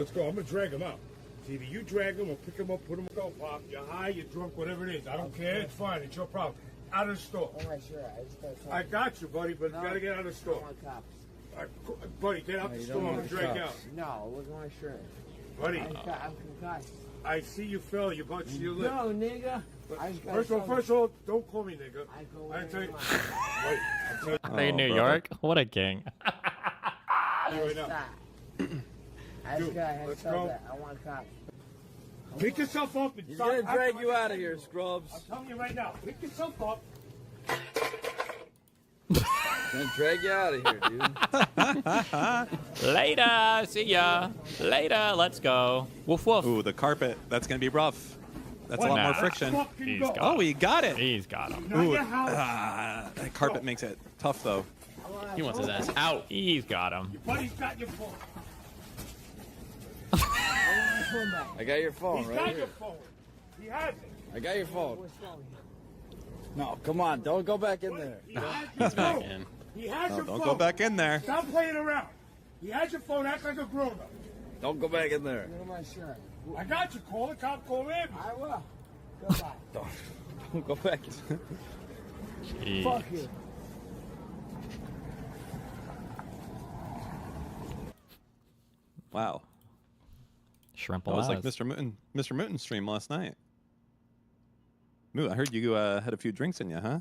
Let's go. I'm gonna drag him out. It's either you drag him or pick him up, put him. Go, Pop. You're high, you're drunk, whatever it is. I don't care. It's fine. It's your problem. Out of the store. Oh, sure. I got you, buddy, but you gotta get out of the store. I want cops. Buddy, get out the store. I'm gonna drag you out. No, look at my shirt. Buddy, I'm concussed. I see you fell. You're about to your lip. No, nigga. First of all, don't call me nigga. I tell you. Hey, New York, what a king. Right now. Dude, let's go. I want cops. Pick yourself up and He's gonna drag you out of here, Scrubs. I'm telling you right now. Pick yourself up. Gonna drag you out of here, dude. Later, see ya. Later, let's go. Woof woof. Ooh, the carpet. That's gonna be rough. That's a lot more friction. He's got Oh, he got it. He's got him. Ooh, that carpet makes it tough though. He wants his ass out. He's got him. Your buddy's got your phone. I got your phone He's right got here. your phone. He has it. I got your phone. No, come on, don't go back in there. He has He's your back phone. in. He has No, your don't phone. go back in there. Stop playing around. He has your phone. Act like a grown-up. Don't go back in there. Look at my shirt. I got you. Call the cop. Call him. I will. Goodbye. Don't go back in there. Jeez. Fuck you. Wow. Shrimp That was like Mr. Mr. Mooten's stream last night. Moo, I heard you had a few drinks in you, huh?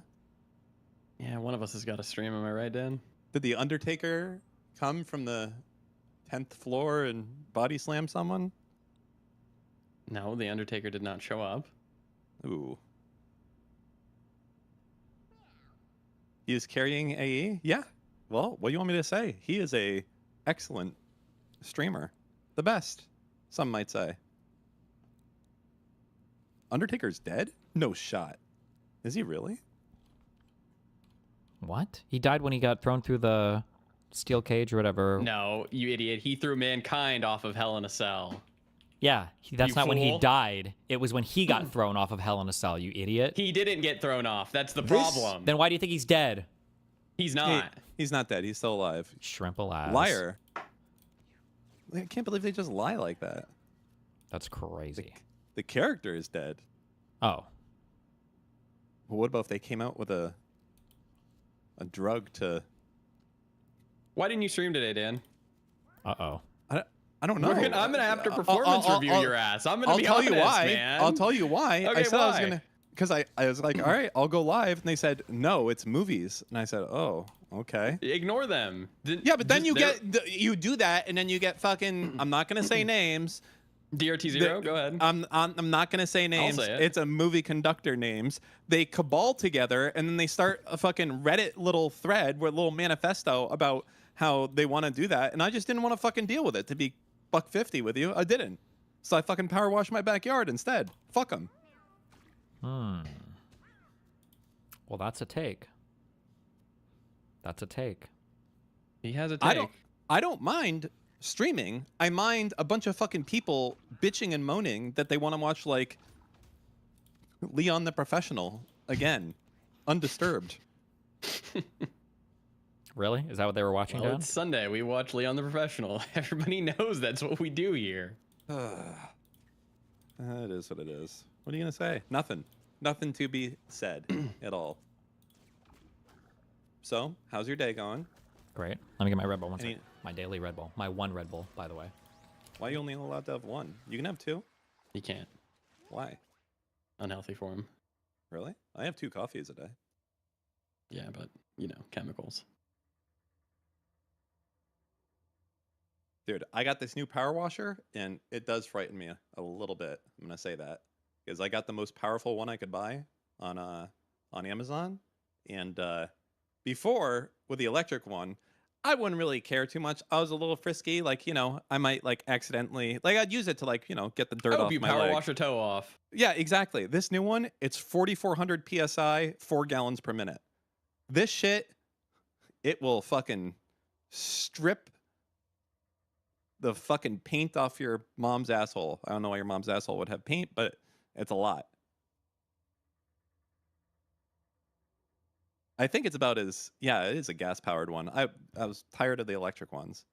Yeah, one of us has got a stream. Am I right, Dan? Did the Undertaker come from the 10th floor and body slam someone? No, the Undertaker did not show up. Ooh. He is carrying AE? Yeah. Well, what do you want me to say? He is a excellent streamer. The best, some might say. Undertaker's dead? No shot. Is he really? What? He died when he got thrown through the steel cage or whatever. No, you idiot. He threw Mankind off of Hell in a Cell. Yeah, that's You not when he fool. died. It was when he got thrown off of Hell in a Cell, you idiot. He didn't get thrown off. That's the problem. Then why do you think he's dead? He's not. He's not dead. He's still alive. Shrimp alive. Liar. I can't believe they just lie like that. That's crazy. The character is dead. Oh. Well, what about if they came out with a drug to... Why didn't you stream today, Dan? Uh-oh. I don't know. I'm gonna have to performance review your ass. I'm gonna I'll be tell honest, you why. man. I'll tell you why. Okay, I said I was why? gonna, because I was like, all right, I'll go live, and they said no, it's movies, and I said, oh, okay. Ignore them. Yeah, but then you you do that, and then you get fucking. I'm not gonna say names. DRT0, go ahead. I'm not gonna say names. say it. It's a movie conductor names. They cabal together, and then they start a fucking Reddit little thread with a little manifesto about how they want to do that, and I just didn't want to fucking deal with it. To be $1.50 with you, I didn't. So I fucking power washed my backyard instead. Fuck them. Well, that's a take. That's a take. He has a take. I don't mind streaming. I mind a bunch of fucking people bitching and moaning that they want to watch like Leon the Professional again, undisturbed. Really? Is that what they were watching, Well, Dan? it's Sunday. We watch Leon the Professional. Everybody knows that's what we do here. It is what it is. What are you gonna say? Nothing. Nothing to be said at all. So, how's your day going? Great. Let me get my Red Bull. One Any- second. My daily Red Bull. My one Red Bull, by the way. Why are you only allowed to have one? You can have two. He can't. Why? Unhealthy for him. Really? I have 2 coffees a day. Yeah, but, you know, chemicals. Dude, I got this new power washer, and it does frighten me a little bit. I'm gonna say that because I got the most powerful one I could buy on Amazon, and before with the electric one, I wouldn't really care too much. I was a little frisky, like I might like accidentally I'd use it to get the dirt I off hope you my power leg. wash your toe off. Yeah, exactly. This new one, it's 4,400 psi, 4 gallons per minute. This shit, it will fucking strip the fucking paint off your mom's asshole. I don't know why your mom's asshole would have paint, but it's a lot. I think it's about it is a gas powered one. I was tired of the electric ones.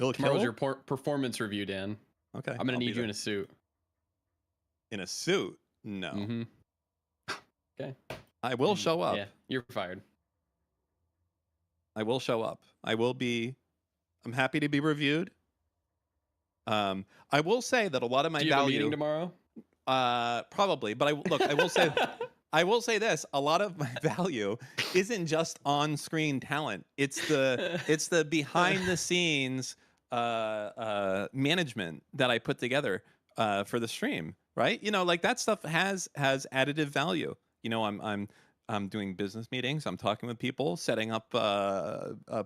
It'll Tomorrow's kill? your performance review, Dan. Okay. I'm gonna I'll be need you there. in a suit. In a suit? No. Mm-hmm. Okay. I will show up. Yeah, you're fired. I will show up. I'm happy to be reviewed. I will say that a lot of my Do you have a value meeting tomorrow? probably, but I will say I will say this, a lot of my value isn't just on-screen talent. It's the behind the scenes management that I put together for the stream, right? You know, like that stuff has additive value. You know, I'm doing business meetings, I'm talking with people, setting up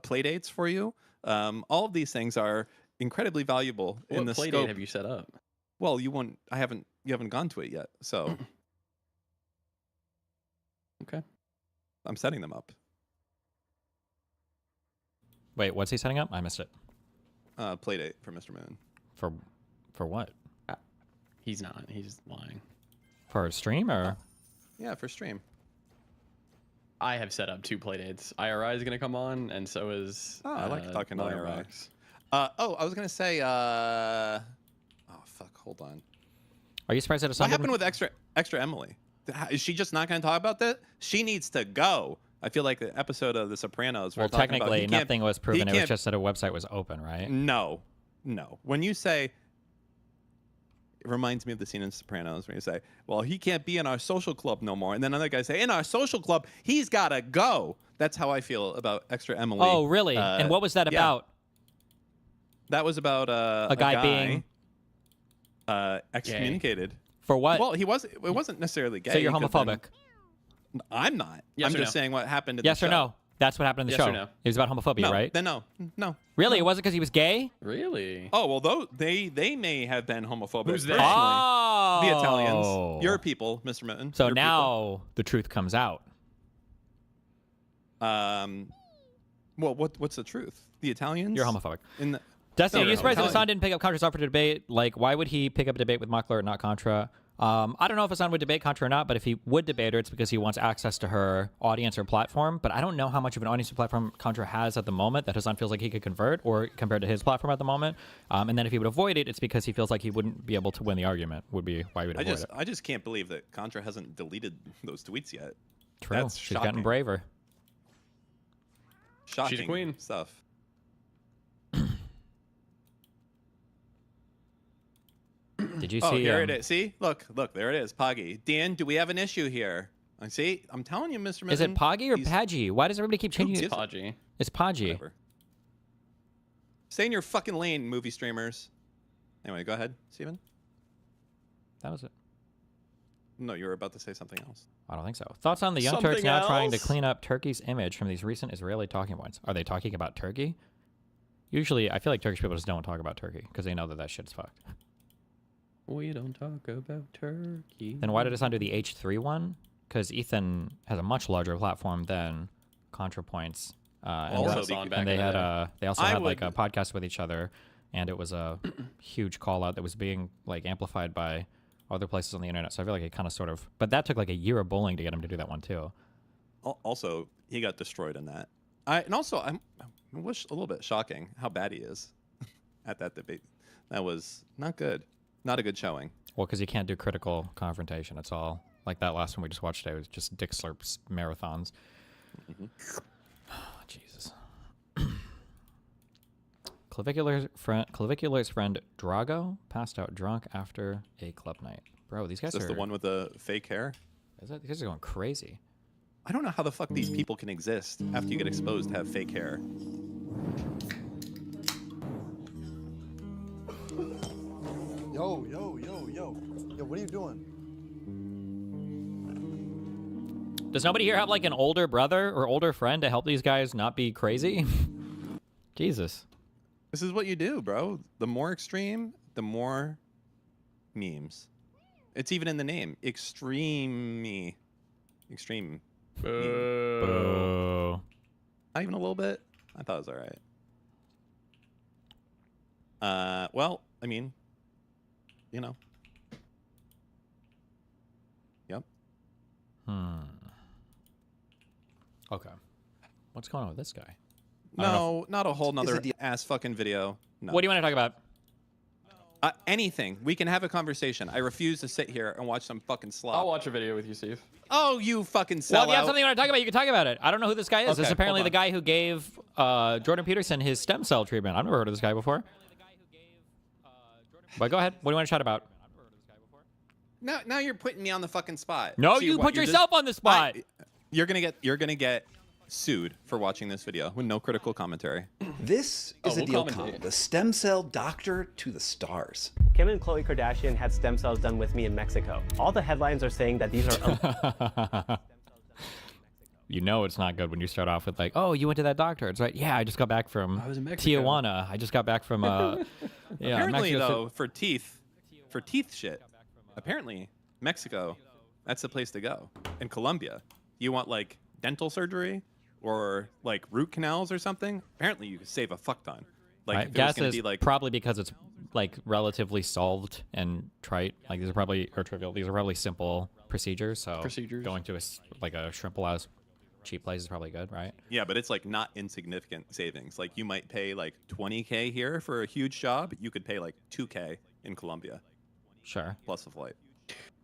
play dates for you. All of these things are incredibly valuable in What the play scope. date have you set up? Well, you haven't gone to it yet, so Okay. I'm setting them up. Wait, what's he setting up? I missed it. Play date for Mr. Moon. For what? He's not. He's lying. For a stream or? Yeah, for stream. I have set up 2 play dates. IRI is gonna come on, and so is. Oh, I like talking to IRI. Box. I was gonna say. Oh fuck! Hold on. Are you surprised that it's What not happened with extra Emily? Is she just not going to talk about that? She needs to go. I feel like the episode of The Sopranos. Well, technically, nothing was proven. It was just that a website was open, right? No. When you say, it reminds me of the scene in Sopranos when you say, "Well, he can't be in our social club no more," and then another guy say, "In our social club, he's got to go." That's how I feel about extra Emily. Oh, really? And what was that yeah. about? That was about a guy being excommunicated. For what? Well, it wasn't necessarily gay. So you're 'cause homophobic? I'm not. Yes I'm or just no? saying what happened in Yes the or show. no? That's what happened in the Yes show. or no? It was about homophobia, No, right? then no. Really? No. It wasn't because he was gay? Really? Oh well, they may have been homophobic. Who's they? personally. Oh, The Italians. Your people, Mr. Mitten. So Your now the truth comes out. people. Well, what's the truth? The Italians. You're homophobic. In the, Dustin, No, are you no, surprised that Italian. Hassan didn't pick up Contra's offer to debate? Like, why would he pick up a debate with Mockler and not Contra? I don't know if Hassan would debate Contra or not, but if he would debate her, it's because he wants access to her audience or platform. But I don't know how much of an audience or platform Contra has at the moment that Hassan feels like he could convert, or compared to his platform at the moment. And then if he would avoid it, it's because he feels like he wouldn't be able to win the argument, would be why he would avoid it. I just can't believe that Contra hasn't deleted those tweets yet. True. That's She's gotten shocking. braver. Shocking queen. stuff. Did you Oh, see? here it is. See, look, there it is. Poggy. Dan, do we have an issue here? I see. I'm telling you, Mr. Mitten. Is it Poggy or he's- Paggy? Why does everybody keep changing gives it? a- Podgy. It's Paggy. Whatever. Stay in your fucking lane, movie streamers. Anyway, go ahead, Steven. That was it. No, you were about to say something else. I don't think so. Thoughts on the Young Turks Something now trying to else? clean up Turkey's image from these recent Israeli talking points? Are they talking about Turkey? Usually, I feel like Turkish people just don't talk about Turkey because they know that shit's fucked. We don't talk about Turkey. Then why did Hassan do the H3 one? Because Ethan has a much larger platform than ContraPoints. Also, And they had they also I had like a would- podcast with each other, and it was a huge call out that was being like amplified by other places on the internet. So I feel like it kind of sort of, but that took like a year of bullying to get him to do that one too. Also, he got destroyed in that. I wish a little bit shocking how bad he is at that debate. That was not good. Not a good showing. Well, because you can't do critical confrontation. It's all like that last one we just watched today was just Dick Slurps marathons. Oh, Jesus. Clavicular's friend Drago passed out drunk after a club night. Bro, these guys Is this are... the one with the fake hair? These guys are going crazy. I don't know how the fuck these people can exist after you get exposed to have fake hair. Yo, what are you doing? Does nobody here have like an older brother or older friend to help these guys not be crazy? Jesus. This is what you do, bro. The more extreme, the more memes. It's even in the name. Extreme. Extreme. Boo. Not even a little bit? I thought it was all right. Well, I mean, you know. Yep. Okay. What's going on with this guy? No, not a whole nother deal. ass fucking video. No. What do you want to talk about? Anything. We can have a conversation. I refuse to sit here and watch some fucking slop. I'll watch a video with you, Steve. Oh, you fucking sellout. Well, if you have something you want to talk about, you can talk about it. I don't know who this guy is. Okay, This is apparently hold the on. guy who gave Jordan Peterson his stem cell treatment. I've never heard of this guy before. But go ahead. What do you want to chat about? Now you're putting me on the fucking spot. No, See, you what, put you're yourself on the spot. You're gonna get sued for watching this video with no critical commentary. This is a we'll deal, commentate. Con, the stem cell doctor to the stars. Kim and Khloe Kardashian had stem cells done with me in Mexico. All the headlines are saying that these are You know it's not good when you start off with like, oh, you went to that doctor. It's like, yeah, I just got back from I was in Mexico. Tijuana. I just got back from yeah. Apparently, Mexico though, for teeth shit, apparently Mexico, that's the place to go. In Colombia, you want like dental surgery or like root canals or something. Apparently, you could save a fuck ton. Like, I if it was guess gonna it's be like probably because it's like relatively solved and trite. Like these are probably or trivial. These are probably simple procedures. So going to like a shrimp Palaz cheap place is probably good, right? yeah, but it's like not insignificant savings. Like you might pay like 20K here for a huge job. You could pay like 2K in Colombia Sure. plus the flight.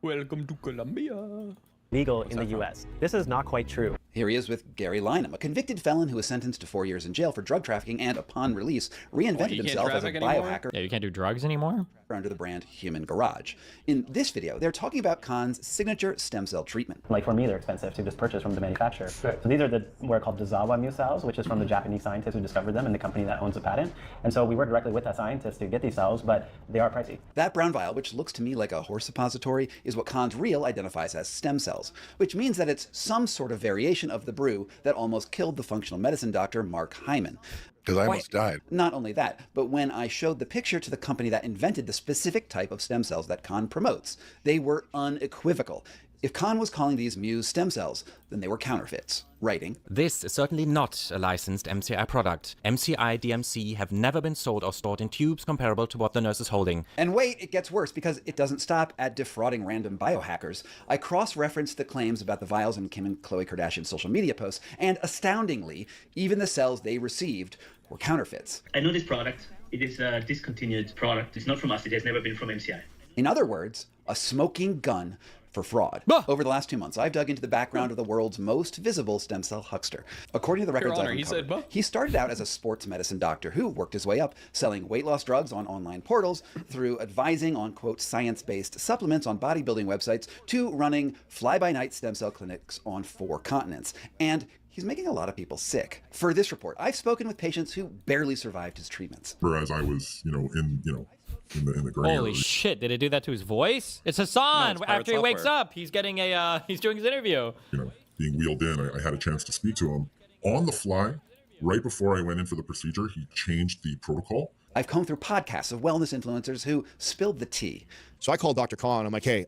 Welcome to Colombia. legal in the US. This is not quite true. Here he is with Gary Lynham, a convicted felon who was sentenced to 4 years in jail for drug trafficking and, upon release, reinvented you can't himself as a traffic anymore? biohacker Yeah, you can't do drugs anymore. under the brand Human Garage. In this video, they're talking about Khan's signature stem cell treatment. Like for me, they're expensive to just purchase from the manufacturer. So these are what are called Dazawa mu cells, which is from the Japanese scientists who discovered them and the company that owns the patent. And so we work directly with that scientist to get these cells, but they are pricey. That brown vial, which looks to me like a horse suppository, is what Khan's reel identifies as stem cells, which means that it's some sort of variation of the brew that almost killed the functional medicine doctor Mark Hyman. Because I almost died. Not only that, but when I showed the picture to the company that invented the specific type of stem cells that Khan promotes, they were unequivocal. If Khan was calling these Muse stem cells, then they were counterfeits. Writing, This is certainly not a licensed MCI product. MCI DMC have never been sold or stored in tubes comparable to what the nurse is holding. and wait, it gets worse because it doesn't stop at defrauding random biohackers. I cross-referenced the claims about the vials in Kim and Khloe Kardashian's social media posts, and astoundingly, even the cells they received were counterfeits. I know this product. It is a discontinued product. It's not from us. It has never been from MCI. In other words, a smoking gun for fraud. Over the last 2 months, I've dug into the background of the world's most visible stem cell huckster. According to the records Honor, I've he said, uncovered, "Bah." he started out as a sports medicine doctor who worked his way up, selling weight loss drugs on online portals, through advising on, quote, science-based supplements on bodybuilding websites, to running fly-by-night stem cell clinics on 4 continents. And he's making a lot of people sick. For this report, I've spoken with patients who barely survived his treatments. Whereas I was, in the gray Holy area. shit! Did it do that to his voice? It's Hassan. No, it's pirate After he wakes software. up, he's getting he's doing his interview. Being wheeled in, I had a chance to speak to him on the fly. Right before I went in for the procedure, he changed the protocol. I've combed through podcasts of wellness influencers who spilled the tea. So I called Dr. Khan. I'm like, hey,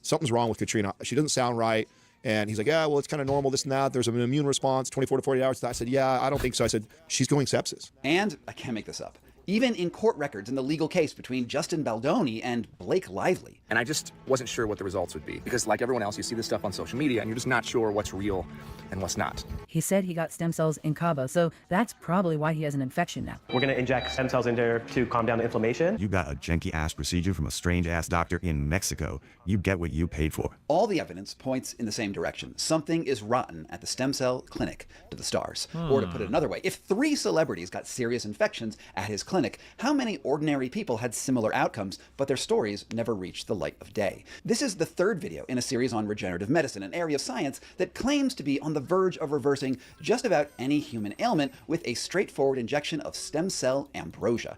something's wrong with Katrina. She doesn't sound right. And he's like, yeah, well, it's kind of normal, this and that. There's an immune response, 24 to 48 hours. I said, yeah, I don't think so. I said, she's going sepsis. And I can't make this up. Even in court records in the legal case between Justin Baldoni and Blake Lively. And I just wasn't sure what the results would be. Because like everyone else, you see this stuff on social media and you're just not sure what's real and what's not. He said he got stem cells in Cabo, so that's probably why he has an infection now. We're going to inject stem cells in there to calm down the inflammation. You got a janky-ass procedure from a strange-ass doctor in Mexico. You get what you paid for. All the evidence points in the same direction. Something is rotten at the stem cell clinic to the stars. Or to put it another way, if 3 celebrities got serious infections at his clinic, how many ordinary people had similar outcomes, but their stories never reached the light of day? This is the 3rd video in a series on regenerative medicine, an area of science that claims to be on the verge of reversing just about any human ailment with a straightforward injection of stem cell ambrosia.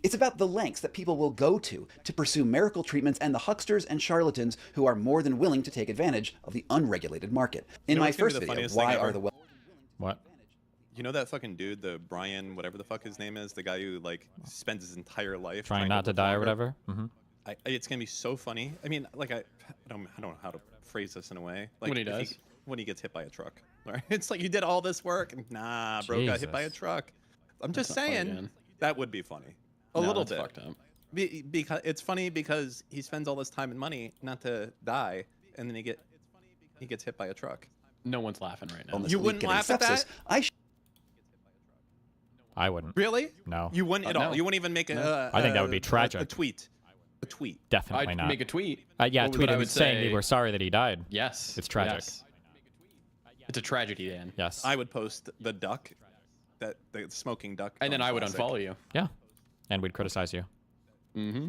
It's about the lengths that people will go to pursue miracle treatments and the hucksters and charlatans who are more than willing to take advantage of the unregulated market. In my what's gonna be first the video, funniest Why thing Are ever? the Well... What? You know that fucking dude, the Brian, whatever the fuck his name is, the guy who like spends his entire life Trying not to live die or longer? whatever. Mm-hmm. It's gonna be so funny. I mean, like I don't know how to phrase this in a way. Like When he if does. when he gets hit by a truck. Right? It's like you did all this work, and nah, bro, got hit by a Jesus. truck. I'm just That's not funny, saying man. that would be funny. A No, little that's bit. fucked up. Because it's funny because he spends all this time and money not to die, and then he gets hit by a truck. No one's laughing right now. illness You leak wouldn't getting laugh at sepsis. that? I wouldn't. Really? No. You wouldn't at all. No. You wouldn't even make a. I think that would be tragic. A tweet. A tweet. Definitely I'd not. make a tweet. Yeah, What tweet I it would saying say- we're sorry that he died. Yes. It's tragic. Yes. It's a tragedy, Dan. Yes. I would post the duck, the smoking duck. And then I would classic. unfollow you. Yeah. And we'd criticize you. Mm-hmm.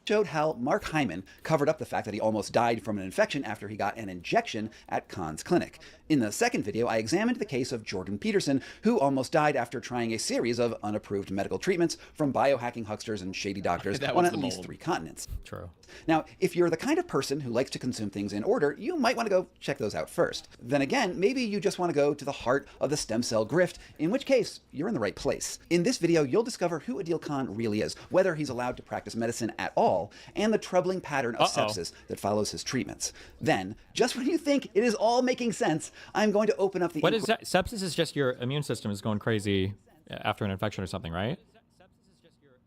Showed how Mark Hyman covered up the fact that he almost died from an infection after he got an injection at Khan's clinic. In the second video, I examined the case of Jordan Peterson, who almost died after trying a series of unapproved medical treatments from biohacking hucksters and shady doctors That on was at the least mold. 3 continents. True. Now, if you're the kind of person who likes to consume things in order, you might want to go check those out first. Then again, maybe you just want to go to the heart of the stem cell grift, in which case, you're in the right place. In this video, you'll discover who Adil Khan really is, whether he's allowed to practice medicine at all, and the troubling pattern of sepsis that follows his treatments. Then, just when you think it is all making sense, I'm going to open up the... What is that? Sepsis is just your immune system is going crazy after an infection or something, right?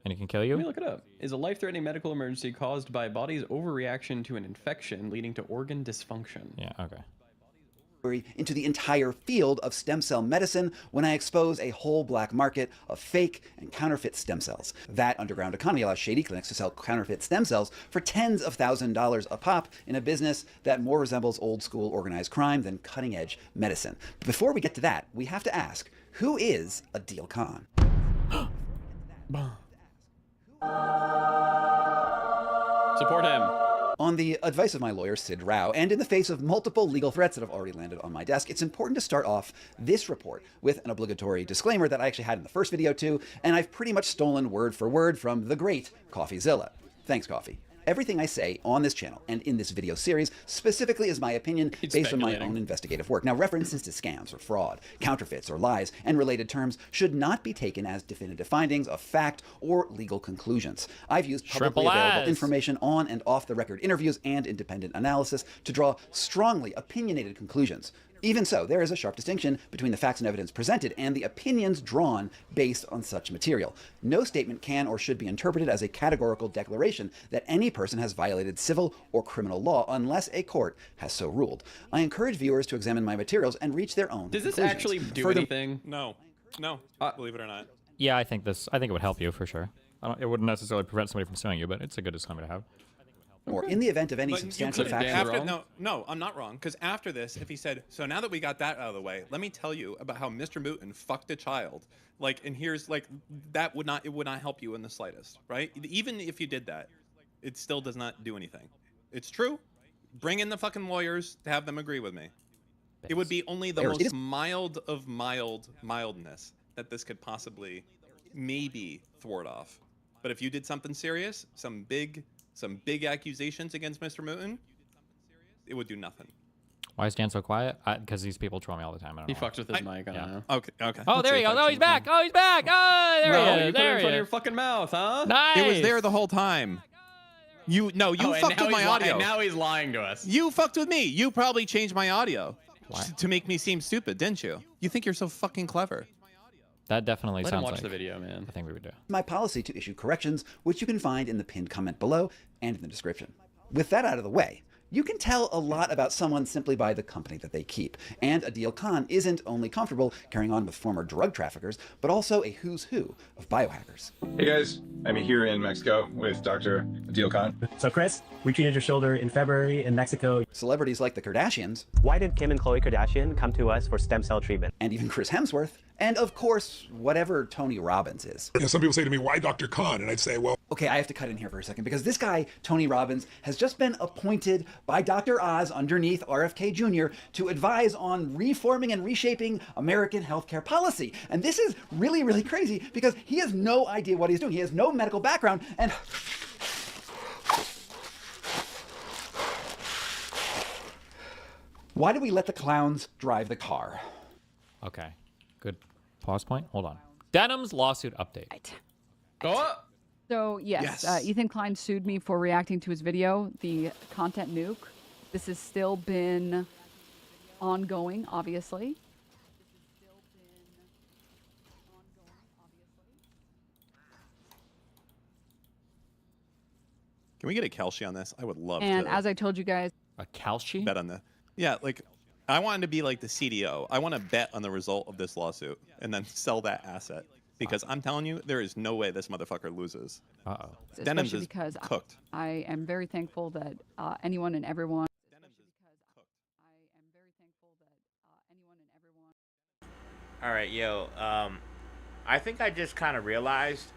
And it can kill you? Let me look it up. Is a life-threatening medical emergency caused by body's overreaction to an infection leading to organ dysfunction. Yeah, okay. Into the entire field of stem cell medicine when I expose a whole black market of fake and counterfeit stem cells. That underground economy allows shady clinics to sell counterfeit stem cells for tens of thousands of dollars a pop in a business that more resembles old school organized crime than cutting edge medicine. But before we get to that, we have to ask, who is Adil Khan? Support him. On the advice of my lawyer, Sid Rao, and in the face of multiple legal threats that have already landed on my desk, it's important to start off this report with an obligatory disclaimer that I actually had in the first video too, and I've pretty much stolen word for word from the great CoffeeZilla. Thanks, Coffee. Everything I say on this channel and in this video series specifically is my opinion based on my own investigative work. Now, references to scams or fraud, counterfeits or lies, and related terms should not be taken as definitive findings of fact or legal conclusions. I've used publicly available information on and off the record interviews and independent analysis to draw strongly opinionated conclusions. Even so, there is a sharp distinction between the facts and evidence presented and the opinions drawn based on such material. No statement can or should be interpreted as a categorical declaration that any person has violated civil or criminal law unless a court has so ruled. I encourage viewers to examine my materials and reach their own Does this conclusions. actually do anything? No. Believe it or not. Yeah, I think it would help you for sure. It wouldn't necessarily prevent somebody from suing you, but it's a good disclaimer to have. Or in the event of any But substantial you couldn't- factual... No, I'm not wrong. Because after this, if he said, so now that we got that out of the way, let me tell you about how Mr. Mutin fucked a child. And here's that would not help you in the slightest, right? Even if you did that, it still does not do anything. It's true. Bring in the fucking lawyers to have them agree with me. It would be only the most mild of mildness that this could possibly maybe thwart off. But if you did something serious, some big accusations against Mr. Mutin, it would do nothing. Why is Dan so quiet? Because these people troll me all the time. I don't know. He fucked with his mic. I don't know. Okay. Oh, there he goes. Oh, he's back. Oh, he's back. Oh, there he is. You put it There in he front of is. your fucking mouth, huh? Nice. It was there the whole time. You fucked with my audio. And now he's lying to us. You fucked with me. You probably changed my audio to make me seem stupid, didn't you? You think you're so fucking clever. That definitely Let him sounds watch like the video, man. I think we would do. My policy to issue corrections, which you can find in the pinned comment below and in the description. With that out of the way, you can tell a lot about someone simply by the company that they keep. And Adil Khan isn't only comfortable carrying on with former drug traffickers, but also a who's who of biohackers. Hey guys, I'm here in Mexico with Dr. Adil Khan. So Chris, we treated your shoulder in February in Mexico. Celebrities like the Kardashians. Why did Kim and Khloe Kardashian come to us for stem cell treatment? And even Chris Hemsworth. And of course, whatever Tony Robbins is. You know, some people say to me, why Dr. Khan? And I'd say, well... Okay, I have to cut in here for a second because this guy, Tony Robbins, has just been appointed by Dr. Oz underneath RFK Jr. to advise on reforming and reshaping American healthcare policy. And this is really, really crazy because he has no idea what he's doing. He has no medical background and... Why do we let the clowns drive the car? Okay. Good pause point. Hold on. Denim's lawsuit update. So yes, Ethan Klein sued me for reacting to his video, the content nuke. This has still been ongoing, obviously. Can we get a Kelshi on this? I would love to. And as I told you guys, a Kelshi? Bet on the. Yeah, I wanted to be like the CDO. I want to bet on the result of this lawsuit and then sell that asset. Because I'm telling you, there is no way this motherfucker loses. Uh-oh. Denims Especially is because cooked. I am very thankful that anyone and everyone. All right, yo. I think I just kind of realized.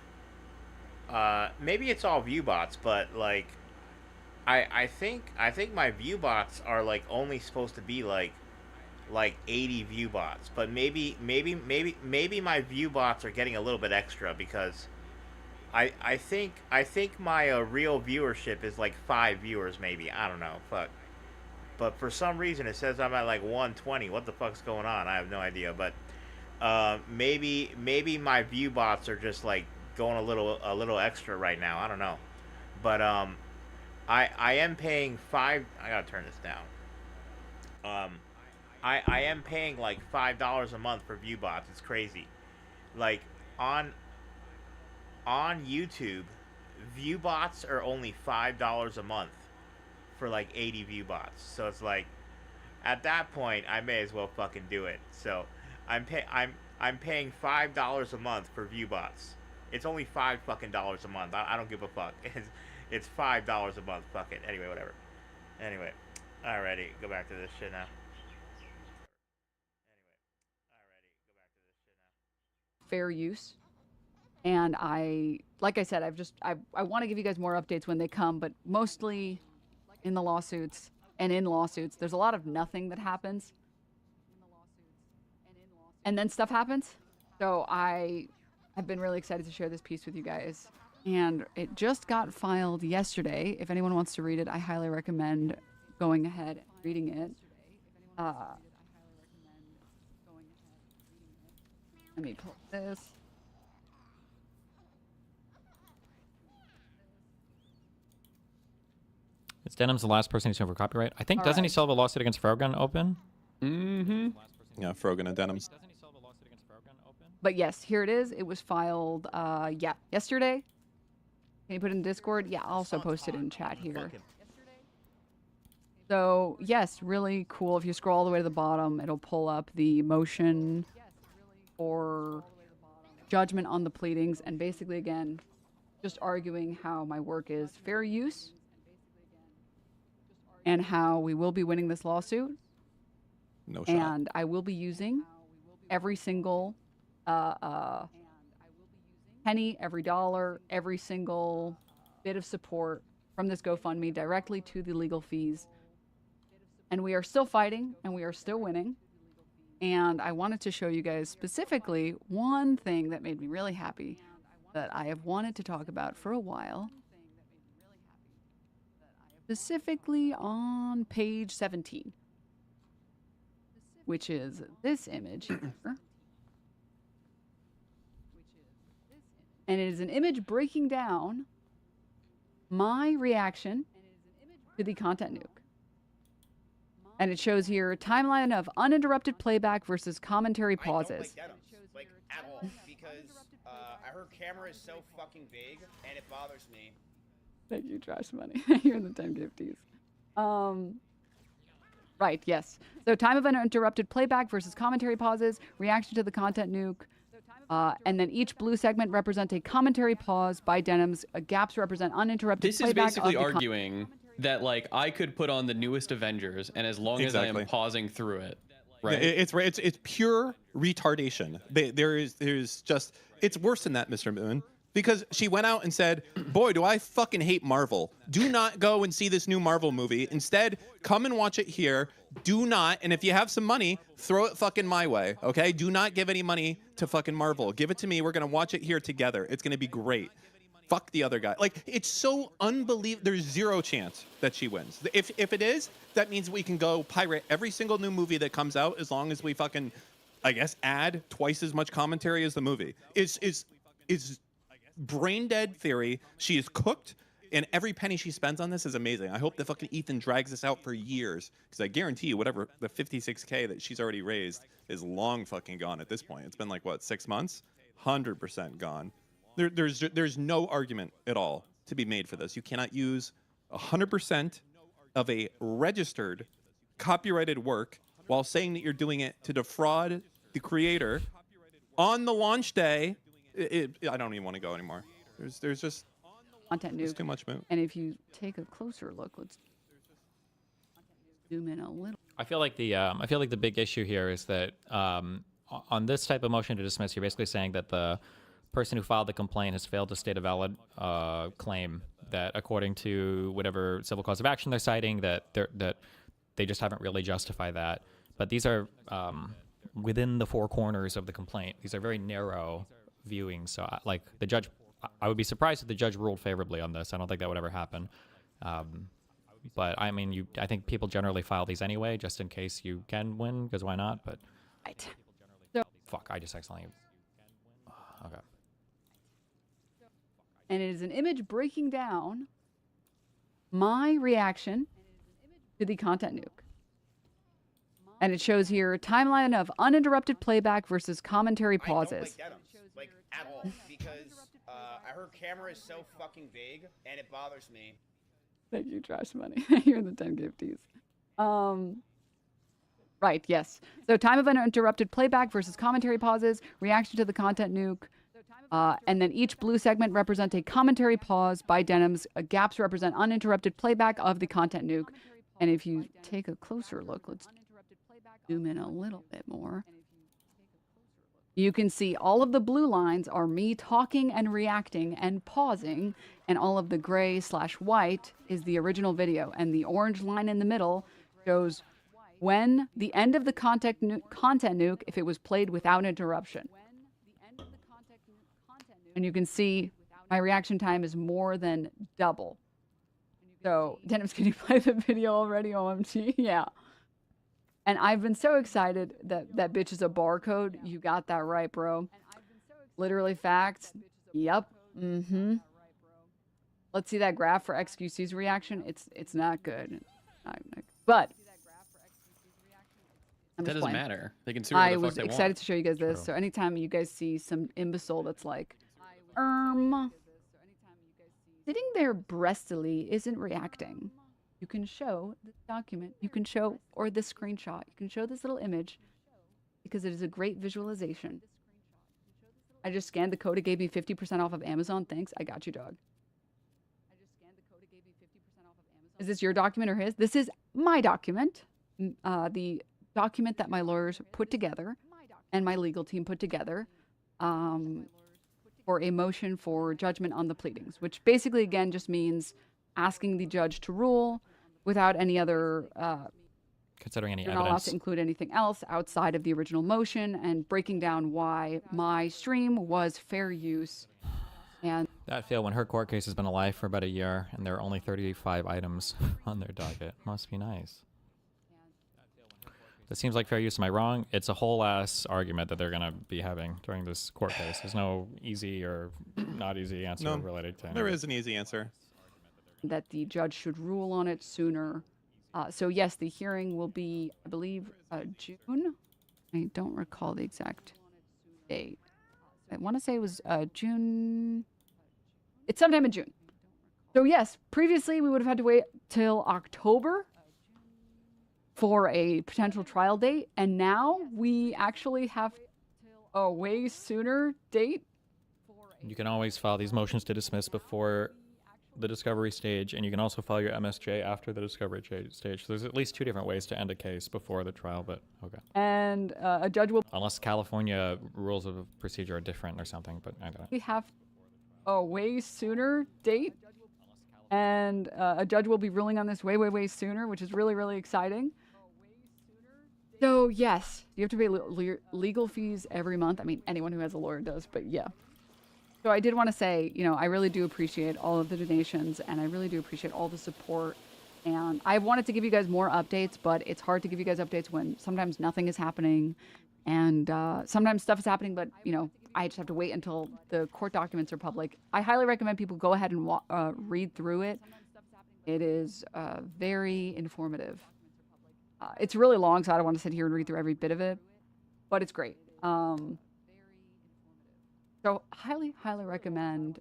Maybe it's all view bots, but like, I think my view bots are like only supposed to be like 80 view bots, but maybe my view bots are getting a little bit extra because I think my real viewership is like 5 viewers maybe. I don't know. Fuck. But for some reason it says I'm at like 120. What the fuck's going on? I have no idea. But maybe my view bots are just like going a little extra right now. I don't know. But I am paying I gotta turn this down. I am paying like $5 a month for view bots. It's crazy. Like on YouTube, view bots are only $5 a month for like 80 view bots. So it's like, at that point, I may as well fucking do it. So I'm paying $5 a month for view bots. It's only $5 fucking dollars a month. I don't give a fuck. It's $5 a month. Fuck it. Anyway, whatever. Anyway, alrighty, go back to this shit now. Fair use. And like I said, I want to give you guys more updates when they come, but mostly in the lawsuits and in lawsuits, there's a lot of nothing that happens. And then stuff happens. So I have been really excited to share this piece with you guys. And it just got filed yesterday. If anyone wants to read it, I highly recommend going ahead and reading it. Let me pull this. Is Denim's the last person he's suing for copyright? I think, doesn't he still have a lawsuit against Frogan open? Mm-hmm. Yeah, Frogan and Denims. But yes, here it is. It was filed, yesterday. Can you put it in Discord? Yeah, I'll also post it in chat here. So, yes, really cool. If you scroll all the way to the bottom, it'll pull up the motion for judgment on the pleadings. And basically, again, just arguing how my work is fair use and how we will be winning this lawsuit. No shot. And I will be using every single penny, every dollar, every single bit of support from this GoFundMe directly to the legal fees. And we are still fighting and we are still winning. And I wanted to show you guys specifically one thing that made me really happy that I have wanted to talk about for a while. Specifically on page 17, which is this image here. And it is an image breaking down my reaction to the content nuke. And it shows here a timeline of uninterrupted playback versus commentary pauses. Like at all, because her camera is so fucking big and it bothers me. Thank you, Trash Money. You're in the 10 gifties. Right, yes. So time of uninterrupted playback versus commentary pauses, reaction to the content nuke, and then each blue segment represents a commentary pause by Denims. Gaps represent uninterrupted This is playback. basically arguing that like I could put on the newest Avengers, and as long as I am pausing through it, right? It's pure retardation. There's just, it's worse than that, Mr. Moon. Because she went out and said, boy, do I fucking hate Marvel. Do not go and see this new Marvel movie. Instead, come and watch it here. Do not, and if you have some money, throw it fucking my way, okay? Do not give any money to fucking Marvel. Give it to me. We're going to watch it here together. It's going to be great. Fuck the other guy. Like, it's so unbelievable. There's zero chance that she wins. If it is, that means we can go pirate every single new movie that comes out as long as we fucking, I guess, add twice as much commentary as the movie. It's brain dead theory. She is cooked, and every penny she spends on this is amazing. I hope that fucking Ethan drags this out for years, because I guarantee you whatever the 56K that she's already raised is long fucking gone at this point. It's been like, what, 6 months? 100% gone. There's no argument at all to be made for this. You cannot use 100% of a registered copyrighted work while saying that you're doing it to defraud the creator on the launch day. I don't even want to go anymore. There's just content there's nuke. too much. And if you take a closer look, let's zoom in a little. I feel like the big issue here is that on this type of motion to dismiss, you're basically saying that the person who filed the complaint has failed to state a valid claim that, according to whatever civil cause of action they're citing, that they just haven't really justified that. But these are within the four corners of the complaint. These are very narrow viewings. So, like the judge, I would be surprised if the judge ruled favorably on this. I don't think that would ever happen. But I mean, I think people generally file these anyway, just in case you can win, because why not? But right. Fuck, I just accidentally. Okay. And it is an image breaking down my reaction to the content nuke. And it shows here timeline of uninterrupted playback versus commentary pauses. I don't like Denims, like at all, because her camera is so fucking big and it bothers me. Thank you, Trash Money. You're the 10 gifties. Right, yes. So time of uninterrupted playback versus commentary pauses, reaction to the content nuke, and then each blue segment represents a commentary pause by Denims. Gaps represent uninterrupted playback of the content nuke. And if you take a closer look, let's zoom in a little bit more. You can see all of the blue lines are me talking and reacting and pausing, and all of the gray/white is the original video, and the orange line in the middle shows when the end of the content nuke if it was played without interruption. And you can see my reaction time is more than double. So, Denims, can you play the video already, OMG? Yeah. And I've been so excited that that bitch is a barcode. You got that right, bro. Literally facts. Yep. Mm-hmm. Let's see that graph for XQC's reaction. It's not good. But that doesn't matter. They can see whatever the fuck they want. I was excited to show you guys this. So anytime you guys see some imbecile that's like, sitting there breastily isn't reacting. You can show the document, you can show, or the screenshot, you can show this little image because it is a great visualization. I just scanned the code, it gave me 50% off of Amazon. Thanks, I got you, dog. Is this your document or his? This is my document. The document that my lawyers put together and my legal team put together for a motion for judgment on the pleadings, which basically, again, just means asking the judge to rule without any other considering any evidence. You're not allowed to include anything else outside of the original motion, and breaking down why my stream was fair use. And that feel when her court case has been alive for about a year and there are only 35 items on their docket. Must be nice. That seems like fair use. Am I wrong? It's a whole ass argument that they're going to be having during this court case. There's no easy or not easy answer related to it. There is an easy answer. That the judge should rule on it sooner. So yes, the hearing will be, I believe, June. I don't recall the exact date. I want to say it was June. It's sometime in June. So yes, previously we would have had to wait till October for a potential trial date, and now we actually have a way sooner date. You can always file these motions to dismiss before the discovery stage, and you can also file your MSJ after the discovery stage. So there's at least two different ways to end a case before the trial, but okay. And a judge will... Unless California rules of procedure are different or something, but I don't know. We have a way sooner date, and a judge will be ruling on this way sooner, which is really, really exciting. So yes, you have to pay legal fees every month. I mean, anyone who has a lawyer does, but yeah. So I did want to say, you know, I really do appreciate all of the donations, and I really do appreciate all the support. And I wanted to give you guys more updates, but it's hard to give you guys updates when sometimes nothing is happening, and sometimes stuff is happening, but, you know, I just have to wait until the court documents are public. I highly recommend people go ahead and read through it. It is very informative. It's really long, so I don't want to sit here and read through every bit of it, but it's great. So highly recommend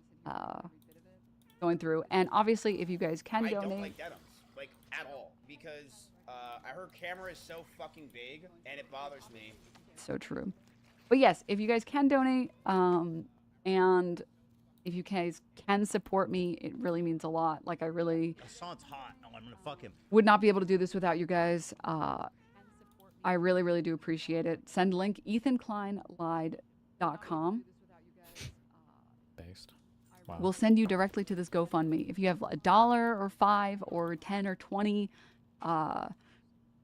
going through. And obviously, if you guys can donate. I don't like Denims, like, at all, because I heard camera is so fucking big, and it bothers me. So true. But yes, if you guys can donate, and if you guys can support me, it really means a lot. Like, I really Hassan's hot. No, I'm gonna fuck him. would not be able to do this without you guys. I really, really do appreciate it. Send link ethankleinlied.com. Based. Wow. We'll send you directly to this GoFundMe. If you have $1 or $5 or 10 or 20,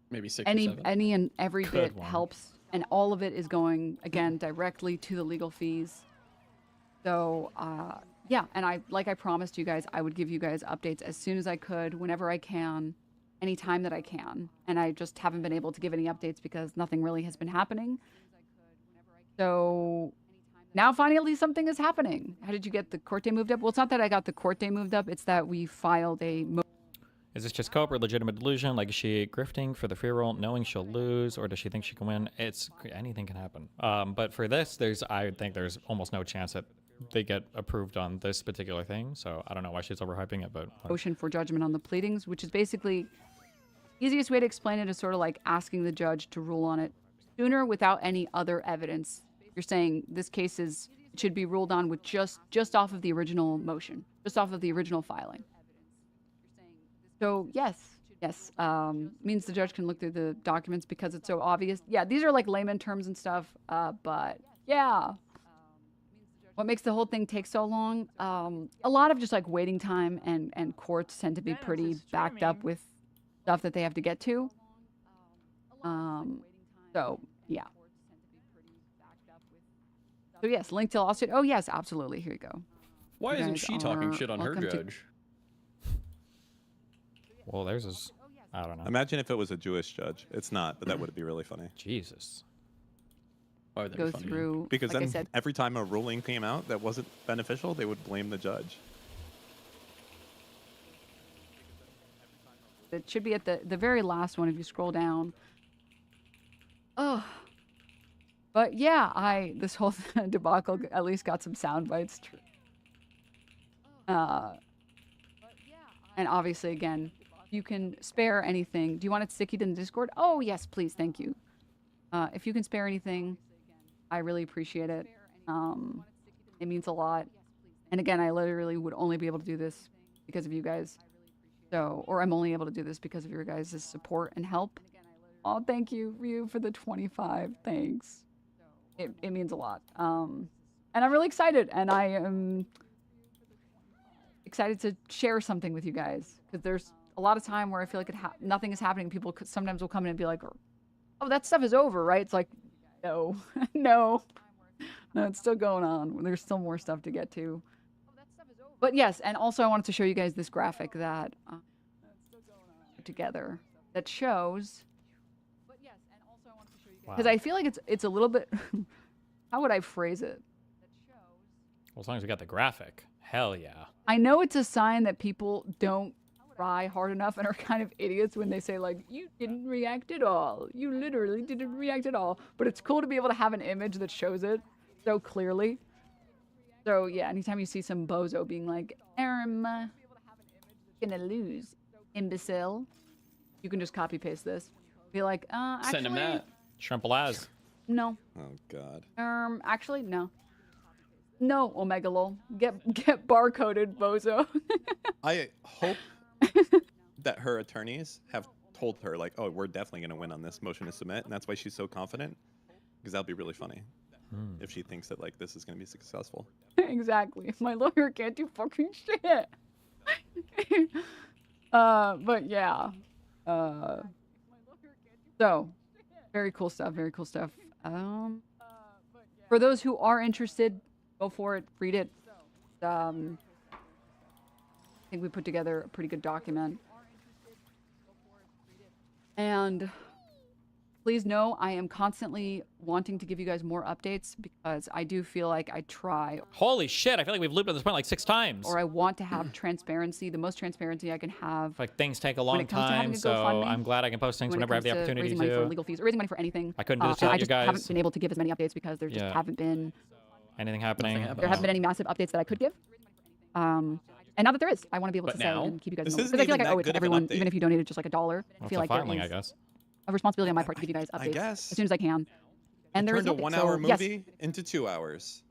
maybe 6 or any 7. any and every Good bit one. helps, and all of it is going again directly to the legal fees. So yeah, and I promised you guys, I would give you guys updates as soon as I could, whenever I can, anytime that I can, and I just haven't been able to give any updates because nothing really has been happening. So now finally something is happening. How did you get the court date moved up? Well, it's not that I got the court date moved up, it's that we filed a Is this just cope or legitimate delusion? Like, is she grifting for the free roll, knowing she'll lose, or does she think she can win? Anything can happen. But for this, I think there's almost no chance that they get approved on this particular thing. So I don't know why she's overhyping it, but motion for judgment on the pleadings, which is basically easiest way to explain it is sort of like asking the judge to rule on it sooner without any other evidence. You're saying this case should be ruled on with just off of the original motion, just off of the original filing. So yes, means the judge can look through the documents because it's so obvious. Yeah, these are like layman terms and stuff, but yeah. What makes the whole thing take so long? A lot of just like waiting time, and courts tend to be pretty backed up with stuff that they have to get to. So yeah. So yes, link to lawsuit. Oh yes, absolutely. Here you go. Why You isn't guys she talking are shit on her welcome to- judge? well, theirs is, I don't know. Imagine if it was a Jewish judge. It's not, but that would be really funny. Jesus. Why would that Go be funny? through, Because like I then said, every time a ruling came out that wasn't beneficial, they would blame the judge. it should be at the very last one if you scroll down. Oh, but yeah, this whole debacle at least got some sound bites. And obviously, again, you can spare anything. Do you want it stickied in the Discord? Oh yes, please, thank you. If you can spare anything, I really appreciate it. It means a lot. And again, I literally would only be able to do this because of you guys. So, or I'm only able to do this because of your guys' support and help. Oh, thank you, Ryu, for the 25. Thanks. It means a lot. And I'm really excited, and I am excited to share something with you guys, because there's a lot of time where I feel like nothing is happening. People sometimes will come in and be like, oh, that stuff is over, right? It's like, no, no, it's still going on. There's still more stuff to get to. But yes, and also I wanted to show you guys this graphic that together that shows, because I feel like it's a little bit, how would I phrase it? Well, as long as we got the graphic, hell yeah. I know it's a sign that people don't try hard enough and are kind of idiots when they say, like, you didn't react at all. You literally didn't react at all. But it's cool to be able to have an image that shows it so clearly. So yeah, anytime you see some bozo being like, gonna lose, imbecile, you can just copy paste this. Be like, actually, Send him that. Shrimpalaz. No. Oh God. Actually, no. No, Omega lol. Get barcoded, bozo. I hope that her attorneys have told her, like, oh, we're definitely going to win on this motion to submit, and that's why she's so confident, because that'll be really funny if she thinks that, like, this is going to be successful. Exactly. My lawyer can't do fucking shit. But yeah. So, very cool stuff. Very cool stuff. For those who are interested, go for it. Read it. I think we put together a pretty good document. And please know I am constantly wanting to give you guys more updates, because I do feel like I try. Holy shit, I feel like we've looped at this point like 6 times. Or I want to have transparency, the most transparency I can have. Like, things take a when long it comes to having time, a so GoFundMe, I'm glad I can post things when it whenever I have the comes to opportunity raising money for to. legal fees or raising money for anything. I couldn't do this and without I you just guys. haven't been able to give as many updates because there just haven't been Anything happening? there haven't been any massive updates that I could give. And And now that there is, I want to be able But to say now? and keep you guys This in the loop. isn't Because I feel like even I owe that it good to of an everyone, update. even if you donated just like $1. I Well, feel it's like a filing, I there is guess. a responsibility on my part to give you guys updates guess. as soon as I can. And there is Turned a an update. 1 hour So, yes, movie into 2 hours.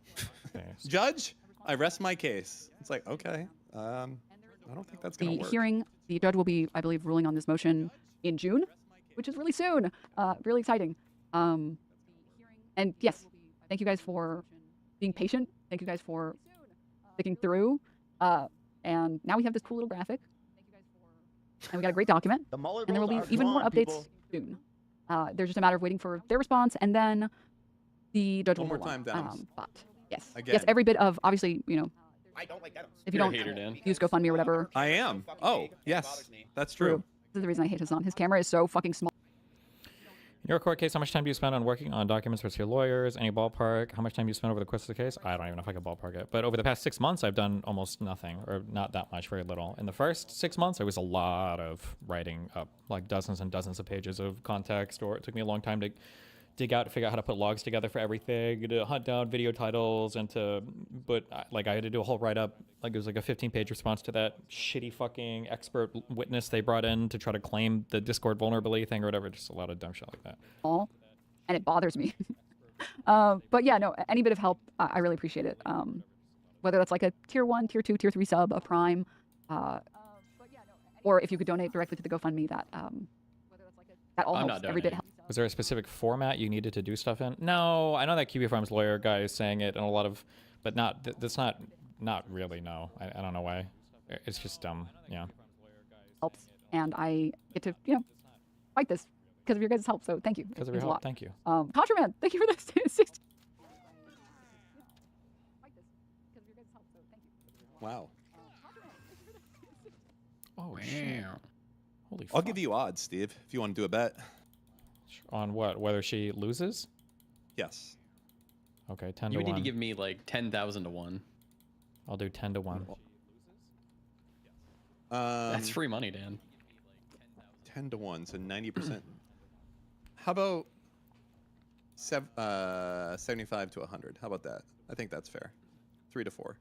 Judge, I rest my case. It's like, okay, I don't think that's gonna the work. hearing, the judge will be, I believe, ruling on this motion in June, which is really soon. Really exciting. And yes, thank you guys for being patient. Thank you guys for sticking through. And now we have this cool little graphic. And we got a great document. The Mueller And there will be rules are even more drawn, updates people. soon. There's just a matter of waiting for their response, and then the judge One will more rule time, on. Denims. But yes, Again. yes, every bit of, obviously, you know, I don't like Denims. if you You're a don't hater, Dan. use GoFundMe or whatever. I am. Oh, yes, that's true. This is the reason I hate his son. His camera is so fucking small. In your court case, how much time do you spend on working on documents versus your lawyers? Any ballpark? How much time do you spend over the course of the case? I don't even know if I could ballpark it. But over the past 6 months, I've done almost nothing, or not that much, very little. In the first 6 months, it was a lot of writing up, like dozens and dozens of pages of context, or it took me a long time to dig out to figure out how to put logs together for everything, to hunt down video titles, and to, but like I had to do a whole write-up, like it was like a 15-page response to that shitty fucking expert witness they brought in to try to claim the Discord vulnerability thing or whatever, just a lot of dumb shit like that. Small, and it bothers me. But yeah, no, any bit of help, I really appreciate it. Whether that's like a tier 1, tier 2, tier 3 sub, a prime, or if you could donate directly to the GoFundMe, that all I'm helps. not Every bit donating. helps. Was there a specific format you needed to do stuff in? No, I know that QB Farms lawyer guy is saying it, and a lot of, but not. That's not really. No, I don't know why. It's just dumb. Yeah. Helps, and I get to, you know, fight this because of your guys' help. So thank you. Because It of means your a help. lot. Thank you. Contraman, thank you for this. 60. Wow. Oh shit. Holy fuck. I'll give you odds, Steve, if you want to do a bet. On what? Whether she loses? Yes. Okay, 10 You to would 1. need to give me like 10,000 to 1. I'll do 10 to 1. That's free money, Dan. 10 to 1, so 90%. How about 75 to 100? How about that? I think that's fair. 3 to 4.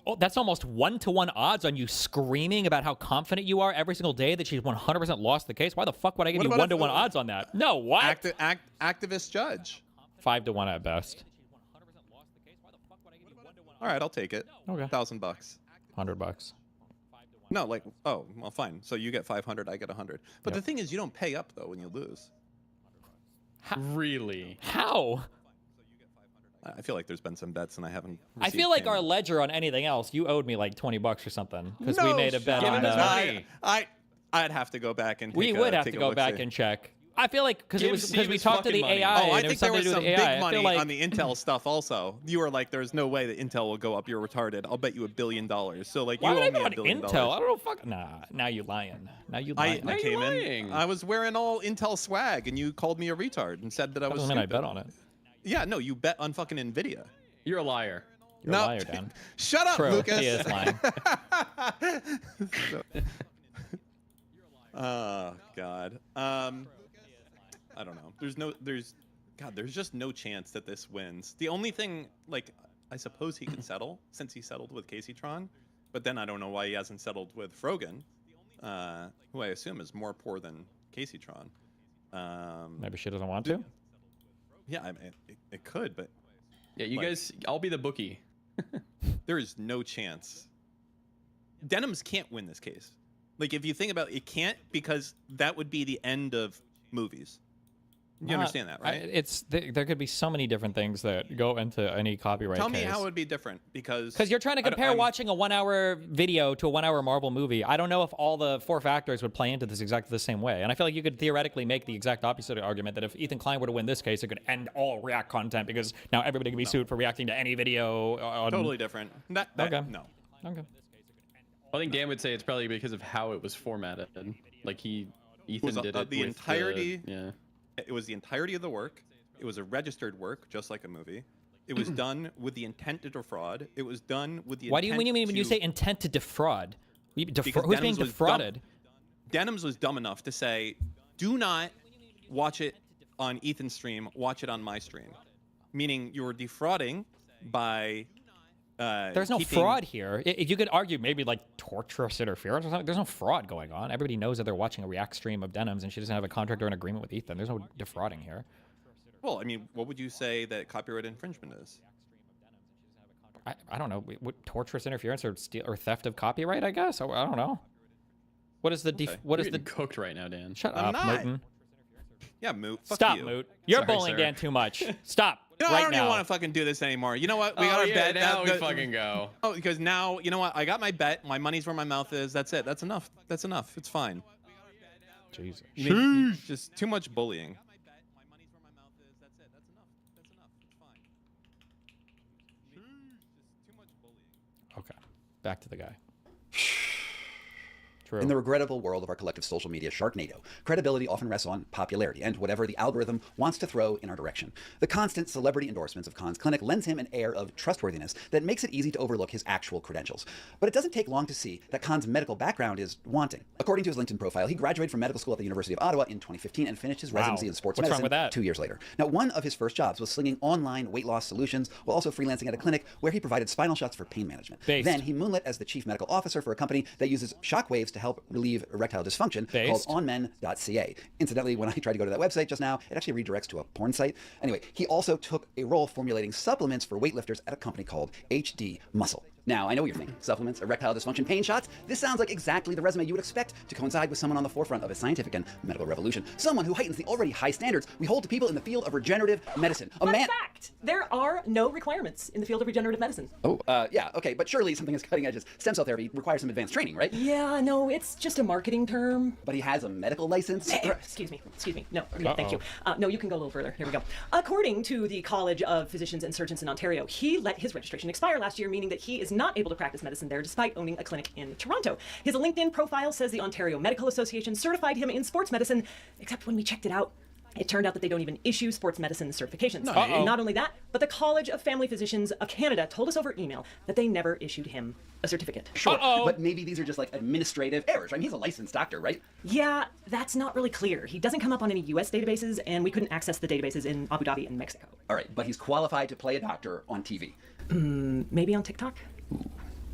Oh, that's almost 1-to-1 odds on you screaming about how confident you are every single day that she's 100% lost the case. Why the fuck would I give What you about 1-to-1 odds on that? No, what? Activist judge. 5 to 1 at best. All right, I'll take it. Okay. $1,000. $100. No, like, oh, well, fine. So you get 500, I get 100. But the thing is, you don't pay up though when you lose. Really? How? I feel like there's been some bets and I haven't. I feel like our ledger on anything else, you owed me like $20 or something because we made a bet on. I'd have to go back and. We would have to go back and check. I feel like because we talked to the AI. Oh, I and it think there was some big AI. money like... on the Intel stuff also. You were like, "There's no way that Intel will go up. You're retarded. I'll bet you $1 billion." So like, Why you would owe I me bet $1 billion. Intel? I don't know. Fuck. Nah. Now you lying. Now you lying. I came in. I was wearing all Intel swag, and you called me a retard and said that I was. Doesn't mean I stupid. bet on it. Yeah, no, you bet on fucking Nvidia. You're a liar. You're a liar, Dan. Shut up, True. Lucas. He is lying. Oh God. I don't know. There's just no chance that this wins. The only thing, like, I suppose he could settle since he settled with Casey Tron, but then I don't know why he hasn't settled with Frogan, who I assume is more poor than Casey Tron. Maybe she doesn't want to. Yeah, I mean, it could, but yeah, you guys, I'll be the bookie. There is no chance. Denims can't win this case. Like, if you think about it, it can't, because that would be the end of movies. You understand that, right? There could be so many different things that go into any copyright Tell case. me how it would be different, because you're trying to compare watching a 1 hour video to a 1 hour Marvel movie. I don't know if all the 4 factors would play into this exactly the same way. And I feel like you could theoretically make the exact opposite argument that if Ethan Klein were to win this case, it could end all React content because now everybody can be sued for reacting to any video. Totally different. Okay. No. Okay. I think Dan would say it's probably because of how it was formatted. Like Ethan did it the with entirety. Yeah. It was the entirety of the work. It was a registered work, just like a movie. It was done with the intent to defraud. It was done with the. Why do you mean when you say intent to defraud? Who's being defrauded? Denims was dumb enough to say, "Do not watch it on Ethan's stream. Watch it on my stream," meaning you were defrauding by There's no fraud here. You could argue maybe like torturous interference or something. There's no fraud going on. Everybody knows that they're watching a React stream of Denims, and she doesn't have a contract or an agreement with Ethan. There's no defrauding here. Well, I mean, what would you say that copyright infringement is? I don't know. What, torturous interference or theft of copyright? I guess. I don't know. What is the what is the cooked right now, Dan? Shut I'm up, not. Mooten. Yeah, Moot. Fuck Stop, you. Moot. You're Sorry, bullying sir. Dan too much. Stop. You know, right I don't now. even want to fucking do this anymore. You know what? We got our bet. Now we fucking go. Oh, because now, you know what? I got my bet. My money's where my mouth is. That's it. That's enough. That's enough. It's fine. Jesus. Just too much bullying. Okay. Back to the guy. In the regrettable world of our collective social media Sharknado, credibility often rests on popularity and whatever the algorithm wants to throw in our direction. The constant celebrity endorsements of Khan's clinic lends him an air of trustworthiness that makes it easy to overlook his actual credentials. But it doesn't take long to see that Khan's medical background is wanting. According to his LinkedIn profile, he graduated from medical school at the University of Ottawa in 2015 and finished his residency in sports What's wrong medicine with that? 2 years later. Now, one of his first jobs was slinging online weight loss solutions while also freelancing at a clinic where he provided spinal shots for pain management. Based. Then he moonlit as the chief medical officer for a company that uses shockwaves to help relieve erectile dysfunction called onmen.ca. Incidentally, when I tried to go to that website just now, it actually redirects to a porn site. Anyway, he also took a role formulating supplements for weightlifters at a company called HD Muscle. Now, I know what you're thinking. Supplements, erectile dysfunction, pain shots. This sounds like exactly the resume you would expect to coincide with someone on the forefront of a scientific and medical revolution. Someone who heightens the already high standards we hold to people in the field of regenerative medicine. Fun fact, there are no requirements in the field of regenerative medicine. Oh, yeah, okay, but surely something as cutting edge as stem cell therapy requires some advanced training, right? Yeah, no, it's just a marketing term. But he has a medical license? Excuse me. No, thank you. No, you can go a little further. Here we go. According to the College of Physicians and Surgeons in Ontario, he let his registration expire last year, meaning that he is not able to practice medicine there despite owning a clinic in Toronto. His LinkedIn profile says the Ontario Medical Association certified him in sports medicine, except when we checked it out, it turned out that they don't even issue sports medicine certifications. Not only that, but the College of Family Physicians of Canada told us over email that they never issued him a certificate. Sure, but maybe these are just like administrative errors. I mean, he's a licensed doctor, right? Yeah, that's not really clear. He doesn't come up on any US databases, and we couldn't access the databases in Abu Dhabi and Mexico. All right, but he's qualified to play a doctor on TV. Maybe on TikTok?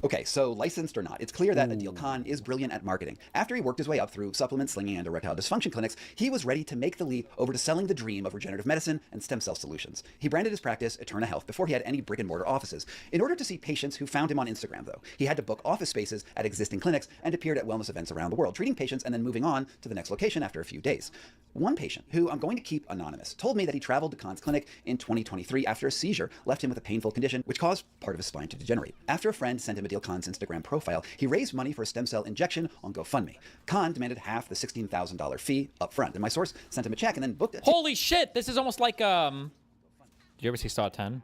Okay, so licensed or not, it's clear that Adil Khan is brilliant at marketing. After he worked his way up through supplement slinging and erectile dysfunction clinics, he was ready to make the leap over to selling the dream of regenerative medicine and stem cell solutions. He branded his practice Eterna Health before he had any brick and mortar offices. In order to see patients who found him on Instagram, though, he had to book office spaces at existing clinics and appeared at wellness events around the world, treating patients and then moving on to the next location after a few days. One patient, who I'm going to keep anonymous, told me that he traveled to Khan's clinic in 2023 after a seizure left him with a painful condition which caused part of his spine to degenerate. After a friend sent him Adil Khan's Instagram profile, he raised money for a stem cell injection on GoFundMe. Khan demanded half the $16,000 fee up front, and my source sent him a check and then booked it. Holy shit! This is almost like Did you ever see Saw 10?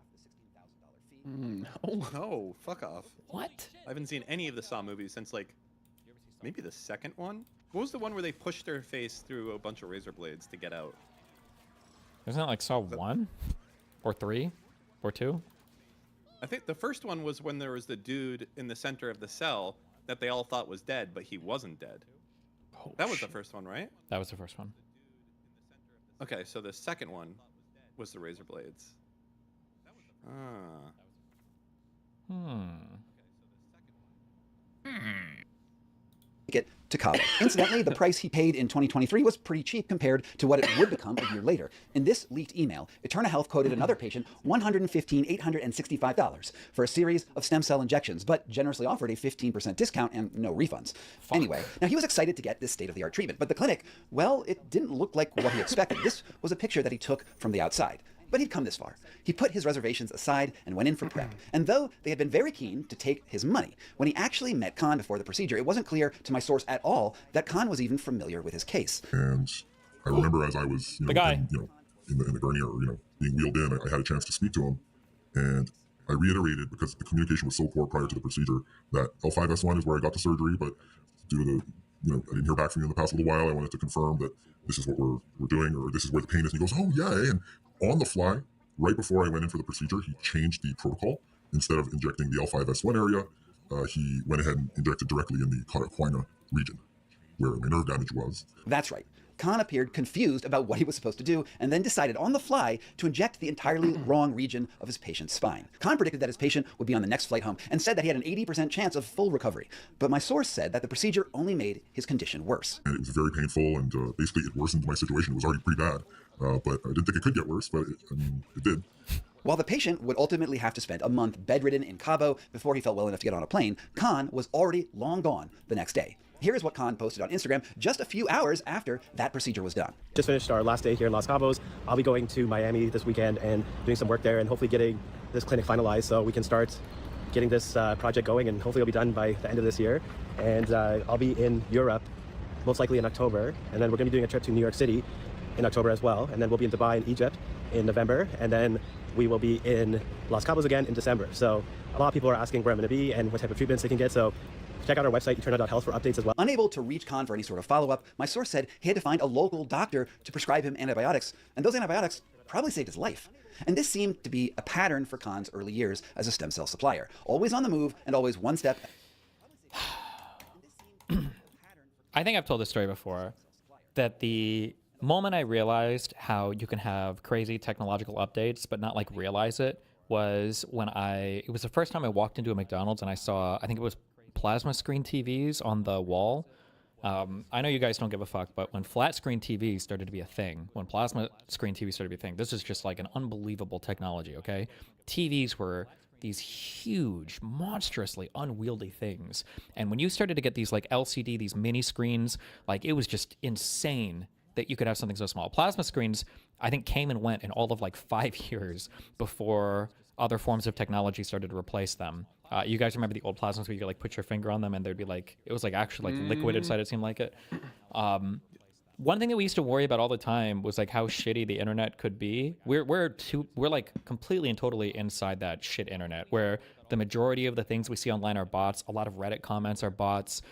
Oh no! Fuck off. What? I haven't seen any of the Saw movies since like maybe the second one. What was the one where they pushed their face through a bunch of razor blades to get out? Isn't that like Saw 1? Or 3? Or 2? I think the first one was when there was the dude in the center of the cell that they all thought was dead, but he wasn't dead. That was the first one, right? That was the first one. Okay, so the second one was the razor blades. Ah. Get to Cabo. Incidentally, the price he paid in 2023 was pretty cheap compared to what it would become a year later. In this leaked email, Eterna Health quoted another patient $115,865 for a series of stem cell injections, but generously offered a 15% discount and no refunds. Anyway, now he was excited to get this state-of-the-art treatment, but the clinic, well, it didn't look like what he expected. This was a picture that he took from the outside. But he'd come this far. He put his reservations aside and went in for prep. And though they had been very keen to take his money, when he actually met Khan before the procedure, it wasn't clear to my source at all that Khan was even familiar with his case. And I remember as I was, in the gurney or, being wheeled in, I had a chance to speak to him. And I reiterated, because the communication was so poor prior to the procedure, that L5S1 is where I got the surgery, but due to the, I didn't hear back from you in the past little while, I wanted to confirm that this is what we're doing, or this is where the pain is. And he goes, oh yeah, and on the fly, right before I went in for the procedure, he changed the protocol. Instead of injecting the L5S1 area, he went ahead and injected directly in the cauda equina region, where my nerve damage was. That's right. Khan appeared confused about what he was supposed to do and then decided on the fly to inject the entirely wrong region of his patient's spine. Khan predicted that his patient would be on the next flight home and said that he had an 80% chance of full recovery. But my source said that the procedure only made his condition worse. And it was very painful, and basically it worsened my situation. It was already pretty bad, but I didn't think it could get worse, but it did. While the patient would ultimately have to spend a month bedridden in Cabo before he felt well enough to get on a plane, Khan was already long gone the next day. Here is what Khan posted on Instagram just a few hours after that procedure was done. Just finished our last day here in Los Cabos. I'll be going to Miami this weekend and doing some work there and hopefully getting this clinic finalized so we can start getting this project going, and hopefully it'll be done by the end of this year. And I'll be in Europe most likely in October, and then we're going to be doing a trip to New York City in October as well, and then we'll be in Dubai and Egypt in November, and then we will be in Los Cabos again in December. So a lot of people are asking where I'm going to be and what type of treatments they can get, so check out our website, eterna.health, for updates as well. Unable to reach Khan for any sort of follow-up, my source said he had to find a local doctor to prescribe him antibiotics, and those antibiotics probably saved his life. And this seemed to be a pattern for Khan's early years as a stem cell supplier. Always on the move and always one step. I think I've told this story before, that the moment I realized how you can have crazy technological updates but not like realize it was when it was the first time I walked into a McDonald's and I saw, I think it was plasma screen TVs on the wall. I know you guys don't give a fuck, but when flat screen TVs started to be a thing, when plasma screen TVs started to be a thing, this is just like an unbelievable technology, okay? TVs were these huge, monstrously unwieldy things. And when you started to get these like LCD, these mini screens, like it was just insane that you could have something so small. Plasma screens, I think, came and went in all of like 5 years before other forms of technology started to replace them. You guys remember the old plasmas where you could like put your finger on them and there'd be like, it was like actually like liquid inside, it seemed like it. One thing that we used to worry about all the time was like how shitty the internet could be. We're like completely and totally inside that shit internet where the majority of the things we see online are bots. A lot of Reddit comments are bots.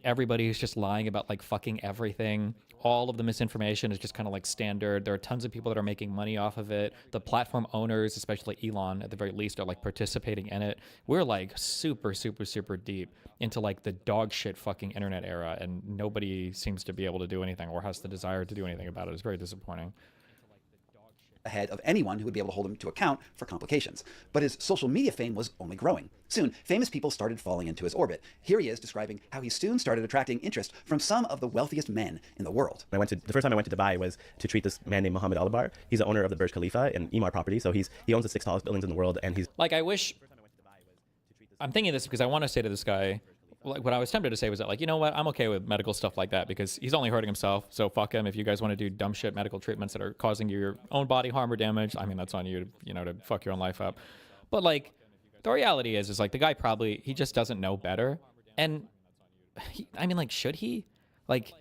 Everybody is just lying about like fucking everything. All of the misinformation is just kind of like standard. There are tons of people that are making money off of it. The platform owners, especially Elon at the very least, are like participating in it. We're like super, super, super deep into like the dog shit fucking internet era, and nobody seems to be able to do anything or has the desire to do anything about it. It's very disappointing. Ahead of anyone who would be able to hold him to account for complications. But his social media fame was only growing. Soon, famous people started falling into his orbit. Here he is describing how he soon started attracting interest from some of the wealthiest men in the world. The first time I went to Dubai was to treat this man named Mohammed Alibar. He's the owner of the Burj Khalifa and Emaar property, so he owns the 6 tallest buildings in the world, and he's... Like, I wish... I'm thinking this because I want to say to this guy, like, what I was tempted to say was that, like, you know what, I'm okay with medical stuff like that because he's only hurting himself, so fuck him. If you guys want to do dumb shit medical treatments that are causing you your own body harm or damage, I mean, that's on you, to fuck your own life up. But, like, the reality is like, the guy probably, he just doesn't know better. And, should he? Like,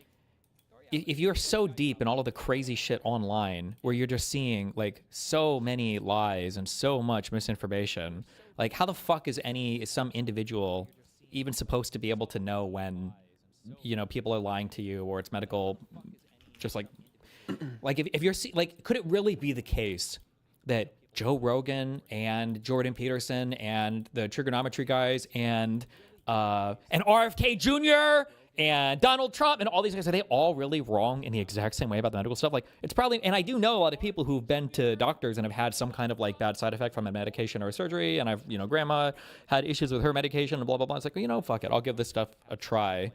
if you're so deep in all of the crazy shit online where you're just seeing, like, so many lies and so much misinformation, like, how the fuck is some individual even supposed to be able to know when, people are lying to you or it's medical, just like if you're like, could it really be the case that Joe Rogan and Jordan Peterson and the trigonometry guys and RFK Jr. and Donald Trump and all these guys, are they all really wrong in the exact same way about the medical stuff? Like, it's probably, and I do know a lot of people who've been to doctors and have had some kind of like bad side effect from a medication or a surgery, and I've, grandma had issues with her medication and blah, blah, blah. It's like, well, fuck it, I'll give this stuff a try.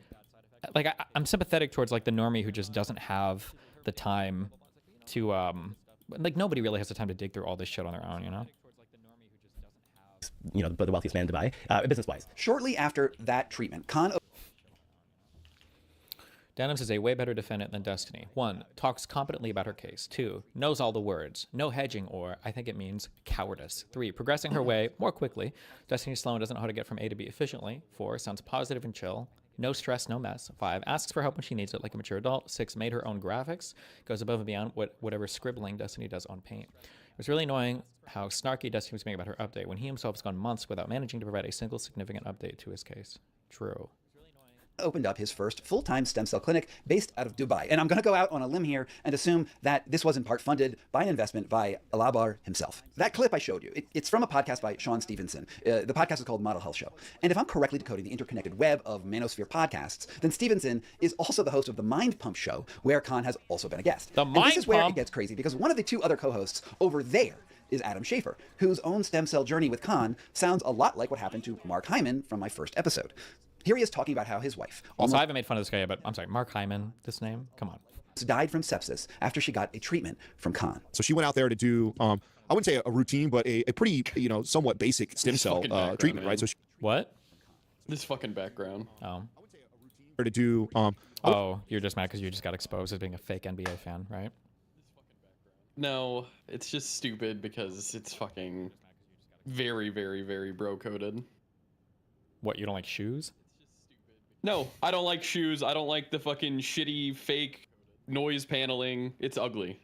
Like, I'm sympathetic towards like the normie who just doesn't have the time to, like, nobody really has the time to dig through all this shit on their own, the wealthiest man in Dubai, business-wise. Shortly after that treatment, Khan... Denims is a way better defendant than Destiny. 1, talks competently about her case. 2, knows all the words. No hedging or, I think it means, cowardice. 3, progressing her way more quickly. Destiny's slow and doesn't know how to get from A to B efficiently. 4, sounds positive and chill. No stress, no mess. 5, asks for help when she needs it like a mature adult. 6, made her own graphics. Goes above and beyond whatever scribbling Destiny does on paint. It was really annoying how snarky Destiny was being about her update when he himself has gone months without managing to provide a single significant update to his case. True. opened up his first full-time stem cell clinic based out of Dubai. And I'm going to go out on a limb here and assume that this was in part funded by an investment by Alabar himself. That clip I showed you, it's from a podcast by Sean Stevenson. The podcast is called Model Health Show. And if I'm correctly decoding the interconnected web of Manosphere podcasts, then Stevenson is also the host of the Mind Pump Show, where Khan has also been a guest. And this is where it gets crazy, because one of the two other co-hosts over there is Adam Schafer, whose own stem cell journey with Khan sounds a lot like what happened to Mark Hyman from my first episode. Here he is talking about how his wife... Also, I haven't made fun of this guy yet, but I'm sorry, Mark Hyman, this name? Come on. ...died from sepsis after she got a treatment from Khan. So she went out there to do, I wouldn't say a routine, but a pretty, somewhat basic stem cell treatment, right? So what? This fucking background. Oh. To do... oh, you're just mad because you just got exposed as being a fake NBA fan, right? No, it's just stupid because it's fucking very, very, very bro-coded. What, you don't like shoes? No, I don't like shoes. I don't like the fucking shitty fake noise paneling. It's ugly.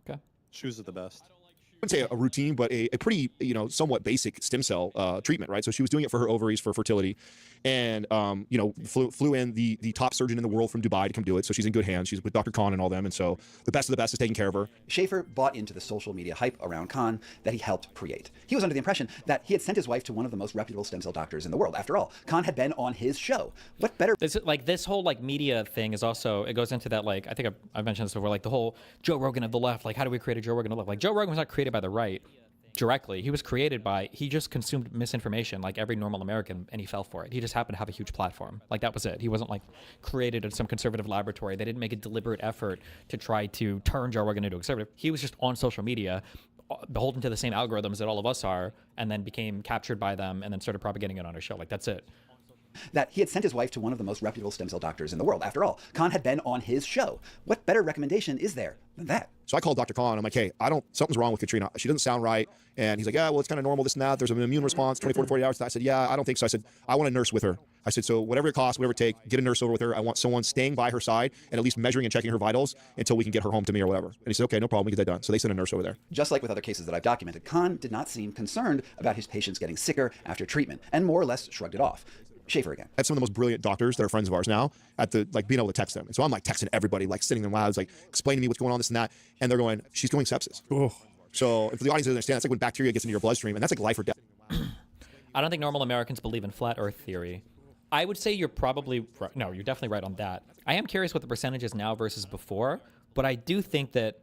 Okay. Shoes are the best. I wouldn't say a routine, but a pretty, somewhat basic stem cell treatment, right? So she was doing it for her ovaries for fertility, and flew in the top surgeon in the world from Dubai to come do it. So she's in good hands. She's with Dr. Khan and all them, and so the best of the best is taking care of her. Schafer bought into the social media hype around Khan that he helped create. He was under the impression that he had sent his wife to one of the most reputable stem cell doctors in the world. After all, Khan had been on his show. What better? This whole media thing is also, it goes into that, I think I've mentioned this before, the whole Joe Rogan of the left. How do we create a Joe Rogan of the left? Joe Rogan was not created by the right directly. He was created by, he just consumed misinformation like every normal American, and he fell for it. He just happened to have a huge platform. That was it. He wasn't created in some conservative laboratory. They didn't make a deliberate effort to try to turn Joe Rogan into a conservative. He was just on social media, beholden to the same algorithms that all of us are, and then became captured by them and then started propagating it on his show. That's it. That he had sent his wife to one of the most reputable stem cell doctors in the world. After all, Khan had been on his show. What better recommendation is there than that? So I called Dr. Khan. I'm like, hey, something's wrong with Katrina. She doesn't sound right. And he's like, yeah, well, it's kind of normal, this and that. There's an immune response, 24 to 48 hours. I said, yeah, I don't think so. I said, I want a nurse with her. I said, so whatever it costs, whatever it takes, get a nurse over with her. I want someone staying by her side and at least measuring and checking her vitals until we can get her home to me or whatever. And he said, okay, no problem, we get that done. So they sent a nurse over there. Just like with other cases that I've documented, Khan did not seem concerned about his patients getting sicker after treatment and more or less shrugged it off. Schafer again. I had some of the most brilliant doctors that are friends of ours now at being able to text them. And so I'm texting everybody, sitting in labs, explaining to me what's going on, this and that. And they're going, she's going sepsis. Oh. So if the audience doesn't understand, it's when bacteria gets into your bloodstream, and that's life or death. I don't think normal Americans believe in flat earth theory. I would say you're probably, no, you're definitely right on that. I am curious what the percentage is now versus before, but I do think that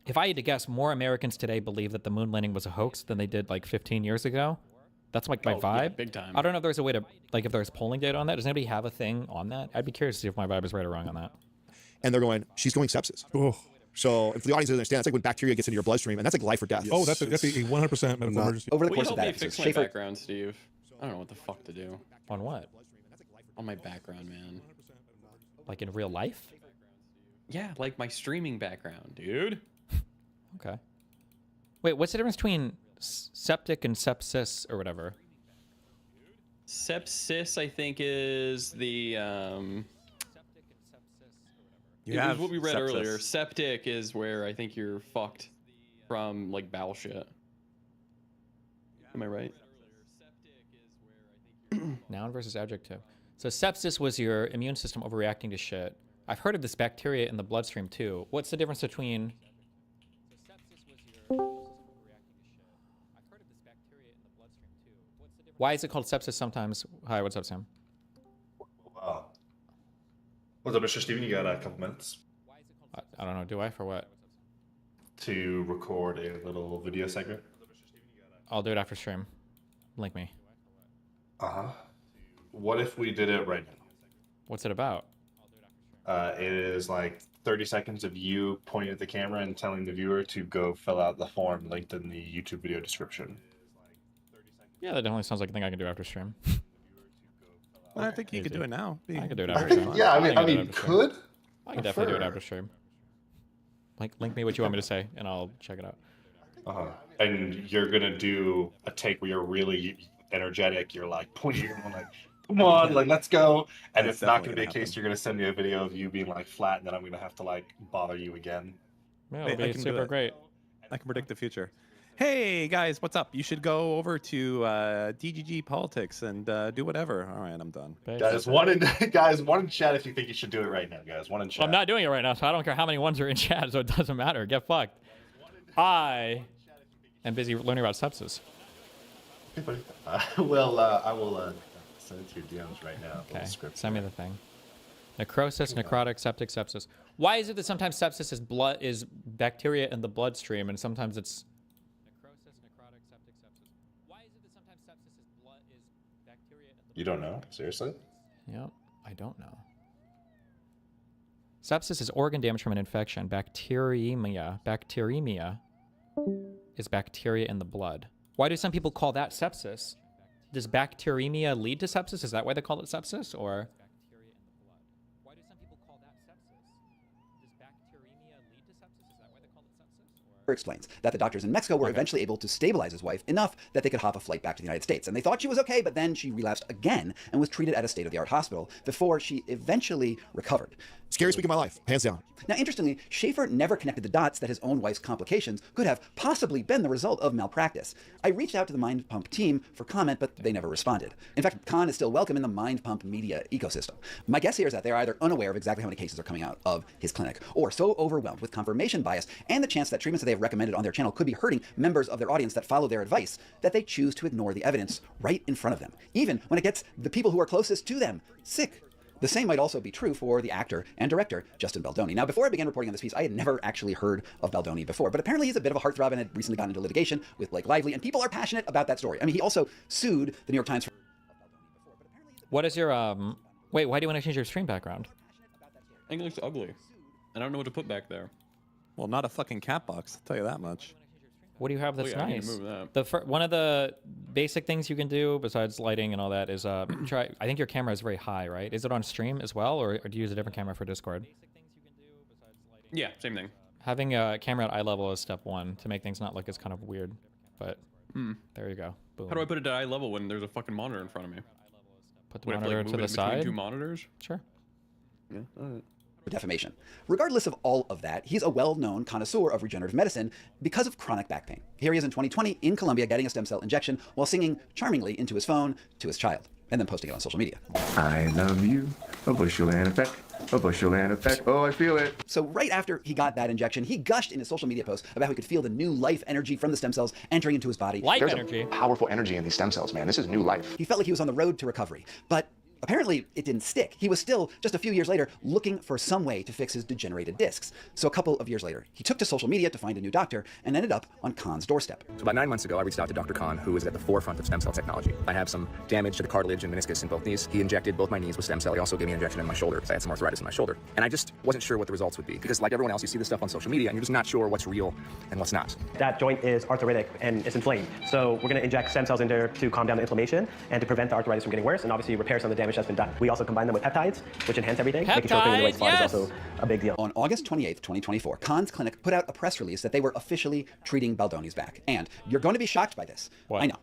if I had to guess, more Americans today believe that the moon landing was a hoax than they did 15 years ago. That's my vibe. Yeah, big time. I don't know if there's a way to, if there's polling data on that. Does anybody have a thing on that? I'd be curious to see if my vibe is right or wrong on that. And they're going, she's going sepsis. Oh. So if the audience doesn't understand, it's when bacteria gets into your bloodstream, and that's life or death. Oh, that's a 100% medical emergency. Over the Will course you of help that me fix episode, my Schafer background, Steve? I don't know what the fuck to do. On what? On my background, man. In real life? Yeah, my streaming background, dude. Okay. Wait, what's the difference between septic and sepsis or whatever? Sepsis, I think, is the You it have was what we read sepsis. earlier. Septic is where I think you're fucked from bowel shit. Am I right? Noun versus adjective. So sepsis was your immune system overreacting to shit. I've heard of this bacteria in the bloodstream too. What's the difference between? Why is it called sepsis sometimes? Hi, what's up, Sam? Wow. What's up, Mr. Steven? You got a couple minutes I don't know. Do I? For what? to record a little video segment? I'll do it after stream. Link me. Uh-huh. What if we did it right now? What's it about? It is 30 seconds of you pointing at the camera and telling the viewer to go fill out the form linked in the YouTube video description. Yeah, that definitely sounds like a thing I can do after stream. I think you could do it now. I could do it after stream. Yeah, I mean, can do it after stream. could? I can definitely do it after stream. Link me what you want me to say, and I'll check it out. Uh-huh. And you're gonna do a take where you're really energetic. You're pointing, come on, let's go. And That's it's not gonna definitely be a gonna case you're gonna send me a video of you being flat, and then I'm gonna have to bother you again. Yeah, Hey, it'll I be can do super it. great. I can predict the future. hey guys, what's up? You should go over to DGG Politics and do whatever. All right, I'm done. Guys, one in chat if you think you should do it right now, guys. One in chat. I'm not doing it right now, so I don't care how many ones are in chat, so it doesn't matter. Get fucked. I am busy learning about sepsis. I will send it to your DMs right now. Okay, send me the thing. Necrosis, necrotic, septic, sepsis. Why is it that sometimes sepsis is bacteria in the bloodstream, and sometimes it's necrosis, necrotic, septic, sepsis? Why is it that sometimes sepsis is bacteria in the You don't know? Seriously? Yep, I don't know. Sepsis is organ damage from an infection. Bacteremia is bacteria in the blood. Why do some people call that sepsis? Does bacteremia lead to sepsis? Is that why they call it sepsis? Or why do some people call that sepsis? Does bacteremia lead to sepsis? Is that why they call it sepsis? Explains that the doctors in Mexico were eventually able to stabilize his wife enough that they could hop a flight back to the United States. And they thought she was okay, but then she relapsed again and was treated at a state-of-the-art hospital before she eventually recovered. Scariest week of my life, hands down. Now, interestingly, Schaefer never connected the dots that his own wife's complications could have possibly been the result of malpractice. I reached out to the Mind Pump team for comment, but they never responded. In fact, Khan is still welcome in the Mind Pump media ecosystem. My guess here is that they're either unaware of exactly how many cases are coming out of his clinic, or so overwhelmed with confirmation bias and the chance that treatments that they have recommended on their channel could be hurting members of their audience that follow their advice, that they choose to ignore the evidence right in front of them, even when it gets the people who are closest to them sick. The same might also be true for the actor and director, Justin Baldoni. Now, before I began reporting on this piece, I had never actually heard of Baldoni before, but apparently he's a bit of a heartthrob and had recently gotten into litigation with Blake Lively, and people are passionate about that story. I mean, he also sued the New York Times for... What is your, wait, why do you want to change your stream background? I think it looks ugly. I don't know what to put back there. Well, not a fucking cat box, I'll tell you that much. What do you have that's I need nice? to move that. One of the basic things you can do besides lighting and all that is try. I think your camera is very high, right? Is it on stream as well, or do you use a different camera for Discord? Yeah, same thing. Having a camera at eye level is step one to make things not look as kind of weird. But there you go. Boom. How do I put it at eye level when there's a fucking monitor in front of me? Put the Would I have monitor move to it the in between side. two monitors? Sure. Yeah. All right. defamation. Regardless of all of that, he's a well-known connoisseur of regenerative medicine because of chronic back pain. Here he is in 2020 in Colombia getting a stem cell injection while singing charmingly into his phone to his child, and then posting it on social media. I love you, a bushel and a peck, a bushel and a peck. Oh, I feel it. So right after he got that injection, he gushed in his social media post about how he could feel the new life energy from the stem cells entering into his body. Life energy. Powerful energy in these stem cells, man. This is new life. He felt like he was on the road to recovery, but apparently it didn't stick. He was still, just a few years later, looking for some way to fix his degenerated discs. So a couple of years later, he took to social media to find a new doctor and ended up on Khan's doorstep. So about 9 months ago, I reached out to Dr. Khan, who is at the forefront of stem cell technology. I have some damage to the cartilage and meniscus in both knees. He injected both my knees with stem cell. He also gave me an injection in my shoulder because I had some arthritis in my shoulder. And I just wasn't sure what the results would be because like everyone else, you see this stuff on social media and you're just not sure what's real and what's not. That joint is arthritic and it's inflamed. So we're going to inject stem cells in there to calm down the inflammation and to prevent the arthritis from getting worse and obviously repair some of the damage that's been done. We also combine them with peptides, which enhance everything. Making sure putting in the right spot is also a big deal. On August 28th, 2024, Khan's clinic put out a press release that they were officially treating Baldoni's back. And you're going to be shocked by this. What? I know.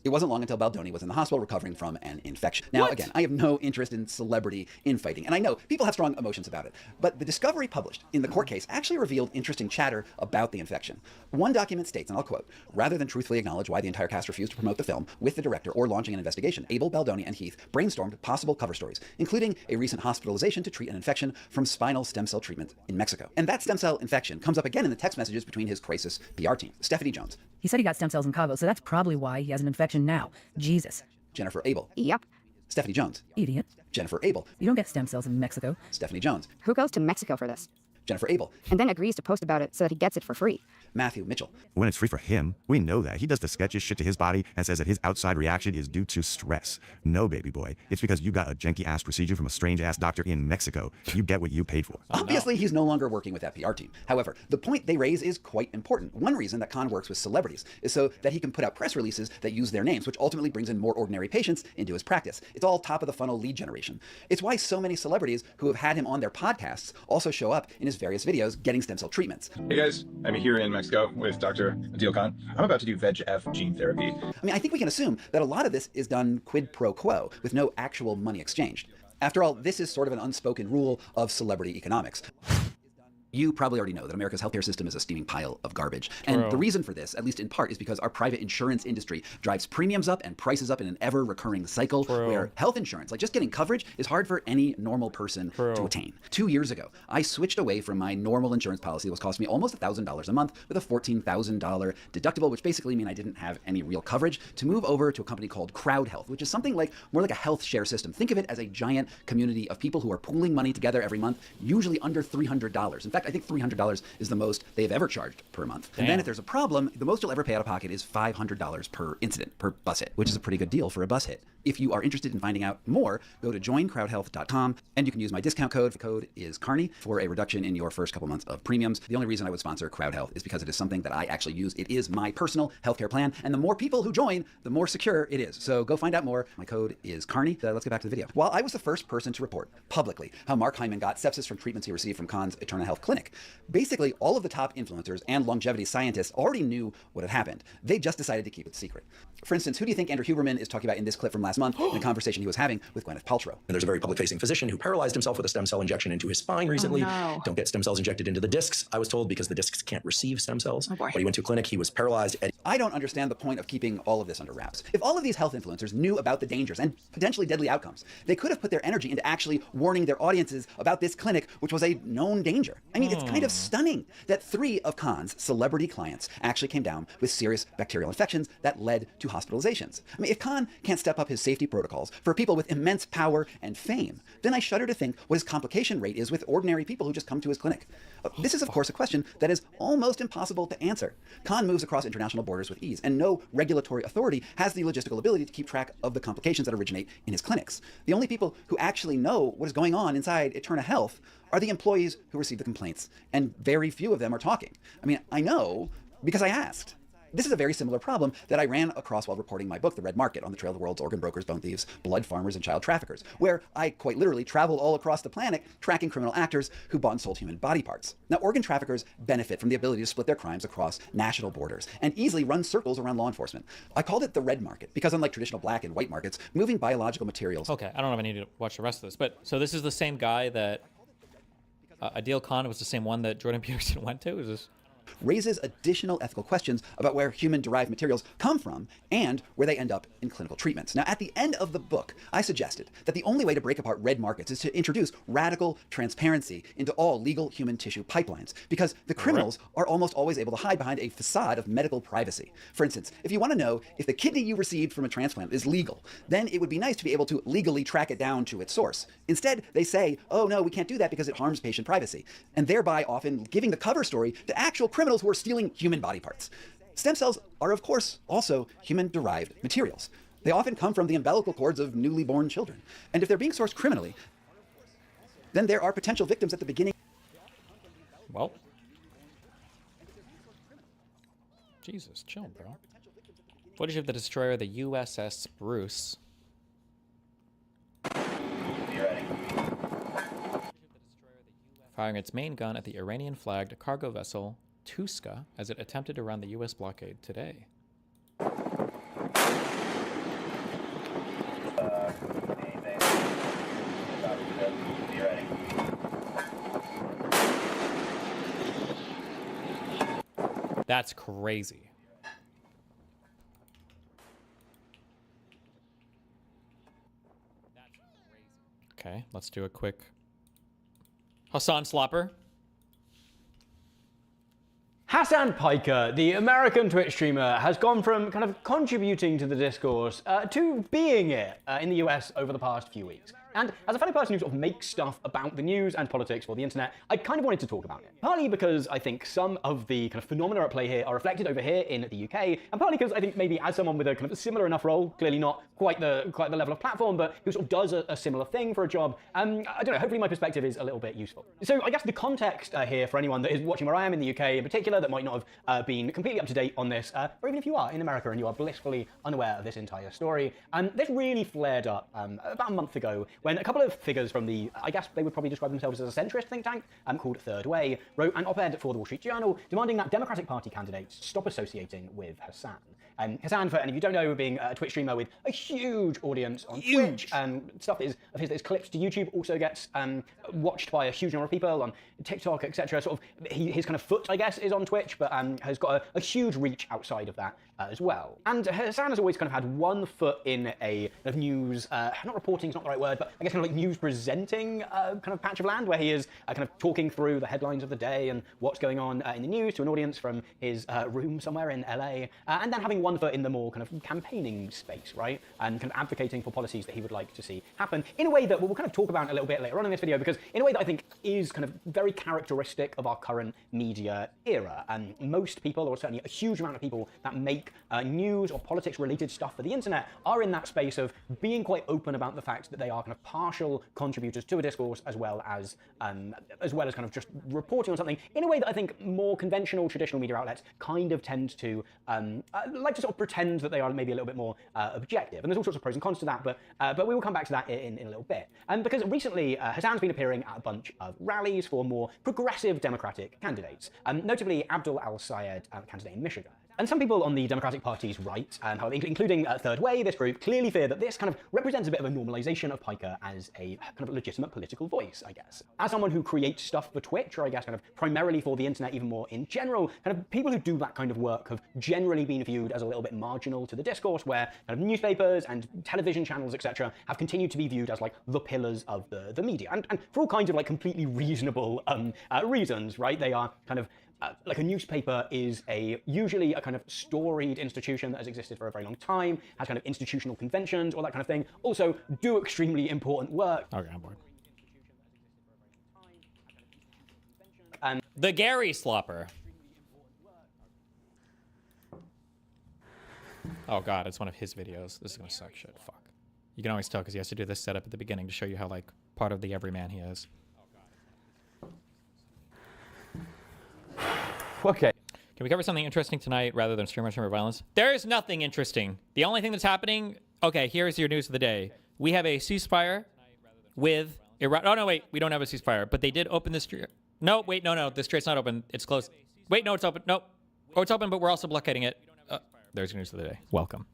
It wasn't long until Baldoni was in the hospital recovering from an infection. Now, again, I have no interest in celebrity infighting, and I know people have strong emotions about it, but the discovery published in the court case actually revealed interesting chatter about the infection. One document states, and I'll quote, rather than truthfully acknowledge why the entire cast refused to promote the film with the director or launching an investigation, Abel, Baldoni, and Heath brainstormed possible cover stories, including a recent hospitalization to treat an infection from spinal stem cell treatment in Mexico. And that stem cell infection comes up again in the text messages between his crisis PR team, Stephanie Jones. He said he got stem cells in Cabo, so that's probably why he has an infection now. Jesus. Jennifer Abel. Yep. Stephanie Jones. Idiot. Jennifer Abel. You don't get stem cells in Mexico. Stephanie Jones. Who goes to Mexico for this? Jennifer Abel. And then agrees to post about it so that he gets it for free. Matthew Mitchell. When it's free for him, we know that. He does the sketchiest shit to his body and says that his outside reaction is due to stress. No, baby boy. It's because you got a janky-ass procedure from a strange-ass doctor in Mexico. You get what you paid for. Obviously, he's no longer working with that PR team. However, the point they raise is quite important. One reason that Khan works with celebrities is so that he can put out press releases that use their names, which ultimately brings in more ordinary patients into his practice. It's all top-of-the-funnel lead generation. It's why so many celebrities who have had him on their podcasts also show up in his various videos getting stem cell treatments. Hey guys, I'm here in Mexico with Dr. Adil Khan. I'm about to do VEGF gene therapy. I mean, I think we can assume that a lot of this is done quid pro quo, with no actual money exchanged. After all, this is sort of an unspoken rule of celebrity economics. You probably already know that America's healthcare system is a steaming pile of garbage. True. And the reason for this, at least in part, is because our private insurance industry drives premiums up and prices up in an ever-recurring cycle where health insurance, like just getting coverage, is hard for any normal person to attain. 2 years ago, I switched away from my normal insurance policy that was costing me almost $1,000 a month with a $14,000 deductible, which basically mean I didn't have any real coverage, to move over to a company called Crowd Health, which is something like more like a health share system. Think of it as a giant community of people who are pooling money together every month, usually under $300. In fact, I think $300 is the most they've ever charged per month. And then if there's a problem, the most you'll ever pay out of pocket is $500 per incident, per bus hit, which is a pretty good deal for a bus hit. If you are interested in finding out more, go to joincrowdhealth.com and you can use my discount code. The code is Carney for a reduction in your first couple months of premiums. The only reason I would sponsor Crowd Health is because it is something that I actually use. It is my personal healthcare plan, and the more people who join, the more secure it is. So go find out more. My code is Carney. Let's get back to the video. While I was the first person to report publicly how Mark Hyman got sepsis from treatments he received from Khan's Eterna Health Clinic, basically all of the top influencers and longevity scientists already knew what had happened. They just decided to keep it secret. For instance, who do you think Andrew Huberman is talking about in this clip from last month in a conversation he was having with Gwyneth Paltrow? And there's a very public-facing physician who paralyzed himself with a stem cell injection into his spine recently. Oh, no. Don't get stem cells injected into the discs, I was told, because the discs can't receive stem cells. But he went to a clinic, he was paralyzed. I don't understand the point of keeping all of this under wraps. If all of these health influencers knew about the dangers and potentially deadly outcomes, they could have put their energy into actually warning their audiences about this clinic, which was a known danger. I mean, it's kind of stunning that 3 of Khan's celebrity clients actually came down with serious bacterial infections that led to hospitalizations. I mean, if Khan can't step up his safety protocols for people with immense power and fame, then I shudder to think what his complication rate is with ordinary people who just come to his clinic. This is, of course, a question that is almost impossible to answer. Khan moves across international borders with ease, and no regulatory authority has the logistical ability to keep track of the complications that originate in his clinics. The only people who actually know what is going on inside Eterna Health are the employees who receive the complaints, and very few of them are talking. I mean, I know because I asked. This is a very similar problem that I ran across while reporting my book, The Red Market, on the trail of the world's organ brokers, bone thieves, blood farmers, and child traffickers, where I quite literally traveled all across the planet tracking criminal actors who bought and sold human body parts. Now, organ traffickers benefit from the ability to split their crimes across national borders and easily run circles around law enforcement. I called it the red market because, unlike traditional black and white markets, moving biological materials... Okay, I don't know if I need to watch the rest of this, but so this is the same guy that Adil Khan was the same one that Jordan Peterson went to? Is this... raises additional ethical questions about where human-derived materials come from and where they end up in clinical treatments. Now, at the end of the book, I suggested that the only way to break apart red markets is to introduce radical transparency into all legal human tissue pipelines, because the criminals are almost always able to hide behind a facade of medical privacy. For instance, if you want to know if the kidney you received from a transplant is legal, then it would be nice to be able to legally track it down to its source. Instead, they say, oh no, we can't do that because it harms patient privacy, and thereby often giving the cover story to actual criminals who are stealing human body parts. Stem cells are, of course, also human-derived materials. They often come from the umbilical cords of newly born children. And if they're being sourced criminally, then there are potential victims at the beginning. Well. Jesus, chill, bro. Footage of the destroyer, the USS Bruce. Firing its main gun at the Iranian-flagged cargo vessel Tuska as it attempted to run the U.S. blockade today. That's crazy. Okay, let's do a quick Hassan Slopper. Hassan Piker, the American Twitch streamer, has gone from kind of contributing to the discourse to being it in the US over the past few weeks. And as a fellow person who sort of makes stuff about the news and politics for the internet, I kind of wanted to talk about it. Partly because I think some of the kind of phenomena at play here are reflected over here in the UK, and partly because I think maybe as someone with a kind of similar enough role, clearly not quite the level of platform, but who sort of does a similar thing for a job, I don't know, hopefully my perspective is a little bit useful. So I guess the context here for anyone that is watching where I am in the UK in particular that might not have been completely up to date on this, or even if you are in America and you are blissfully unaware of this entire story, this really flared up about a month ago when a couple of figures from the, I guess they would probably describe themselves as a centrist think tank called Third Way, wrote an op-ed for the Wall Street Journal demanding that Democratic Party candidates stop associating with Hassan. Hassan, for any of you who don't know, being a Twitch streamer with a huge audience on Twitch, and stuff of his that is clipped to YouTube also gets watched by a huge number of people on TikTok, etc. Sort of his kind of foot, I guess, is on Twitch, but has got a huge reach outside of that as well. And Hassan has always kind of had one foot in a kind of news, not reporting is not the right word, but I guess kind of like news presenting kind of patch of land where he is kind of talking through the headlines of the day and what's going on in the news to an audience from his room somewhere in LA, and then having one foot in the more kind of campaigning space, right? And kind of advocating for policies that he would like to see happen in a way that we'll kind of talk about a little bit later on in this video, because in a way that I think is kind of very characteristic of our current media era. And most people, or certainly a huge amount of people that make news or politics related stuff for the internet, are in that space of being quite open about the fact that they are kind of partial contributors to a discourse, as well as kind of just reporting on something in a way that I think more conventional traditional media outlets kind of tend to like to sort of pretend that they are maybe a little bit more objective. And there's all sorts of pros and cons to that, but we will come back to that in a little bit. And because recently Hassan's been appearing at a bunch of rallies for more progressive Democratic candidates, notably Abdul Al-Sayed, candidate in Michigan. And some people on the Democratic Party's right, including Third Way, this group, clearly fear that this kind of represents a bit of a normalization of Piker as a kind of legitimate political voice, I guess. As someone who creates stuff for Twitch, or I guess kind of primarily for the internet even more in general, kind of people who do that kind of work have generally been viewed as a little bit marginal to the discourse, where kind of newspapers and television channels, etc., have continued to be viewed as like the pillars of the media. And for all kinds of like completely reasonable reasons, right? They are kind of like a newspaper is usually a kind of storied institution that has existed for a very long time, has kind of institutional conventions, all that kind of thing. Also, do extremely important work. Okay, I'm bored. The Gary Slopper. Oh god, it's one of his videos. This is gonna suck shit. Fuck. You can always tell because he has to do this setup at the beginning to show you how like part of the everyman he is. Okay. Can we cover something interesting tonight rather than stream or violence? There is nothing interesting. The only thing that's happening... Okay, here's your news of the day. We have a ceasefire with Iran. Oh, no, wait. We don't have a ceasefire. But they did open the street. No, wait, no. The strait's not open. It's closed. Wait, no, it's open. No. Oh, it's open, but we're also blockading it. There's your news of the day. Welcome.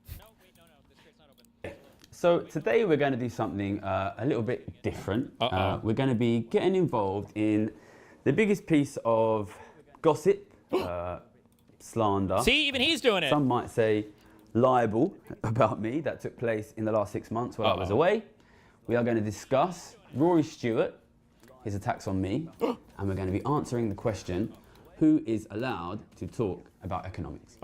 So today we're going to do something a little bit different. We're going to be getting involved in the biggest piece of gossip, slander. See, even he's doing it. Some might say libel about me that took place in the last 6 months while I was away. We are going to discuss Rory Stewart, his attacks on me, and we're going to be answering the question, who is allowed to talk about economics?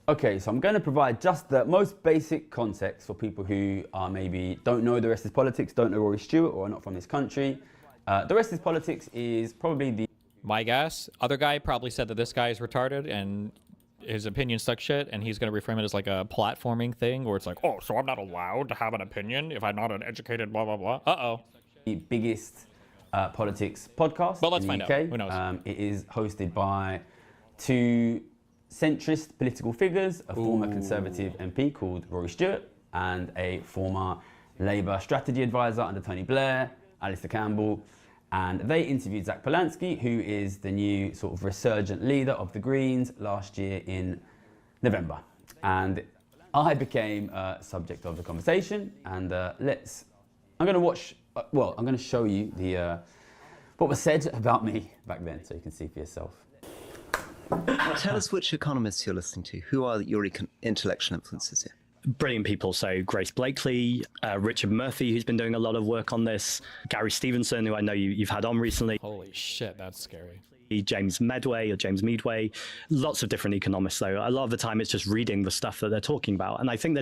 Okay, so I'm going to provide just the most basic context for people who are maybe don't know the rest of politics, don't know Rory Stewart, or are not from this country. The rest of politics is probably the... My guess, other guy probably said that this guy is retarded and his opinion stuck shit, and he's going to reframe it as like a platforming thing where it's like, oh, so I'm not allowed to have an opinion if I'm not an educated blah, blah, blah. The biggest politics podcast in the UK. Who knows? It is hosted by two centrist political figures, a former Conservative MP called Rory Stewart and a former Labour strategy advisor under Tony Blair, Alistair Campbell, and they interviewed Zach Polanski, who is the new sort of resurgent leader of the Greens, last year in November. And I became subject of the conversation, and I'm going to watch, I'm going to show you the what was said about me back then, so you can see for yourself. Tell us which economists you're listening to. Who are your intellectual influences here? Brilliant people. So Grace Blakely, Richard Murphy, who's been doing a lot of work on this, Gary Stevenson, who I know you've had on recently. Holy shit, that's scary. James Medway, lots of different economists, though. A lot of the time it's just reading the stuff that they're talking about. And I think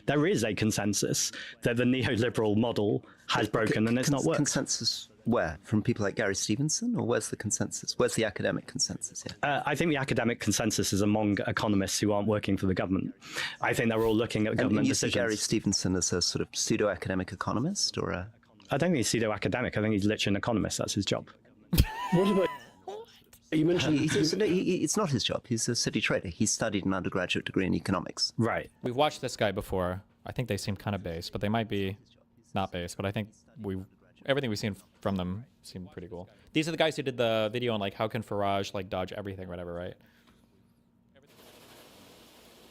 there is a consensus that the neoliberal model has broken and it's not worked. Consensus where? From people like Gary Stevenson, or where's the consensus? Where's the academic consensus here? I think the academic consensus is among economists who aren't working for the government. I think they're all looking at government decisions. You see Gary Stevenson as a sort of pseudo-academic economist, or a... I don't think he's pseudo-academic. I think he's literally an economist. That's his job. What about... You mentioned it's not his job. He's a city trader. He studied an undergraduate degree in economics. Right. We've watched this guy before. I think they seem kind of based, but they might be not based. But I think everything we've seen from them seemed pretty cool. These are the guys who did the video on like how can Farage like dodge everything or whatever, right?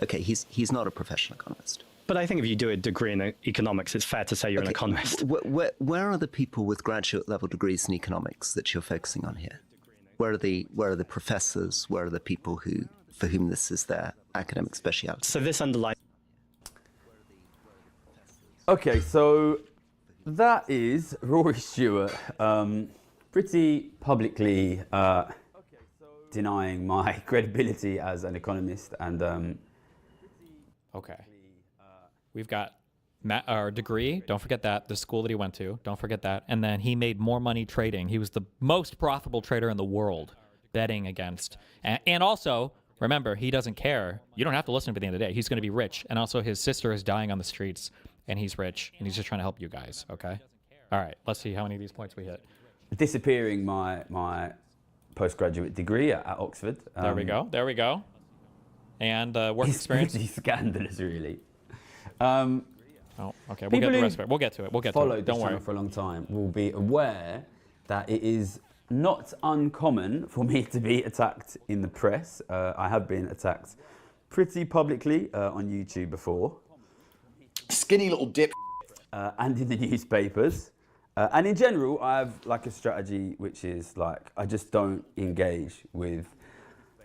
Okay, he's not a professional economist. But I think if you do a degree in economics, it's fair to say you're an economist. Where are the people with graduate level degrees in economics that you're focusing on here? Where are the professors? Where are the people for whom this is their academic speciality? So this underlines. Okay, so that is Rory Stewart pretty publicly denying my credibility as an economist and. Okay. We've got our degree. Don't forget that. The school that he went to. Don't forget that. And then he made more money trading. He was the most profitable trader in the world, betting against. And also, remember, he doesn't care. You don't have to listen to him at the end of the day. He's going to be rich. And also, his sister is dying on the streets, and he's rich, and he's just trying to help you guys. Okay. All right. Let's see how many of these points we hit. Disappearing my postgraduate degree at Oxford. There we go. There we go. And work experience. It's pretty scandalous, really. Oh, okay. We'll get the rest of it. We'll get to it. We'll get to it. Don't worry. For a long time will be aware that it is not uncommon for me to be attacked in the press. I have been attacked pretty publicly on YouTube before. Skinny little dip. And in the newspapers. And in general, I have like a strategy which is like I just don't engage with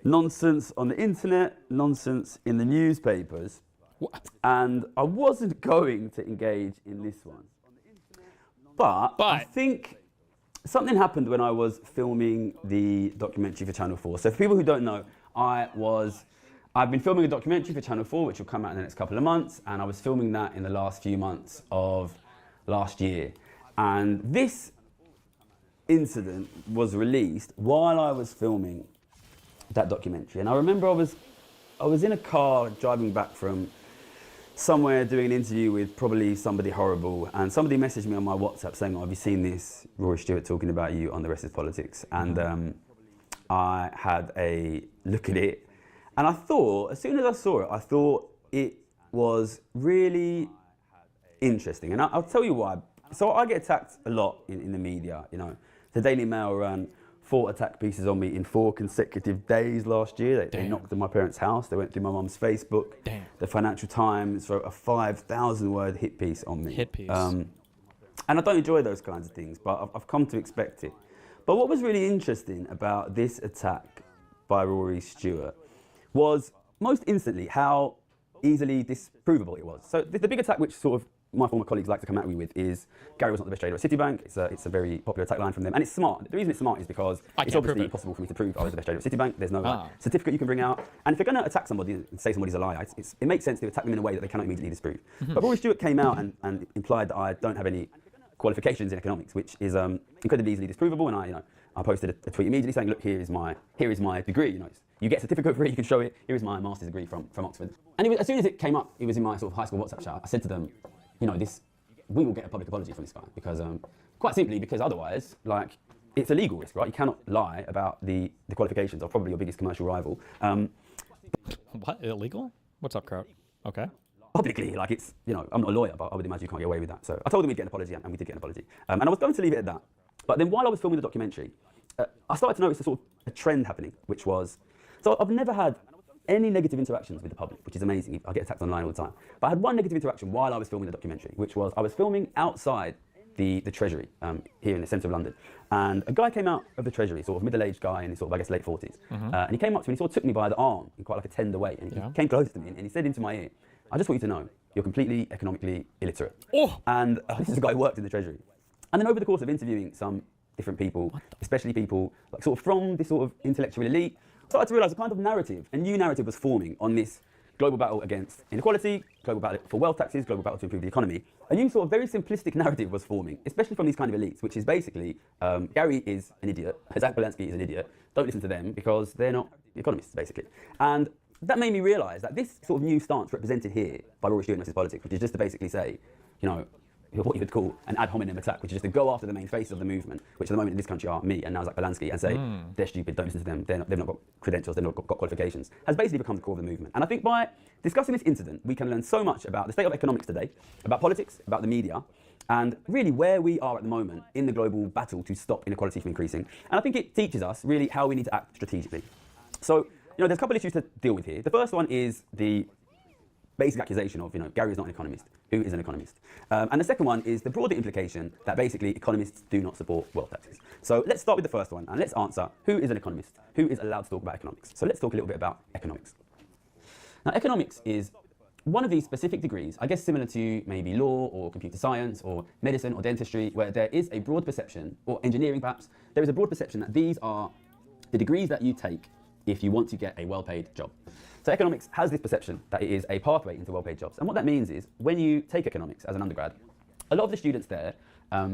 nonsense on the internet, nonsense in the newspapers. What? And I wasn't going to engage in this one. But I think something happened when I was filming the documentary for Channel 4. So for people who don't know, I've been filming a documentary for Channel 4, which will come out in the next couple of months, and I was filming that in the last few months of last year. And this incident was released while I was filming that documentary. And I remember I was in a car driving back from somewhere doing an interview with probably somebody horrible, and somebody messaged me on my WhatsApp saying, "Oh, have you seen this Rory Stewart talking about you on The Rest is Politics?" And I had a look at it, and I thought, as soon as I saw it, I thought it was really interesting. And I'll tell you why. So I get attacked a lot in the media, you know. The Daily Mail ran 4 attack pieces on me in 4 consecutive days last year. They knocked on my parents' house. They went through my mum's Facebook. Damn. The Financial Times wrote a 5,000-word hit piece on me. Hit piece. And I don't enjoy those kinds of things, but I've come to expect it. But what was really interesting about this attack by Rory Stewart was most instantly how easily disprovable it was. So the big attack which sort of my former colleagues like to come at me with is Gary was not the best trader at Citibank. It's a very popular attack line from them, and it's smart. The reason it's smart is because it's obviously impossible for me to prove I was the best trader at Citibank. There's no certificate you can bring out, and if you're going to attack somebody and say somebody's a liar, it makes sense to attack them in a way that they cannot immediately disprove. But Rory Stewart came out and implied that I don't have any qualifications in economics, which is incredibly easily disprovable. And I posted a tweet immediately saying, "Look, here is my degree. You know, you get a certificate for it. You can show it. Here is my master's degree from Oxford." And as soon as it came up, it was in my sort of high school WhatsApp chat. I said to them, we will get a public apology from this guy because, quite simply, because otherwise, like, it's a legal risk, right? You cannot lie about the qualifications of probably your biggest commercial rival. What? Illegal? What's up, crowd? Okay. Publicly, like it's, I'm not a lawyer, but I would imagine you can't get away with that. So I told them we'd get an apology, and we did get an apology. And I was going to leave it at that. But then while I was filming the documentary, I started to notice a trend happening, which was, so I've never had any negative interactions with the public, which is amazing. I get attacked online all the time. But I had one negative interaction while I was filming the documentary, which was I was filming outside the Treasury here in the centre of London. And a guy came out of the Treasury, sort of middle-aged guy in his sort of, I guess, late 40s. And he came up to me and he sort of took me by the arm in quite like a tender way. And he came close to me and he said into my ear, "I just want you to know, you're completely economically illiterate." Oh. And this is a guy who worked in the Treasury. And then over the course of interviewing some different people, especially people like sort of from this sort of intellectual elite, I started to realise a kind of narrative, a new narrative was forming on this global battle against inequality, global battle for wealth taxes, global battle to improve the economy. A new sort of very simplistic narrative was forming, especially from these kind of elites, which is basically, Gary is an idiot, Zach Belansky is an idiot, don't listen to them because they're not economists, basically. And that made me realise that this sort of new stance represented here by Rory Stewart and Rest is Politics, which is just to basically say, what you would call an ad hominem attack, which is just to go after the main faces of the movement, which at the moment in this country are me and now Zach Belansky, and say, they're stupid, don't listen to them, they've not got credentials, they've not got qualifications, has basically become the core of the movement. And I think by discussing this incident, we can learn so much about the state of economics today, about politics, about the media, and really where we are at the moment in the global battle to stop inequality from increasing. And I think it teaches us really how we need to act strategically. So, there's a couple of issues to deal with here. The first one is the basic accusation of, Gary is not an economist. Who is an economist? And the second one is the broader implication that basically economists do not support wealth taxes. So let's start with the first one and let's answer, who is an economist? Who is allowed to talk about economics? So let's talk a little bit about economics. Now, economics is one of these specific degrees, I guess similar to maybe law or computer science or medicine or dentistry, where there is a broad perception, or engineering perhaps, there is a broad perception that these are the degrees that you take if you want to get a well-paid job. So economics has this perception that it is a pathway into well-paid jobs. And what that means is when you take economics as an undergrad, a lot of the students there,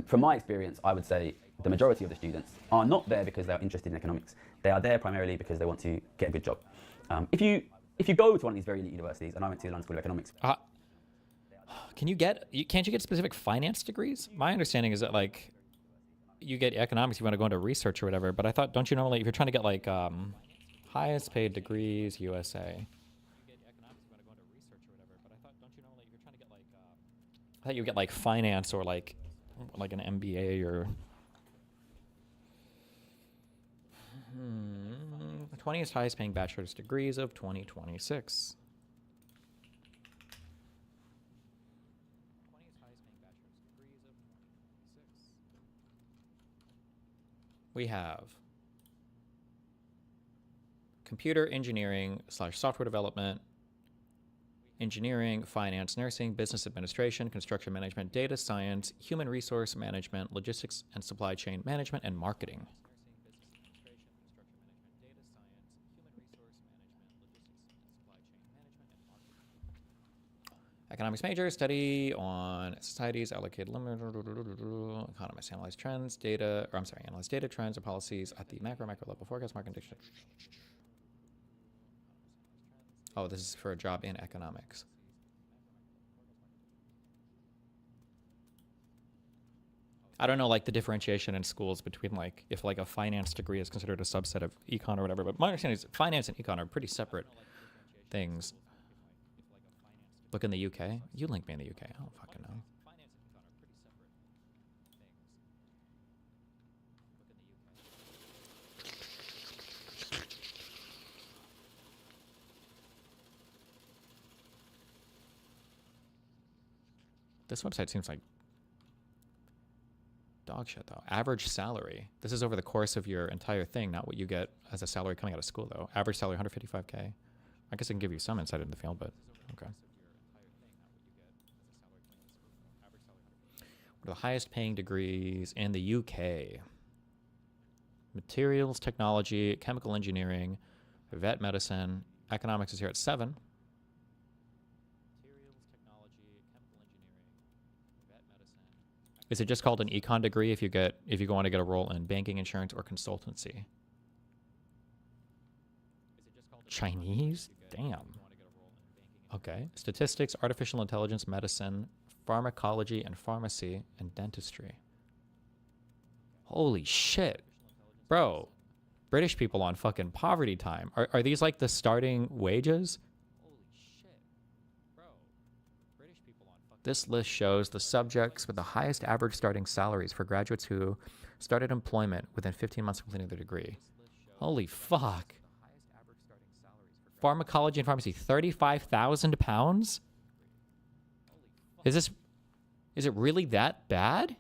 from my experience, I would say the majority of the students are not there because they're interested in economics. They are there primarily because they want to get a good job. If you go to one of these very elite universities, and I went to the London School of Economics. Can't you get specific finance degrees? My understanding is that like you get economics, you want to go into research or whatever, but I thought, don't you normally, if you're trying to get like highest paid degrees, USA. I thought you get like finance or like an MBA or 20th highest paying bachelor's degrees of 2026. We have computer engineering / software development, engineering, finance, nursing, business administration, construction management, data science, human resource management, logistics and supply chain management, and marketing. Economics major, study on societies, allocated limit, economists analyze trends, analyze data, trends, and policies at the micro level, forecast market condition. Oh, this is for a job in economics. I don't know, like the differentiation in schools between like if like a finance degree is considered a subset of econ or whatever, but my understanding is finance and econ are pretty separate things. Look in the UK. You link me in the UK. I don't fucking know. This website seems like dog shit, though. Average salary. This is over the course of your entire thing, not what you get as a salary coming out of school, though. Average salary, 155K. I guess I can give you some insight into the field, but okay. What are the highest paying degrees in the UK? Materials technology, chemical engineering, vet medicine. Economics is here at 7. Is it just called an econ degree if you go on to get a role in banking, insurance, or consultancy? Chinese? Damn. Okay. Statistics, artificial intelligence, medicine, pharmacology and pharmacy, and dentistry. Holy shit. Bro, British people on fucking poverty time. Are these like the starting wages? This list shows the subjects with the highest average starting salaries for graduates who started employment within 15 months of completing their degree. Holy fuck. Pharmacology and pharmacy, £35,000? Is it really that bad?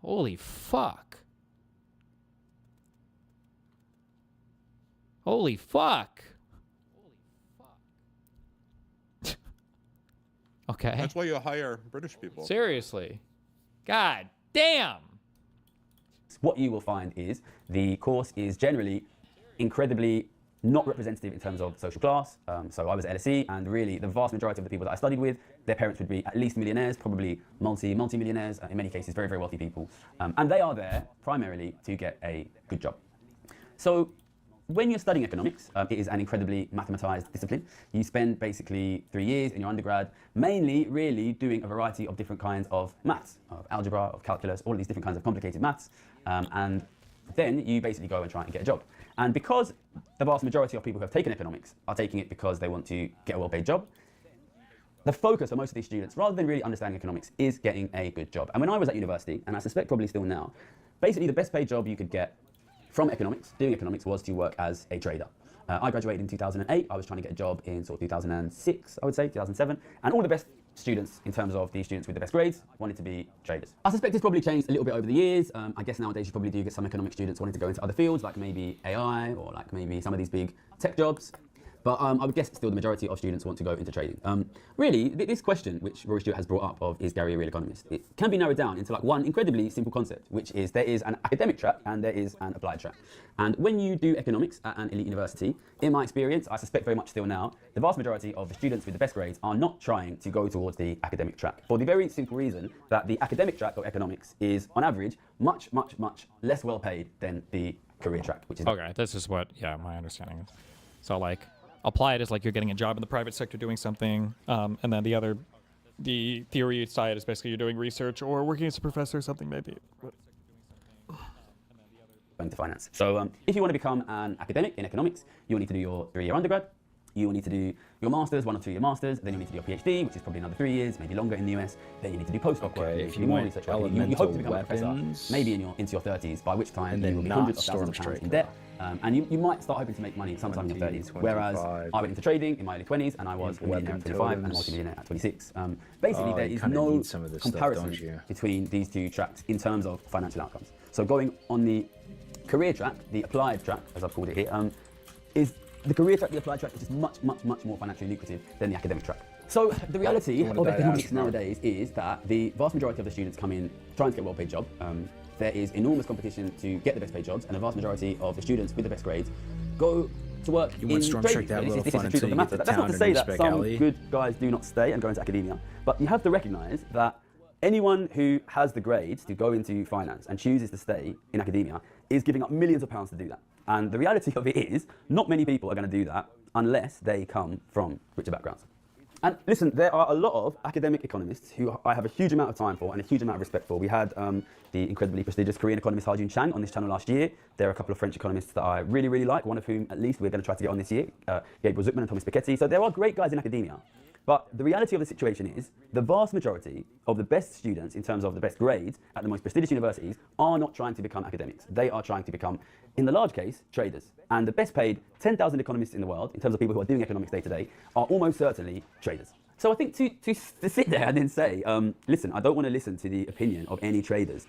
Holy fuck. Holy fuck. Okay. That's why you hire British people. Seriously. God damn. What you will find is the course is generally incredibly not representative in terms of social class. So I was at LSE, and really the vast majority of the people that I studied with, their parents would be at least millionaires, probably multi-millionaires, in many cases very, very wealthy people. And they are there primarily to get a good job. So when you're studying economics, it is an incredibly mathematized discipline. You spend basically 3 years in your undergrad, mainly really doing a variety of different kinds of maths, of algebra, of calculus, all of these different kinds of complicated maths. And then you basically go and try and get a job. And because the vast majority of people who have taken economics are taking it because they want to get a well-paid job, the focus for most of these students, rather than really understanding economics, is getting a good job. And when I was at university, and I suspect probably still now, basically the best paid job you could get from economics, doing economics, was to work as a trader. I graduated in 2008. I was trying to get a job in sort of 2006, I would say, 2007. And all the best students, in terms of the students with the best grades, wanted to be traders. I suspect it's probably changed a little bit over the years. I guess nowadays you probably do get some economic students wanting to go into other fields, like maybe AI or like maybe some of these big tech jobs. But I would guess still the majority of students want to go into trading. Really, this question, which Rory Stewart has brought up of is Gary a real economist, it can be narrowed down into like one incredibly simple concept, which is there is an academic track and there is an applied track. And when you do economics at an elite university, in my experience, I suspect very much still now, the vast majority of the students with the best grades are not trying to go towards the academic track for the very simple reason that the academic track of economics is, on average, much, much, much less well paid than the career track, which is... Okay, this is what, my understanding is. So, like, applied is like you're getting a job in the private sector doing something, and then the theory side is basically you're doing research or working as a professor or something maybe. Into finance. So if you want to become an academic in economics, you'll need to do your 3-year undergrad. You will need to do your master's, 1 or 2 year master's. Then you need to do your PhD, which is probably another 3 years, maybe longer in the US. Then you need to do postdoc work. If you do more want research work. You hope to become a professor, maybe into your 30s, by which time you will be hundreds of thousands of pounds in debt. And you might start hoping to make money sometime in your 30s. Whereas I went into trading in my early 20s and I was a millionaire at 25 and a multi-millionaire at 26. Basically, there is no comparison between these two tracks in terms of financial outcomes. So going on the career track, the applied track, as I've called it here, is the career track, the applied track, which is much, much, much more financially lucrative than the academic track. So the reality of economics nowadays is that the vast majority of the students come in trying to get a well-paid job. There is enormous competition to get the best paid jobs, and the vast majority of the students with the best grades go to work in trading. This is the truth of the matter. That's not to say that some good guys do not stay and go into academia, but you have to recognise that anyone who has the grades to go into finance and chooses to stay in academia is giving up millions of pounds to do that. And the reality of it is, not many people are going to do that unless they come from richer backgrounds. And listen, there are a lot of academic economists who I have a huge amount of time for and a huge amount of respect for. We had the incredibly prestigious Korean economist Ha-Joon Chang on this channel last year. There are a couple of French economists that I really, really like, one of whom at least we're going to try to get on this year, Gabriel Zucman and Thomas Piketty. So there are great guys in academia. But the reality of the situation is the vast majority of the best students in terms of the best grades at the most prestigious universities are not trying to become academics. They are trying to become, in the large case, traders. And the best paid 10,000 economists in the world, in terms of people who are doing economics day to day, are almost certainly traders. So I think to sit there and then say, listen, I don't want to listen to the opinion of any traders,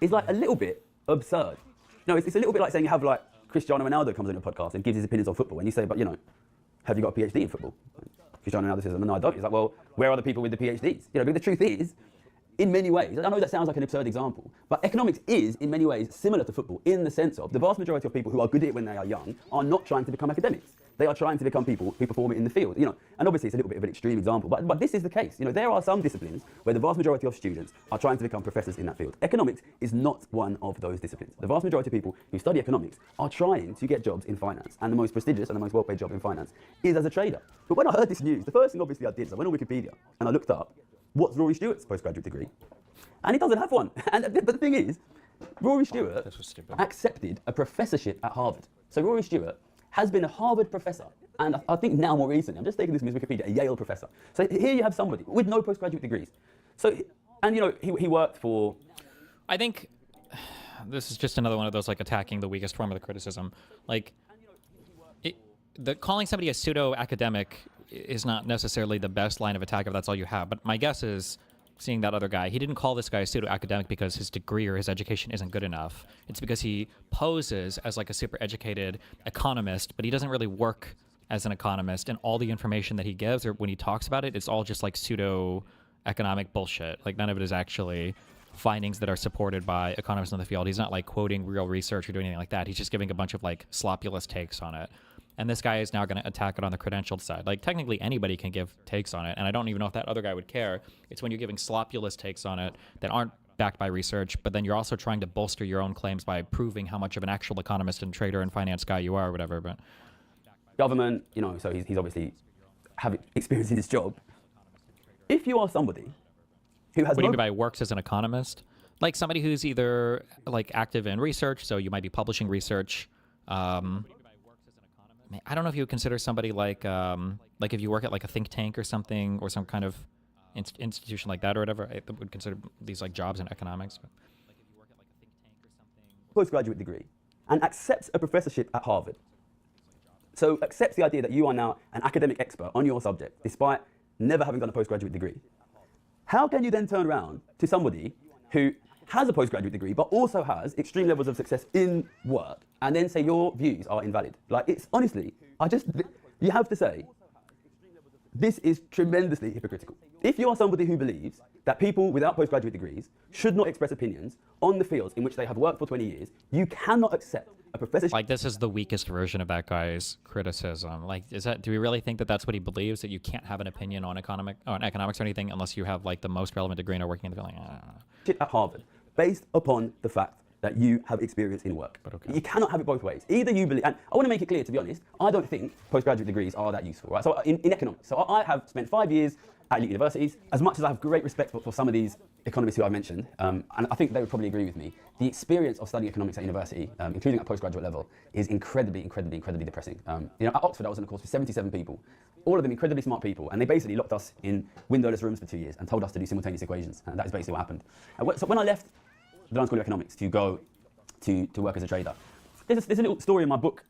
is like a little bit absurd. No, it's a little bit like saying you have like Cristiano Ronaldo comes on your podcast and gives his opinions on football, and you say, but have you got a PhD in football? Cristiano Ronaldo says, no, I don't. He's like, well, where are the people with the PhDs? But the truth is, in many ways, I know that sounds like an absurd example, but economics is, in many ways, similar to football in the sense of the vast majority of people who are good at it when they are young are not trying to become academics. They are trying to become people who perform it in the field. And obviously it's a little bit of an extreme example, but this is the case. There are some disciplines where the vast majority of students are trying to become professors in that field. Economics is not one of those disciplines. The vast majority of people who study economics are trying to get jobs in finance, and the most prestigious and the most well-paid job in finance is as a trader. But when I heard this news, the first thing obviously I did is I went on Wikipedia and I looked up what's Rory Stewart's postgraduate degree, and he doesn't have one. But the thing is, Rory Stewart accepted a professorship at Harvard. So Rory Stewart has been a Harvard professor, and I think now more recently, I'm just taking this from his Wikipedia, a Yale professor. So here you have somebody with no postgraduate degrees. So, and he worked for... I think this is just another one of those like attacking the weakest form of the criticism. Like, calling somebody a pseudo-academic is not necessarily the best line of attack if that's all you have, but my guess is, seeing that other guy, he didn't call this guy a pseudo-academic because his degree or his education isn't good enough. It's because he poses as like a super educated economist, but he doesn't really work as an economist, and all the information that he gives or when he talks about it, it's all just like pseudo-economic bullshit. Like none of it is actually findings that are supported by economists in the field. He's not like quoting real research or doing anything like that. He's just giving a bunch of like sloppulous takes on it. And this guy is now going to attack it on the credentialed side. Like, technically, anybody can give takes on it, and I don't even know if that other guy would care. It's when you're giving sloppulous takes on it that aren't backed by research, but then you're also trying to bolster your own claims by proving how much of an actual economist and trader and finance guy you are or whatever. But government, so he's obviously have experience in his job. If you are somebody who has... What do you mean by works as an economist? Like somebody who's either, like, active in research, so you might be publishing research, I don't know if you would consider somebody like if you work at like a think tank or something or some kind of institution like that or whatever, I would consider these like jobs in economics. But. Postgraduate degree. and accepts a professorship at Harvard. So accepts the idea that you are now an academic expert on your subject, despite never having done a postgraduate degree. How can you then turn around to somebody who has a postgraduate degree, but also has extreme levels of success in work, and then say your views are invalid? Like, it's honestly, you have to say, this is tremendously hypocritical. If you are somebody who believes that people without postgraduate degrees should not express opinions on the fields in which they have worked for 20 years, you cannot accept a professorship. Like, this is the weakest version of that guy's criticism. Like, do we really think that that's what he believes, that you can't have an opinion on economics or anything unless you have like the most relevant degree and are working in the field? At Harvard, based upon the fact that you have experience in work. But okay. You cannot have it both ways. Either you believe, and I want to make it clear, to be honest, I don't think postgraduate degrees are that useful, right? So in economics, so I have spent 5 years at elite universities. As much as I have great respect for some of these economists who I mentioned, and I think they would probably agree with me, the experience of studying economics at university, including at postgraduate level, is incredibly depressing. You know, at Oxford, I was in a course with 77 people, all of them incredibly smart people, and they basically locked us in windowless rooms for 2 years and told us to do simultaneous equations, and that is basically what happened. So when I left the London School of Economics to go to work as a trader, there's a little story in my book.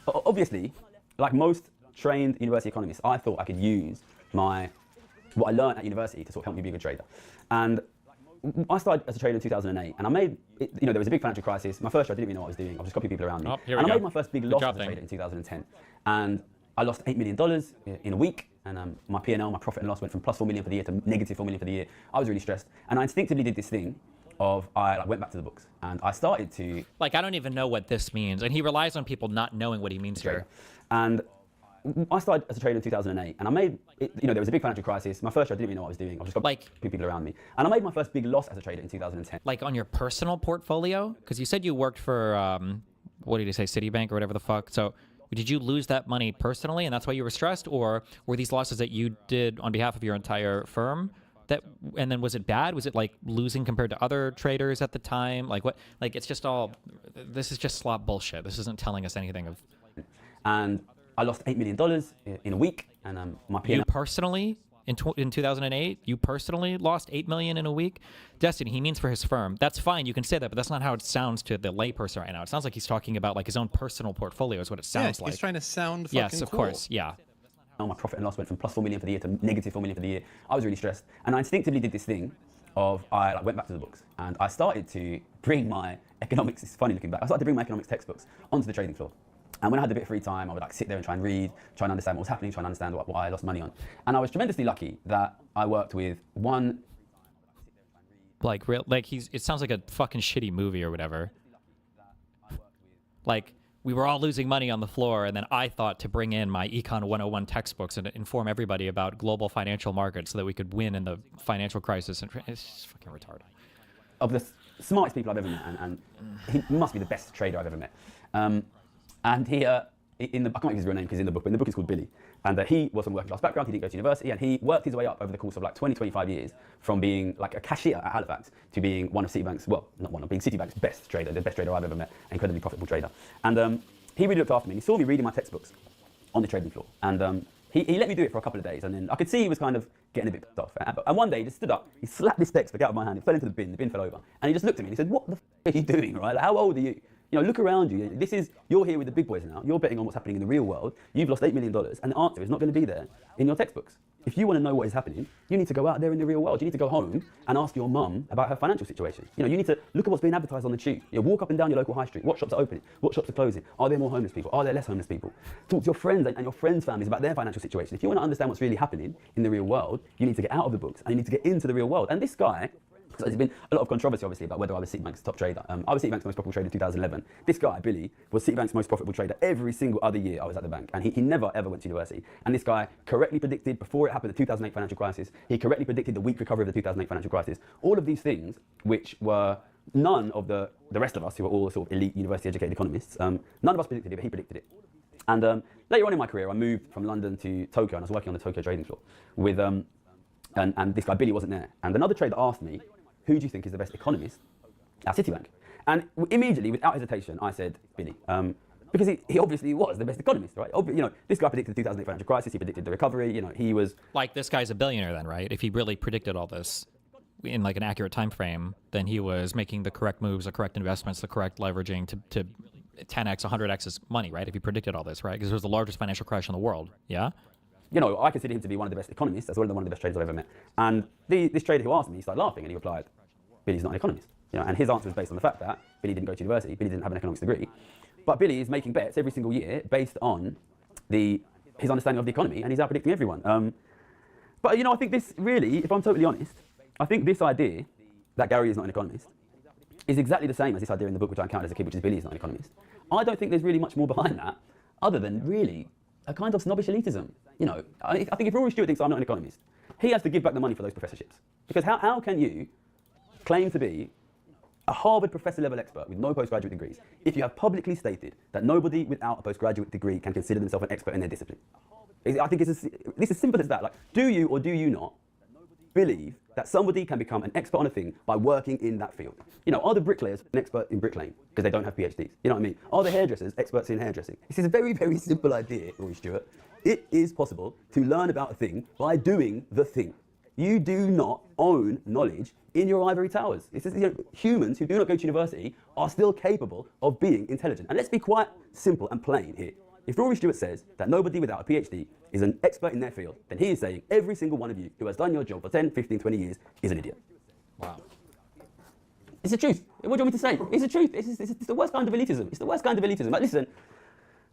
Obviously, like most trained university economists, I thought I could use what I learned at university to sort of help me be a good trader. And I started as a trader in 2008, and I made, there was a big financial crisis. My first year, I didn't even know what I was doing. I was just copying people around me. And I made my first big loss as a trader in 2010. And I lost $8 million in a week, and my P&L, my profit and loss, went from plus $4 million for the year to negative $4 million for the year. I was really stressed, and I instinctively did this thing of I went back to the books, and I started to... Like, I don't even know what this means, and he relies on people not knowing what he means here. And I started as a trader in 2008, and I made, there was a big financial crisis. My first year, I didn't even know what I was doing. I was just got people around me. And I made my first big loss as a trader in 2010. Like, on your personal portfolio? Because you said you worked for, what did you say, Citibank or whatever the fuck. So did you lose that money personally, and that's why you were stressed? Or were these losses that you did on behalf of your entire firm? And then was it bad? Was it like losing compared to other traders at the time? Like what? Like, it's just all, this is just slop bullshit. This isn't telling us anything of. And I lost $8 million in a week, and my P&L. You personally, in 2008, you personally lost $8 million in a week? Destiny, he means for his firm. That's fine, you can say that, but that's not how it sounds to the layperson right now. It sounds like he's talking about like his own personal portfolio is what it sounds like. He's trying to sound fucking Yes, of course, yeah. My profit and loss went from plus $4 million for the year to negative $4 million for the year. I was really stressed, and I instinctively did this thing of I went back to the books, and I started to bring my economics. It's funny looking back. I started to bring my economics textbooks onto the trading floor. And when I had a bit of free time, I would like sit there and try and read, try and understand what was happening, try and understand what I lost money on. And I was tremendously lucky that I worked with one. It sounds like a fucking shitty movie or whatever. Like, we were all losing money on the floor, and then I thought to bring in my Econ 101 textbooks and inform everybody about global financial markets so that we could win in the financial crisis. And it's just fucking retarded. Of the smartest people I've ever met, and he must be the best trader I've ever met. And he, I can't remember his real name because in the book, but in the book it's called Billy. And he was from a working class background, he didn't go to university, and he worked his way up over the course of like 20, 25 years from being like a cashier at Halifax to being one of Citibank's, well, not one of, being Citibank's best trader, the best trader I've ever met, an incredibly profitable trader. And he really looked after me, and he saw me reading my textbooks on the trading floor. And he let me do it for a couple of days, and then I could see he was kind of getting a bit pissed off. And one day he just stood up, he slapped this textbook out of my hand, it fell into the bin fell over, and he just looked at me and he said, "What the f are you doing, right? Like, how old are you? You know, look around you. You're here with the big boys now. You're betting on what's happening in the real world. You've lost $8 million, and the answer is not going to be there in your textbooks. If you want to know what is happening, you need to go out there in the real world. You need to go home and ask your mum about her financial situation. You know, you need to look at what's being advertised on the tube. You know, walk up and down your local high street. What shops are opening? What shops are closing? Are there more homeless people? Are there less homeless people? Talk to your friends and your friends' families about their financial situation. If you want to understand what's really happening in the real world, you need to get out of the books and you need to get into the real world." And this guy, so there's been a lot of controversy, obviously, about whether I was Citibank's top trader. I was Citibank's most profitable trader in 2011. This guy, Billy, was Citibank's most profitable trader every single other year I was at the bank. And he never, ever went to university. And this guy correctly predicted, before it happened, the 2008 financial crisis, he correctly predicted the weak recovery of the 2008 financial crisis. All of these things, which were none of the rest of us, who were all sort of elite university-educated economists, none of us predicted it, but he predicted it. And later on in my career, I moved from London to Tokyo, and I was working on the Tokyo trading floor with, and this guy, Billy, wasn't there. And another trader asked me, "Who do you think is the best economist at Citibank?" And immediately, without hesitation, I said Billy, because he obviously was the best economist, right? You know, this guy predicted the 2008 financial crisis. He predicted the recovery. You know, he was like, this guy's a billionaire then, right? If he really predicted all this in like an accurate time frame, then he was making the correct moves, the correct investments, the correct leveraging to 10x, 100x his money, right? If he predicted all this, right? Because it was the largest financial crash in the world. Yeah. You know, I consider him to be one of the best economists, as well as one of the best traders I've ever met. And this trader who asked me, he started laughing and he replied, Billy's not an economist. You know, and his answer was based on the fact that Billy didn't go to university, Billy didn't have an economics degree, but Billy is making bets every single year based on his understanding of the economy, and he's out predicting everyone. But you know, I think this really, if I'm totally honest, I think this idea that Gary is not an economist is exactly the same as this idea in the book which I encountered as a kid, which is Billy is not an economist. I don't think there's really much more behind that, other than really a kind of snobbish elitism. You know, I think if Rory Stewart thinks I'm not an economist, he has to give back the money for those professorships. Because how can you claim to be a Harvard professor level expert with no postgraduate degrees if you have publicly stated that nobody without a postgraduate degree can consider themselves an expert in their discipline? I think it's as simple as that. Like, do you or do you not believe that somebody can become an expert on a thing by working in that field? You know, are the bricklayers an expert in bricklaying because they don't have PhDs? You know what I mean? Are the hairdressers experts in hairdressing? This is a very, very simple idea, Rory Stewart. It is possible to learn about a thing by doing the thing. You do not own knowledge in your ivory towers. It's just, you know, humans who do not go to university are still capable of being intelligent. And let's be quite simple and plain here. If Rory Stewart says that nobody without a PhD is an expert in their field, then he is saying every single one of you who has done your job for 10, 15, 20 years is an idiot. Wow. It's the truth. What do you want me to say? It's the truth. It's the worst kind of elitism. It's the worst kind of elitism. Like, listen,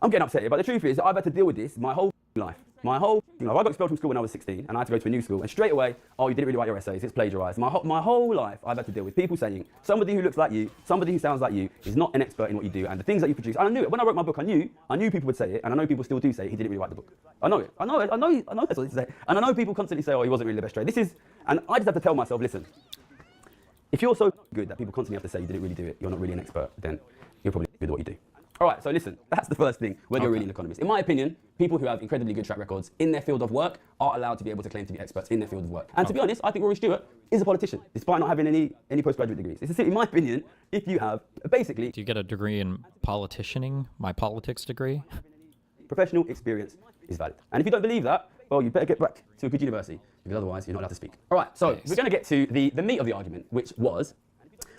I'm getting upset here, but the truth is I've had to deal with this my whole life. I got expelled from school when I was 16, and I had to go to a new school, and straight away, oh, you didn't really write your essays, it's plagiarised. My whole life, I've had to deal with people saying, somebody who looks like you, somebody who sounds like you, is not an expert in what you do, and the things that you produce. And I knew it. When I wrote my book, I knew people would say it, and I know people still do say he didn't really write the book. I know it. I know that's what they say. And I know people constantly say, oh, he wasn't really the best trader. And I just have to tell myself, listen, if you're so good that people constantly have to say you didn't really do it, you're not really an expert, then you're probably good at what you do. All right, so listen, that's the first thing, whether you're really an economist. In my opinion, people who have incredibly good track records in their field of work are allowed to be able to claim to be experts in their field of work. And to be honest, I think Rory Stewart is a politician, despite not having any postgraduate degrees. It's in my opinion, if you have, basically... Do you get a degree in politicianing, my politics degree? Professional experience is valid. And if you don't believe that, well, you better get back to a good university, because otherwise you're not allowed to speak. All right, so we're going to get to the meat of the argument, which was,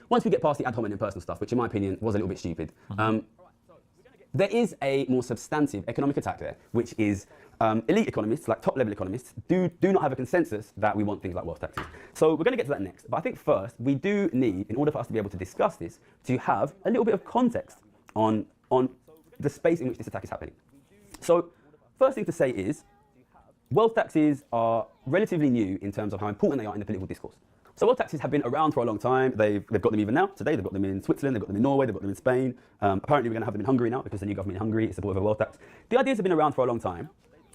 once we get past the ad hominem personal stuff, which in my opinion was a little bit stupid, there is a more substantive economic attack there, which is elite economists, like top-level economists, do not have a consensus that we want things like wealth taxes. So we're going to get to that next. But I think first, we do need, in order for us to be able to discuss this, to have a little bit of context on the space in which this attack is happening. So first thing to say is, wealth taxes are relatively new in terms of how important they are in the political discourse. So wealth taxes have been around for a long time. They've got them even now. Today, they've got them in Switzerland, they've got them in Norway, they've got them in Spain. Apparently, we're going to have them in Hungary now because the new government in Hungary is supportive of a wealth tax. The ideas have been around for a long time,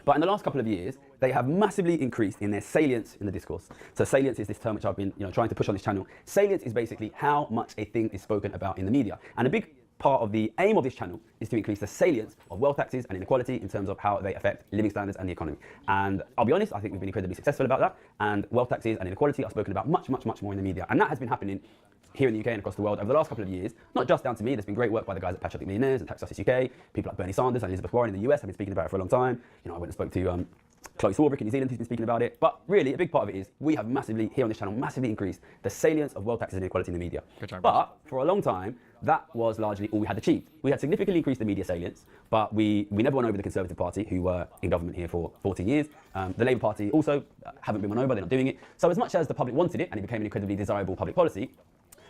but in the last couple of years, they have massively increased in their salience in the discourse. So salience is this term which I've been trying to push on this channel. Salience is basically how much a thing is spoken about in the media. And a big part of the aim of this channel is to increase the salience of wealth taxes and inequality in terms of how they affect living standards and the economy. And I'll be honest, I think we've been incredibly successful about that. And wealth taxes and inequality are spoken about much, much, much more in the media. And that has been happening here in the UK and across the world over the last couple of years, not just down to me. There's been great work by the guys at Patriotic Millionaires and Tax Justice UK. People like Bernie Sanders and Elizabeth Warren in the US have been speaking about it for a long time. I went and spoke to Chloe Swarbrick in New Zealand, who's been speaking about it. But really, a big part of it is we have massively, here on this channel, massively increased the salience of wealth taxes and inequality in the media. But for a long time, that was largely all we had achieved. We had significantly increased the media salience, but we never won over the Conservative Party, who were in government here for 14 years. The Labour Party also haven't been won over, they're not doing it. So as much as the public wanted it, and it became an incredibly desirable public policy,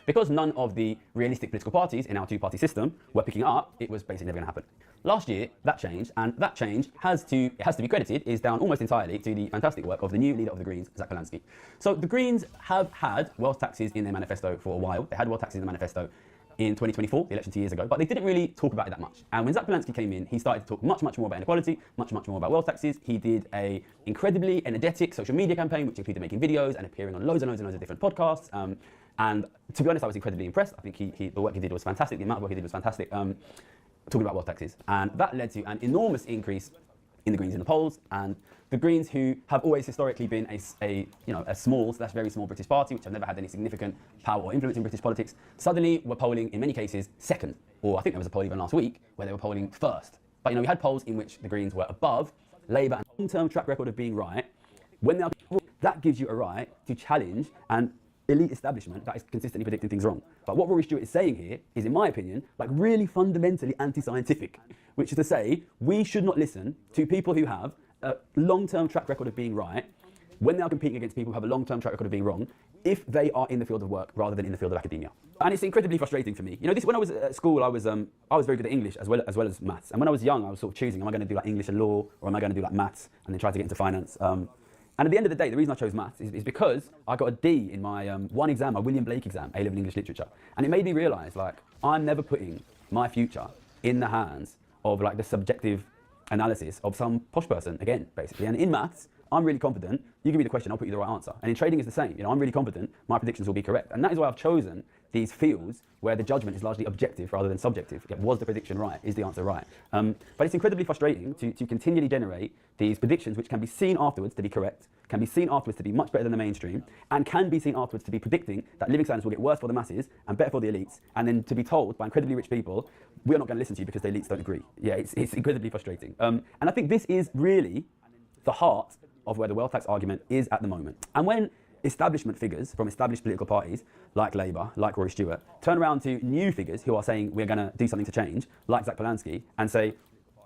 because none of the realistic political parties in our two-party system were picking it up, it was basically never going to happen. Last year, that changed, and that change has to be credited, is down almost entirely to the fantastic work of the new leader of the Greens, Zach Polanski. So the Greens have had wealth taxes in their manifesto for a while. They had wealth taxes in the manifesto in 2024, the election 2 years ago, but they didn't really talk about it that much. And when Zach Polanski came in, he started to talk much, much more about inequality, much, much more about wealth taxes. He did an incredibly energetic social media campaign, which included making videos and appearing on loads and loads and loads of different podcasts. And to be honest, I was incredibly impressed. I think the work he did was fantastic. The amount of work he did was fantastic, talking about wealth taxes. And that led to an enormous increase in the Greens in the polls. And the Greens, who have always historically been a small, / very small British party, which have never had any significant power or influence in British politics, suddenly were polling, in many cases, second. Or I think there was a poll even last week where they were polling first. But we had polls in which the Greens were above Labour and long-term track record of being right. When they are, that gives you a right to challenge and elite establishment that is consistently predicting things wrong. But what Rory Stewart is saying here is, in my opinion, like really fundamentally anti-scientific, which is to say we should not listen to people who have a long-term track record of being right when they are competing against people who have a long-term track record of being wrong, if they are in the field of work rather than in the field of academia. And it's incredibly frustrating for me. You know, when I was at school, I was very good at English as well as maths. And when I was young, I was sort of choosing, am I going to do like English and law, or am I going to do like maths and then try to get into finance? And at the end of the day, the reason I chose maths is because I got a D in my one exam, my William Blake exam, A-level English literature. And it made me realise, like, I'm never putting my future in the hands of like the subjective analysis of some posh person again, basically. And in maths, I'm really confident. You give me the question, I'll put you the right answer. And in trading, it's the same. You know, I'm really confident. My predictions will be correct. And that is why I've chosen these fields where the judgment is largely objective rather than subjective. Was the prediction right? Is the answer right? But it's incredibly frustrating to continually generate these predictions which can be seen afterwards to be correct, can be seen afterwards to be much better than the mainstream, and can be seen afterwards to be predicting that living standards will get worse for the masses and better for the elites, and then to be told by incredibly rich people, we're not going to listen to you because the elites don't agree. Yeah, it's incredibly frustrating. And I think this is really the heart of where the wealth tax argument is at the moment. And when establishment figures from established political parties like Labour, like Rory Stewart, turn around to new figures who are saying we're going to do something to change, like Zach Polanski, and say,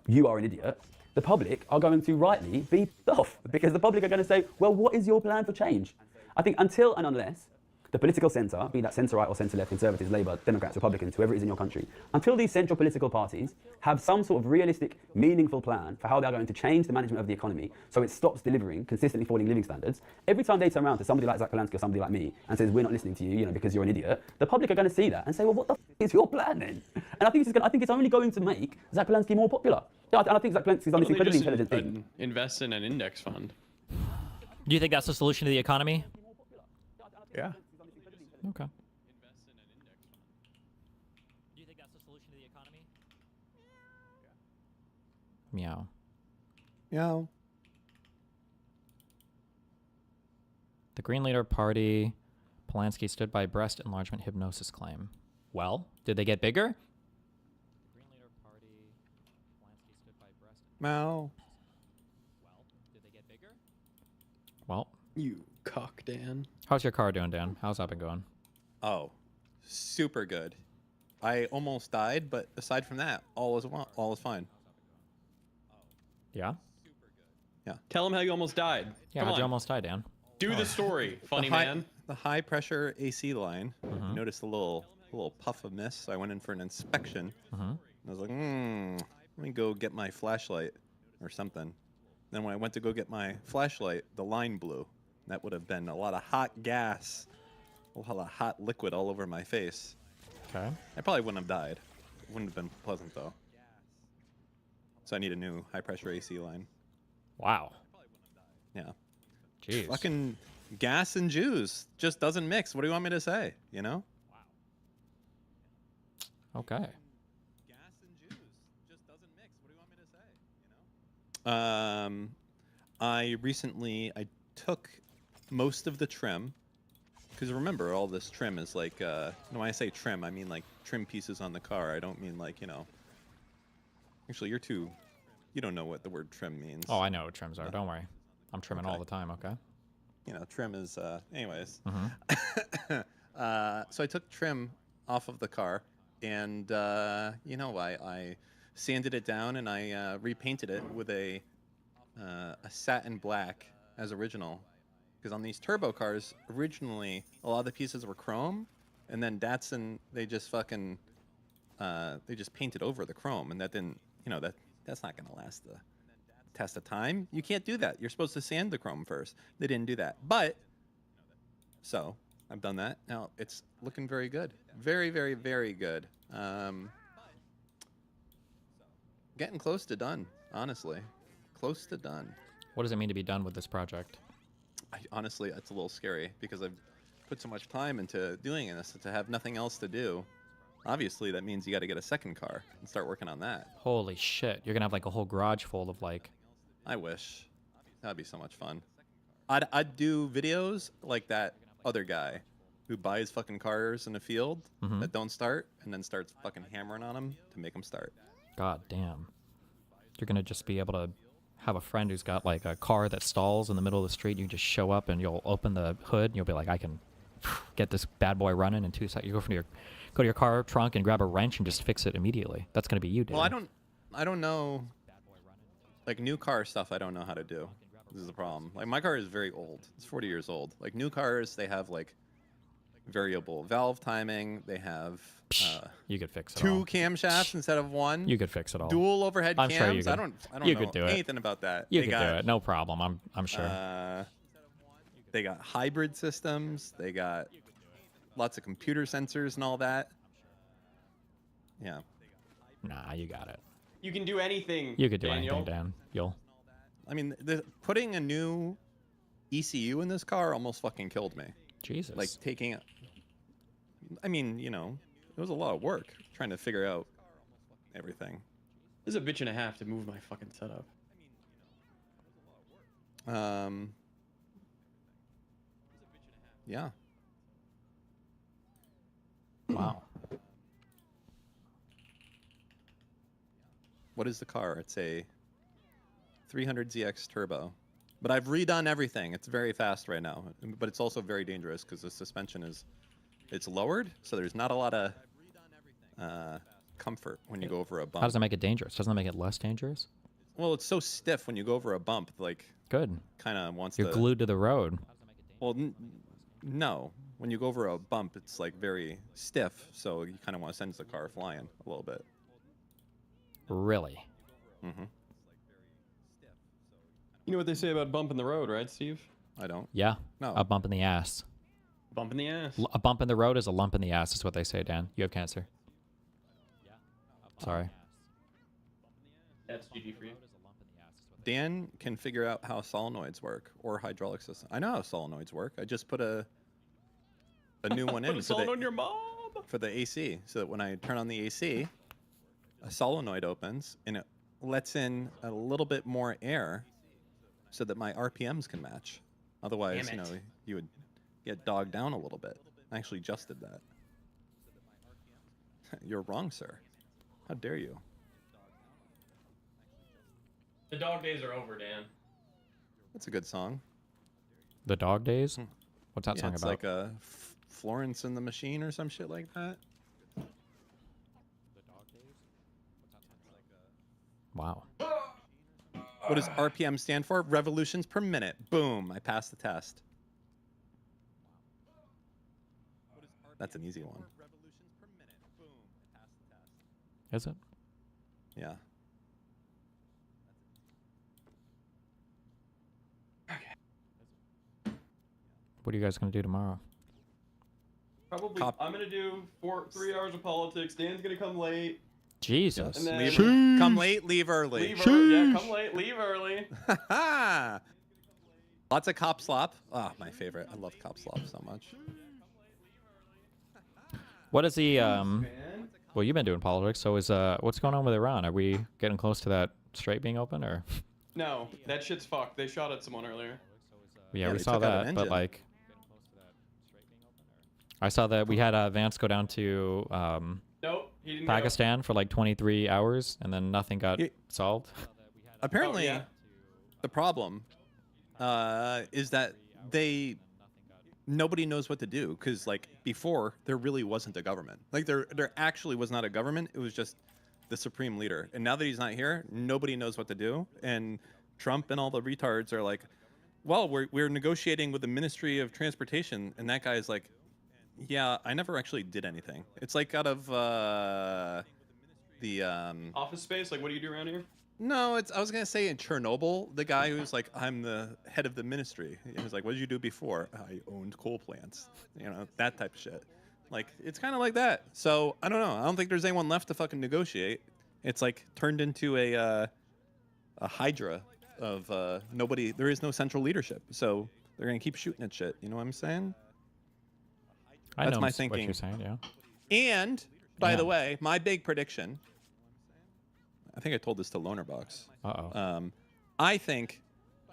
you are an idiot, the public are going to rightly be off, because the public are going to say, well, what is your plan for change? I think until and unless the political centre, be that centre-right or centre-left, Conservatives, Labour, Democrats, Republicans, whoever it is in your country, until these central political parties have some sort of realistic, meaningful plan for how they're going to change the management of the economy so it stops delivering consistently falling living standards, every time they turn around to somebody like Zach Polanski or somebody like me and says, we're not listening to you, you know, because you're an idiot, the public are going to see that and say, well, what the f is your plan then? And I think it's only going to make Zach Polanski more popular. And I think Zach Polanski's done this incredibly intelligent thing. Invest in an index fund. Do you think that's the solution to the economy? Yeah. Okay. Do you think that's the solution to the economy? Meow. Meow. The Green Leader Party, Polanski stood by breast enlargement hypnosis claim. Well, did they get bigger? Green Leader Party, Polanski stood by breast. Meow. Well, did they get bigger? Well. You cock, Dan. How's your car doing, Dan? How's that been going? Oh, super good. I almost died, but aside from that, all is fine. Yeah? Yeah. Tell him how you almost died. Yeah, Come how'd you on. almost die, Dan? Do the story, funny man. The high pressure AC line. Mhm. Noticed a little puff of mist, so I went in for an inspection. Mhm. I was like, let me go get my flashlight or something. Then when I went to go get my flashlight, the line blew. That would have been a lot of hot gas, a lot of hot liquid all over my face. Okay. I probably wouldn't have died. It wouldn't have been pleasant though. So I need a new high pressure AC line. Wow. Yeah. Jeez. Fucking gas and juice just doesn't mix. What do you want me to say? You know? Okay. I took most of the trim, because remember, all this trim is like, when I say trim, I mean like trim pieces on the car. I don't mean like, you know, actually you don't know what the word trim means. Oh, I know what trims are. Don't worry. I'm trimming all the time, okay? You know, trim is, anyways. Mhm. So I took trim off of the car, and, you know, I sanded it down and I repainted it with a satin black as original. Because on these turbo cars, originally, a lot of the pieces were chrome, and then Datsun, they just fucking, they just painted over the chrome, and that didn't, you know, that's not going to last the test of time. You can't do that. You're supposed to sand the chrome first. They didn't do that. But, so, I've done that. Now, it's looking very good. Very, very, very good. Getting close to done, honestly. Close to done. What does it mean to be done with this project? Honestly, it's a little scary because I've put so much time into doing this to have nothing else to do. Obviously, that means you got to get a second car and start working on that. Holy shit. You're going to have like a whole garage full of like... I wish. That'd be so much fun. I'd do videos like that other guy who buys fucking cars in a field that don't start and then starts fucking hammering on them to make them start. God damn. You're going to just be able to have a friend who's got like a car that stalls in the middle of the street. You just show up and you'll open the hood and you'll be like, I can get this bad boy running in 2 seconds. You go to your car trunk and grab a wrench and just fix it immediately. That's gonna be you, dude. Well, I don't know. Like new car stuff, I don't know how to do. This is the problem. Like my car is very old. It's 40 years old. Like new cars, they have like variable valve timing. They have you could fix it. 2 camshafts instead of 1. You could fix it all. Dual overhead I'm cams. sure you could. I don't you know could do it. anything about that. You could do it. No problem. I'm sure. They got hybrid systems. They got lots of computer sensors and all that. Yeah. Nah, you got it. You can do anything. You could do Daniel. anything, Dan. You'll. I mean, putting a new ECU in this car almost fucking killed me. Jesus. Like taking. I mean, you know, it was a lot of work trying to figure out everything. This is a bitch and a half to move my fucking setup. Yeah. Wow. What is the car? It's a 300ZX Turbo. But I've redone everything. It's very fast right now. But it's also very dangerous because the suspension it's lowered. So there's not a lot of comfort when you go over a bump. How does that make it dangerous? Doesn't that make it less dangerous? Well, it's so stiff when you go over a bump. Like, good. Kind of wants You're glued to the road. Well, no. When you go over a bump, it's like very stiff. So you kind of want to send the car flying a little bit. Really? Mm-hmm. You know what they say about bump in the road, right, Steve? I don't. Yeah. No. A bump in the ass. Bump in the ass. A bump in the road is a lump in the ass, is what they say, Dan. You have cancer. Sorry. That's GG for you. Dan can figure out how solenoids work or hydraulic system. I know how solenoids work. I just put a new one in Put a solenoid on your mom. For the AC, so that when I turn on the AC, a solenoid opens and it lets in a little bit more air so that my RPMs can match. Otherwise, you know, you would get dogged down a little bit. I actually adjusted that. You're wrong, sir. How dare you? The dog days are over, Dan. That's a good song. The Dog Days? What's that Yeah, song it's about? like a Florence and the Machine or some shit like that. Wow. What does RPM stand for? Revolutions per minute. Boom, I passed the test. That's an easy one. Is it? Yeah. What are you guys going to do tomorrow? Probably. I'm gonna do 3 hours of politics. Dan's gonna come late. Jesus. And then Come late, leave early. Yeah, come late, leave early. Lots of cop slop. Ah, my favorite. I love cop slop so much. What is the well, you've been doing politics, so is what's going on with Iran? Are we getting close to that strait being open, or? No, that shit's fucked. They shot at someone earlier. Yeah, we saw that, but like, I saw that we had Vance go down to Nope, he didn't Pakistan for like 23 hours, and then nothing got solved. Apparently, the problem is that nobody knows what to do, because like before there really wasn't a government. Like there actually was not a government. It was just the supreme leader. And now that he's not here, nobody knows what to do. And Trump and all the retards are like, well, we're negotiating with the Ministry of Transportation, and that guy is like, yeah, I never actually did anything. It's like out of the Office Space. Like, what do you do around here? No, I was gonna say in Chernobyl, the guy who's like, I'm the head of the ministry. He was like, what did you do before? I owned coal plants. You know, that type of shit. Like, it's kind of like that. So I don't know. I don't think there's anyone left to fucking negotiate. It's like turned into a hydra of nobody. There is no central leadership. So they're gonna keep shooting at shit. You know what I'm saying? That's my thinking. What you're saying, yeah. And by the way, my big prediction. I think I told this to Lonerbox. I think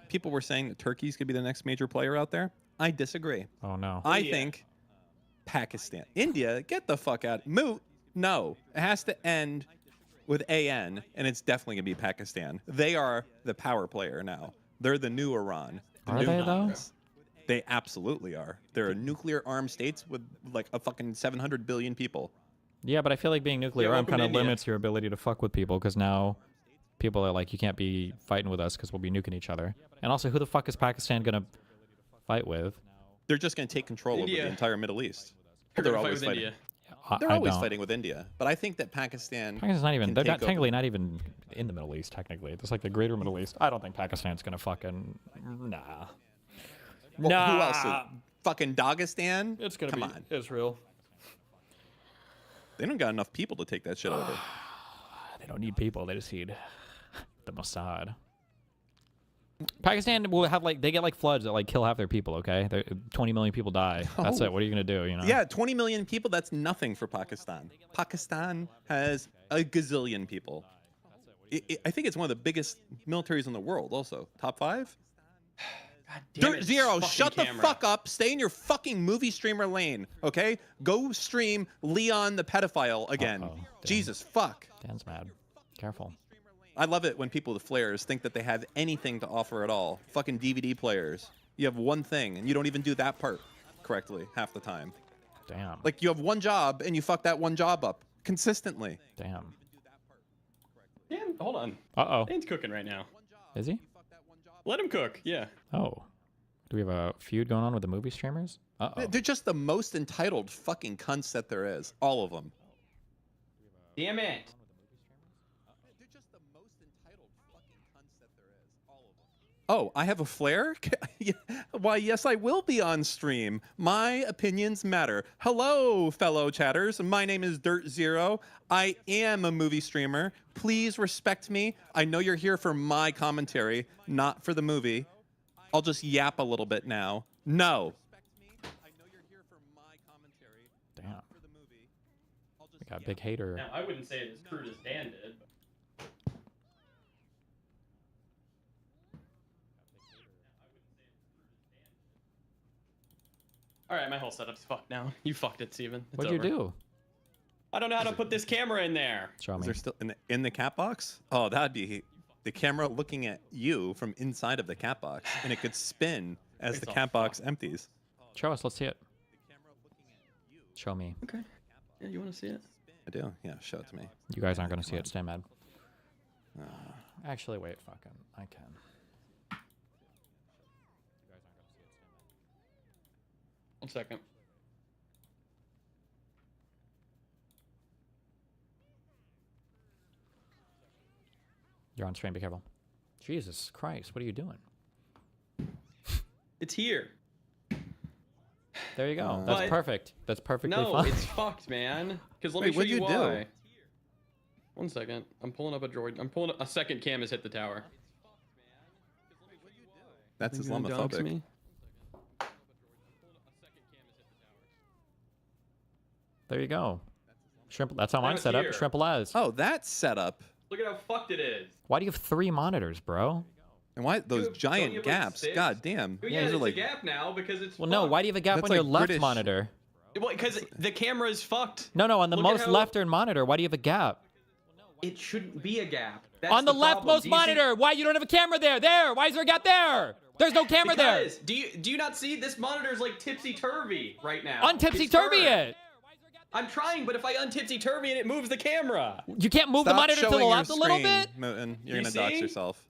people were saying that Turkey's could be the next major player out there. I disagree. Oh no. I think Pakistan, India, get the fuck out. Moot. No, it has to end with AN, and it's definitely gonna be Pakistan. They are the power player now. They're the new Iran. Are they though? They absolutely are. They're nuclear armed states with like a fucking 700 billion people. Yeah, but I feel like being nuclear armed welcome kind to of India. limits your ability to fuck with people because now people are like, you can't be fighting with us because we'll be nuking each other. And also, who the fuck is Pakistan gonna fight with? They're just going to take control over India. the entire Middle East. They're They're gonna fight always with fighting. India. They're I always don't. fighting with India, but I think that Pakistan. Pakistan's not even. can They're take not, technically not even in the Middle East. Technically, it's like the Greater Middle East. I don't think Pakistan's gonna fucking nah. Well, nah. Who else? Fucking Dagestan. It's gonna Come be on. Israel. They don't got enough people to take that shit over. They don't need people. They just need the Mossad. Pakistan will have like they get like floods that like kill half their people. Okay, 20 million people die. That's Oh. it. What are you gonna do? You know? Yeah, 20 million people. That's nothing for Pakistan. Pakistan has a gazillion people. I think it's one of the biggest militaries in the world. Also, top 5. Damn Dirt it, Zero, fucking shut the camera. fuck up. Stay in your fucking movie streamer lane, okay? Go stream Leon the pedophile again. Jesus, fuck. Dan's mad. Careful. I love it when people with flares think that they have anything to offer at all. Fucking DVD players. You have one thing, and you don't even do that part correctly half the time. Damn. Like, you have one job, and you fuck that one job up consistently. Damn. Dan, hold on. Uh-oh. Dan's cooking right now. Is he? Let him cook. Yeah. Oh. Do we have a feud going on with the movie streamers? Uh-oh. They're just the most entitled fucking cunts that there is. All of them. Damn it. Oh, I have a flare? Why, yes, I will be on stream. My opinions matter. Hello, fellow chatters. My name is Dirt Zero. I am a movie streamer. Please respect me. I know you're here for my commentary, not for the movie. I'll just yap a little bit now. No. Damn. We got a big hater. Now, I wouldn't say it as crude as Dan did. But... All right, my whole setup's fucked now. You fucked it, Steven. It's What'd you over. do? I don't know how to put this camera in there. Show Is me. there still in the cat box? Oh, that'd be the camera looking at you from inside of the cat box, and it could spin as It's the all cat box empties. Show us. Let's see it. Show me. Okay. Yeah, you want to see it? I do. Yeah, show it to me. You guys aren't gonna see it. Stay mad. Actually, wait. Fucking. I can. One second. You're on stream. Be careful. Jesus Christ! What are you doing? It's here. There you go. That's But- perfect. That's perfectly No, fine. it's fucked, man. Because let Wait, me show what'd you you do? why. 1 second. I'm pulling up a droid. I'm pulling up a second cam has hit the tower. That's You gonna dox Islamophobic. me? There you go. Shrimp. That's how Now mine's it's set up. here. Shrimp Laz. Oh, that's set up. Look at how fucked it is. Why do you have 3 monitors, bro? And why those Don't you giant have, like, gaps? 6? God damn. Oh, yeah, Those it's are like a gap now because it's Well, no. fucked. Why do you have a gap That's on your like left British- monitor? Well, because the camera is fucked. No, on the Look at most how- left-turn monitor. Why do you have a gap? It shouldn't be a gap. That's On the problem. leftmost Do you see- monitor. Why you don't have a camera there? There. Why is there a gap there? There's no camera there. Because do you not see this monitor's like tipsy turvy right now? Untipsy It's turvy turned. it. I'm trying, but if I untipsy turvy it, it moves the camera. You can't move the Stop monitor to the showing your left a little screen, bit. Mooten. You're You gonna dox see? yourself.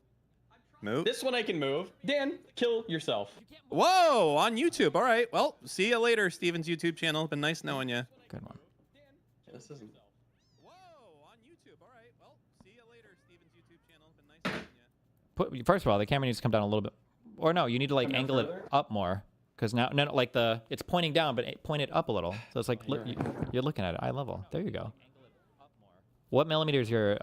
Moot. This one I can move. Dan, kill yourself. Whoa, on YouTube. All right. Well, see you later, Steven's YouTube channel. Been nice knowing you. Good one. Yeah, this isn't. First of all, the camera needs to come down a little bit, or no, you need to like Come down angle it further? up more, because now, no, like it's pointing down, but point it up a little, so it's like you're looking at it eye level. There you go. What millimeter is your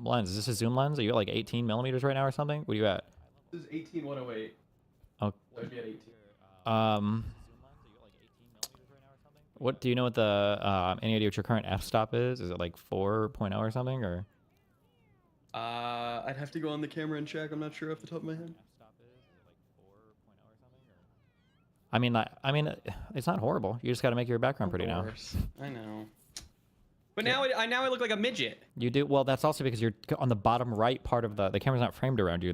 lens? Is this a zoom lens? Are you at like 18 millimeters right now or something? What are you at? This is 18108. Oh, That would be at 18. What do you know? What the any idea what your current f-stop is? Is it like 4.0 or something, or? I'd have to go on the camera and check. I'm not sure off the top of my head. I mean, it's not horrible. You just got to make your background pretty now. I know. But now I look like a midget. You do well. That's also because you're on the bottom right part of the camera's not framed around you.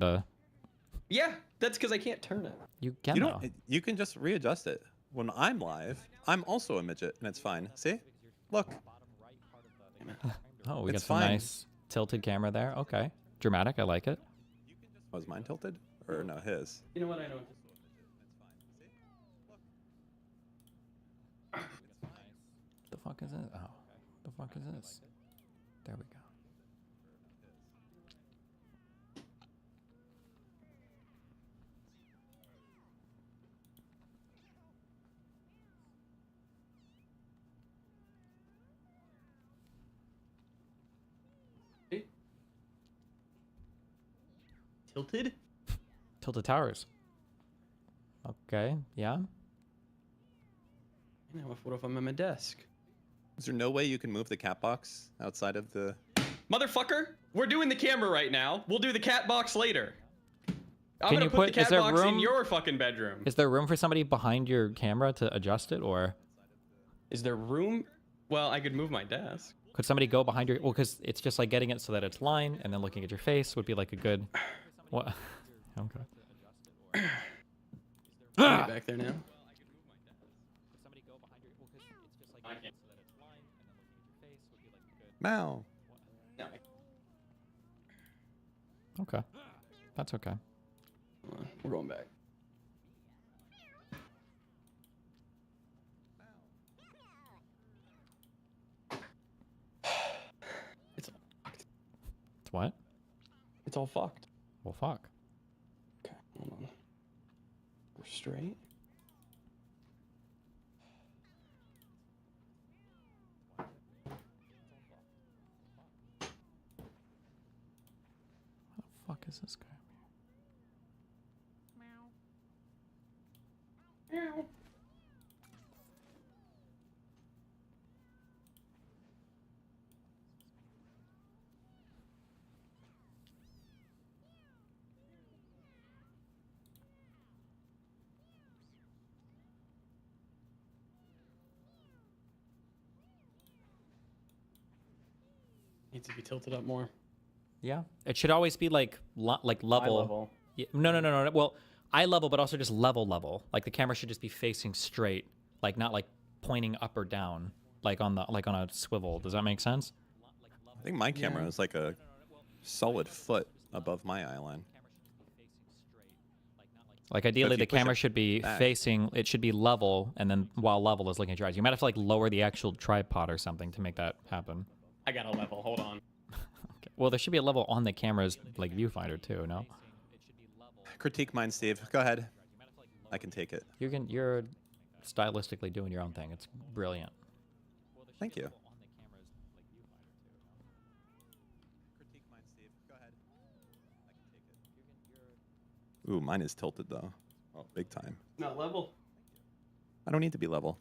Yeah, that's because I can't turn it. You can You though. don't. You can just readjust it. When I'm live, I'm also a midget, and it's fine. See? Look. Oh, we got It's some fine. nice tilted camera there. Okay. Dramatic. I like it. Was mine tilted? Or no, his? You know what? I know. The fuck is this? Oh, the fuck is this? There we go. Tilted? Tilted towers. Okay. Yeah. You know, what if I'm at my desk? Is there no way you can move the cat box outside of the... Motherfucker, we're doing the camera right now. We'll do the cat box later. I'm Can gonna you put the put- is cat there box in room- your fucking bedroom. Is there room for somebody behind your camera to adjust it, or Is there room? Well, I could move my desk. could somebody go behind your? Well, because it's just like getting it so that it's lined, and then looking at your face would be like a good. What? Okay. Get back there now. Mal. No. Okay. That's okay. We're going back. It's It's what? It's all fucked. Well, fuck. Okay, hold on. We're straight. How the fuck is this guy? Meow. Needs to be tilted up more. Yeah. It should always be like level. level. Yeah, no. Well, eye level, but also just level. Like the camera should just be facing straight, like not like pointing up or down, like on a swivel. Does that make sense? I think my camera is like a solid foot above my eye line. Like ideally, if you the push camera it should be back- facing. It should be level, and then while level is looking at your eyes. You might have to like lower the actual tripod or something to make that happen. I got a level. Hold on. Okay. Well, there should be a level on the camera's like viewfinder too. No. Critique mine, Steve. Go ahead. I can take it. You're stylistically doing your own thing. It's brilliant. Thank you. Ooh, mine is tilted though. Oh, big time. Not level. I don't need to be level.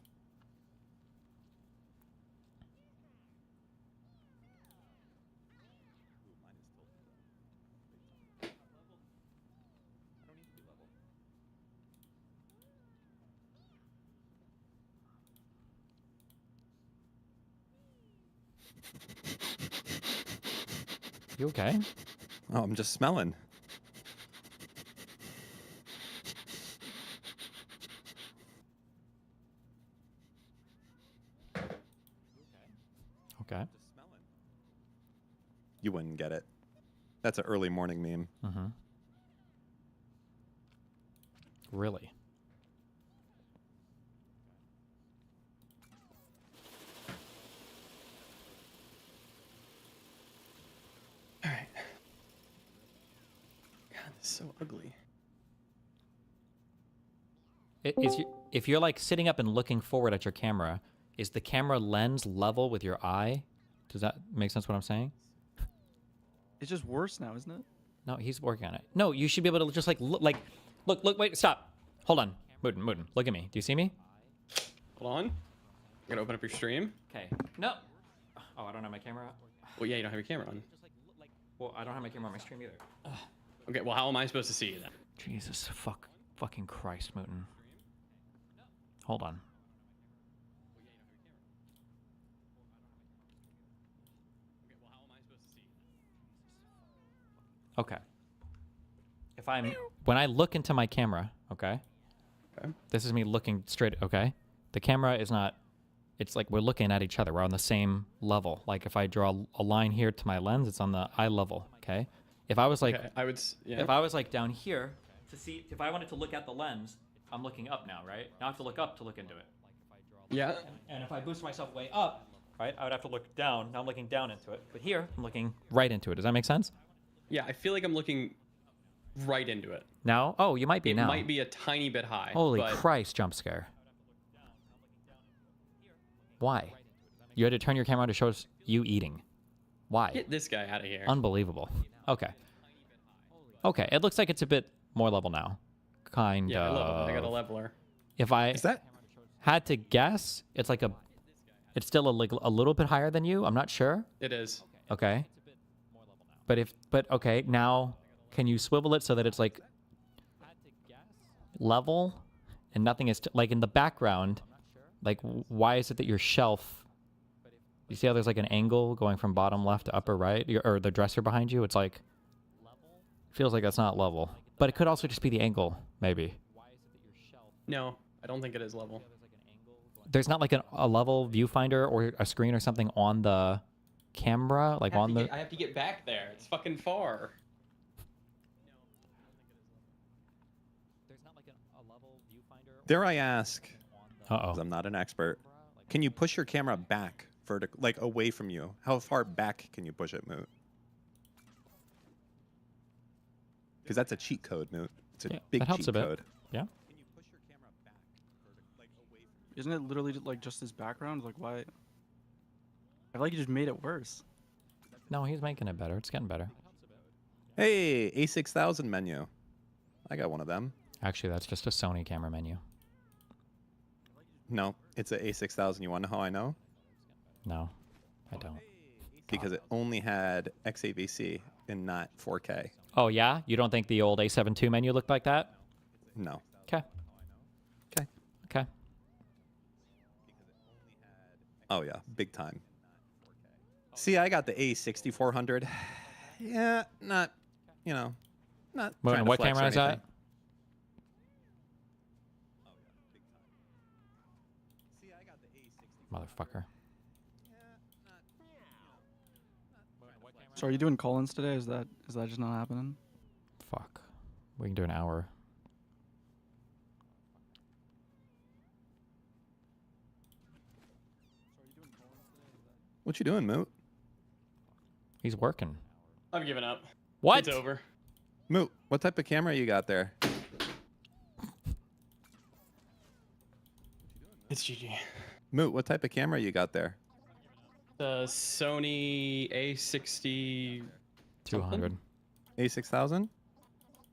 You okay? Oh, I'm just smelling. Okay. You wouldn't get it. That's an early morning meme. Mm-hmm. Really? All right. God, this is so ugly. If you're like sitting up and looking forward at your camera, is the camera lens level with your eye? Does that make sense what I'm saying? It's just worse now, isn't it? No, he's working on it. No, you should be able to just like look, wait, stop. Hold on. Mooden, look at me. Do you see me? Hold on. I'm gonna open up your stream. Okay. No. Oh, I don't have my camera on. Well, yeah, you don't have your camera on. Well, I don't have my camera on my stream either. Okay, well, how am I supposed to see you then? Jesus fucking Christ, Mooten. Hold on. Okay. when I look into my camera, okay? This is me looking straight, okay? The camera is not, it's like we're looking at each other. We're on the same level. Like if I draw a line here to my lens, it's on the eye level, okay? If I was like, if I was like down here to see, if I wanted to look at the lens, I'm looking up now, right? Now I have to look up to look into it. Yeah. And if I boost myself way up, right, I would have to look down. Now I'm looking down into it. But here, I'm looking right into it. Does that make sense? Yeah, I feel like I'm looking right into it. Now? Oh, you might be now. It might be a tiny bit high. Holy but Christ, jump scare. Why? You had to turn your camera on to show us you eating. Why? Get this guy out of here. Unbelievable. Okay. Okay, it looks like it's a bit more level now. Kind Yeah, of. I got a leveler. If I had to guess, it's like it's still a little bit higher than you. I'm not sure. It is. Okay. But okay, now can you swivel it so that it's like level and nothing is like in the background? Like why is it that your shelf, you see how there's like an angle going from bottom left to upper right, or the dresser behind you? It's like, feels like that's not level, but it could also just be the angle, maybe. No, I don't think it is level. There's not like a level viewfinder or a screen or something on the camera, like on the. I have to get back there. It's fucking far. Dare I ask? Uh-oh. 'Cause I'm not an expert. Can you push your camera back like away from you? How far back can you push it, Moot? Because that's a cheat code, Moot. It's a big that helps cheat a bit. code. Yeah. Isn't it literally like just his background? Like why? I feel like you just made it worse. No, he's making it better. It's getting better. Hey, A6000 menu. I got one of them. Actually, that's just a Sony camera menu. No, it's a A6000. You want to know how I know? No, I don't. Because it only had XAVC and not 4K. Oh, yeah? You don't think the old A7 II menu looked like that? No. Okay. Okay. Okay. Oh, yeah. Big time. See, I got the A6400. Yeah, not, not trying to What flex or camera is that? anything. Motherfucker. So are you doing call-ins today? Is that just not happening? Fuck. We can do an hour. What you doing, Moot? He's working. I've given up. What? It's over. Moot, what type of camera you got there? It's GG. Moot, what type of camera you got there? The Sony A60 200. A6000?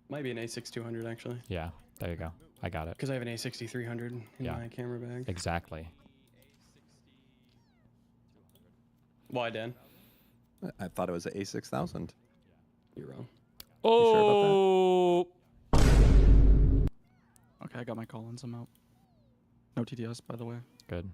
Might be an A6200 actually. Yeah, there you go. I got it. Because I have an A6300 in Yeah. my camera bag. Exactly. Why, Dan? I thought it was an A6000. You're wrong. Oh. Okay, I got my call-ins. I'm out. No TTS, by the way. Good.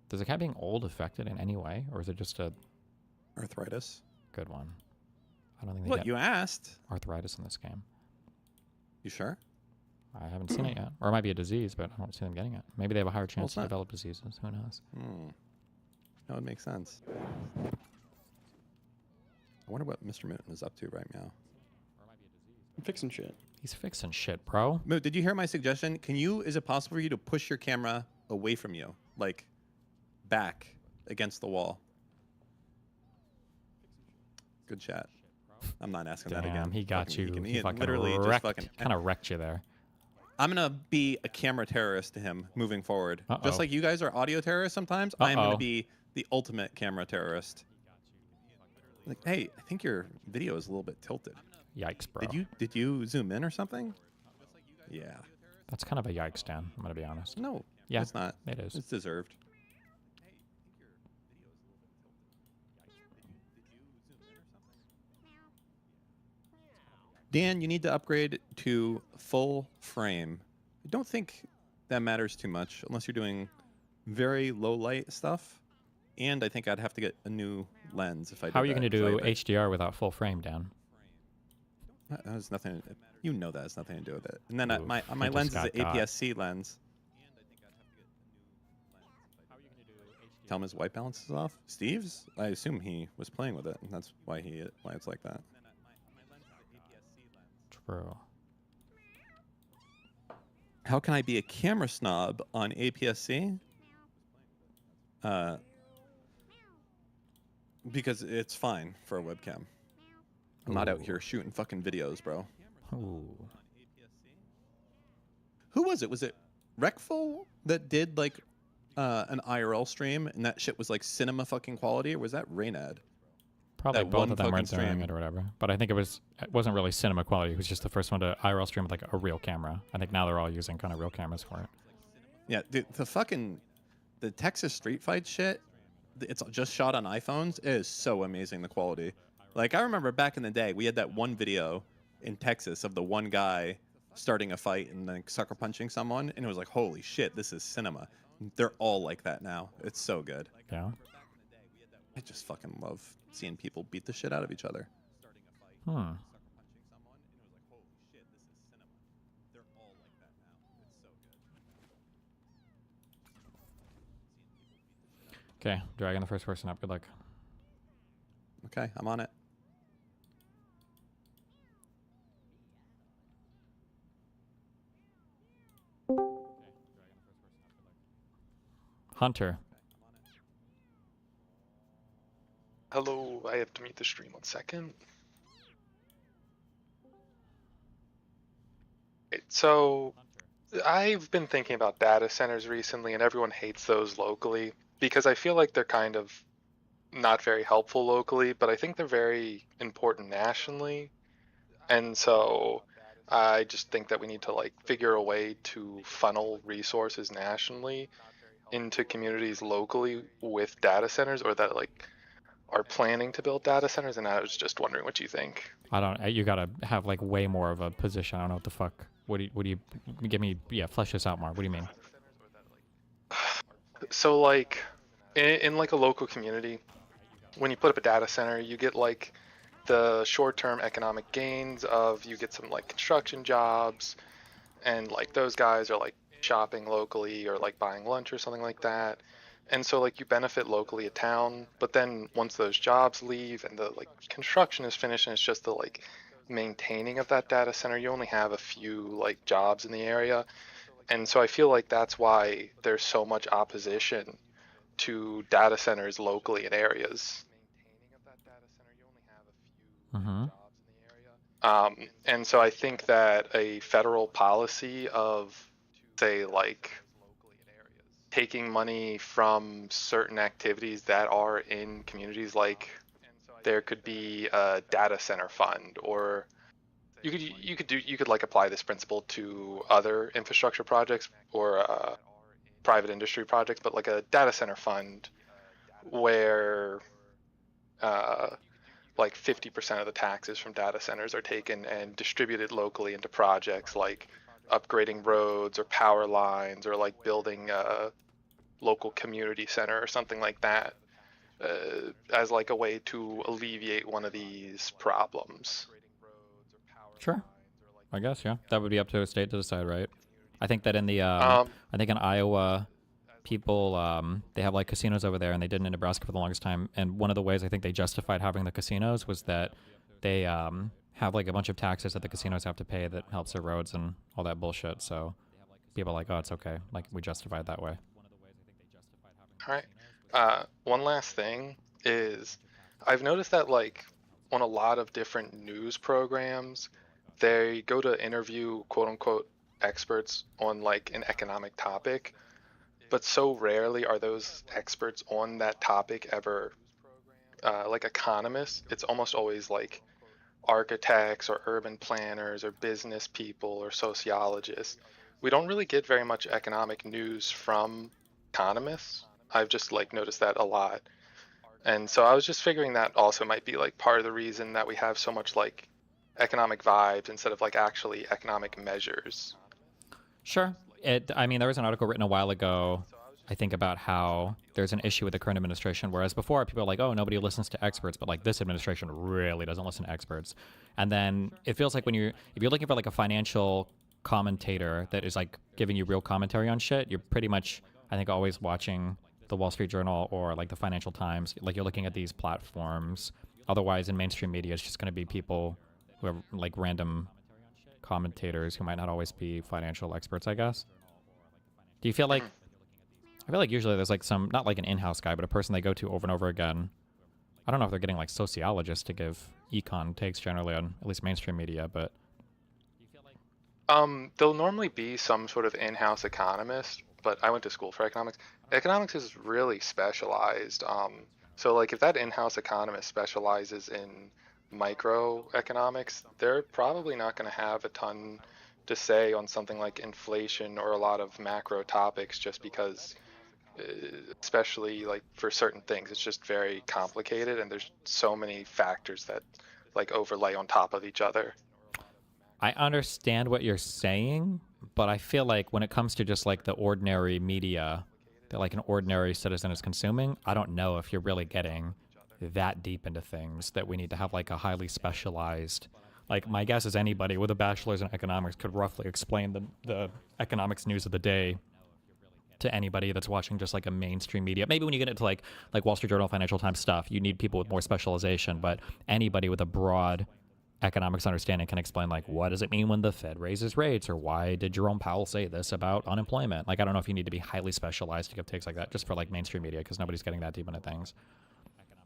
Does the cat being old affect it in any way, or is it just a arthritis? Good one. I don't think they What, get you asked? arthritis in this game. You sure? I haven't seen it yet, or it might be a disease, but I don't see them getting it. Maybe they have a higher chance it's to not. develop diseases. Who knows? That would make sense. I wonder what Mr. Minton is up to right now. I'm fixing shit. He's fixing shit, bro. Moot, did you hear my suggestion? Is it possible for you to push your camera away from you? Like, back against the wall? Good chat. I'm not asking that again. He got Fucking- you. He He fucking literally just wrecked, fucking kind of wrecked you there. I'm gonna be a camera terrorist to him moving forward. Just like you guys are audio terrorists sometimes, I'm gonna be the ultimate camera terrorist. Like, hey, I think your video is a little bit tilted. Yikes, bro. Did you zoom in or something? Yeah. That's kind of a yikes, Dan. I'm gonna be honest. No. Yeah, it's not. It is. It's deserved. Dan, you need to upgrade to full frame. I don't think that matters too much unless you're doing very low light stuff, and I think I'd have to get a new lens if I did How are you that, going to 'cause do HDR without full frame, Dan? That has nothing. You know that has nothing to do with it. And then Oof, my you lens just is an got APS-C lens. Tell him his white balance is off. Steve's? I assume he was playing with it, and that's why it's like that. True. How can I be a camera snob on APS-C? Because it's fine for a webcam. I'm not out here shooting fucking videos, bro. Ooh. Who was it? Was it Recful that did like an IRL stream and that shit was like cinema fucking quality, or was that Raynad? Probably That both one of them fucking weren't doing stream. it or whatever. But I think it wasn't really cinema quality. It was just the first one to IRL stream with like a real camera. I think now they're all using kind of real cameras for it. Yeah, the Texas Street Fight shit, it's just shot on iPhones. It is so amazing, the quality. Like, I remember back in the day, we had that one video in Texas of the one guy starting a fight and like sucker punching someone, and it was like, holy shit, this is cinema. They're all like that now. It's so good. Yeah. I just fucking love seeing people beat the shit out of each other. Hmm. Okay, dragging the first person up. Good luck. Okay, I'm on it. Hunter. Hello, I have to mute the stream 1 second. So, I've been thinking about data centers recently, and everyone hates those locally because I feel like they're kind of not very helpful locally, but I think they're very important nationally. And so I just think that we need to like figure a way to funnel resources nationally into communities locally with data centers, or that like are planning to build data centers. And I was just wondering what you think. I don't. You gotta have like way more of a position. I don't know what the fuck. What do you give me? Yeah, flesh this out more. What do you mean? So like in like a local community, when you put up a data center, you get like the short-term economic gains of, you get some like construction jobs, and like those guys are like shopping locally or like buying lunch or something like that. And so like you benefit locally at town, but then once those jobs leave and the like construction is finished and it's just the like maintaining of that data center, you only have a few like jobs in the area. And so I feel like that's why there's so much opposition to data centers locally in areas. Mm-hmm. And so I think that a federal policy of, say, like taking money from certain activities that are in communities, like there could be a data center fund, or you could like apply this principle to other infrastructure projects or private industry projects, but like a data center fund where like 50% of the taxes from data centers are taken and distributed locally into projects like upgrading roads or power lines, or like building a local community center or something like that, as like a way to alleviate one of these problems. Sure. I guess, yeah. That would be up to a state to decide, right? I think that in the I think in Iowa, people they have like casinos over there, and they did in Nebraska for the longest time. And one of the ways I think they justified having the casinos was that they have like a bunch of taxes that the casinos have to pay that helps their roads and all that bullshit. So people are like, oh, it's okay. Like, we justify it that way. All right. One last thing is, I've noticed that like on a lot of different news programs, they go to interview quote unquote experts on like an economic topic, but so rarely are those experts on that topic ever like economists. It's almost always like architects or urban planners or business people or sociologists. We don't really get very much economic news from economists. I've just like noticed that a lot. And so I was just figuring that also might be like part of the reason that we have so much like economic vibes instead of like actually economic measures. Sure. I mean, there was an article written a while ago I think about how there's an issue with the current administration, whereas before people are like, oh, nobody listens to experts, but like this administration really doesn't listen to experts. And then it feels like if you're looking for like a financial commentator that is like giving you real commentary on shit, you're pretty much, I think, always watching the Wall Street Journal or like the Financial Times. Like you're looking at these platforms. Otherwise, in mainstream media, it's just going to be people who have like random commentators who might not always be financial experts, I guess. Do you feel like, I feel like usually there's like some, not like an in-house guy, but a person they go to over and over again. I don't know if they're getting like sociologists to give econ takes generally on at least mainstream media, but. There'll normally be some sort of in-house economist, but I went to school for economics. Economics is really specialized. So like if that in-house economist specializes in microeconomics, they're probably not going to have a ton to say on something like inflation or a lot of macro topics, just because especially like for certain things it's just very complicated and there's so many factors that like overlay on top of each other. I understand what you're saying, but I feel like when it comes to just like the ordinary media that like an ordinary citizen is consuming, I don't know if you're really getting that deep into things that we need to have like a highly specialized, like my guess is anybody with a bachelor's in economics could roughly explain the economics news of the day to anybody that's watching just like a mainstream media. Maybe when you get into like Wall Street Journal, Financial Times stuff, you need people with more specialization, but anybody with a broad economics understanding can explain like what does it mean when the Fed raises rates, or why did Jerome Powell say this about unemployment. Like I don't know if you need to be highly specialized to give takes like that just for like mainstream media, because nobody's getting that deep into things.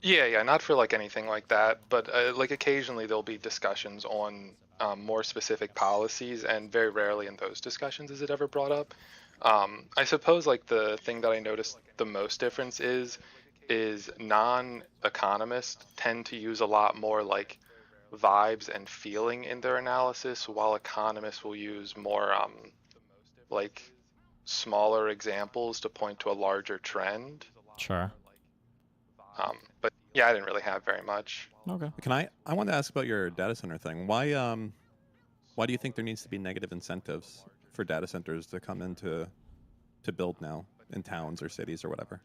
Yeah, not for like anything like that, but like occasionally there'll be discussions on more specific policies, and very rarely in those discussions is it ever brought up. I suppose like the thing that I noticed the most difference is non-economists tend to use a lot more like vibes and feeling in their analysis, while economists will use more like smaller examples to point to a larger trend. Sure. But yeah, I didn't really have very much. Okay. I wanted to ask about your data center thing. Why do you think there needs to be negative incentives for data centers to come in to build now in towns or cities or whatever?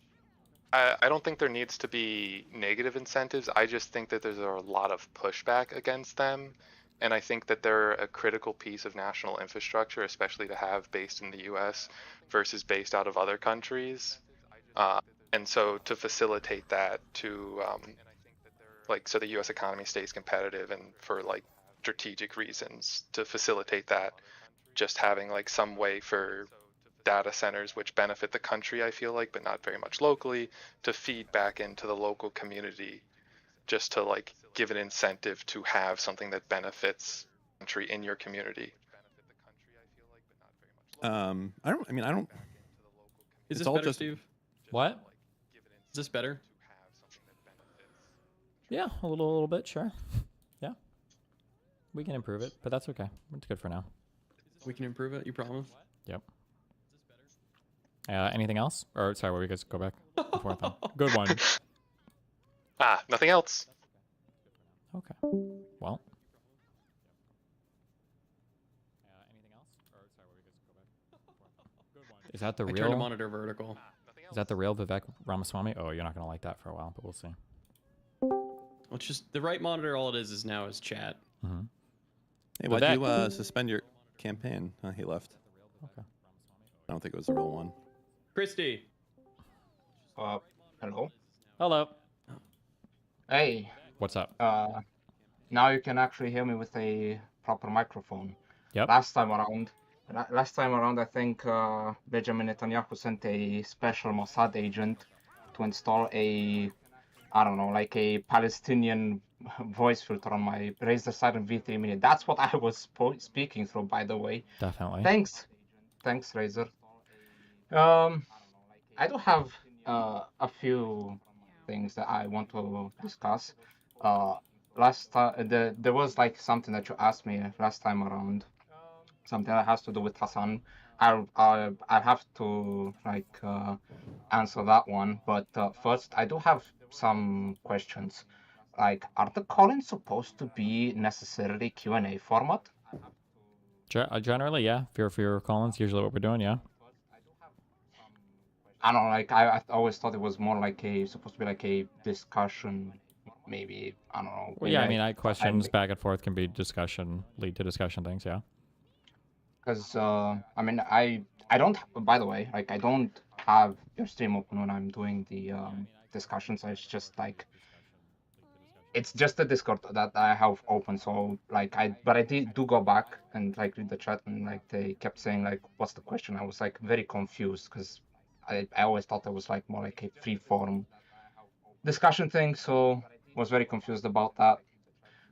I don't think there needs to be negative incentives. I just think that there's a lot of pushback against them. And I think that they're a critical piece of national infrastructure, especially to have based in the US versus based out of other countries. And so to facilitate that, to like so the US economy stays competitive, and for like strategic reasons to facilitate that, just having like some way for data centers which benefit the country, I feel like, but not very much locally, to feed back into the local community, just to like give an incentive to have something that benefits the country in your community. I don't. Is it's this all better, just Steve? What? Is this better? Yeah, a little bit, sure. Yeah. We can improve it, but that's okay. It's good for now. We can improve it, you promise? Yep. Anything else? Or sorry, where we guys go back and forth on? Good one. Nothing else. Okay. Well. Is that the I real? turned to monitor vertical. Is that the real Vivek Ramaswamy? Oh, you're not gonna like that for a while, but we'll see. Well, it's just the right monitor. All it is now is chat. Mm-hmm. Hey, why'd you suspend your campaign? He left. Okay. I don't think it was the real one. Christy. Hello. Hello. Hey. What's up? Now you can actually hear me with a proper microphone. Yep. Last time around, I think Benjamin Netanyahu sent a special Mossad agent to install a, I don't know, like a Palestinian voice filter on my Razer Siren V3 Mini. That's what I was speaking through, by the way. Definitely. Thanks, Razer. I do have a few things that I want to discuss. Last time, there was like something that you asked me last time around, something that has to do with Hassan. I'll have to like answer that one, but first I do have some questions. Like, are the call-ins supposed to be necessarily Q&A format? Generally, yeah. For your call-ins, usually what we're doing, yeah. I don't know, like I always thought it was more like supposed to be like a discussion, maybe. I don't know. Well, yeah, I mean, questions back and forth can be discussion, lead to discussion things, yeah. Because I mean, I don't. By the way, like I don't have your stream open when I'm doing the discussions. So it's just like it's just the Discord that I have open. So like but I do go back and like read the chat, and like they kept saying like, "What's the question?" I was like very confused because I always thought it was like more like a free form discussion thing. So was very confused about that.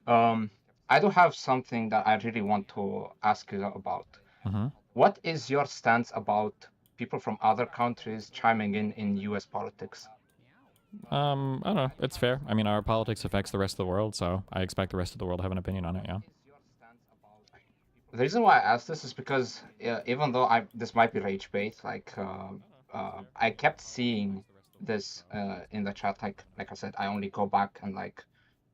I do have something that I really want to ask you about. Mm-hmm. What is your stance about people from other countries chiming in U.S. politics? I don't know. It's fair. I mean, our politics affects the rest of the world, so I expect the rest of the world to have an opinion on it, yeah. The reason why I asked this is because even though this might be rage bait, like I kept seeing this in the chat. Like I said, I only go back and like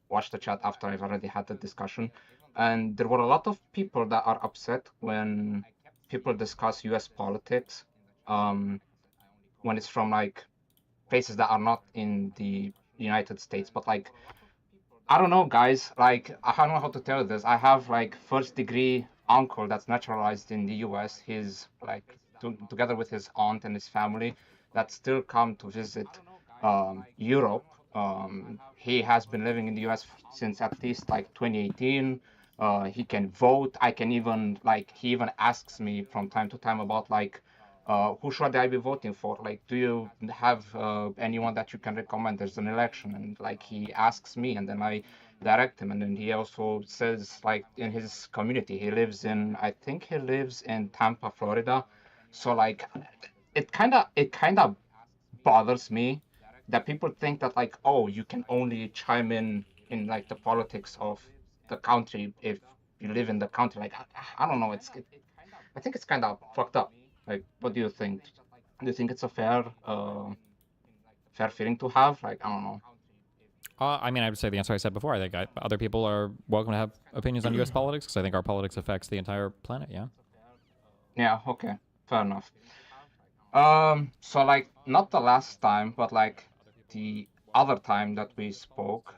watch the chat after I've already had the discussion, and there were a lot of people that are upset when people discuss U.S. politics, when it's from like places that are not in the United States. But like, I don't know, guys. Like, I don't know how to tell this. I have like first degree uncle that's naturalized in the U.S. He's like together with his aunt and his family that still come to visit Europe. He has been living in the U.S. since at least like 2018. He can vote. I can even like he even asks me from time to time about like who should I be voting for? Like, do you have anyone that you can recommend? There's an election, and like he asks me, and then I direct him. And then he also says like in his community, I think he lives in Tampa, Florida. So like, it kind of bothers me that people think that like, oh, you can only chime in like the politics of the country if you live in the country. Like, I don't know. I think it's kind of fucked up. Like, what do you think? Do you think it's a fair feeling to have? Like, I don't know. I mean, I would say the answer I said before. I think other people are welcome to have opinions on U.S. politics because I think our politics affects the entire planet, yeah. Yeah, okay. Fair enough. So like, not the last time, but like the other time that we spoke,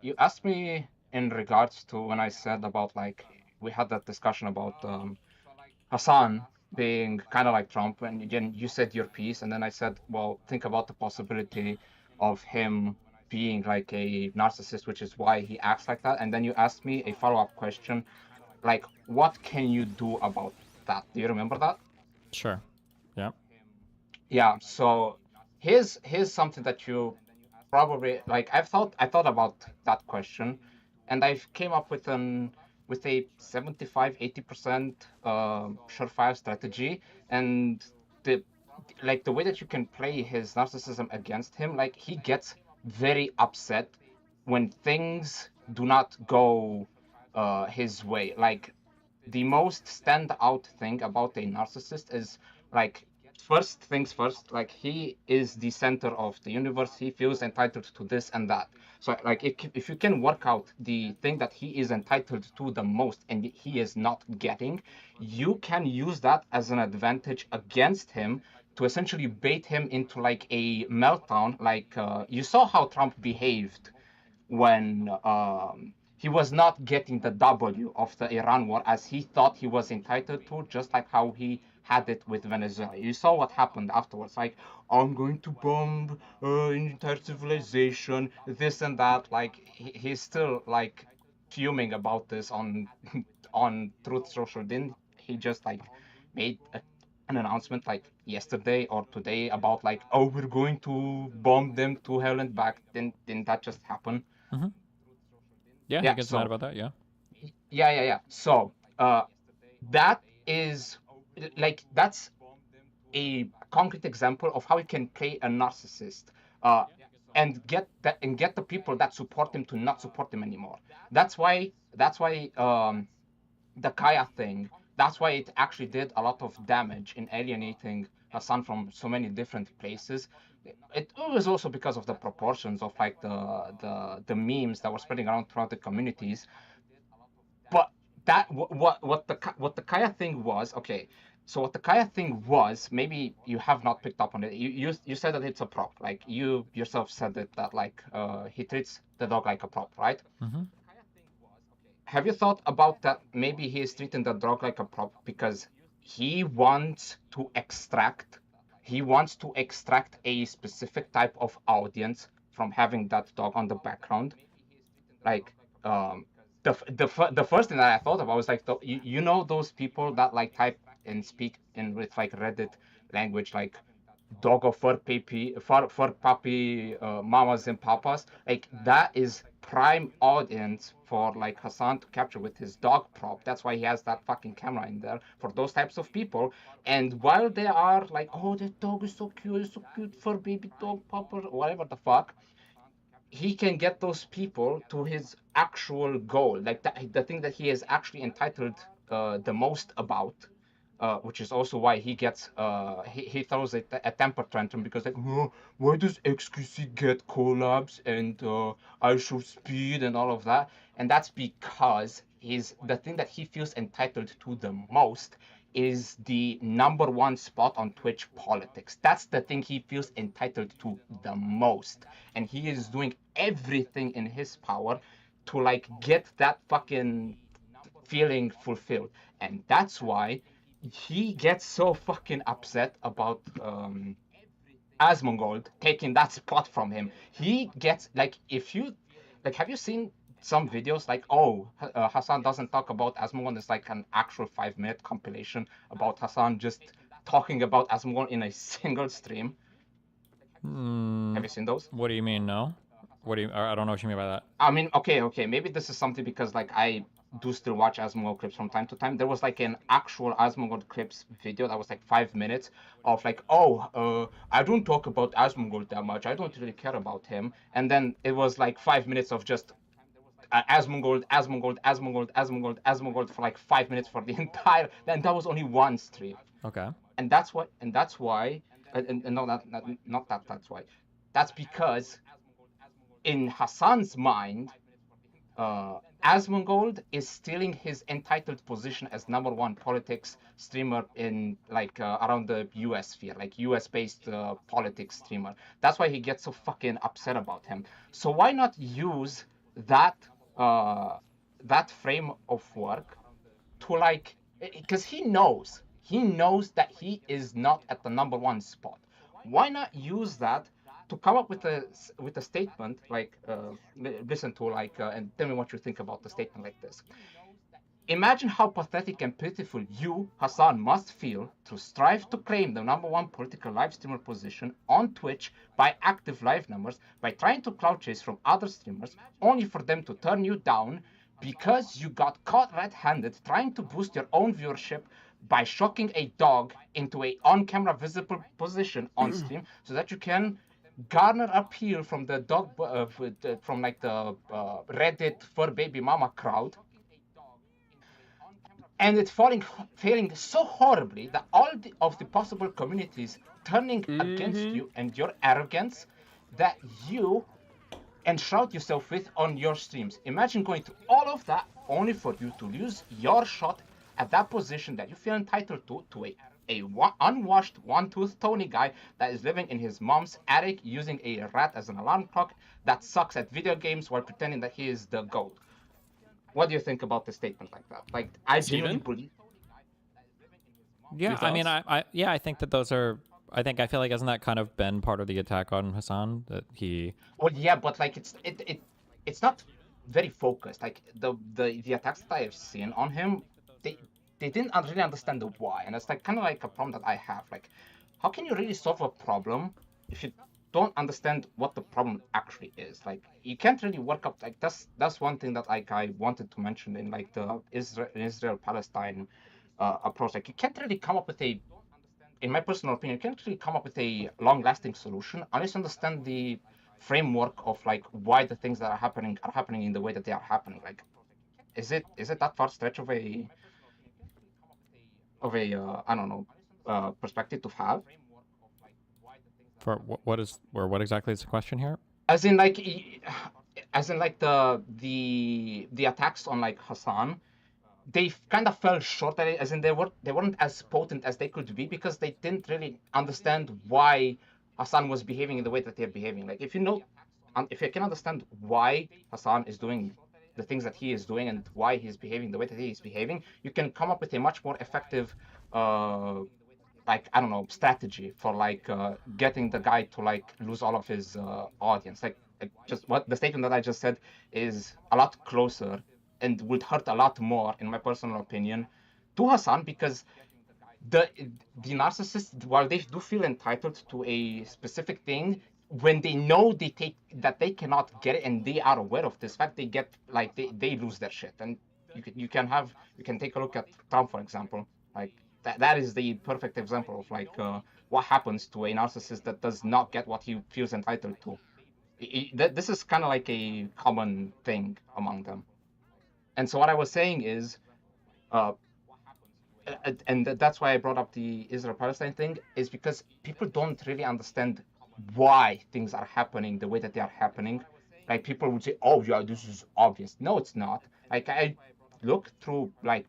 you asked me in regards to when I said about like, we had that discussion about Hassan being kind of like Trump, and again you said your piece, and then I said, well, think about the possibility of him being like a narcissist, which is why he acts like that. And then you asked me a follow-up question, like, what can you do about that? Do you remember that? Sure. Yeah. Yeah. So here's something that you probably like. I thought about that question, and I came up with a 75-80% surefire strategy. And the way that you can play his narcissism against him, like he gets very upset when things do not go his way. Like, the most standout thing about a narcissist is like, first things first, like he is the center of the universe. He feels entitled to this and that. So like, if you can work out the thing that he is entitled to the most and he is not getting, you can use that as an advantage against him to essentially bait him into like a meltdown. Like you saw how Trump behaved when he was not getting the W of the Iran war as he thought he was entitled to, just like how he had it with Venezuela. You saw what happened afterwards. Like, I'm going to bomb entire civilization, this and that. Like, he's still like fuming about this on on Truth Social. Didn't he just like made an announcement like yesterday or today about like, oh, we're going to bomb them to hell and back? Didn't that just happen? Mm-hmm. Yeah, he gets mad about that, yeah. Yeah. So that is like, that's a concrete example of how you can play a narcissist and get the people that support him to not support him anymore. That's why the Kaya thing, that's why it actually did a lot of damage in alienating Hassan from so many different places. It was also because of the proportions of like the memes that were spreading around throughout the communities. But that what the Kaya thing was, okay, So what the Kaya thing was, maybe you have not picked up on it. You said that it's a prop. Like you yourself said that like he treats the dog like a prop, right? Mm-hmm. Have you thought about that? Maybe he is treating the dog like a prop because he wants to extract a specific type of audience from having that dog on the background. Like the first thing that I thought about was like you know those people that like type and speak in with like Reddit language, like dog of fur puppy mamas and papas. Like that is prime audience for like Hassan to capture with his dog prop. That's why he has that fucking camera in there for those types of people. And while they are like, oh, the dog is so cute, it's so cute, fur baby dog papa, whatever the fuck, he can get those people to his actual goal, like the thing that he is actually entitled the most about, which is also why he gets he throws a temper tantrum because like, oh, why does XQC get collabs and I show speed and all of that, and that's because the thing that he feels entitled to the most is the #1 spot on Twitch politics. That's the thing he feels entitled to the most. And he is doing everything in his power to like get that fucking feeling fulfilled. And that's why he gets so fucking upset about Asmongold taking that spot from him. He gets like, if you like, have you seen some videos like, oh, Hassan doesn't talk about Asmongold? It's like an actual 5-minute compilation about Hassan just talking about Asmongold in a single stream. Have you seen those? What do you mean? No. What do you? I don't know what you mean by that. I mean, okay. Maybe this is something because like I do still watch Asmongold clips from time to time. There was like an actual Asmongold clips video that was like 5 minutes of like, oh, I don't talk about Asmongold that much. I don't really care about him. And then it was like 5 minutes of just Asmongold for like 5 minutes for the entire. And that was only one stream. Okay. And that's why. That's why. And no, not that. That's why. That's because in Hassan's mind, Asmongold is stealing his entitled position as #1 politics streamer in like around the US sphere, like US based politics streamer. That's why he gets so fucking upset about him. So why not use that that frame of work to like, because he knows that he is not at the #1 spot. Why not use that to come up with a statement like listen to like and tell me what you think about the statement like this. Imagine how pathetic and pitiful you, Hassan, must feel to strive to claim the #1 political live streamer position on Twitch by active live numbers, by trying to clout chase from other streamers, only for them to turn you down because you got caught red-handed trying to boost your own viewership by shocking a dog into a on-camera visible position on stream so that you can garner appeal from the dog from like the Reddit fur baby mama crowd, and it failing so horribly that all of the possible communities turning against you and your arrogance that you enshroud yourself with on your streams. Imagine going through all of that only for you to lose your shot at that position that you feel entitled to a unwashed, one-toothed Tony guy that is living in his mom's attic using a rat as an alarm clock that sucks at video games while pretending that he is the GOAT. What do you think about the statement like that? Like, I genuinely believe. Yeah, I mean, I think that those are. I feel like hasn't that kind of been part of the attack on Hassan that he. Well, yeah, but like it's not very focused. Like the attacks that I have seen on him, they didn't really understand the why, and it's like kind of like a problem that I have. Like, how can you really solve a problem if you don't understand what the problem actually is? Like, you can't really work up. Like, that's one thing that like I wanted to mention in like the Israel-Palestine approach. Like, you can't really come up with a, in my personal opinion, you can't really come up with a long-lasting solution unless you understand the framework of like why the things that are happening in the way that they are happening. Like, is it that far stretch of a I don't know perspective to have? For what exactly is the question here? As in like the attacks on like Hassan, they kind of fell short at it, as in they weren't as potent as they could be because they didn't really understand why Hassan was behaving in the way that they're behaving. Like if you can understand why Hassan is doing the things that he is doing and why he's behaving the way that he is behaving, you can come up with a much more effective like I don't know, strategy for like getting the guy to like lose all of his audience. Like just what the statement that I just said is a lot closer and would hurt a lot more, in my personal opinion, to Hassan, because the narcissist, while they do feel entitled to a specific thing, when they know they cannot get it and they are aware of this fact, they get like they lose their shit. And you can take a look at Trump, for example. Like that is the perfect example of like what happens to a narcissist that does not get what he feels entitled to. This is kind of like a common thing among them. And so what I was saying is, and that's why I brought up the Israel-Palestine thing, is because people don't really understand why things are happening the way that they are happening. Like people would say, "Oh yeah, this is obvious." No, it's not. Like I look through like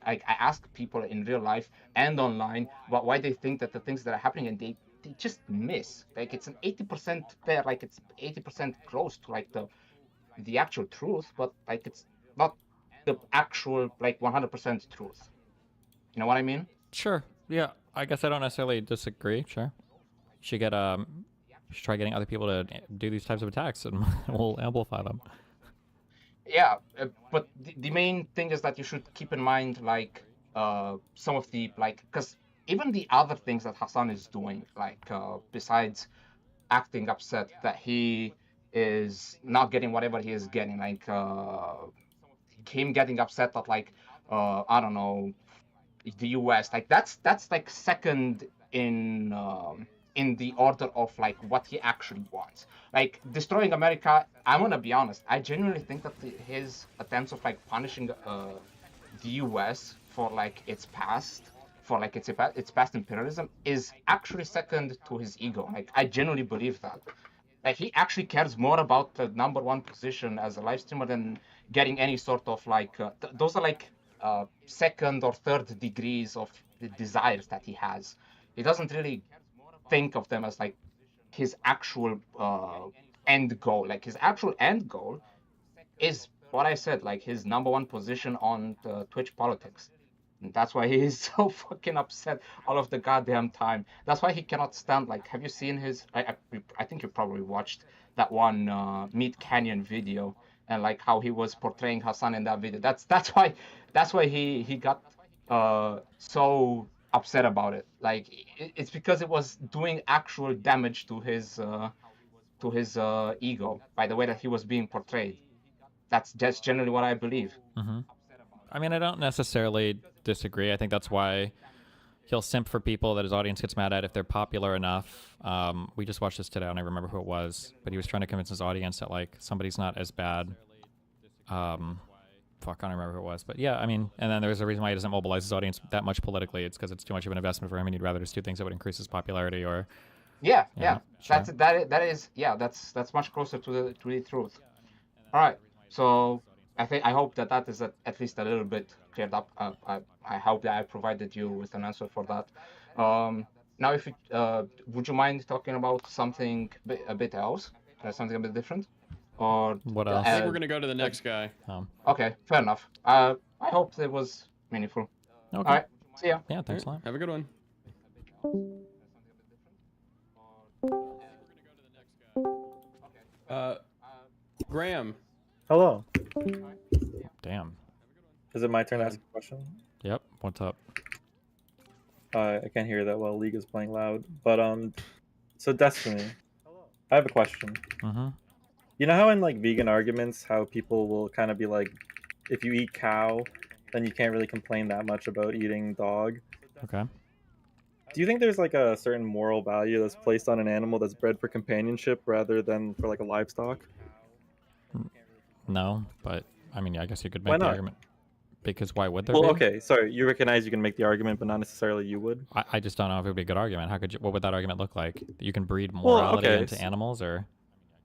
I ask people in real life and online about why they think that the things that are happening, and they just miss. Like it's an 80% fair, like it's 80% close to like the actual truth, but like it's not the actual like 100% truth. You know what I mean? Sure. Yeah. I guess I don't necessarily disagree. Sure. You should get you should try getting other people to do these types of attacks, and we'll amplify them. Yeah, but the main thing is that you should keep in mind like some of the like, because even the other things that Hassan is doing, like besides acting upset that he is not getting whatever he is getting, like him getting upset that like I don't know, the US, like that's like second in the order of like what he actually wants. Like destroying America, I'm gonna be honest, I genuinely think that his attempts of like punishing the US for like its past, for like its past imperialism, is actually second to his ego. Like I genuinely believe that. Like he actually cares more about the #1 position as a live streamer than getting any sort of like those are like second or third degrees of the desires that he has. He doesn't really think of them as like his actual end goal. Like his actual end goal is what I said, like his #1 position on the Twitch politics. And that's why he is so fucking upset all of the goddamn time. That's why he cannot stand. Like, have you seen his? I think you probably watched that one Meat Canyon video, and like how he was portraying Hassan in that video. That's why he got so upset about it. Like it's because it was doing actual damage to his ego by the way that he was being portrayed. That's just generally what I believe. Mm-hmm. I mean, I don't necessarily disagree. I think that's why he'll simp for people that his audience gets mad at if they're popular enough. We just watched this today. I don't remember who it was, but he was trying to convince his audience that like somebody's not as bad. Fuck, I don't remember who it was, but yeah, I mean, and then there's a reason why he doesn't mobilize his audience that much politically. It's because it's too much of an investment for him, and he'd rather just do things that would increase his popularity or. Yeah. Sure. That's much closer to the truth. All right, so I hope that is at least a little bit cleared up. I hope that I provided you with an answer for that. Now, if you, would you mind talking about something a bit else, something a bit different, or what else? I think we're gonna go to the next guy. Okay, fair enough. I hope it was meaningful. Okay. All right, see ya. Yeah, thanks a lot. Have a good one. Graham. Hello. Damn. Is it my turn to ask a question? Yep. What's up? I can't hear that well. League is playing loud. But so Destiny, I have a question. Mm-hmm. You know how in like vegan arguments, how people will kind of be like, if you eat cow, then you can't really complain that much about eating dog. Okay. Do you think there's like a certain moral value that's placed on an animal that's bred for companionship rather than for like a livestock? No, but I mean, I guess you could Why make the not? argument. Because why would there Well, be? okay, sorry. You recognize you can make the argument, but not necessarily you would. I just don't know if it would be a good argument. How could you? What would that argument look like? You can breed Well, morality okay, into animals, or?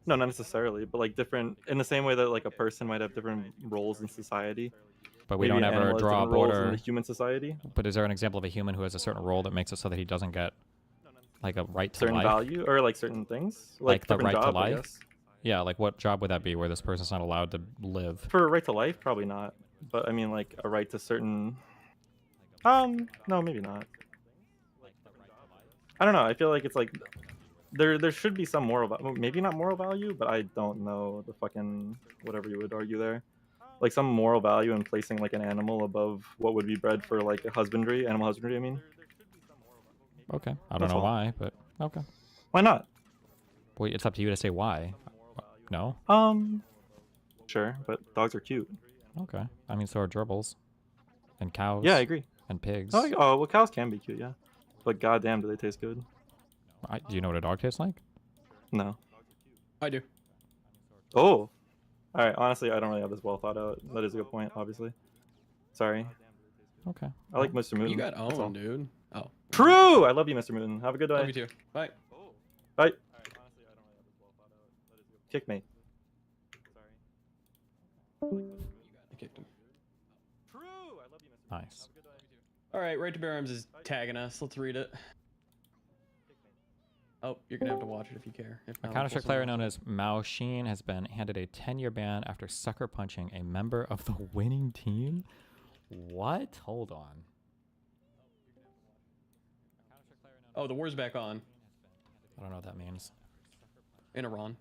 No, not necessarily, but like different in the same way that like a person might have different roles in society. But we maybe don't an ever animal has draw a different roles in border. the human society. But is there an example of a human who has a certain role that makes it so that he doesn't get like a right to Certain life? value or like certain things, Like the different right job, to I life? guess. Yeah, like what job would that be where this person's not allowed to live? For a right to life, probably not. But I mean, like a right to certain. No, maybe not. I don't know. I feel like it's like there should be some moral, maybe not moral value, but I don't know the fucking whatever you would argue there. Like some moral value in placing like an animal above what would be bred for like a husbandry, animal husbandry. I mean. Okay, I don't That's know all. why, but okay. Why not? Wait, it's up to you to say why. No? Sure, but dogs are cute. Okay. I mean, so are gerbils. And cows. Yeah, I agree. And pigs. Oh, well, cows can be cute, yeah. But goddamn, do they taste good? Do you know what a dog tastes like? No. I do. Oh! Alright, honestly, I don't really have this well thought out. That is a good point, obviously. Sorry. Okay. I like Mr. Mooten. You got that's all. owned, dude. Oh. True! I love you, Mr. Mooten. Have a good day. Love you too. Bye. Bye. Kick me. I kicked him. Nice. All right, Right to Bear Arms is tagging us. Let's read it. Oh, you're gonna have to watch it if you care. If A not, Counter-Strike we'll player known as Mao Xin has been handed a 10-year ban after sucker punching a member of the winning team. What? Hold on. Oh, the war's back on. I don't know what that means. In Iran.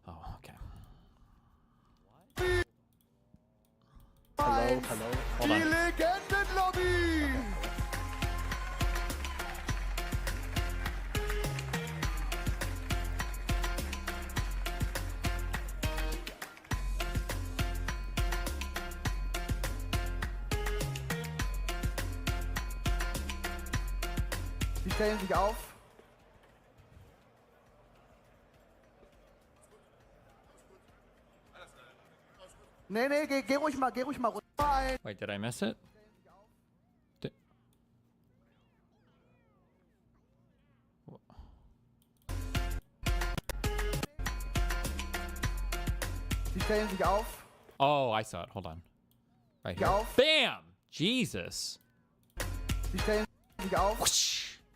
Oh, okay. Hello. Hold on. Legendenlobby! Sie stellen sich auf. Nee, geh ruhig mal runter. Wait, did I miss it? Sie stellen sich auf. Oh, I saw it. Hold on. Right here. Auf. Bam! Jesus. Sie stellen sich auf.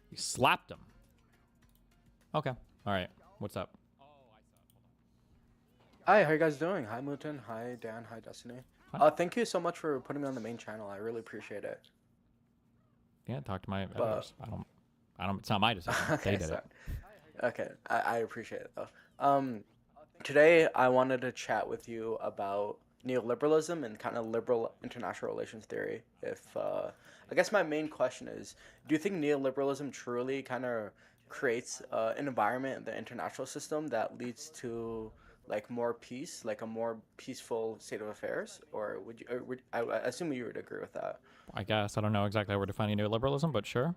You slapped him. Okay. All right. What's up? Hi, how you guys doing? Hi, Mutin. Hi, Dan. Hi, Destiny. Thank you so much for putting me on the main channel. I really appreciate it. Yeah, talk to my editors. I don't. It's not my decision. Okay, They did sorry. it. Okay, I appreciate it though. Today I wanted to chat with you about neoliberalism and kind of liberal international relations theory. I guess my main question is, do you think neoliberalism truly kind of creates an environment in the international system that leads to like more peace, like a more peaceful state of affairs, or I assume you would agree with that? I guess I don't know exactly how we're defining neoliberalism, but sure.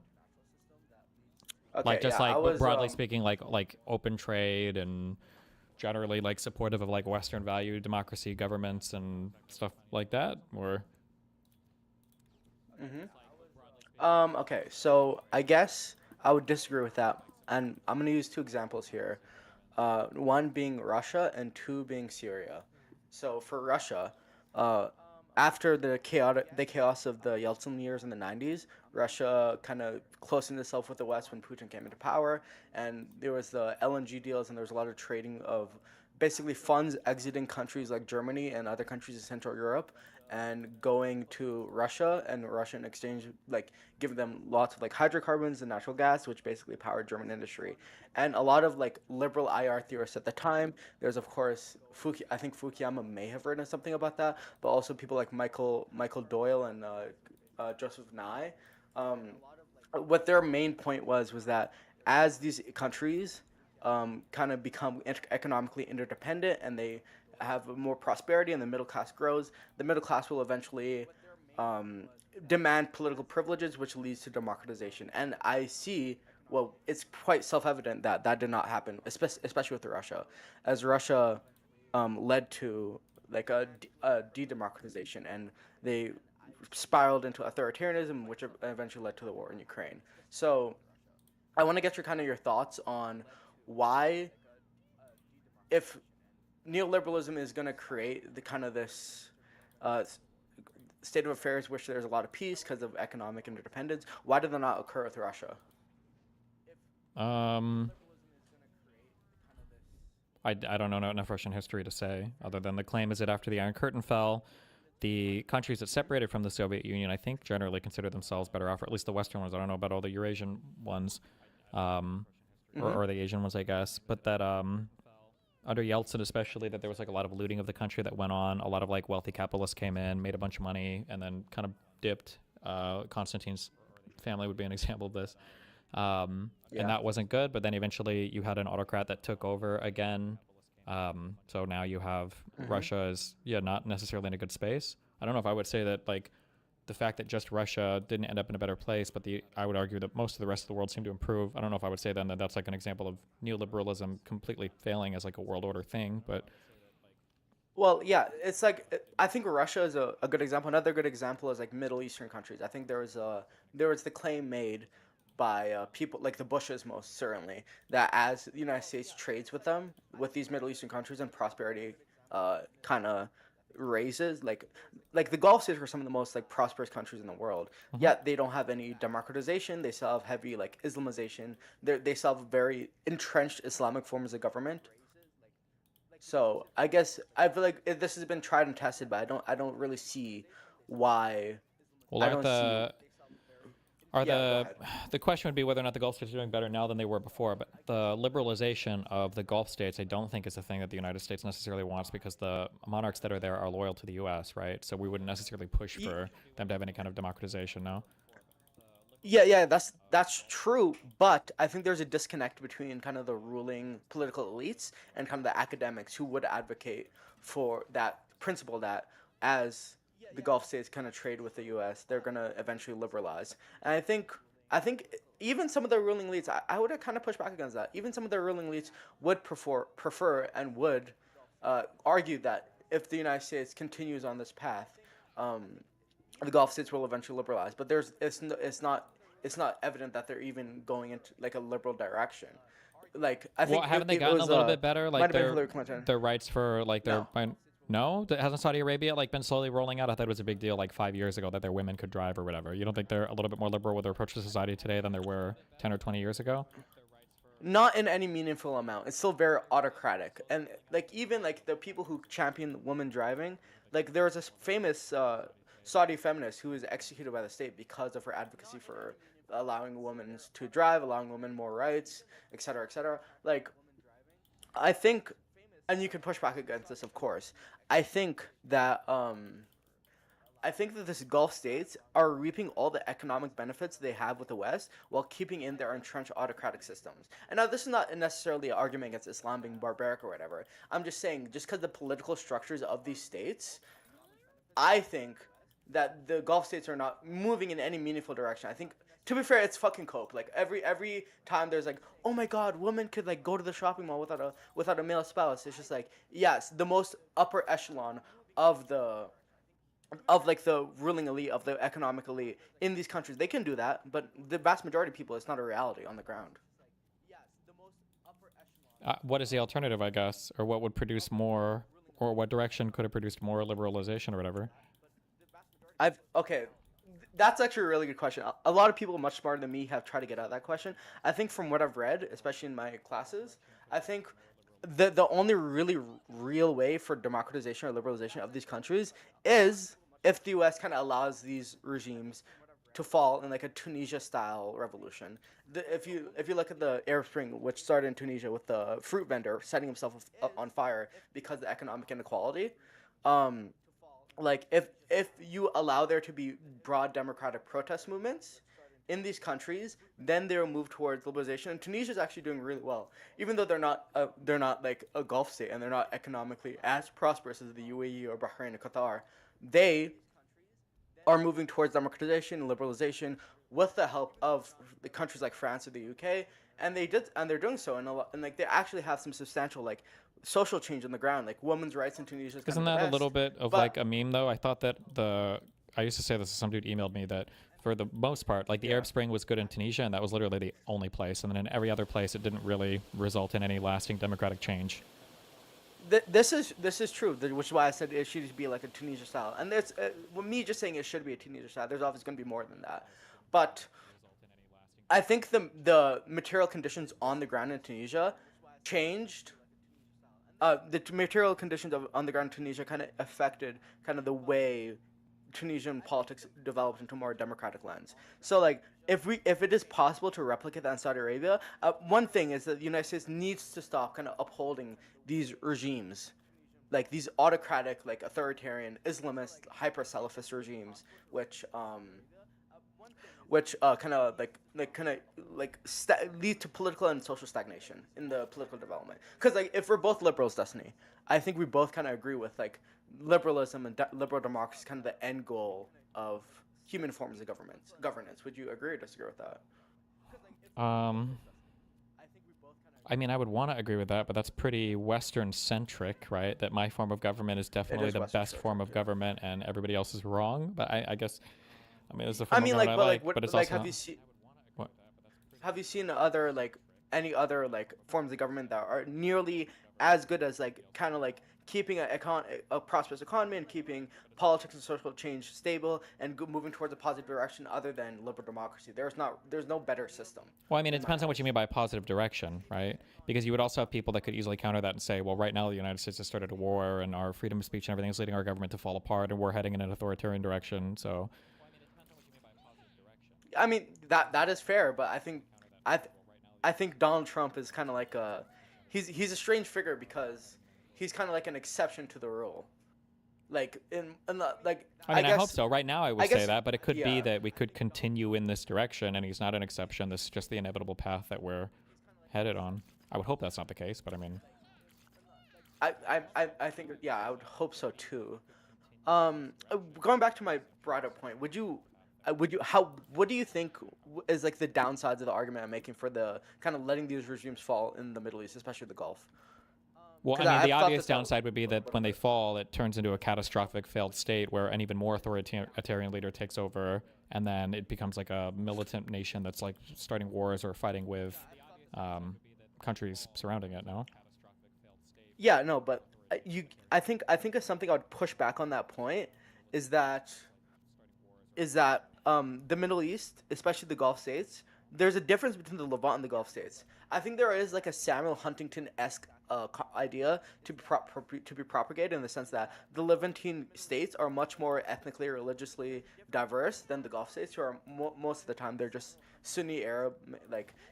Okay, Like just yeah, like broadly speaking, like open trade and generally like supportive of like Western value, democracy, governments, and stuff like that, or. Okay, so I guess I would disagree with that, and I'm gonna use two examples here. One being Russia and two being Syria. So for Russia, after the chaos of the Yeltsin years in the 90s, Russia kind of closened itself with the West when Putin came into power, and there was the LNG deals, and there was a lot of trading of basically funds exiting countries like Germany and other countries in Central Europe and going to Russia, and Russia in exchange like giving them lots of like hydrocarbons and natural gas, which basically powered German industry. And a lot of like liberal IR theorists at the time, there's of course I think Fukuyama may have written something about that, but also people like Michael Doyle and Joseph Nye. What their main point was that as these countries kind of become economically interdependent and they have more prosperity and the middle class grows, the middle class will eventually demand political privileges, which leads to democratization. And I see, well, it's quite self-evident that that did not happen, especially with Russia, as Russia led to like a de-democratization, and they spiraled into authoritarianism, which eventually led to the war in Ukraine. So I want to get your thoughts on why, if neoliberalism is going to create the kind of this state of affairs which there's a lot of peace because of economic interdependence. Why did they not occur with Russia? I don't know enough Russian history to say, other than the claim is that after the Iron Curtain fell, the countries that separated from the Soviet Union, I think, generally consider themselves better off, or at least the Western ones. I don't know about all the Eurasian ones, or the Asian ones, I guess. But that under Yeltsin especially, that there was like a lot of looting of the country that went on. A lot of like wealthy capitalists came in, made a bunch of money, and then kind of dipped. Konstantin's family would be an example of this. And that wasn't good, but then eventually you had an autocrat that took over again. So now you have Russia is not necessarily in a good space. I don't know if I would say that like the fact that just Russia didn't end up in a better place, but I would argue that most of the rest of the world seemed to improve. I don't know if I would say then that that's like an example of neoliberalism completely failing as like a world order thing, but well, yeah, it's like I think Russia is a good example. Another good example is like Middle Eastern countries. I think there was the claim made by people like the Bushes, most certainly, that as the United States trades with them, with these Middle Eastern countries, and prosperity kind of raises, like the Gulf states were some of the most like prosperous countries in the world. Yet they don't have any democratization. They still have heavy like Islamization. They still have very entrenched Islamic forms of government. So I guess I feel like this has been tried and tested, but I don't really see why. Well, the question would be whether or not the Gulf states are doing better now than they were before, but the liberalization of the Gulf states I don't think is a thing that the United States necessarily wants, because the monarchs that are there are loyal to the U.S., right? So we wouldn't necessarily push for them to have any kind of democratization, no? Yeah, that's true, but I think there's a disconnect between kind of the ruling political elites and kind of the academics who would advocate for that principle that as the Gulf states kind of trade with the U.S., they're going to eventually liberalize. And I think even some of the ruling elites, I would kind of push back against that. Even some of the ruling elites would prefer and would argue that if the United States continues on this path, the Gulf states will eventually liberalize. But it's not evident that they're even going into like a liberal direction. Like I think haven't they gotten a little bit better? Like their rights for like their No, hasn't Saudi Arabia like been slowly rolling out? I thought it was a big deal like 5 years ago that their women could drive or whatever. You don't think they're a little bit more liberal with their approach to society today than they were 10 or 20 years ago? Not in any meaningful amount. It's still very autocratic, and like even like the people who champion women driving, like there was a famous Saudi feminist who was executed by the state because of her advocacy for allowing women to drive, allowing women more rights, etc., etc. Like, I think, and you can push back against this, of course. I think that this Gulf states are reaping all the economic benefits they have with the West while keeping in their entrenched autocratic systems. And now this is not necessarily an argument against Islam being barbaric or whatever. I'm just saying, just because the political structures of these states, I think that the Gulf states are not moving in any meaningful direction. I think, to be fair, it's fucking cope. Like every time there's like, oh my god, women could like go to the shopping mall without a male spouse. It's just like, yes, the most upper echelon of the ruling elite, of the economic elite in these countries, they can do that, but the vast majority of people, it's not a reality on the ground. What is the alternative, I guess, or what would produce more, or what direction could have produced more liberalization or whatever? Okay, that's actually a really good question. A lot of people much smarter than me have tried to get at that question. I think from what I've read, especially in my classes, I think the only really real way for democratization or liberalization of these countries is if the U.S. kind of allows these regimes to fall in like a Tunisia-style revolution. If you look at the Arab Spring, which started in Tunisia with the fruit vendor setting himself on fire because of the economic inequality, like if you allow there to be broad democratic protest movements in these countries, then they will move towards liberalization. And Tunisia is actually doing really well, even though they're not like a Gulf state and they're not economically as prosperous as the UAE or Bahrain or Qatar. They are moving towards democratization and liberalization with the help of the countries like France or the UK, and they're doing so, and like they actually have some substantial like social change on the ground, like women's rights in Tunisia. Isn't that a little bit of like a meme though? I thought that I used to say this, some dude emailed me that for the most part, like the Arab Spring was good in Tunisia, and that was literally the only place, and then in every other place it didn't really result in any lasting democratic change. this is true, which is why I said it should be like a Tunisia style. And there's with me just saying it should be a Tunisia style. There's obviously going to be more than that, but I think the material conditions on the ground in Tunisia changed. Material conditions on the ground in Tunisia kind of affected kind of the way Tunisian politics developed into a more democratic lens. So like if it is possible to replicate that in Saudi Arabia, one thing is that the United States needs to stop kind of upholding these regimes, like these autocratic, like authoritarian, Islamist, hyper Salafist regimes, which kind of lead to political and social stagnation in the political development. Because like if we're both liberals, Destiny, I think we both kind of agree with like liberalism and liberal democracy is kind of the end goal of human forms of governance. Would you agree or disagree with that? I mean, I would want to agree with that, but that's pretty Western-centric, right? That my form of government is definitely the best form of government, and everybody else is wrong. But I guess, I mean, it's the form of government I like, but it's also have you seen? What? Have you seen other any other forms of government that are nearly as good as kind of keeping a prosperous economy and keeping politics and social change stable and moving towards a positive direction other than liberal democracy? There's no better system. Well, I mean, it depends on what you mean by a positive direction, right? Because you would also have people that could easily counter that and say, well, right now the United States has started a war and our freedom of speech and everything is leading our government to fall apart and we're heading in an authoritarian direction, so... I mean, that is fair, but I think Donald Trump is kind of like he's a strange figure because he's kind of like an exception to the rule. I mean, I hope so. Right now I would say that, but it could be that we could continue in this direction and he's not an exception. This is just the inevitable path that we're headed on. I would hope that's not the case, but I mean... I think, yeah, I would hope so too. Going back to my broader point, what do you think is like the downsides of the argument I'm making for the kind of letting these regimes fall in the Middle East, especially the Gulf? Well, I mean, the obvious downside would be that when they fall, it turns into a catastrophic failed state where an even more authoritarian leader takes over, and then it becomes like a militant nation that's like starting wars or fighting with countries surrounding it. No. Yeah, no, but I think it's something I would push back on that point is that the Middle East, especially the Gulf states, there's a difference between the Levant and the Gulf states. I think there is like a Samuel Huntington-esque idea to be propagated in the sense that the Levantine states are much more ethnically or religiously diverse than the Gulf states, who are most of the time they're just Sunni Arab,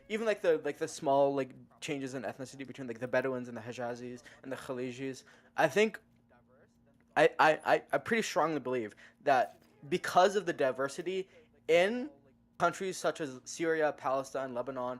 even the small changes in ethnicity between the Bedouins and the Hijazis and the Khalijis. I think I pretty strongly believe that because of the diversity in countries such as Syria, Palestine, Lebanon,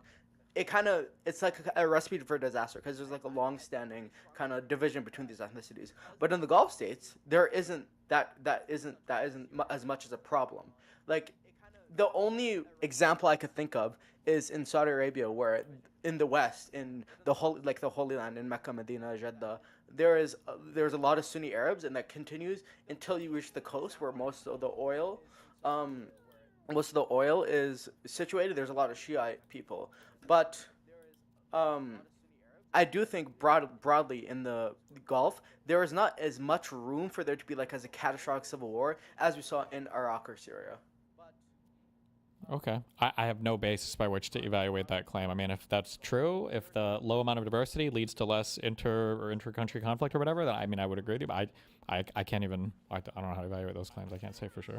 it's like a recipe for disaster because there's a long-standing kind of division between these ethnicities. But in the Gulf states, there isn't as much as a problem. The only example I could think of is in Saudi Arabia, where in the West, in the Holy Land, in Mecca, Medina, Jeddah, there's a lot of Sunni Arabs, and that continues until you reach the coast where most of the oil is situated. There's a lot of Shiite people, but I do think broadly in the Gulf, there is not as much room for there to be as a catastrophic civil war as we saw in Iraq or Syria. Okay. I have no basis by which to evaluate that claim. I mean, if that's true, if the low amount of diversity leads to less inter-country conflict or whatever, then I would agree with you. But I can't even, I don't know how to evaluate those claims. I can't say for sure.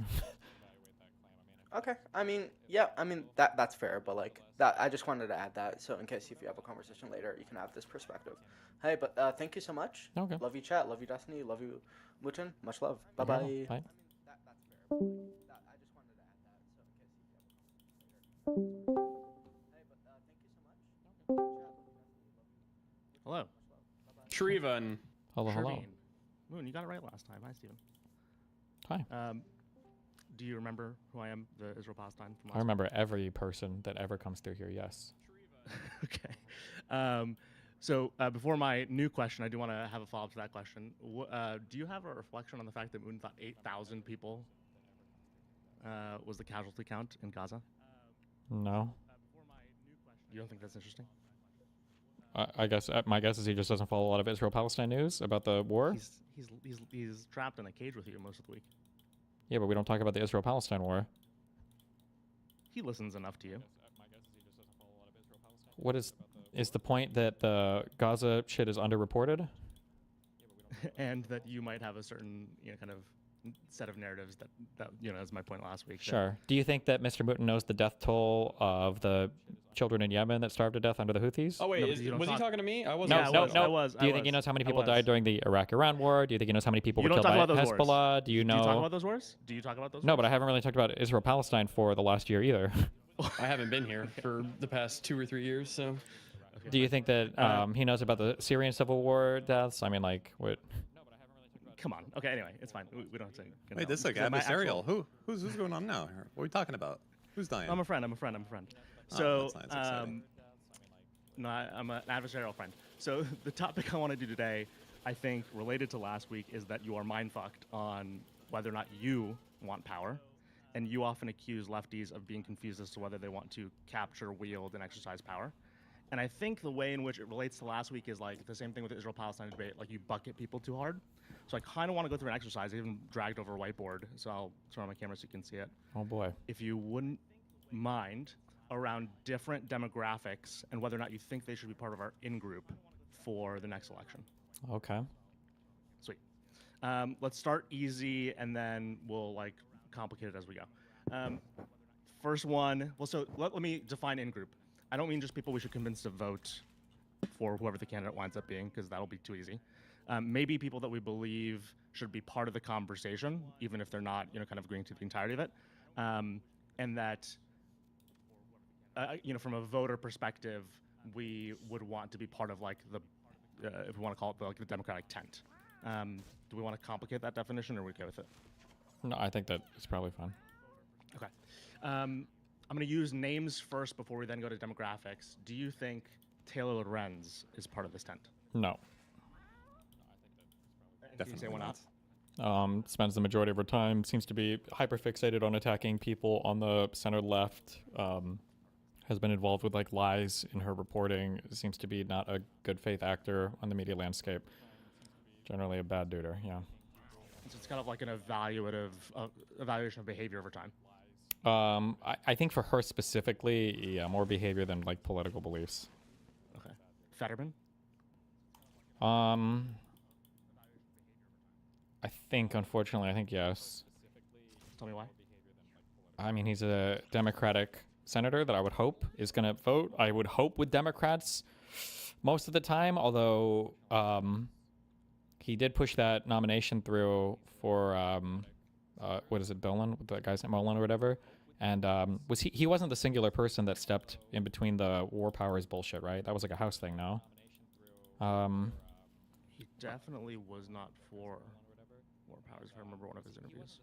Okay. I mean, yeah, that's fair, but that, I just wanted to add that. So in case if you have a conversation later, you can have this perspective. Hey, but thank you so much. Okay. Love you, chat. Love you, Destiny. Love you, Mutin. Much love. Bye-bye. Bye. Hello. Shrivan. Hello. Sherveen. Moon, you got it right last time. Hi, Steven. Hi. Do you remember who I am, the Israel Palestine? From last I remember every person that ever comes through here, yes. Okay. So before my new question, I do want to have a follow-up to that question. Do you have a reflection on the fact that Moon thought 8,000 people was the casualty count in Gaza? No. You don't think that's interesting? I guess my guess is he just doesn't follow a lot of Israel-Palestine news about the war. He's trapped in a cage with you most of the week. Yeah, but we don't talk about the Israel-Palestine war. He listens enough to you. What is the point that the Gaza shit is underreported? And that you might have a certain kind of set of narratives that is my point last week. Sure. Do you think that Mr. Mutin knows the death toll of the children in Yemen that starved to death under the Houthis? Oh wait, was he talking to me? I wasn't. No. Do you think he knows how many people died during the Iraq-Iran war? Do you think he knows how many people were killed by Hezbollah? Do you know? Do you talk about those wars? No, but I haven't really talked about Israel-Palestine for the last year either. I haven't been here for the past 2 or 3 years, so. Okay. Do you think that he knows about the Syrian civil war deaths? I mean, like, what? Come on. Okay, anyway, it's fine. We don't have to. Wait, this is like adversarial. Who's going on now? What are we talking about? Who's dying? I'm a friend. So, no, I'm an adversarial friend. So the topic I want to do today, I think, related to last week, is that you are mind-fucked on whether or not you want power. And you often accuse lefties of being confused as to whether they want to capture, wield, and exercise power. And I think the way in which it relates to last week is like the same thing with the Israel-Palestine debate, like you bucket people too hard. So I kind of want to go through an exercise. I even dragged over a whiteboard, so I'll turn on my camera so you can see it. Oh boy. If you wouldn't mind, around different demographics and whether or not you think they should be part of our in-group for the next election. Okay. Sweet. Let's start easy, and then we'll like complicate it as we go. First one, well, so let me define in-group. I don't mean just people we should convince to vote for whoever the candidate winds up being, because that'll be too easy. Maybe people that we believe should be part of the conversation, even if they're not, kind of agreeing to the entirety of it. And that, from a voter perspective, we would want to be part of like the, if we want to call it the Democratic tent. Do we want to complicate that definition, or are we okay with it? No, I think that it's probably fine. Okay. I'm going to use names first before we then go to demographics. Do you think Taylor Lorenz is part of this tent? No. Definitely why not. Spends the majority of her time, seems to be hyper-fixated on attacking people on the center left, has been involved with like lies in her reporting, seems to be not a good faith actor on the media landscape. Generally a bad duder, yeah. So it's kind of like an evaluation of behavior over time. I think for her specifically, yeah, more behavior than like political beliefs. Okay. Fetterman? I think, unfortunately, yes. Tell me why. I mean, he's a Democratic senator that I would hope is going to vote. I would hope with Democrats most of the time, although he did push that nomination through for, what is it, Dolan? That guy's name, Mullen or whatever. And he wasn't the singular person that stepped in between the war powers bullshit, right? That was like a House thing, no? He definitely was not for war powers, if I remember one of his interviews.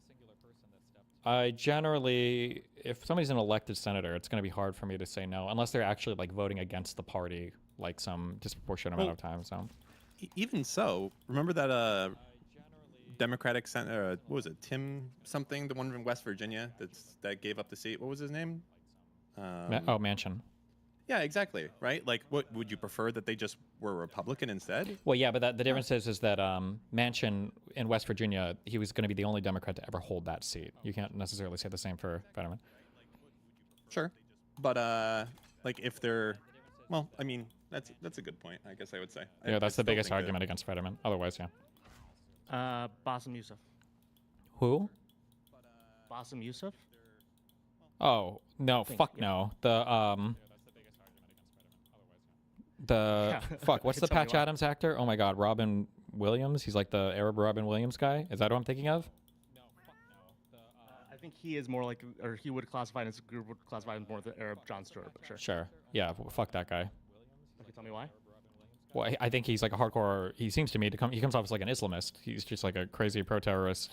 I generally, if somebody's an elected senator, it's going to be hard for me to say no, unless they're actually like voting against the party, like some disproportionate amount of time. So, even so, remember that Democratic senator, what was it, Tim something, the one from West Virginia that gave up the seat? What was his name? Manchin. Yeah, exactly. Right. Like, what would you prefer that they just were Republican instead? Well, yeah, but the difference is that Manchin in West Virginia, he was going to be the only Democrat to ever hold that seat. You can't necessarily say the same for Fetterman. Sure, but like if they're, well, I mean that's a good point. I guess I would say. Yeah, that's the biggest argument against Fetterman. Otherwise, yeah. Bassem Youssef. Who? Bassem Youssef. Oh no! Fuck no! What's the Patch Adams actor? Oh my God, Robin Williams. He's like the Arab Robin Williams guy. Is that what I'm thinking of? I think he is more like, or he would classify his group would classify him more the Arab Jon Stewart, but sure. Sure. Yeah. Fuck that guy. Okay, tell me why. Well, I think he's like a hardcore. He seems to me he comes off as like an Islamist. He's just like a crazy pro-terrorist.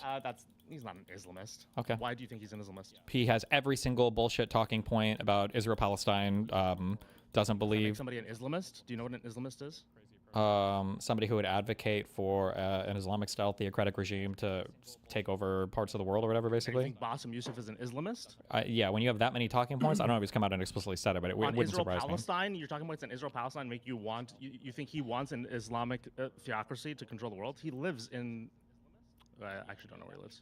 He's not an Islamist. Okay. Why do you think he's an Islamist? He has every single bullshit talking point about Israel-Palestine. Doesn't believe. Somebody an Islamist? Do you know what an Islamist is? somebody who would advocate for an Islamic-style theocratic regime to take over parts of the world or whatever, Do you basically. think Bassem Youssef is an Islamist? Yeah, when you have that many talking points, I don't know if he's come out and explicitly said it, but it On wouldn't surprise me. Israel-Palestine, you're talking about it's an Israel-Palestine make you want, you think he wants an Islamic theocracy to control the world? He lives in, I actually don't know where he lives.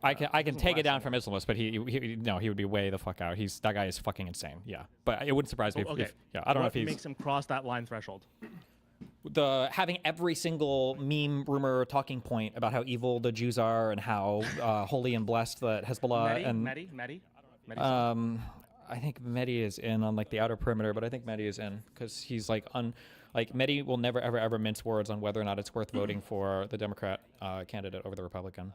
I can take it down from Islamists, but he would be way the fuck out. That guy is fucking insane. Yeah, but it wouldn't surprise me if I don't know if he's makes him cross that line threshold. Having every single meme, rumor, talking point about how evil the Jews are and how holy and blessed that Hezbollah Mehdi? I think Mehdi is in on like the outer perimeter, but I think Mehdi is in because he's like Mehdi will never ever mince words on whether or not it's worth voting for the Democrat candidate over the Republican.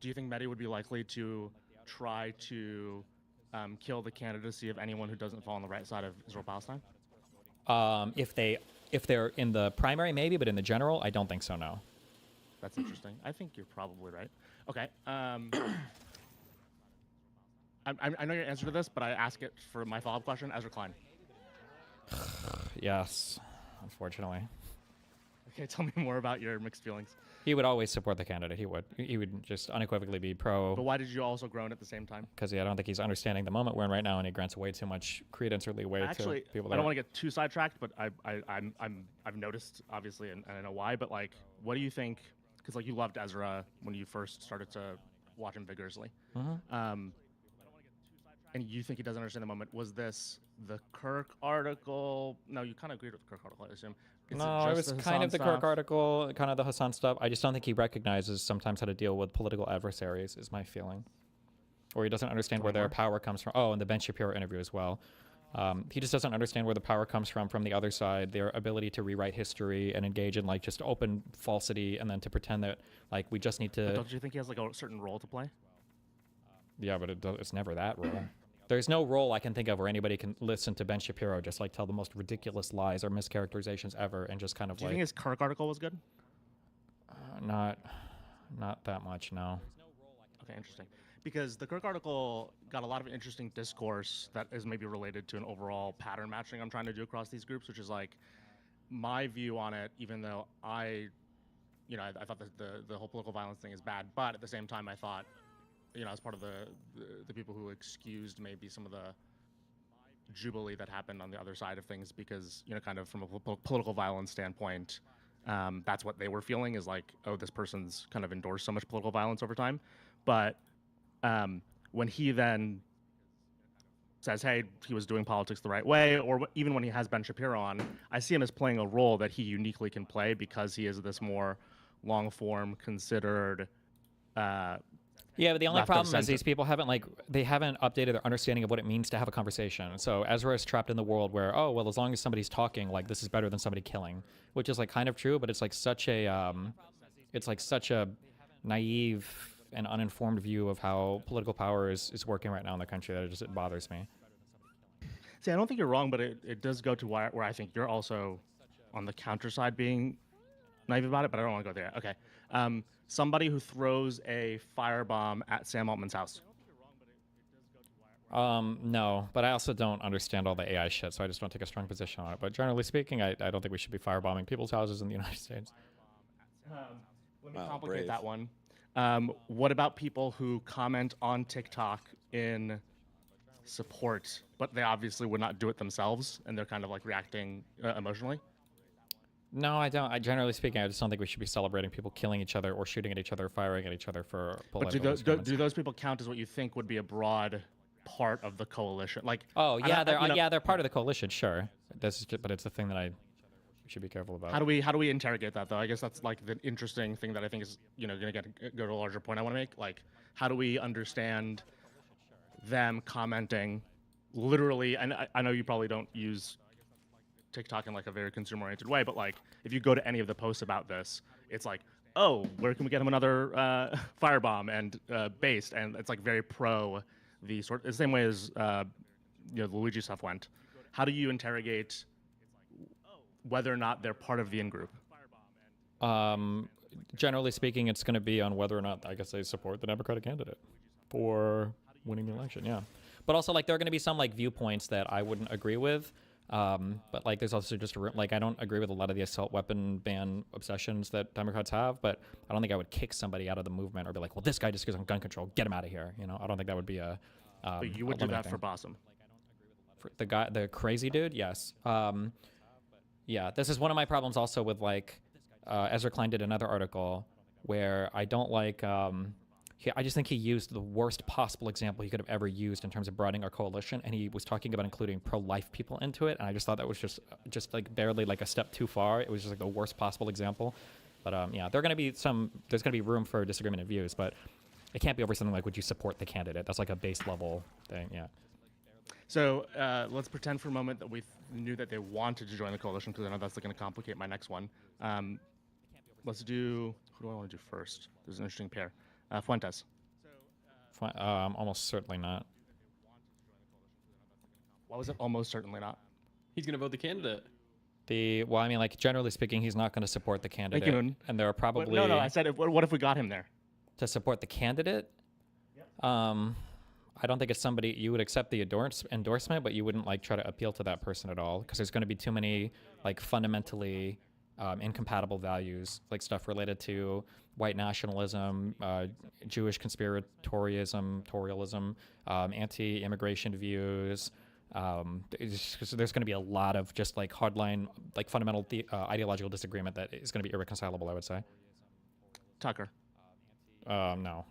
Do you think Mehdi would be likely to try to kill the candidacy of anyone who doesn't fall on the right side of Israel-Palestine? If they're in the primary, maybe, but in the general, I don't think so. No. That's interesting. I think you're probably right. Okay. I know your answer to this, but I ask it for my follow-up question. Ezra Klein. Yes, unfortunately. Okay, tell me more about your mixed feelings. He would always support the candidate. He would just unequivocally be pro. But why did you also groan at the same time? Because I don't think he's understanding the moment we're in right now, and he grants way too much credence or leeway to people. I don't want to get too sidetracked, but I've noticed obviously, and I know why. But like, what do you think? Because like you loved Ezra when you first started to watch him vigorously. And you think he doesn't understand the moment. Was this the Kirk article? No, you kind of agreed with the Kirk article, I assume. No, it was kind of the Kirk article, kind of the Hassan stuff. I just don't think he recognizes sometimes how to deal with political adversaries, is my feeling. Or he doesn't understand where their power comes from. Oh, and the Ben Shapiro interview as well. He just doesn't understand where the power comes from the other side, their ability to rewrite history and engage in like just open falsity and then to pretend that like we just need to... But don't you think he has like a certain role to play? Yeah, but it's never that role. There's no role I can think of where anybody can listen to Ben Shapiro just like tell the most ridiculous lies or mischaracterizations ever and just kind of Do you think his Kirk article was good? Not that much, no. Okay, interesting. Because the Kirk article got a lot of interesting discourse that is maybe related to an overall pattern matching I'm trying to do across these groups, which is like my view on it, even though I thought that the whole political violence thing is bad, but at the same time I thought, as part of the people who excused maybe some of the jubilee that happened on the other side of things because, kind of from a political violence standpoint, that's what they were feeling is like, oh, this person's kind of endorsed so much political violence over time. But when he then says, hey, he was doing politics the right way, or even when he has Ben Shapiro on, I see him as playing a role that he uniquely can play because he is this more long-form, considered... Yeah, but the only problem is these people haven't updated their understanding of what it means to have a conversation. So Ezra is trapped in the world where, oh, well, as long as somebody's talking, like this is better than somebody killing, which is like kind of true, but it's like such a naive and uninformed view of how political power is working right now in the country that it bothers me. See, I don't think you're wrong, but it does go to where I think you're also on the counter side being naive about it, but I don't want to go there. Okay. Somebody who throws a firebomb at Sam Altman's house. No, but I also don't understand all the AI shit, so I just don't take a strong position on it. But generally speaking, I don't think we should be firebombing people's houses in the United States. Let me complicate that one. What about people who comment on TikTok in support, but they obviously would not do it themselves, and they're kind of like reacting emotionally? No, I don't. Generally speaking, I just don't think we should be celebrating people killing each other or shooting at each other, firing at each other for political. But do those people count as what you think would be a broad part of the coalition? Like, oh yeah, they're part of the coalition, sure. But it's the thing that we should be careful about. How do we interrogate that though? I guess that's like the interesting thing that I think is going to go to a larger point I want to make. Like, how do we understand them commenting literally? And I know you probably don't use TikTok in like a very consumer-oriented way, but like if you go to any of the posts about this, it's like, oh, where can we get him another firebomb and based, and it's like very pro the same way as the Luigi stuff went. How do you interrogate whether or not they're part of the in-group? Generally speaking, it's going to be on whether or not I guess they support the Democratic candidate for winning the election. Yeah, but also like there are going to be some like viewpoints that I wouldn't agree with. But like, there's also just like, I don't agree with a lot of the assault weapon ban obsessions that Democrats have, but I don't think I would kick somebody out of the movement or be like, well, this guy just goes on gun control, get him out of here. You know, I don't think that would be a. But you would do that for Bossum. For the guy, the crazy dude, yes. Yeah, this is one of my problems also with like, Ezra Klein did another article where I don't like. I just think he used the worst possible example he could have ever used in terms of broadening our coalition, and he was talking about including pro-life people into it, and I just thought that was just like barely like a step too far. It was just like the worst possible example. But yeah, there's gonna be room for disagreement in views, but it can't be over something like, would you support the candidate? That's like a base level thing, yeah. So let's pretend for a moment that we knew that they wanted to join the coalition, because I know that's going to complicate my next one. Let's do, who do I want to do first? There's an interesting pair. Fuentes. Almost certainly not. Why was it almost certainly not? He's going to vote the candidate. Well, I mean, like, generally speaking, he's not going to support the candidate. And there are probably... No, I said, what if we got him there? To support the candidate? Yep. I don't think it's somebody you would accept the endorsement, but you wouldn't like try to appeal to that person at all, because there's going to be too many like fundamentally incompatible values, like stuff related to white nationalism, Jewish conspiratorialism, anti-immigration views. There's going to be a lot of just like hardline, like fundamental ideological disagreement that is going to be irreconcilable, I would say. Tucker. No.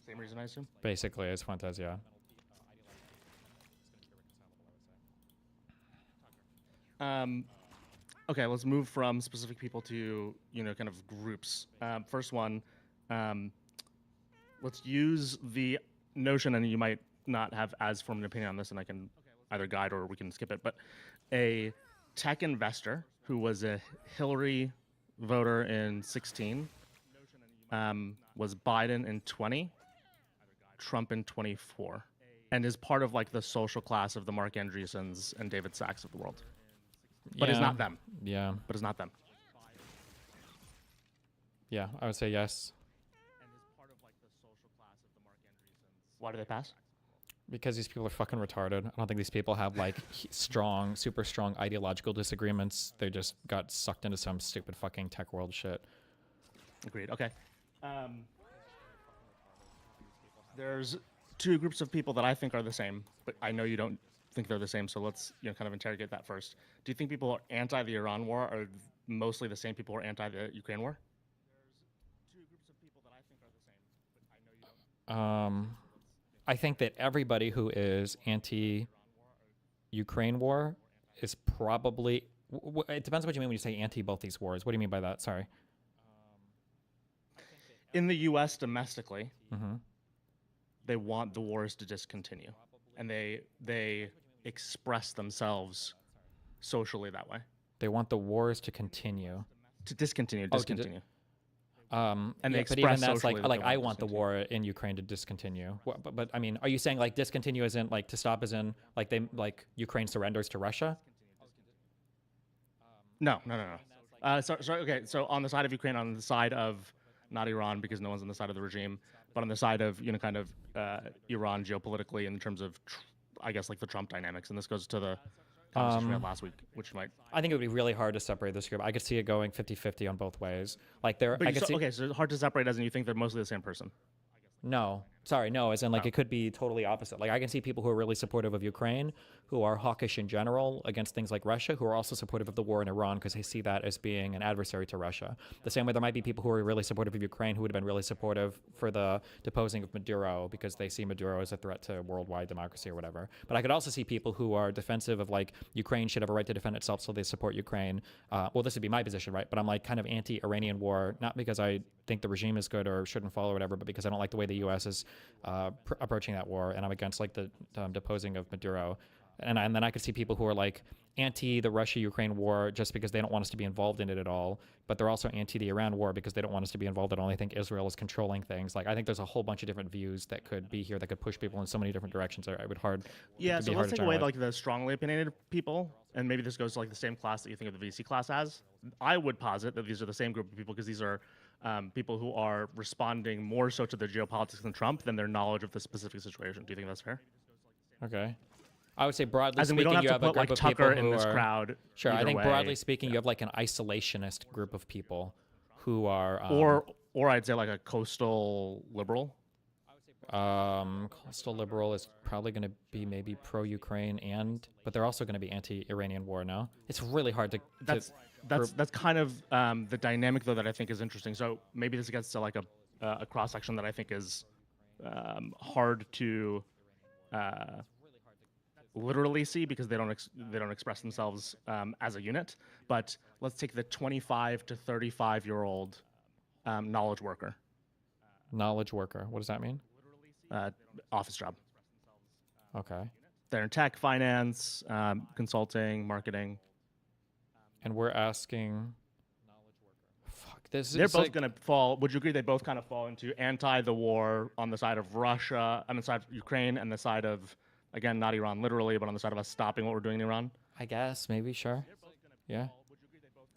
Same reason, I assume? Basically, it's Fuentes, yeah. Okay, let's move from specific people to, kind of groups. First one, let's use the notion, and you might not have as firm an opinion on this, and I can either guide or we can skip it, but a tech investor who was a Hillary voter in 16, was Biden in 20, Trump in 24, and is part of like the social class of the Mark Andreessens and David Sacks of the world. But yeah. It's not them. Yeah. But it's not them. Yeah, I would say yes. Why do they pass? Because these people are fucking retarded. I don't think these people have like super strong ideological disagreements. They just got sucked into some stupid fucking tech world shit. Agreed. Okay. There's two groups of people that I think are the same, but I know you don't think they're the same, so let's kind of interrogate that first. Do you think people who are anti the Iran war are mostly the same people who are anti the Ukraine war? There's two groups of people that I think are the same, but I know you don't. I think that everybody who is anti-Ukraine war is probably... it depends on what you mean when you say anti both these wars. What do you mean by that? Sorry. In the U.S. domestically, they want the wars to discontinue, and they express themselves socially that way. They want the wars to continue. To discontinue. And they but even that's socially like I want the war in Ukraine to discontinue. But I mean, are you saying like discontinue as in like to stop as in like Ukraine surrenders to Russia? No. Okay, so on the side of Ukraine, on the side of not Iran, because no one's on the side of the regime, but on the side of kind of Iran geopolitically in terms of I guess like the Trump dynamics, and this goes to the conversation we had last week, which might... I think it would be really hard to separate this group. I could see it going 50-50 on both ways. Like there, okay, so it's hard to separate as in you think they're mostly the same person. No, sorry, no, as in like it could be totally opposite. Like I can see people who are really supportive of Ukraine, who are hawkish in general against things like Russia, who are also supportive of the war in Iran because they see that as being an adversary to Russia. The same way there might be people who are really supportive of Ukraine who would have been really supportive for the deposing of Maduro because they see Maduro as a threat to worldwide democracy or whatever. But I could also see people who are defensive of like Ukraine should have a right to defend itself, so they support Ukraine. Well, this would be my position, right? But I'm like kind of anti-Iranian war, not because I think the regime is good or shouldn't follow or whatever, but because I don't like the way the U.S. is approaching that war, and I'm against like the deposing of Maduro. And then I could see people who are like anti the Russia-Ukraine war just because they don't want us to be involved in it at all, but they're also anti the Iran war because they don't want us to be involved at all. I think Israel is controlling things. Like I think there's a whole bunch of different views that could be here that could push people in so many different directions. It would hard. Yeah, so let's take away like the strongly opinionated people, and maybe this goes to like the same class that you think of the VC class as. I would posit that these are the same group of people because these are people who are responding more so to the geopolitics than Trump than their knowledge of the specific situation. Do you think that's fair? Okay. I would say broadly As in, we speaking, don't have you to have a put group like of Tucker people in who this are crowd. sure. I either think way. broadly speaking, you have like an isolationist group of people who are or I'd say like a coastal liberal. Coastal liberal is probably going to be maybe pro-Ukraine but they're also going to be anti-Iranian war now. It's really hard to. That's kind of the dynamic though that I think is interesting. So maybe this gets to like a cross section that I think is hard to literally see because they don't express themselves as a unit. But let's take the 25 to 35-year-old knowledge worker. Knowledge worker. What does that mean? Office job. Okay. They're in tech, finance, consulting, marketing. And we're asking. Fuck. They're both going to fall. Would you agree they both kind of fall into anti the war on the side of Russia, on the side of Ukraine, and the side of, again, not Iran literally, but on the side of us stopping what we're doing in Iran? I guess maybe sure. Yeah.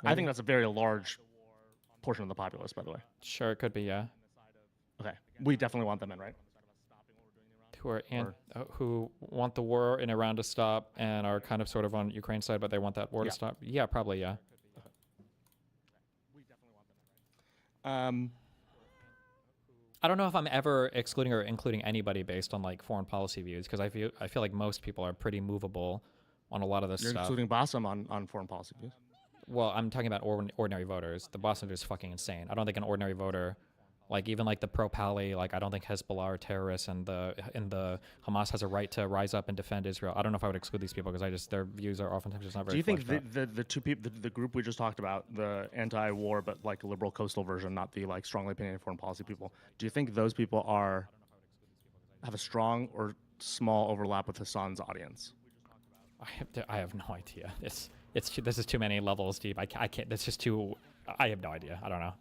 Maybe. I think that's a very large portion of the populace, by the way. Sure, it could be. Yeah. Okay. We definitely want them in, right? Who want the war in Iran to stop and are kind of sort of on Ukraine's side, but they want that war to stop. Yeah, probably. Yeah. I don't know if I'm ever excluding or including anybody based on like foreign policy views because I feel like most people are pretty movable on a lot of this You're stuff. Including Bassam on foreign policy views. Well, I'm talking about ordinary voters. The Boston is fucking insane. I don't think an ordinary voter. Like even like the pro-Pali, like I don't think Hezbollah are terrorists, and the Hamas has a right to rise up and defend Israel. I don't know if I would exclude these people because their views are oftentimes just not very. Do you think the two people, the group we just talked about, the anti-war but like liberal coastal version, not the like strongly opinionated foreign policy people, do you think those people have a strong or small overlap with Hassan's audience? I have no idea. This is too many levels deep. I can't. That's just too. I have no idea. I don't know.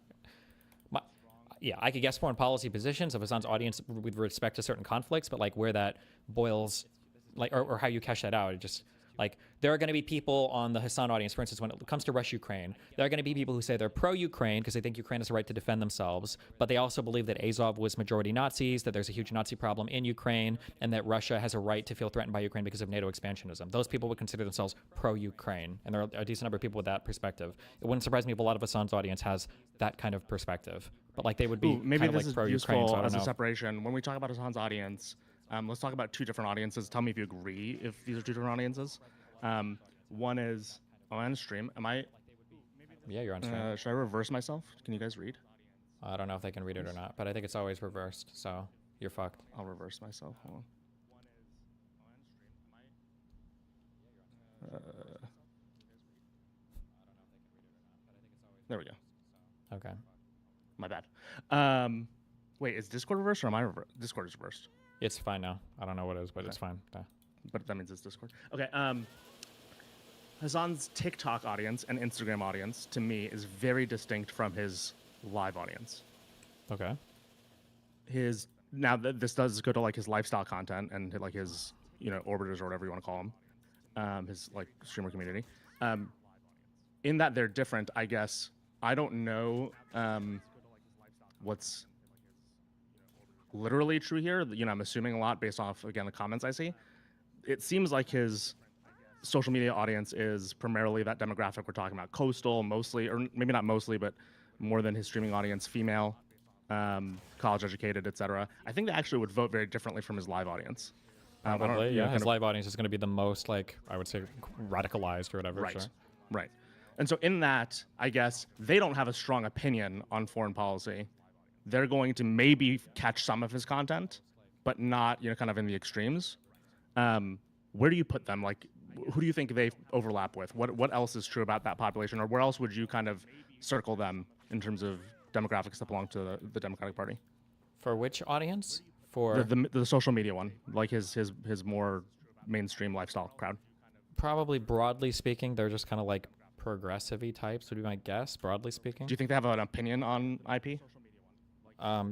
Yeah, I could guess foreign policy positions of Hassan's audience with respect to certain conflicts, but like where that boils, like or how you cash that out, it just like there are going to be people on the Hassan audience, for instance, when it comes to Russia-Ukraine, there are going to be people who say they're pro-Ukraine because they think Ukraine has a right to defend themselves, but they also believe that Azov was majority Nazis, that there's a huge Nazi problem in Ukraine, and that Russia has a right to feel threatened by Ukraine because of NATO expansionism. Those people would consider themselves pro-Ukraine, and there are a decent number of people with that perspective. It wouldn't surprise me if a lot of Hassan's audience has that kind of perspective. But like they would be maybe kind of this like is pro-Ukraine, useful so I as don't a know. separation. When we talk about Hassan's audience, let's talk about two different audiences. Tell me if you agree if these are two different audiences. One is on stream. Am I? Yeah, you're on stream. Should I reverse myself? Can you guys read? I don't know if they can read it or not, but I think it's always reversed, so you're fucked. I'll reverse myself. Hold on. There we go. Okay. My bad. Wait, is Discord reversed or am I reversed? Discord is reversed. It's fine now. I don't know what it is, but it's fine. Yeah. But that means it's Discord. Okay. Hassan's TikTok audience and Instagram audience, to me, is very distinct from his live audience. Okay. This does go to like his lifestyle content and like his orbiters or whatever you want to call them, his like streamer community. In that they're different, I guess. I don't know what's literally true here. I'm assuming a lot based off, again, the comments I see. It seems like his social media audience is primarily that demographic we're talking about, coastal mostly, or maybe not mostly, but more than his streaming audience, female, college educated, etc. I think they actually would vote very differently from his live audience. Probably, yeah. His live audience is going to be the most, like, I would say, radicalized or whatever. Right, sure. Right. And so in that, I guess, they don't have a strong opinion on foreign policy. They're going to maybe catch some of his content, but not, kind of in the extremes. Where do you put them? Like, who do you think they overlap with? What else is true about that population? Or where else would you kind of circle them in terms of demographics that belong to the Democratic Party? For which audience? For the social media one, like his more mainstream lifestyle crowd. Probably broadly speaking, they're just kind of like progressive-y types, would be my guess, broadly speaking. Do you think they have an opinion on IP?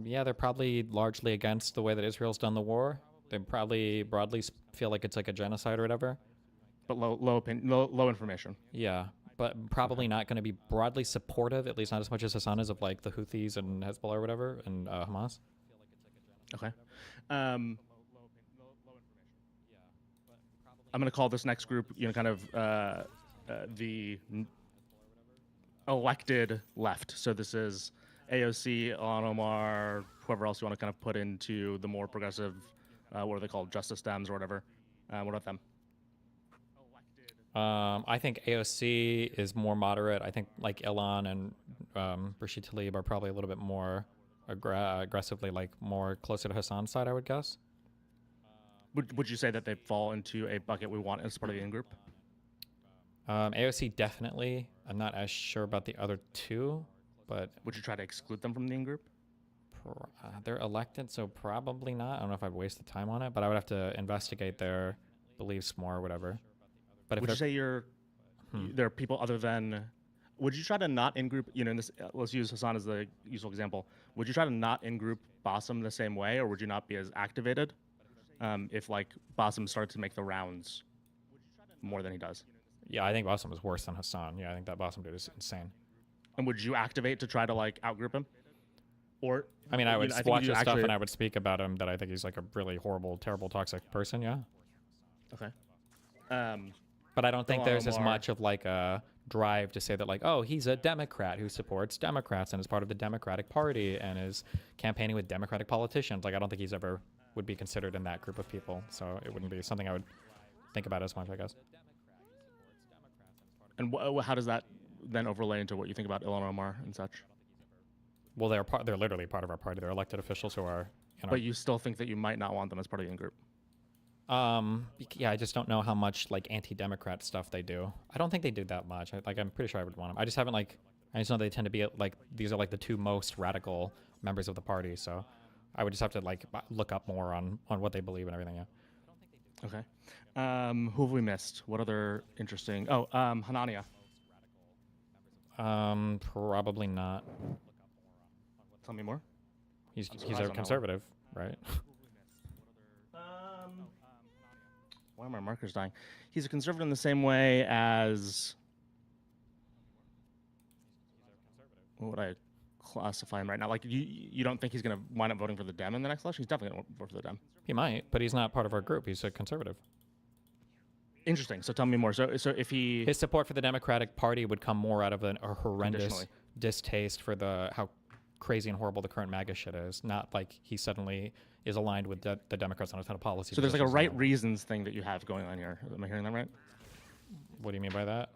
Yeah, they're probably largely against the way that Israel's done the war. They probably broadly feel like it's like a genocide or whatever. But low information. Yeah, but probably not going to be broadly supportive, at least not as much as Hassan is, of like the Houthis and Hezbollah or whatever, and Hamas. Okay. I'm going to call this next group, kind of the elected left. So this is AOC, Ilhan Omar, whoever else you want to kind of put into the more progressive, what are they called, Justice Dems or whatever. What about them? I think AOC is more moderate. I think like Ilhan and Rashid Tlaib are probably a little bit more aggressively, like more closer to Hassan's side, I would guess. Would you say that they fall into a bucket we want as part of the in-group? AOC definitely. I'm not as sure about the other two, but... Would you try to exclude them from the in-group? They're elected, so probably not. I don't know if I'd waste the time on it, but I would have to investigate their beliefs more or whatever. But would you say there are people other than... Would you try to not in-group, in this, let's use Hassan as the useful example. Would you try to not in-group Bassem the same way, or would you not be as activated if like Bassem started to make the rounds more than he does? Yeah, I think Bassem is worse than Hassan. Yeah, I think that Bassem dude is insane. And would you activate to try to like outgroup him? Or I mean, I would watch his stuff and I would speak about him that I think he's like a really horrible, terrible, toxic person. Yeah. Okay. But I don't think there's as much of like a drive to say that like, oh, he's a Democrat who supports Democrats and is part of the Democratic Party and is campaigning with Democratic politicians. Like, I don't think he's ever would be considered in that group of people. So it wouldn't be something I would think about as much, I guess. And how does that then overlay into what you think about Ilhan Omar and such? Well, they're literally part of our party. They're elected officials who are. But you still think that you might not want them as part of the in-group? Yeah, I just don't know how much like anti-Democrat stuff they do. I don't think they do that much. I'm pretty sure I would want them. I just haven't like. I just know they tend to be like these are like the two most radical members of the party. So I would just have to like look up more on what they believe and everything. Yeah. Okay. Who have we missed? What other interesting? Oh, Hanania. Probably not. Tell me more. He's a conservative, right? Why are my markers dying? He's a conservative in the same way as... What would I classify him right now? Like, you don't think he's going to wind up voting for the Dem in the next election? He's definitely going to vote for the Dem. He might, but he's not part of our group. He's a conservative. Interesting. So tell me more. So if he... His support for the Democratic Party would come more out of a horrendous distaste for how crazy and horrible the current MAGA shit is. Not like he suddenly is aligned with the Democrats on a ton of policy. So there's like a right reasons thing that you have going on here. Am I hearing that right? What do you mean by that?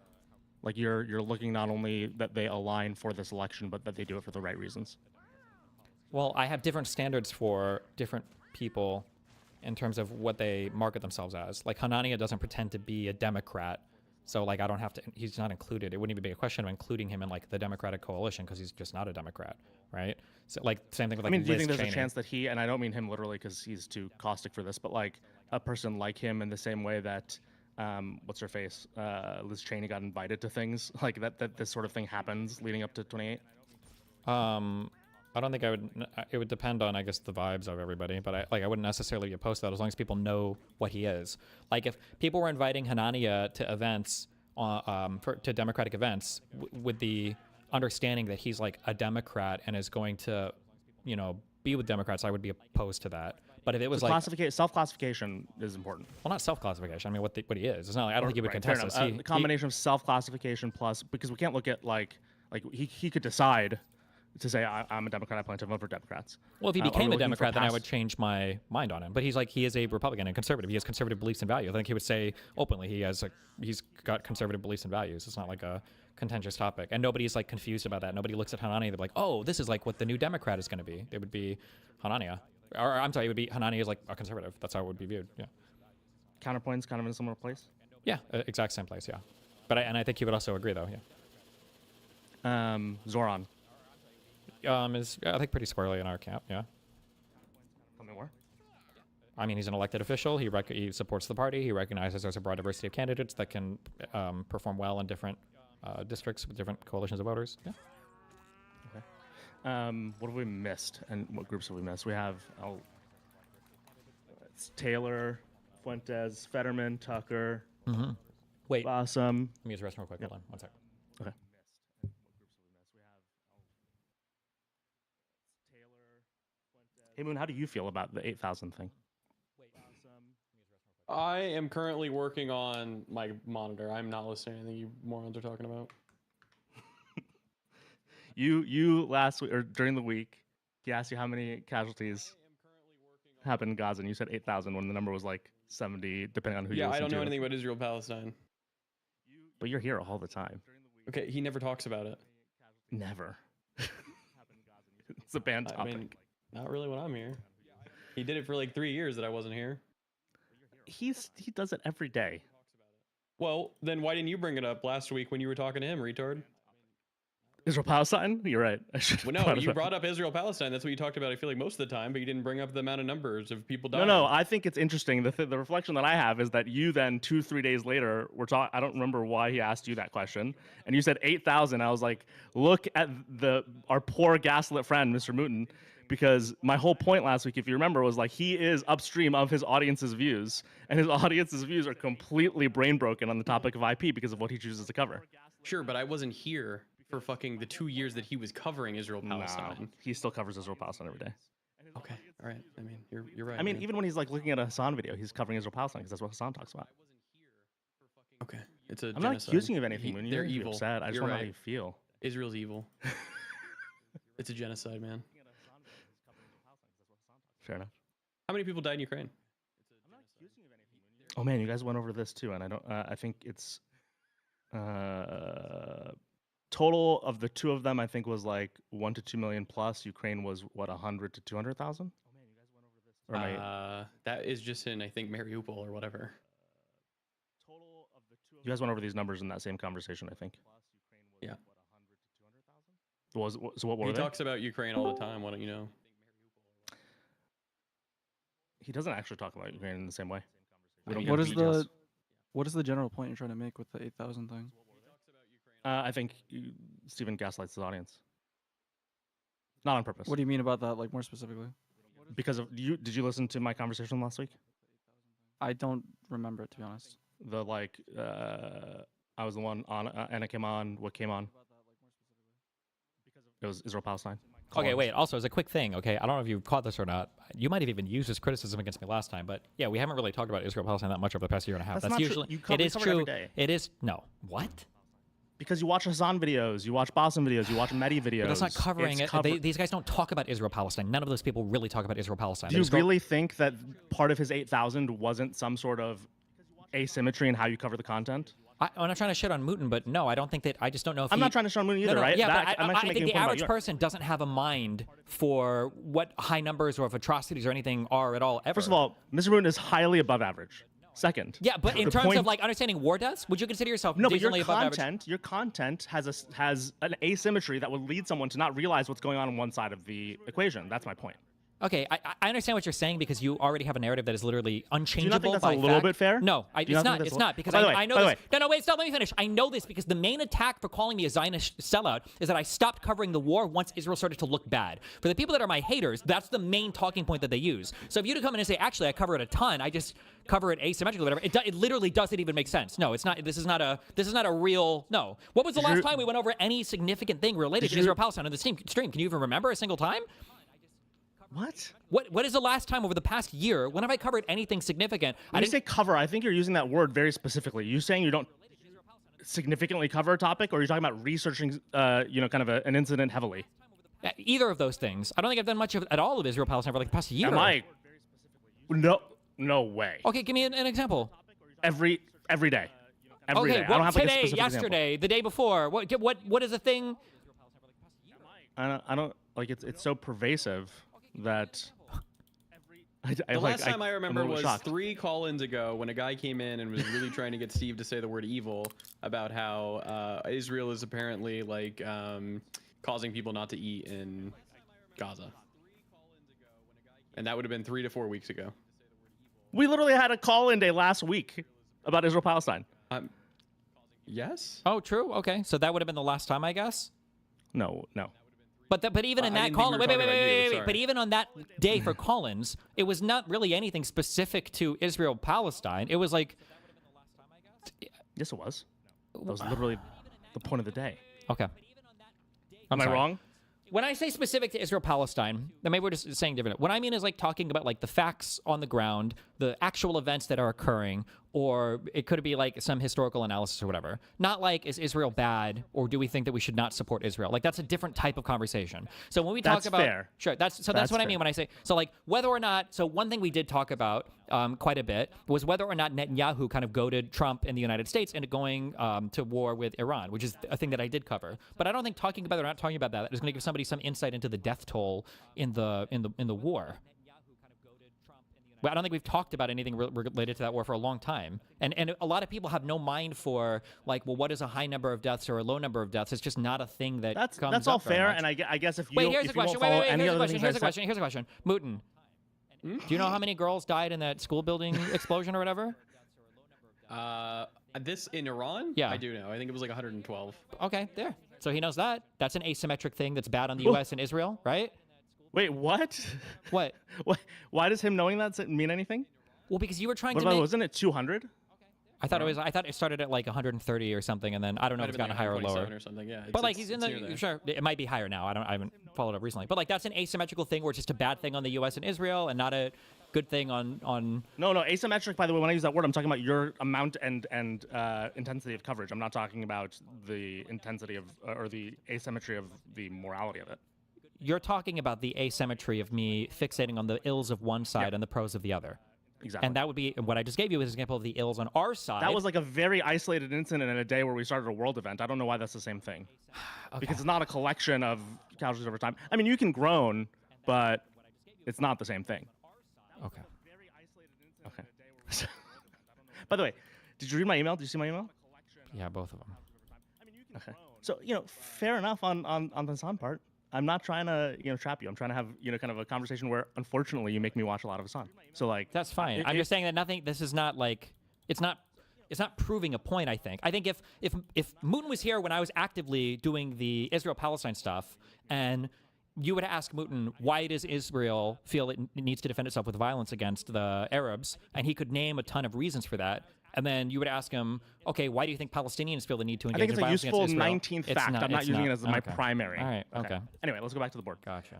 Like you're looking not only that they align for this election, but that they do it for the right reasons. Well, I have different standards for different people in terms of what they market themselves as. Like Hanania doesn't pretend to be a Democrat, so like I don't have to. He's not included. It wouldn't even be a question of including him in like the Democratic coalition because he's just not a Democrat, right? So like same thing with like. I mean, do you think there's Cheney. a chance that he, and I don't mean him literally because he's too caustic for this, but like a person like him in the same way that what's her face, Liz Cheney got invited to things like that this sort of thing happens leading up to 28? I don't think I would. It would depend on, I guess, the vibes of everybody. But I wouldn't necessarily be opposed to that as long as people know what he is. Like if people were inviting Hanania to events, to Democratic events, with the understanding that he's like a Democrat and is going to, be with Democrats, I would be opposed to that. But if it was like self-classification is important. Well, not self-classification. I mean, what he is. It's not like I don't think he would contest this. The combination of self-classification plus because we can't look at like he could decide to say I'm a Democrat, I plan to vote for Democrats. Well, if he became a Democrat, then I would change my mind on him. But he is a Republican and conservative. He has conservative beliefs and values. I think he would say openly he's got conservative beliefs and values. It's not like a contentious topic, and nobody's like confused about that. Nobody looks at Hanania. They're like, oh, this is like what the new Democrat is going to be. It would be Hanania, or I'm sorry, it would be Hanania is like a conservative. That's how it would be viewed. Yeah. Counterpoint's kind of in a similar place. Yeah, exact same place. Yeah, but I think he would also agree though. Yeah. Zoran. Is I think pretty squarely in our camp. Yeah. Tell me more. I mean, he's an elected official. He supports the party. He recognizes there's a broad diversity of candidates that can perform well in different districts with different coalitions of voters. Yeah. Okay. What have we missed, and what groups have we missed? We have it's Taylor, Fuentes, Fetterman, Tucker. Mm-hmm. Wait. Bassem. Let me use the restroom real quick. Hold on, one sec. Okay. Hey Moon, how do you feel about the 8,000 thing? I am currently working on my monitor. I'm not listening to anything you morons are talking about. You last week or during the week, he asked you how many casualties happened in Gaza, and you said 8,000 when the number was like 70, depending on who you Yeah, listen I don't to. know anything about Israel Palestine. But you're here all the time. Okay, he never talks about it. Never. It's a banned topic. I mean, not really when I'm here. He did it for like 3 years that I wasn't here. He does it every day. Well, then why didn't you bring it up last week when you were talking to him, retard? Israel Palestine? You're right. I should. Well, no, you brought up Israel Palestine. That's what you talked about. I feel like most of the time, but you didn't bring up the amount of numbers of people dying. No. I think it's interesting. The reflection that I have is that you then 2-3 days later were talking. I don't remember why he asked you that question, and you said 8,000. I was like, look at our poor gaslit friend, Mr. Mooten, because my whole point last week, if you remember, was like he is upstream of his audience's views, and his audience's views are completely brain broken on the topic of IP because of what he chooses to cover. Sure, but I wasn't here for fucking the 2 years that he was covering Israel Palestine. No, he still covers Israel Palestine every day. Okay, all right. I mean, you're right. I mean, man. even when he's like looking at a Hassan video, he's covering Israel Palestine because that's what Hassan talks about. Okay, it's a I'm not genocide. accusing you of anything. When They're you're evil. upset, I just You're want to know right. how you feel. Israel's evil. It's a genocide, man. Fair enough. How many people died in Ukraine? Oh man, you guys went over this too, and I don't. I think it's total of the two of them. I think was like 1 to 2 million plus. Ukraine was what 100 to 200,000. Or am I- That is just in I think Mariupol or whatever. You guys went over these numbers in that same conversation, I think. Yeah. So what were He they? talks about Ukraine all the time. Why don't you know? He doesn't actually talk about Ukraine in the same way. We don't What get is details. what is the general point you're trying to make with the 8,000 thing? I think Stephen gaslights his audience. Not on purpose. What do you mean about that, like more specifically? Because of you, did you listen to my conversation last week? I don't remember it, to be honest. The I was the one on, Anna came on. What came on? It was Israel Palestine. Okay, wait. Also, as a quick thing, okay, I don't know if you caught this or not. You might have even used this criticism against me last time, but yeah, we haven't really talked about Israel Palestine that much over the past year and a half. That's not true. usually You cover- it you is cover it true. every day. It is no what? Because you watch Hassan videos, you watch Boston videos, you watch Mehdi videos. But that's not covering It's it. These guys don't talk about Israel Palestine. None of those people really talk about Israel Palestine. Do you really think that part of his 8,000 wasn't some sort of asymmetry in how you cover the content? I'm not trying to shit on Mooten, but no, I don't think that. I just don't know if I'm he- not trying to shit on Mooten either, no, right? Yeah, That- but I'm I actually making think a the point about average you. person doesn't have a mind for what high numbers or if atrocities or anything are at all ever. First of all, Mr. Mooten is highly above average. Second. Yeah, but in the terms point- of like understanding war deaths, would you consider yourself No, but your decently above average? content has an asymmetry that would lead someone to not realize what's going on one side of the equation. That's my point. Okay, I understand what you're saying because you already have a narrative that is literally unchangeable. that's by a little fact. bit fair? No, Do you it's not think not. that's It's a- not because By the way, I know by the this. way. No, wait, stop. Let me finish. I know this because the main attack for calling me a Zionist sellout is that I stopped covering the war once Israel started to look bad. For the people that are my haters, that's the main talking point that they use. So if you to come in and say, actually, I cover it a ton, I just cover it asymmetrically, whatever. It literally doesn't even make sense. No, it's not. This is not a real. No. What was the last time we went over any significant thing related to Israel Palestine on the stream? Can you even remember a single time? What? What is the last time over the past year? When have I covered anything significant? When you say cover, I think you're using that word very specifically. You saying you don't significantly cover a topic, or are you talking about researching, kind of an incident heavily? Either of those things. I don't think I've done much at all of Israel Palestine for like the past year. Am I? No way. Okay, give me an example. Every day. Every day. I Okay, don't have like a today, specific yesterday, the day before. What is a thing? I don't like it's so pervasive that The last time I remember was shocked. 3 call-ins ago when a guy came in and was really trying to get Steve to say the word evil about how Israel is apparently like causing people not to eat in Gaza. And that would have been 3 to 4 weeks ago. We literally had a call-in day last week about Israel Palestine. Yes. Oh, true. Okay, so that would have been the last time, I guess. No. But even in I that didn't think call, we were talking about you, sorry. but even on that day for Collins, it was not really anything specific to Israel Palestine. It was like, yes, it was. That was literally the point of the day. Okay. Am I sorry. wrong? When I say specific to Israel Palestine, then maybe we're just saying different. What I mean is like talking about like the facts on the ground the actual events that are occurring, or it could be like some historical analysis or whatever. Not like, is Israel bad, or do we think that we should not support Israel? Like, that's a different type of conversation. So when we talk about fair. Sure, that's what I mean when I say, so like whether or not, so one thing we did talk about quite a bit was whether or not Netanyahu kind of goaded Trump in the United States into going to war with Iran, which is a thing that I did cover. But I don't think talking about it or not talking about that is going to give somebody some insight into the death toll in the war. But I don't think we've talked about anything related to that war for a long time. And a lot of people have no mind for, like, well, what is a high number of deaths or a low number of deaths? It's just not a thing that comes That's all up very fair, much. and I guess if you Wait, here's if a you won't question. follow Wait, any here's a other question. things Here's I a said- question. Here's a question. Mooten, do you know how many girls died in that school building explosion or whatever? This in Iran? Yeah. I do know. I think it was like 112. Okay, there. So he knows that. That's an asymmetric thing that's bad on the U.S. and Israel, right? Wait, what? What? Why does him knowing that mean anything? Well, because you were trying What to about, make... wasn't it 200? I thought it started at like 130 or something, and then I don't know if it's gotten higher or lower. Or something. Yeah, But like he's in the sure, it might be higher now. I haven't followed up recently. But like that's an asymmetrical thing where it's just a bad thing on the U.S. and Israel, and not a good thing on. No, asymmetric. By the way, when I use that word, I'm talking about your amount and intensity of coverage. I'm not talking about the intensity of or the asymmetry of the morality of it. You're talking about the asymmetry of me fixating on the ills of one side and the pros of the other. Exactly. And that would be what I just gave you as an example of the ills on our side. That was like a very isolated incident in a day where we started a world event. I don't know why that's the same thing. Because it's not a collection of casualties over time. I mean, you can groan, but it's not the same thing. Okay. Okay. By the way, did you read my email? Did you see my email? Yeah, both of them. Okay. So, fair enough on the Hassan part. I'm not trying to, trap you. I'm trying to have, kind of a conversation where, unfortunately, you make me watch a lot of Hassan. So, like, that's fine. I'm just saying that nothing. This is not like it's not proving a point. I think if Mooten was here when I was actively doing the Israel-Palestine stuff, and you would ask Mooten why does Israel feel it needs to defend itself with violence against the Arabs, and he could name a ton of reasons for that. And then you would ask him, okay, why do you think Palestinians feel the need to engage in violence against Israel? I think it's a useful 19th fact. I'm not using it as my primary. All right, okay. Anyway, let's go back to the board. Gotcha.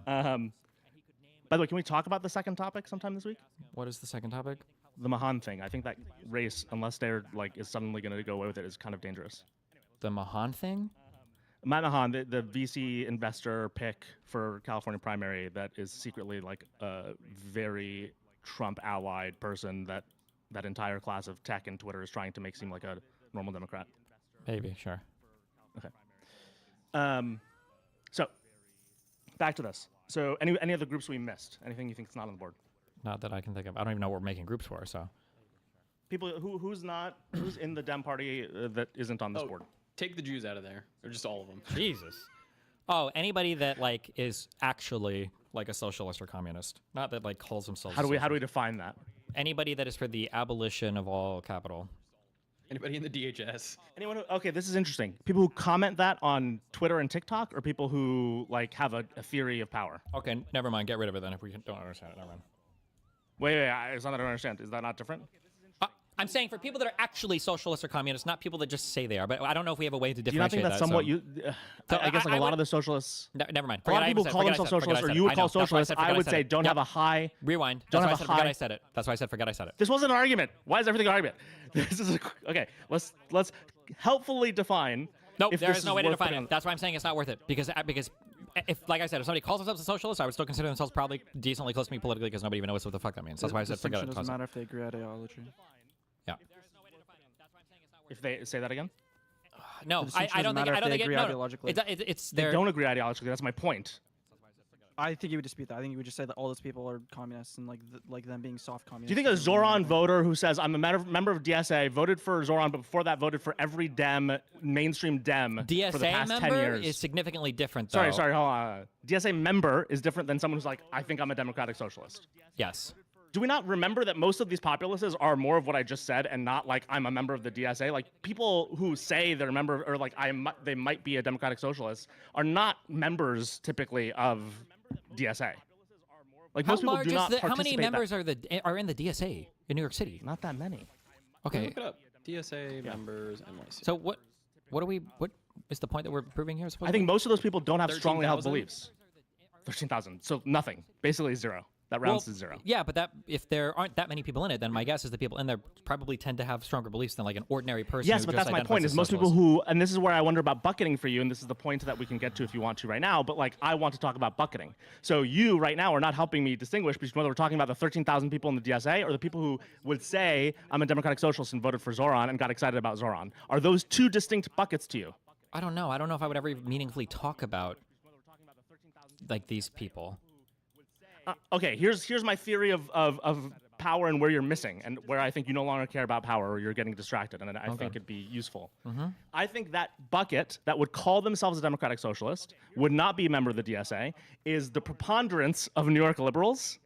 By the way, can we talk about the second topic sometime this week? What is the second topic? The Mahan thing. I think that race, unless they're is suddenly going to go away with it, is kind of dangerous. The Mahan thing? Matt Mahan, the VC investor pick for California primary that is secretly like a very Trump-allied person that entire class of tech and Twitter is trying to make seem like a normal Democrat. Maybe, sure. Okay. So, back to this. So, any other groups we missed? Anything you think is not on the board? Not that I can think of. I don't even know what we're making groups for, so. People who's in the Dem party that isn't on this board? Take the Jews out of there, or just all of them. Jesus. Oh, anybody that like is actually like a socialist or communist, not that like calls themselves. How do we define that? Anybody that is for the abolition of all capital. Anybody in the DHS? Anyone who, okay, this is interesting. People who comment that on Twitter and TikTok, or people who like have a theory of power? Okay, never mind. Get rid of it then if we don't understand it. Never mind. Wait, it's not that I don't understand. Is that not different? I'm saying for people that are actually socialists or communists, not people that just say they are. But I don't know if we have a way to differentiate Do you not think that's somewhat so I guess like a lot of the socialists. Never mind. A lot of people call themselves socialists, or you would call socialists. I would say don't have a high. Rewind. Don't That's have why a I high. said forget I said it. That's why I said forget I said it. This wasn't an argument. Why is everything an argument? This is okay. Let's helpfully define. Nope, if there this is no way to worth define putting it. That's why I'm saying it's not worth it because if, like I said, if somebody calls themselves a socialist, I would still consider themselves probably decently close to me politically because nobody even knows what the fuck that means. That's why I said forget it. It doesn't matter if they agree ideology. Yeah. If they say that again? No, I don't think it's they don't agree ideologically. That's my point. I think you would dispute that. I think you would just say that all those people are communists and like them being soft communists. Do you think a Zoran voter who says I'm a member of DSA voted for Zoran, but before that voted for every mainstream Dem for the past 10 years? DSA member is significantly different, though. Sorry, hold on. DSA member is different than someone who's like, I think I'm a democratic socialist. Yes. Do we not remember that most of these populists are more of what I just said and not like I'm a member of the DSA? Like people who say they're a member or like they might be a democratic socialist are not members typically of DSA. Like most people do not how many participate members are in the DSA in New York City? Not that many. Okay. Look it up. DSA members NYC. So what is the point that we're proving here? I think most of those people don't have strongly held 13,000? beliefs. 13,000. So nothing. Basically zero. That rounds to 0. Yeah, but that if there aren't that many people in it, then my guess is the people in there probably tend to have stronger beliefs than like an ordinary person. Yes, who but just that's my identifies point. as Is most people socialist. who, and this is where I wonder about bucketing for you, and this is the point that we can get to if you want to right now. But like, I want to talk about bucketing. So you right now are not helping me distinguish between whether we're talking about the 13,000 people in the DSA or the people who would say I'm a democratic socialist and voted for Zoran and got excited about Zoran. Are those two distinct buckets to you? I don't know. I don't know if I would ever meaningfully talk about like these people. Okay, here's my theory of power and where you're missing and where I think you no longer care about power or you're getting distracted, and I think it'd be useful. I think that bucket that would call themselves a democratic socialist, would not be a member of the DSA, is the preponderance of New York liberals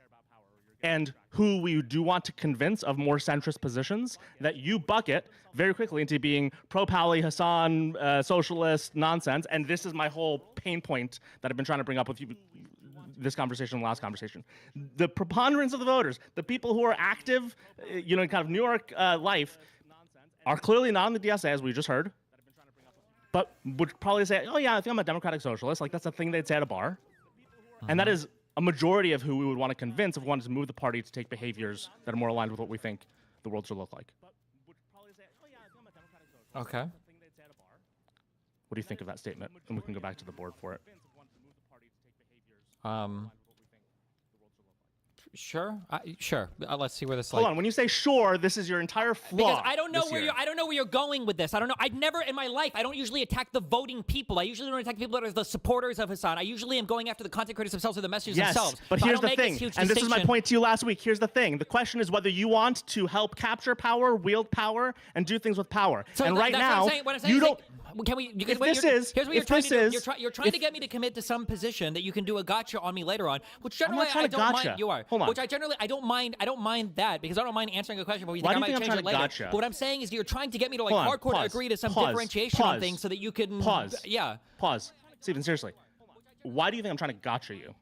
and who we do want to convince of more centrist positions that you bucket very quickly into being pro-Pali, Hassan, socialist nonsense. And this is my whole pain point that I've been trying to bring up with you this conversation and last conversation. The preponderance of the voters, the people who are active, in kind of New York life, are clearly not in the DSA, as we just heard, but would probably say, oh yeah, I think I'm a democratic socialist. Like that's a thing they'd say at a bar. And that is a majority of who we would want to convince if we wanted to move the party to take behaviors that are more aligned with what we think the world should look like. Okay. What do you think of that statement? And we can go back to the board for it. Sure. Sure. Let's see where this. Hold on. When you say sure, this is your entire flaw. Because I don't know where I don't know where you're going with this. I don't know. I'd never in my life. I don't usually attack the voting people. I usually don't attack people that are the supporters of Hassan. I usually am going after the content creators themselves or the messages themselves. But So I here's don't the make thing, and this is my point to you last week. Here's the thing. The question is whether you want to help capture power, wield power, and do things with power. So and right that's now, what I'm saying you don't. Can we? Because If what this you're- is- here's what you're if trying this to do. is- You're trying to get me to commit to some position that you can do a gotcha on me later on, which generally trying I to don't gotcha. mind. You are. Hold on. Which I generally I don't mind. I don't mind that because I don't mind answering a question, but we Why think do I you might think I'm change it trying later. to gotcha? But what I'm saying is you're trying to get me to like Hold on, hardcore pause, agree to some pause, differentiation on pause, things so that you can. Pause. Yeah. Pause. Stephen, seriously. Why do you think I'm trying to gotcha you?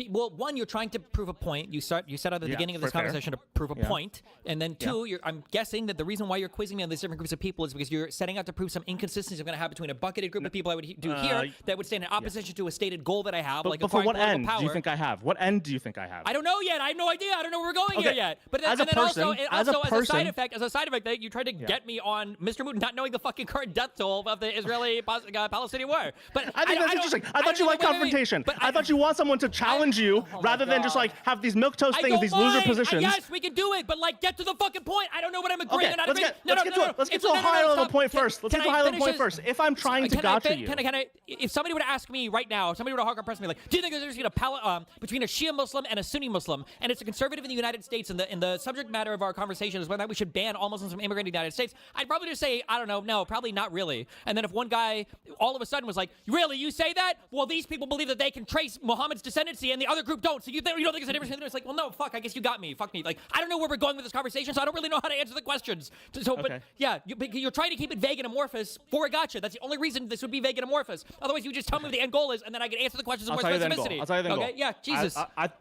Well, one, you're trying to prove a point. You said at the beginning of this fair. conversation to prove a Yeah. point, and then two, I'm guessing that the reason why you're quizzing me on these different groups of people is because you're setting out to prove some inconsistencies I'm going to have between a bucketed group of people I would do here that would stand in opposition to a stated goal that I have, like But for acquiring what political end power. do you think I have? What end do you think I have? I don't know yet. I have no idea. I don't know where we're going here Okay, yet. But as and a then person- also, as a as a person- side effect, that you tried to get me on Mr. Moon not knowing the fucking current death toll of the Israeli-Palestinian war. But I think that's interesting. I thought you liked confrontation. I thought you want someone to challenge you rather than just like have these milquetoast things, these loser positions. Yes, we can do it, but like get to the fucking point. I don't know what I'm agreeing and not let's agreeing. Let's get to a higher level point first. Let's get to a higher level point first. If I'm trying to gotcha you. Can I, if somebody were to ask me right now, if somebody were to hardcore press me like, do you think there's between a Shia Muslim and a Sunni Muslim, and it's a conservative in the United States, and the subject matter of our conversation is whether we should ban all Muslims from immigrating to the United States, I'd probably just say, I don't know, no, probably not really. And then if one guy all of a sudden was like, really, you say that? Well, these people believe that they can trace Muhammad's descendancy, and the other group don't. So you don't think there's a difference between them? It's like, well, no, fuck. I guess you got me. Fuck me. Like, I don't know where we're going with this conversation, so I don't really know how to answer the questions. So, but yeah, you're trying to keep it vague and amorphous for a gotcha. That's the only reason this would be vague and amorphous. Otherwise, you just tell me what the end goal is, and then I can answer the questions with I'll more tell you the end specificity. goal. I'll tell you the end okay? goal. Yeah, Jesus.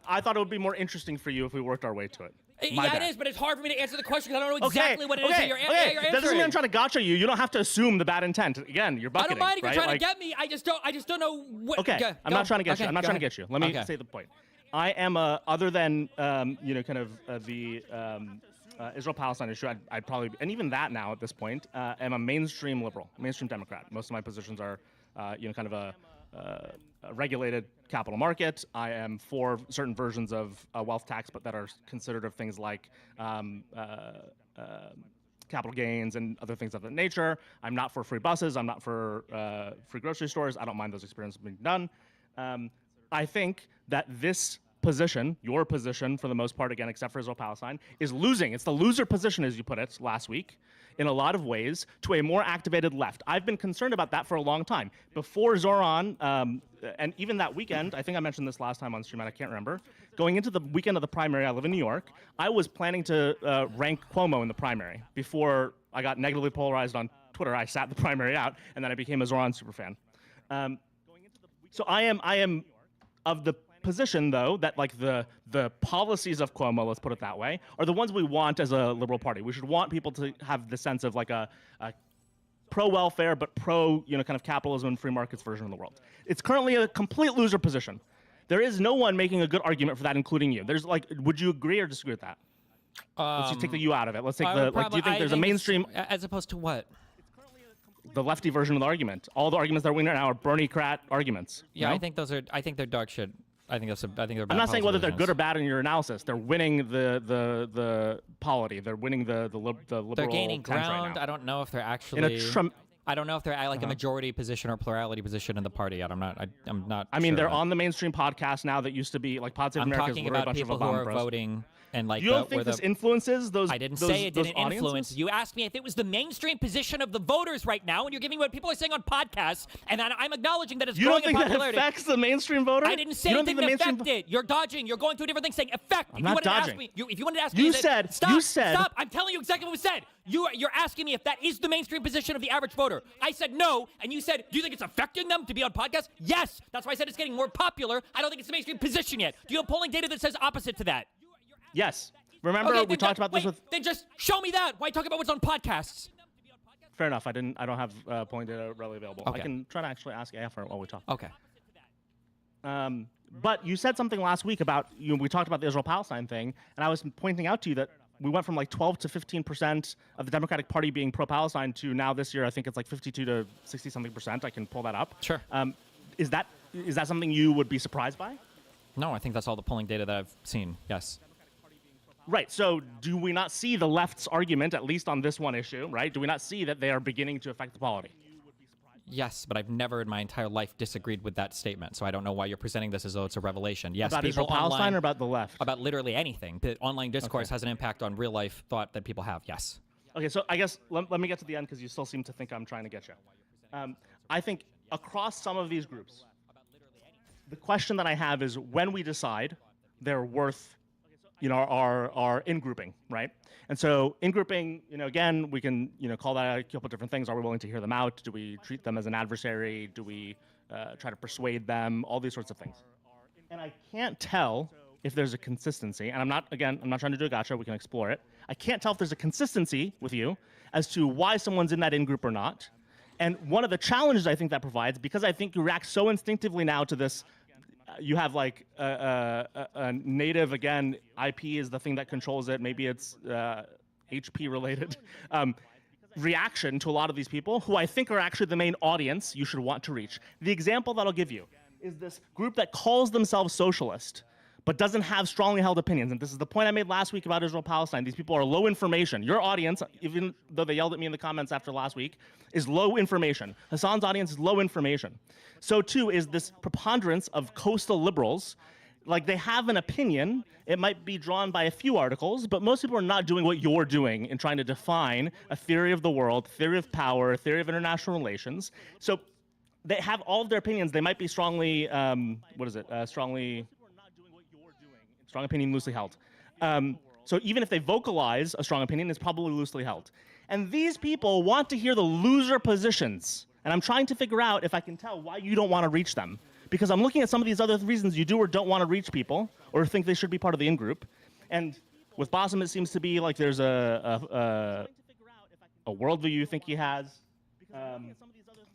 I thought it would be more interesting for you if we worked our way to it. My Yeah, bad. it is, but it's hard for me to answer the question because I don't know exactly what it is that you're That doesn't mean answering. I'm trying to gotcha you. You don't have to assume the bad intent. Again, you're I bucketing. don't mind if you're right? trying Like- to get me. I just don't know what. Okay, Go, I'm not trying to get okay, you. I'm not go trying to ahead. get you. Let me Okay. say the point. I am other than kind of the Israel-Palestine issue. I'd probably, and even that now at this point, am a mainstream liberal, mainstream Democrat. Most of my positions are, kind of a regulated capital market. I am for certain versions of wealth tax, but that are considered of things like capital gains and other things of that nature. I'm not for free buses. I'm not for free grocery stores. I don't mind those experiences being done. I think that this position, your position for the most part, again, except for Israel-Palestine, is losing. It's the loser position, as you put it last week, in a lot of ways, to a more activated left. I've been concerned about that for a long time. Before Zoran, and even that weekend, I think I mentioned this last time on stream, and I can't remember, going into the weekend of the primary, I live in New York, I was planning to rank Cuomo in the primary. Before I got negatively polarized on Twitter, I sat the primary out, and then I became a Zoran superfan. So I am of the position, though, that like the policies of Cuomo, let's put it that way, are the ones we want as a liberal party. We should want people to have the sense of like a pro-welfare but pro, kind of capitalism and free markets version of the world. It's currently a complete loser position. There is no one making a good argument for that, including you. There's like, would you agree or disagree with that? Let's just take the you out of it. Let's take the like. Do you think there's a mainstream as opposed to what? The lefty version of the argument. All the arguments that are winning right now are Bernie-crat arguments. Yeah, no? I think those are. I think they're dog shit. I think they're. Bad I'm not saying whether they're positions. good or bad in your analysis. They're winning the polity. They're winning the liberal. They're gaining trend right ground. now. I don't know if they're actually. I don't know if they're at like a majority position or plurality position in the party yet. I'm not. I'm not. I mean, sure they're of that. on the mainstream podcast now that used to be like Pod Save I'm America. talking Is literally about a bunch people of who Obama are bros. voting and like. You don't think this influences those? I didn't those, say it those didn't influence. audiences? You asked me if it was the mainstream position of the voters right now, and you're giving me what people are saying on podcasts, and I'm acknowledging that it's You growing don't in think that popularity. affects the mainstream voter? I didn't say You it don't think didn't the mainstream affect it. You're dodging. You're going through a different thing saying effect. I'm if not you wanted dodging. To ask me, if you wanted to ask You me, said- stop. you said- Stop. I'm telling you exactly what was said. You're asking me if that is the mainstream position of the average voter. I said no, and you said, do you think it's affecting them to be on podcasts? Yes. That's why I said it's getting more popular. I don't think it's the mainstream position yet. Do you have polling data that says opposite to that? Yes. Remember Okay, we then talked about this with. Then just show me that. Why talk about what's on podcasts? Fair enough. I don't have polling data readily available. Okay. I can try to actually ask AF while we talk. Okay. But you said something last week about we talked about the Israel-Palestine thing, and I was pointing out to you that we went from like 12 to 15% of the Democratic Party being pro-Palestine to now this year I think it's like 52 to 60 something percent. I can pull that up. Sure. Is that something you would be surprised by? No, I think that's all the polling data that I've seen. Yes. Right. So do we not see the left's argument, at least on this one issue, right? Do we not see that they are beginning to affect the polity? Yes, but I've never in my entire life disagreed with that statement, so I don't know why you're presenting this as though it's a revelation. Yes, About people Israel-Palestine online, or about the left? About literally anything. The online discourse has an impact on real life thought that people have. Yes. Okay, so I guess let me get to the end because you still seem to think I'm trying to get you. I think across some of these groups, the question that I have is when we decide they're worth, our in-grouping, right? And so in-grouping, again, we can, call that a couple different things. Are we willing to hear them out? Do we treat them as an adversary? Do we try to persuade them? All these sorts of things. And I can't tell if there's a consistency, and I'm not trying to do a gotcha, we can explore it. I can't tell if there's a consistency with you as to why someone's in that in-group or not. And one of the challenges I think that provides, because I think you react so instinctively now to this, you have like a native, again, IP is the thing that controls it, maybe it's HP related, reaction to a lot of these people who I think are actually the main audience you should want to reach. The example that I'll give you is this group that calls themselves socialist, but doesn't have strongly held opinions. And this is the point I made last week about Israel-Palestine. These people are low information. Your audience, even though they yelled at me in the comments after last week, is low information. Hassan's audience is low information. So too is this preponderance of coastal liberals. Like they have an opinion. It might be drawn by a few articles, but most people are not doing what you're doing in trying to define a theory of the world, theory of power, theory of international relations. So they have all of their opinions. They might be strongly, strong opinion loosely held. So even if they vocalize a strong opinion, it's probably loosely held. And these people want to hear the loser positions. And I'm trying to figure out if I can tell why you don't want to reach them. Because I'm looking at some of these other reasons you do or don't want to reach people or think they should be part of the in-group. And with Bassem, it seems to be like there's a worldview you think he has.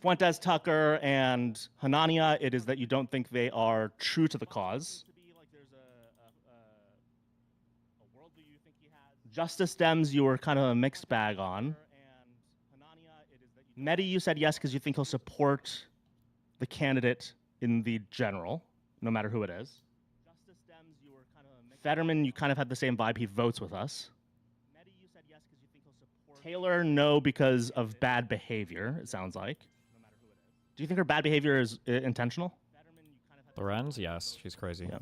Fuentes, Tucker, and Hanania, it is that you don't think they are true to the cause. Justice Dems, you were kind of a mixed bag on. Mehdi, you said yes because you think he'll support the candidate in the general, no matter who it is. Fetterman, you kind of had the same vibe. He votes with us. Taylor, no, because of bad behavior, it sounds like. Do you think her bad behavior is intentional? Lorenz, yes, she's crazy. Yeah.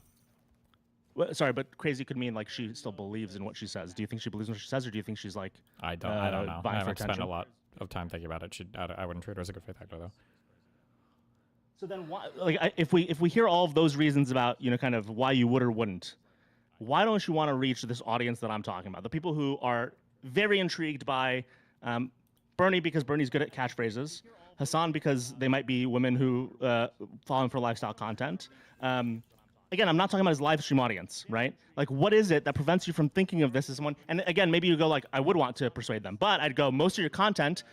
Well, sorry, but crazy could mean like she still believes in what she says. Do you think she believes in what she says, or do you think she's like? I don't know. I haven't spent a lot of time thinking about it. I wouldn't treat her as a good faith actor, though. So then, why? Like, if we hear all of those reasons about kind of why you would or wouldn't, why don't you want to reach this audience that I'm talking about? The people who are very intrigued by Bernie because Bernie's good at catchphrases, Hassan because they might be women who fall in for lifestyle content. Again, I'm not talking about his live stream audience, right? Like, what is it that prevents you from thinking of this as someone? And again, maybe you go like, I would want to persuade them, but I'd go, most of your content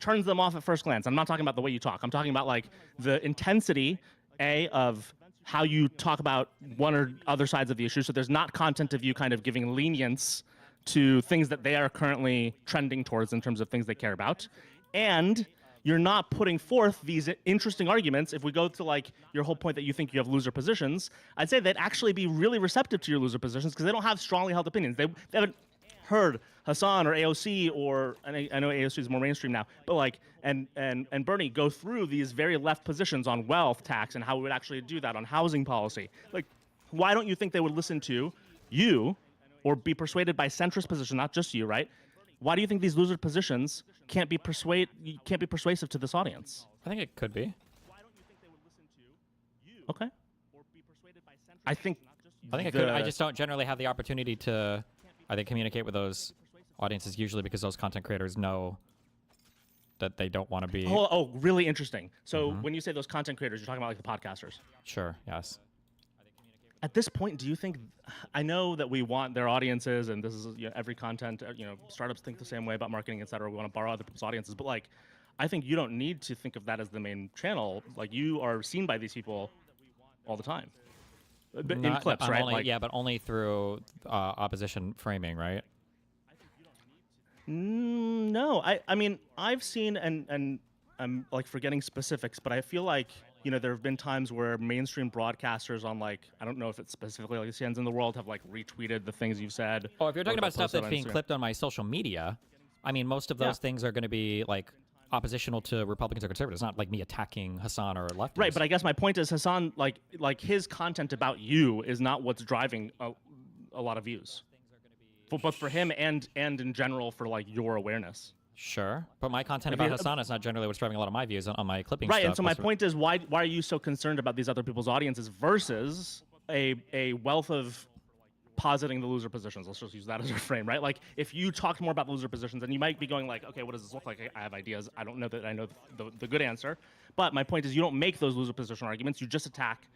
turns them off at first glance. I'm not talking about the way you talk. I'm talking about like the intensity, of how you talk about one or other sides of the issue. So there's not content of you kind of giving lenience to things that they are currently trending towards in terms of things they care about. And you're not putting forth these interesting arguments. If we go to like your whole point that you think you have loser positions, I'd say they'd actually be really receptive to your loser positions because they don't have strongly held opinions. They haven't heard Hassan or AOC or, and I know AOC is more mainstream now, but like, and Bernie go through these very left positions on wealth tax and how we would actually do that on housing policy. Like, why don't you think they would listen to you or be persuaded by centrist position, not just you, right? Why do you think these loser positions can't be persuasive to this audience? I think it could be. Okay. I think it could. I just don't generally have the opportunity to, I think, communicate with those audiences usually because those content creators know that they don't want to be. Oh, really interesting. So when you say those content creators, you're talking about like the podcasters. Sure. Yes. At this point, do you think? I know that we want their audiences, and this is every content. Startups think the same way about marketing, et cetera. We want to borrow other people's audiences, but like, I think you don't need to think of that as the main channel. Like, you are seen by these people all the time. In clips, right? Only, yeah, but only through opposition framing, right? No, I mean, I've seen, and I'm like forgetting specifics, but I feel like there have been times where mainstream broadcasters on like, I don't know if it's specifically like CNNs in the world have like retweeted the things you've said. Oh, if you're talking about stuff that's being clipped on my social media, I mean, most of those things are going to be like oppositional to Republicans or conservatives, not like me attacking Hassan or leftists. Right, but I guess my point is Hassan, like his content about you is not what's driving a lot of views, both for him and in general for like your awareness. Sure, but my content about Hassan is not generally what's driving a lot of my views on my clipping right, stuff. And so my point is, why are you so concerned about these other people's audiences versus a wealth of positing the loser positions? Let's just use that as a frame, right? Like, if you talked more about the loser positions, then you might be going like, okay, what does this look like? I have ideas. I don't know that I know the good answer. But my point is, you don't make those loser position arguments. You just attack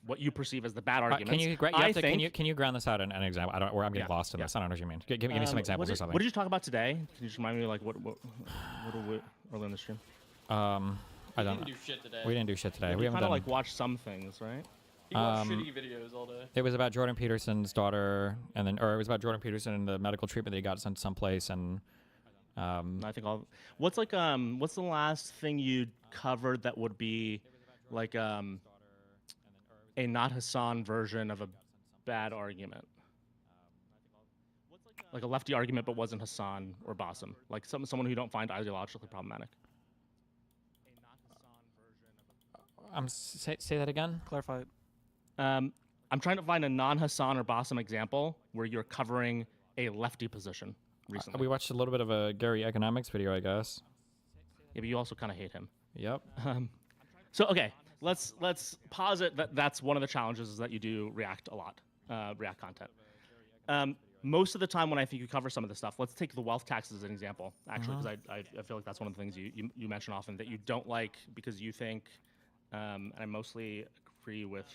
what you perceive as the bad arguments. Can you ground this out in an example? I'm getting lost in this. I don't know what you mean. Give me some examples or something. What did you talk about today? Can you just remind me like what earlier in the stream? I don't know. We didn't do shit today. We haven't kind of like watched some things, right? He watched shitty videos all day. It was about Jordan Peterson's daughter, or it was about Jordan Peterson and the medical treatment that he got sent someplace, and I think what's the last thing you covered that would be like a not Hassan version of a bad argument, like a lefty argument, but wasn't Hassan or Bassem, like someone who you don't find ideologically problematic. Say that again. Clarify it. I'm trying to find a non-Hassan or Bassem example where you're covering a lefty position recently. We watched a little bit of a Gary economics video, I guess. Yeah, but you also kind of hate him. Yep. So okay, let's posit that that's one of the challenges is that you do React a lot, React content. Most of the time when I think you cover some of this stuff, let's take the wealth tax as an example, actually, because I feel like that's one of the things you mention often that you don't like because you think, and I mostly agree with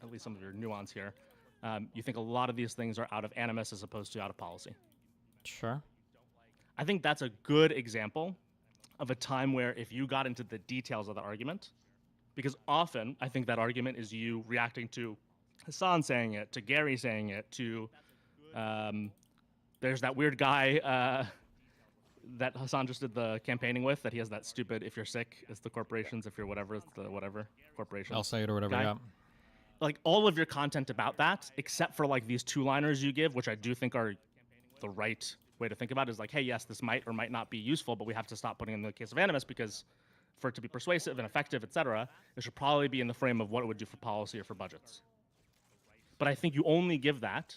at least some of your nuance here, you think a lot of these things are out of animus as opposed to out of policy. Sure. I think that's a good example of a time where if you got into the details of the argument, because often I think that argument is you reacting to Hassan saying it, to Gary saying it, to there's that weird guy that Hassan just did the campaigning with, that he has that stupid, if you're sick, it's the corporations, if you're whatever, it's the whatever corporation. I'll say it or whatever, yeah. Like all of your content about that, except for like these two-liners you give, which I do think are the right way to think about it, is like, hey, yes, this might or might not be useful, but we have to stop putting in the case of animus because for it to be persuasive and effective, etc., it should probably be in the frame of what it would do for policy or for budgets. But I think you only give that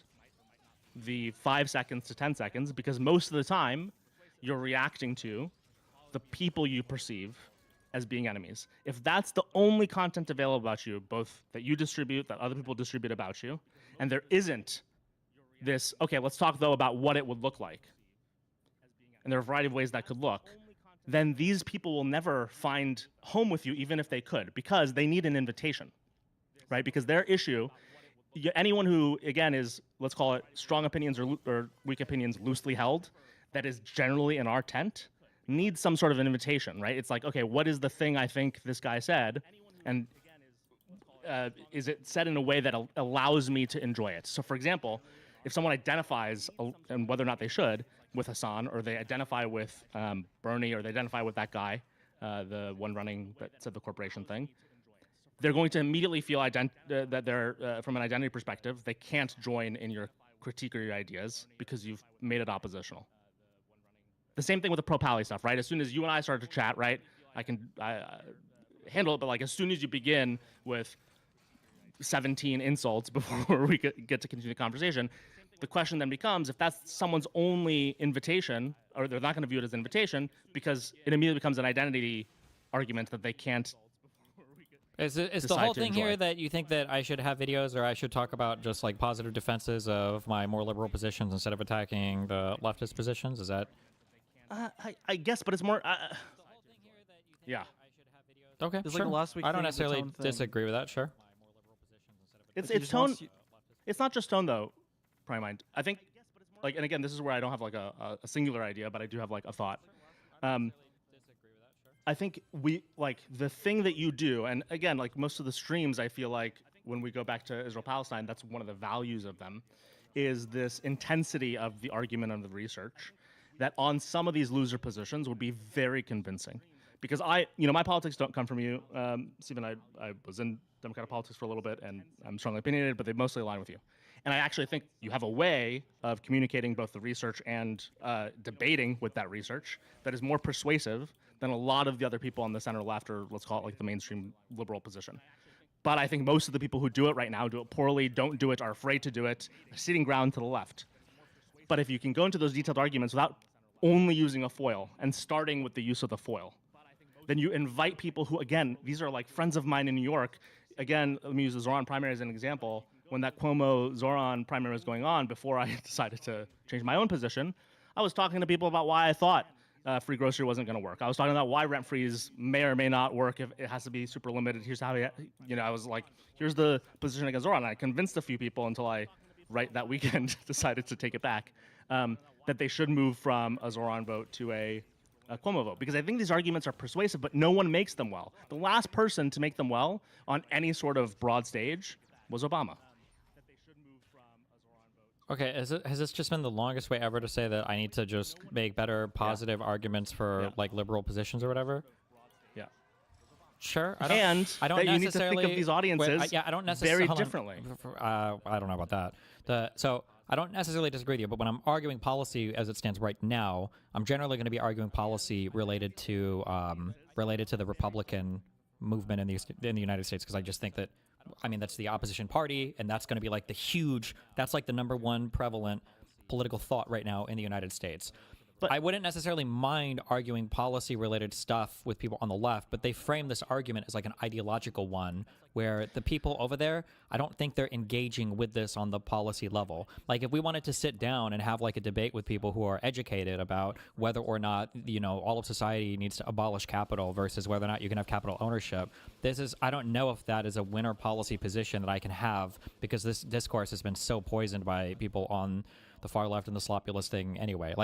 the 5 seconds to 10 seconds because most of the time you're reacting to the people you perceive as being enemies. If that's the only content available about you, both that you distribute, that other people distribute about you, and there isn't this, okay, let's talk though about what it would look like, and there are a variety of ways that could look, then these people will never find home with you even if they could, because they need an invitation, right? Because their issue, anyone who, again, is, let's call it strong opinions or weak opinions loosely held, that is generally in our tent, needs some sort of an invitation, right? It's like, okay, what is the thing I think this guy said? And is it said in a way that allows me to enjoy it? So, for example, if someone identifies, and whether or not they should, with Hassan, or they identify with Bernie, or they identify with that guy, the one running that said the corporation thing, they're going to immediately feel that they're, from an identity perspective, they can't join in your critique or your ideas because you've made it oppositional. The same thing with the pro-Pally stuff, right? As soon as you and I start to chat, right, I can handle it, but like as soon as you begin with 17 insults before we get to continue the conversation, the question then becomes, if that's someone's only invitation, or they're not going to view it as an invitation, because it immediately becomes an identity argument that they can't. Is the whole thing here that you think that I should have videos, or I should talk about just like positive defenses of my more liberal positions instead of attacking the leftist positions? Is that? I guess, but it's more. Yeah. Okay. It's Sure. like last week. I don't necessarily disagree with that. Sure. It's tone. It's not just tone though, Prime Mind. I think, like, and again, this is where I don't have like a singular idea, but I do have like a thought. I think the thing that you do, and again, like most of the streams, I feel like when we go back to Israel-Palestine, that's one of the values of them, is this intensity of the argument and the research that on some of these loser positions would be very convincing. Because my politics don't come from you, Stephen. I was in Democratic politics for a little bit, and I'm strongly opinionated, but they mostly align with you. And I actually think you have a way of communicating both the research and debating with that research that is more persuasive than a lot of the other people on the center left, or let's call it like the mainstream liberal position. But I think most of the people who do it right now do it poorly, don't do it, are afraid to do it, are ceding ground to the left. But if you can go into those detailed arguments without only using a foil and starting with the use of the foil, then you invite people who, again, these are like friends of mine in New York. Again, let me use the Zoran primary as an example. When that Cuomo-Zoran primary was going on, before I decided to change my own position, I was talking to people about why I thought free grocery wasn't going to work. I was talking about why rent freeze may or may not work if it has to be super limited. Here's how, I was like, here's the position against Zoran. And I convinced a few people until I, right that weekend, decided to take it back, that they should move from a Zoran vote to a Cuomo vote, because I think these arguments are persuasive, but no one makes them well. The last person to make them well on any sort of broad stage was Obama. Okay, has this just been the longest way ever to say that I need to just make better positive arguments for like liberal positions or whatever? Yeah. Sure. I don't that you need to think of these audiences I don't necessarily, very differently. I don't know about that. So I don't necessarily disagree with you, but when I'm arguing policy as it stands right now, I'm generally going to be arguing policy related to the Republican movement in the United States, because I just think that, that's the opposition party, and that's going to be like that's like the number one prevalent political thought right now in the United States. But I wouldn't necessarily mind arguing policy-related stuff with people on the left, but they frame this argument as like an ideological one, where the people over there, I don't think they're engaging with this on the policy level. Like, if we wanted to sit down and have like a debate with people who are educated about whether or not, all of society needs to abolish capital versus whether or not you can have capital ownership, I don't know if that is a winner policy position that I can have, because this discourse has been so poisoned by people on the far left and the sloppulous thing anyway.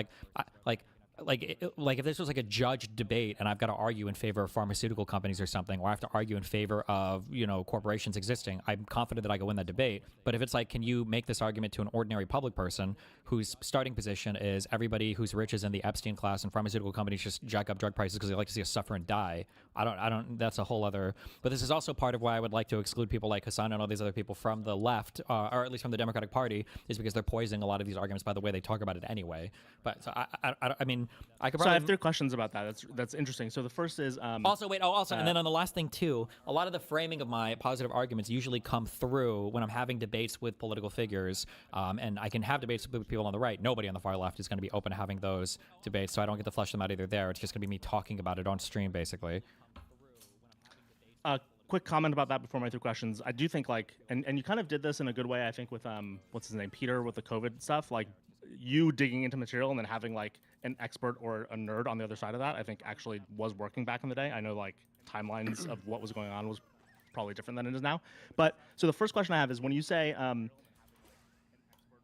If this was like a judge debate and I've got to argue in favor of pharmaceutical companies or something, or I have to argue in favor of, corporations existing, I'm confident that I can win that debate. But if it's like, can you make this argument to an ordinary public person whose starting position is everybody who's rich is in the Epstein class and pharmaceutical companies just jack up drug prices because they like to see us suffer and die? I don't, that's a whole other, but this is also part of why I would like to exclude people like Hassan and all these other people from the left, or at least from the Democratic Party, is because they're poisoning a lot of these arguments by the way they talk about it anyway. But so I could probably... So I have 3 questions about that. That's interesting. So the first is... and then on the last thing too, a lot of the framing of my positive arguments usually come through when I'm having debates with political figures, and I can have debates with people on the right. Nobody on the far left is going to be open to having those debates, so I don't get to flesh them out either there. It's just going to be me talking about it on stream, basically. Quick comment about that before my 3 questions. I do think and you kind of did this in a good way, I think, with what's his name, Peter, with the COVID stuff, like you digging into material and then having like an expert or a nerd on the other side of that, I think actually was working back in the day. I know like timelines of what was going on was probably different than it is now. But so the first question I have is, when you say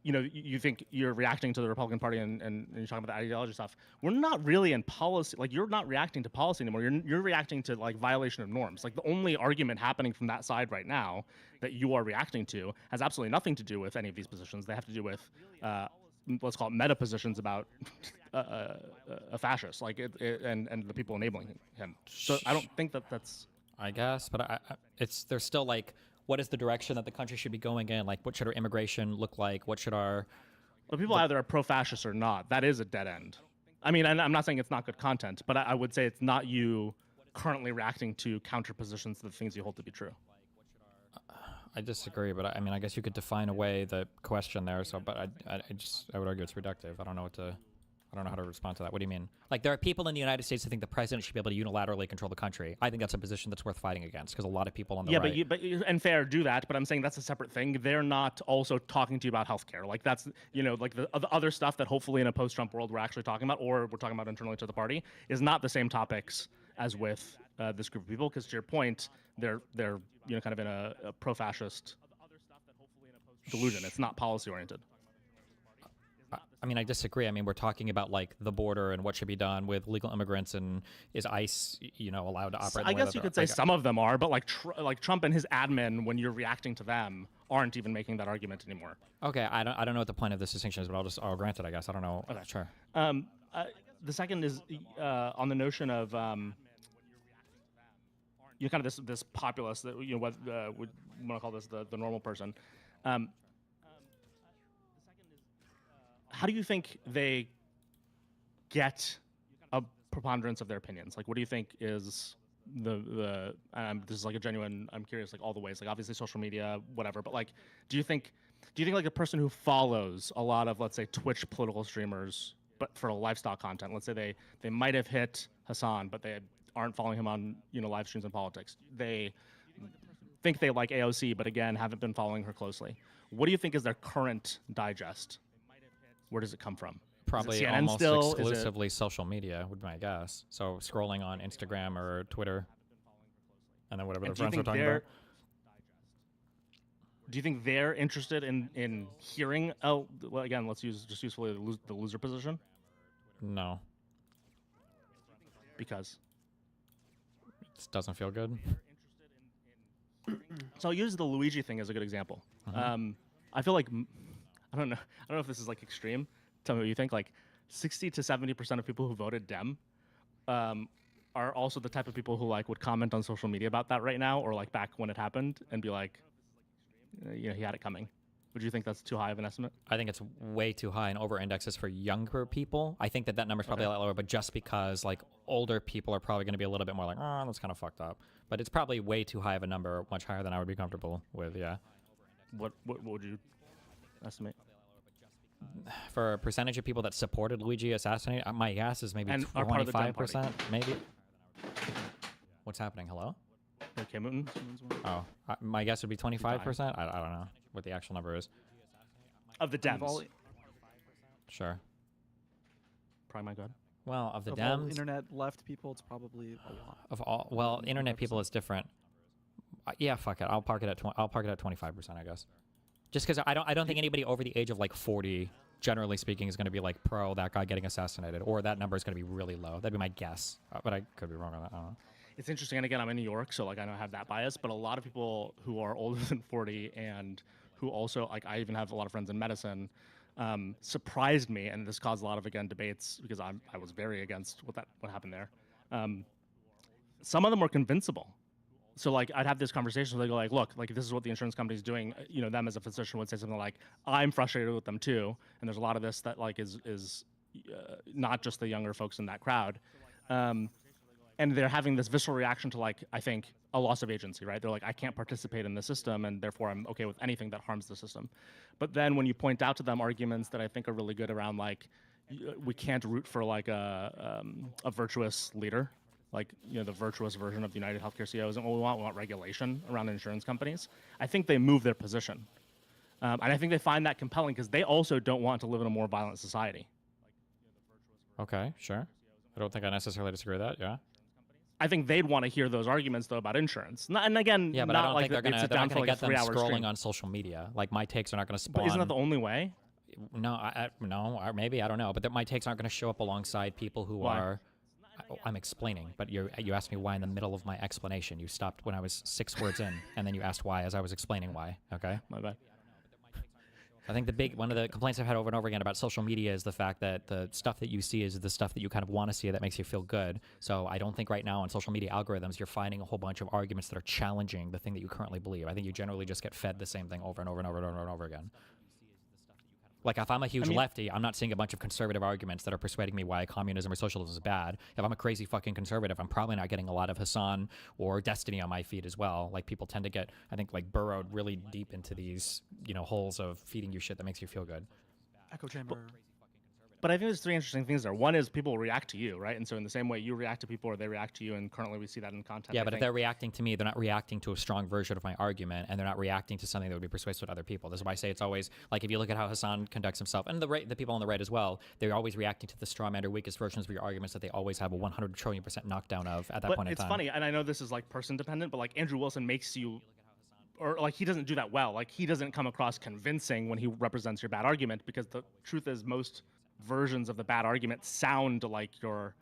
you think you're reacting to the Republican Party and you're talking about the ideology stuff. We're not really in policy. Like, you're not reacting to policy anymore. You're reacting to like violation of norms. Like, the only argument happening from that side right now that you are reacting to has absolutely nothing to do with any of these positions. They have to do with let's call it meta positions about a fascist, like and the people enabling him. So I don't think that's. I guess, but there's still like, what is the direction that the country should be going in? Like, what should our immigration look like? What should our... Well, people either are pro-fascist or not. That is a dead end. I mean, and I'm not saying it's not good content, but I would say it's not you currently reacting to counter positions to the things you hold to be true. I disagree, but I mean, I guess you could define away the question there. So, but I would argue it's reductive. I don't know how to respond to that. What do you mean? Like, there are people in the United States who think the president should be able to unilaterally control the country. I think that's a position that's worth fighting against, because a lot of people on the right... and fair, do that, but I'm saying that's a separate thing. They're not also talking to you about healthcare. Like, that's, like the other stuff that hopefully in a post-Trump world we're actually talking about, or we're talking about internally to the party, is not the same topics as with this group of people, because to your point, they're kind of in a pro-fascist delusion. It's not policy-oriented. I mean, I disagree. I mean, we're talking about like the border and what should be done with legal immigrants, and is ICE, allowed to operate? I guess you could say some of them are, but like Trump and his admin, when you're reacting to them, aren't even making that argument anymore. Okay, I don't know what the point of this distinction is, but I'll grant it. I guess I don't know. Okay. Sure. The second is on the notion of kind of this populace that what would want to call this the normal person. How do you think they get a preponderance of their opinions? Like, what do you think is the this is like a genuine, I'm curious, like all the ways, like obviously social media, whatever, but like, do you think like a person who follows a lot of, let's say, Twitch political streamers, but for lifestyle content, let's say they might have hit Hassan, but they aren't following him on, live streams and politics. They think they like AOC, but again, haven't been following her closely. What do you think is their current digest? Where does it come from? Probably almost exclusively social media, would be my guess. So scrolling on Instagram or Twitter, and then whatever their friends are talking about. Do you think they're interested in hearing? Oh, well, again, let's use usefully the loser position. No. Because it doesn't feel good. So I'll use the Luigi thing as a good example. I feel like, I don't know if this is like extreme. Tell me what you think. Like 60 to 70% of people who voted Dem are also the type of people who like would comment on social media about that right now, or like back when it happened, and be like, he had it coming. Would you think that's too high of an estimate? I think it's way too high and over indexes for younger people. I think that number is probably a lot lower, but just because like older people are probably going to be a little bit more like, oh, that's kind of fucked up. But it's probably way too high of a number, much higher than I would be comfortable with. Yeah. What would you estimate? For a percentage of people that supported Luigi assassinate, my guess is maybe 25%, maybe. What's happening? Hello? Okay, Mooten. Oh, my guess would be 25%. I don't know what the actual number is. Of the Dems. Sure. Probably my god. Well, of the Of Dems. all internet left people, it's probably a lot. Of all, well, internet people is different. Yeah, fuck it. I'll park it at 25%, I guess. Just because I don't think anybody over the age of like 40, generally speaking, is going to be like pro that guy getting assassinated, or that number is going to be really low. That'd be my guess, but I could be wrong on that. I don't know. It's interesting, and again, I'm in New York, so like I don't have that bias. But a lot of people who are older than 40 and who also like I even have a lot of friends in medicine, surprised me, and this caused a lot of debates because I was very against what happened there. Some of them were convincible. So like I'd have this conversation where they go like, look, like this is what the insurance company's doing. Them as a physician would say something like, I'm frustrated with them too. And there's a lot of this that like is not just the younger folks in that crowd. And they're having this visceral reaction to like, I think, a loss of agency, right? They're like, I can't participate in the system, and therefore I'm okay with anything that harms the system. But then when you point out to them arguments that I think are really good around like, we can't root for like a virtuous leader, like the virtuous version of the United Healthcare CEOs, and what we want regulation around insurance companies. I think they move their position, and I think they find that compelling because they also don't want to live in a more violent society. Okay, sure. I don't think I necessarily disagree with that. Yeah. I think they'd want to hear those arguments though about insurance. And again, yeah, but not I don't like think they're going to sit down for like get them scrolling stream. on social media. Like my takes are not going to spawn. But isn't that the only way? No, no, or maybe I don't know, but my takes aren't going to show up alongside people who Why? are. I'm explaining, but you asked me why in the middle of my explanation. You stopped when I was 6 words in, and then you asked why as I was explaining why. Okay. My bad. I think one of the complaints I've had over and over again about social media is the fact that the stuff that you see is the stuff that you kind of want to see that makes you feel good. So I don't think right now on social media algorithms you're finding a whole bunch of arguments that are challenging the thing that you currently believe. I think you generally just get fed the same thing over and over and over and over and over again. Like, if I'm a huge lefty, I'm not seeing a bunch of conservative arguments that are persuading me why communism or socialism is bad. If I'm a crazy fucking conservative, I'm probably not getting a lot of Hassan or Destiny on my feed as well. Like, people tend to get, I think, like, burrowed really deep into these, holes of feeding you shit that makes you feel good. Echo chamber. But I think there's 3 interesting things there. One is people react to you, right? And so in the same way you react to people or they react to you, and currently we see that in content. Yeah, but if they're reacting to me, they're not reacting to a strong version of my argument, and they're not reacting to something that would be persuasive to other people. This is why I say it's always, like, if you look at how Hassan conducts himself, and the people on the right as well, they're always reacting to the straw man or weakest versions of your arguments that they always have a 100 trillion% knockdown of at that point in time. It's funny, and I know this is, like, person dependent, but, like, Andrew Wilson makes you... Or, like, he doesn't do that well. Like, he doesn't come across convincing when he represents your bad argument, because the truth is most versions of the bad argument sound like you're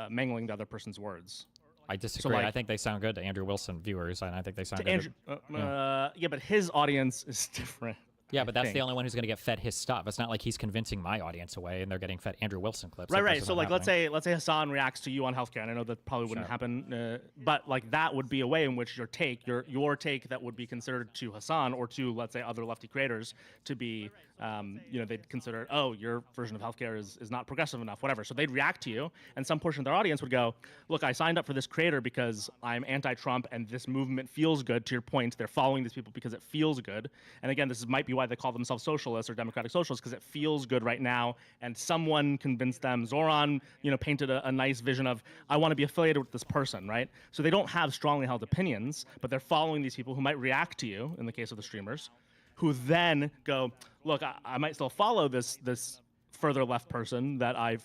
mangling the other person's words. I disagree. So, like, I think they sound good to Andrew Wilson viewers, and I think they sound good. Yeah, but his audience is different. Yeah, but that's the only one who's going to get fed his stuff. It's not like he's convincing my audience away and they're getting fed Andrew Wilson clips. Right. So, like, let's say Hassan reacts to you on healthcare, and I know that probably wouldn't happen, but, like, that would be a way in which your take that would be considered to Hassan or to, let's say, other lefty creators to be, they'd consider, oh, your version of healthcare is not progressive enough, whatever. So they'd react to you, and some portion of their audience would go, look, I signed up for this creator because I'm anti-Trump and this movement feels good. To your point, they're following these people because it feels good. And again, this might be why they call themselves socialists or democratic socialists, because it feels good right now, and someone convinced them. Zoran, painted a nice vision of, I want to be affiliated with this person, right? So they don't have strongly held opinions, but they're following these people who might react to you, in the case of the streamers, who then go, look, I might still follow this further left person that I've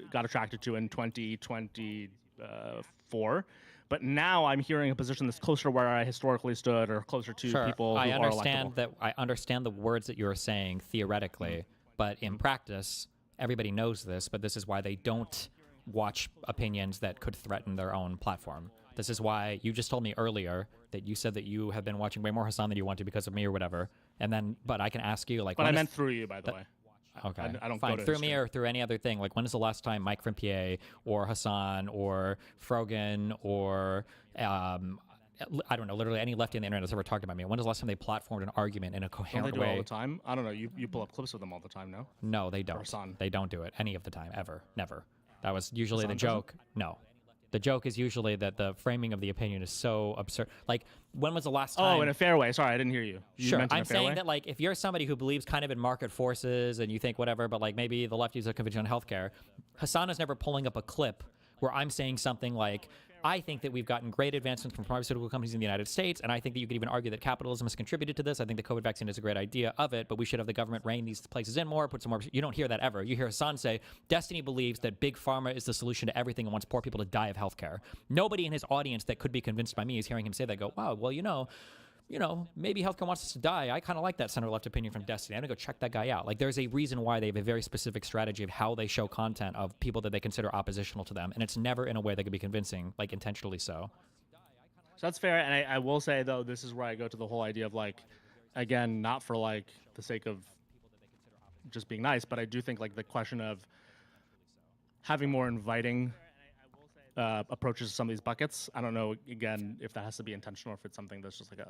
got attracted to in 2024. But now I'm hearing a position that's closer to where I historically stood, or closer to people who are electable. I understand the words that you're saying theoretically, but in practice, everybody knows this. But this is why they don't watch opinions that could threaten their own platform. This is why you just told me earlier that you said that you have been watching way more Hassan than you want to because of me or whatever. And then, but I can ask you, like, but I meant through you, by the way. Okay, I don't fine. go to Through me or through any other thing. Like, when is the last time Mike from PA or Hassan or Frogan or I don't know, literally any lefty on the internet has ever talked about me? When is the last time they platformed an argument in a coherent way? Don't they do it all the time? I don't know. You pull up clips of them all the time, no? No, they don't. They don't do it any of the time, ever, never. That was usually the joke. No. The joke is usually that the framing of the opinion is so absurd. Like, when was the last time? Oh, in a fair way. Sorry, I didn't hear you. Sure, I'm saying that, like, if you're somebody who believes kind of in market forces and you think whatever, but, like, maybe the lefties are convinced on healthcare, Hassan is never pulling up a clip where I'm saying something like, I think that we've gotten great advancements from pharmaceutical companies in the United States, and I think that you could even argue that capitalism has contributed to this. I think the COVID vaccine is a great idea of it, but we should have the government rein these places in more, put some more... You don't hear that ever. You hear Hassan say, Destiny believes that big pharma is the solution to everything and wants poor people to die of healthcare. Nobody in his audience that could be convinced by me is hearing him say that, go, wow, well, maybe healthcare wants us to die. I kind of like that center-left opinion from Destiny. I'm going to go check that guy out. Like, there's a reason why they have a very specific strategy of how they show content of people that they consider oppositional to them, and it's never in a way that could be convincing, like, intentionally so. So that's fair, and I will say, though, this is where I go to the whole idea of, like, again, not for, like, the sake of just being nice, but I do think, like, the question of having more inviting approaches to some of these buckets. I don't know, again, if that has to be intentional or if it's something that's just like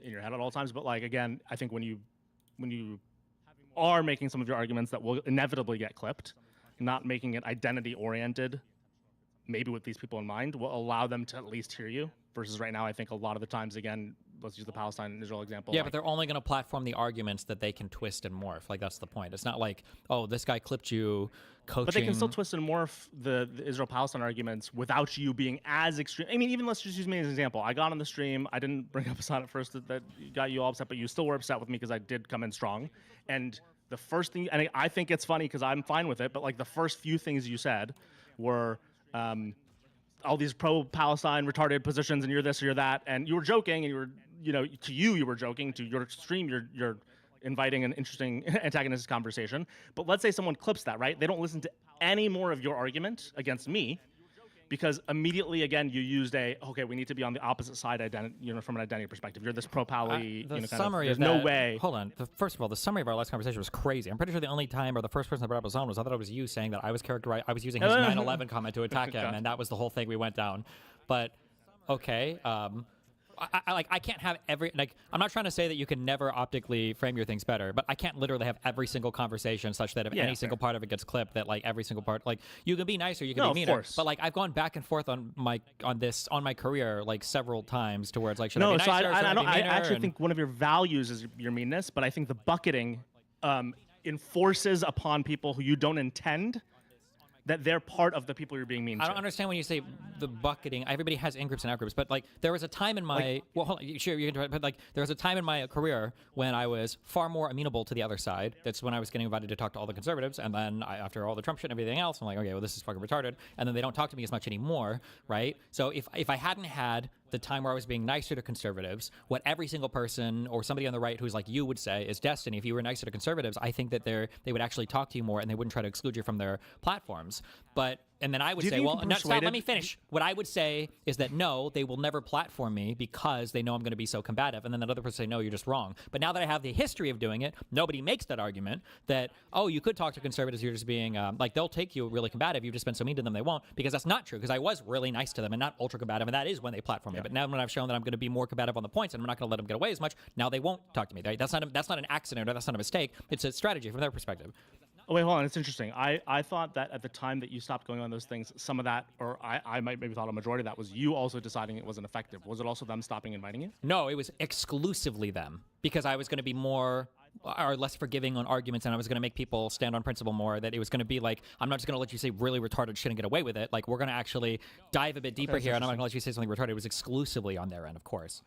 in your head at all times. But, like, again, I think when you are making some of your arguments that will inevitably get clipped, not making it identity oriented, maybe with these people in mind, will allow them to at least hear you. Versus right now, I think a lot of the times, again, let's use the Palestine and Israel example. Yeah, but they're only going to platform the arguments that they can twist and morph. Like, that's the point. It's not like, oh, this guy clipped you coaching. But they can still twist and morph the Israel-Palestine arguments without you being as extreme. I mean, even let's just use me as an example. I got on the stream. I didn't bring up Hassan at first that got you all upset, but you still were upset with me because I did come in strong. And the first thing, and I think it's funny because I'm fine with it, but, like, the first few things you said were all these pro-Palestine retarded positions, and you're this or you're that, and you were joking, and you were, to you were joking, to your stream, you're inviting an interesting antagonistic conversation. But let's say someone clips that, right? They don't listen to any more of your argument against me, because immediately again you used okay, we need to be on the opposite side from an identity perspective. You're this pro-Pally, The kind summary of, of there's that, no way. Hold on. First of all, the summary of our last conversation was crazy. I'm pretty sure the only time or the first person that brought up Hassan was, I thought it was you saying that I was I was using his 9/11 comment to attack him, and that was the whole thing we went down. But okay, I can't have I'm not trying to say that you can never optically frame your things better, but I can't literally have every single conversation such that if any single part of it gets clipped, that like every single part, like you can be nicer, you can be meaner, but like I've gone back and forth on my career like several times to where it's like, should I be nicer? I actually think one of your values is your meanness, but I think the bucketing enforces upon people who you don't intend that they're part of the people you're being mean to. I don't understand when you say the bucketing. Everybody has in-groups and out-groups, but like there was a time in my hold on, sure you can, but like there was a time in my career when I was far more amenable to the other side. That's when I was getting invited to talk to all the conservatives, and then after all the Trump shit and everything else, I'm like, okay, well this is fucking retarded, and then they don't talk to me as much anymore, right? So if I hadn't had the time where I was being nicer to conservatives, what every single person or somebody on the right who's like you would say is destiny. If you were nicer to conservatives, I think that they would actually talk to you more and they wouldn't try to exclude you from their platforms. And then I would say, well, no, stop, let me finish. What I would say is that no, they will never platform me because they know I'm going to be so combative. And then that other person say, no, you're just wrong. But now that I have the history of doing it, nobody makes that argument that, oh, you could talk to conservatives, you're just being, like, they'll take you really combative. You've just been so mean to them, they won't. Because that's not true, because I was really nice to them and not ultra combative. And that is when they platform me. But now when I've shown that I'm going to be more combative on the points and I'm not going to let them get away as much, now they won't talk to me. That's not an accident or that's not a mistake. It's a strategy from their perspective. Oh, wait, hold on. It's interesting. I thought that at the time that you stopped going on those things, some of that, or I might maybe thought a majority of that was you also deciding it wasn't effective. Was it also them stopping inviting you? No, it was exclusively them, because I was going to be more or less forgiving on arguments, and I was going to make people stand on principle more, that it was going to be like, I'm not just going to let you say really retarded shit and get away with it. Like, we're going to actually dive a bit deeper here, and I'm not going to let you say something retarded. It was exclusively on their end, of course.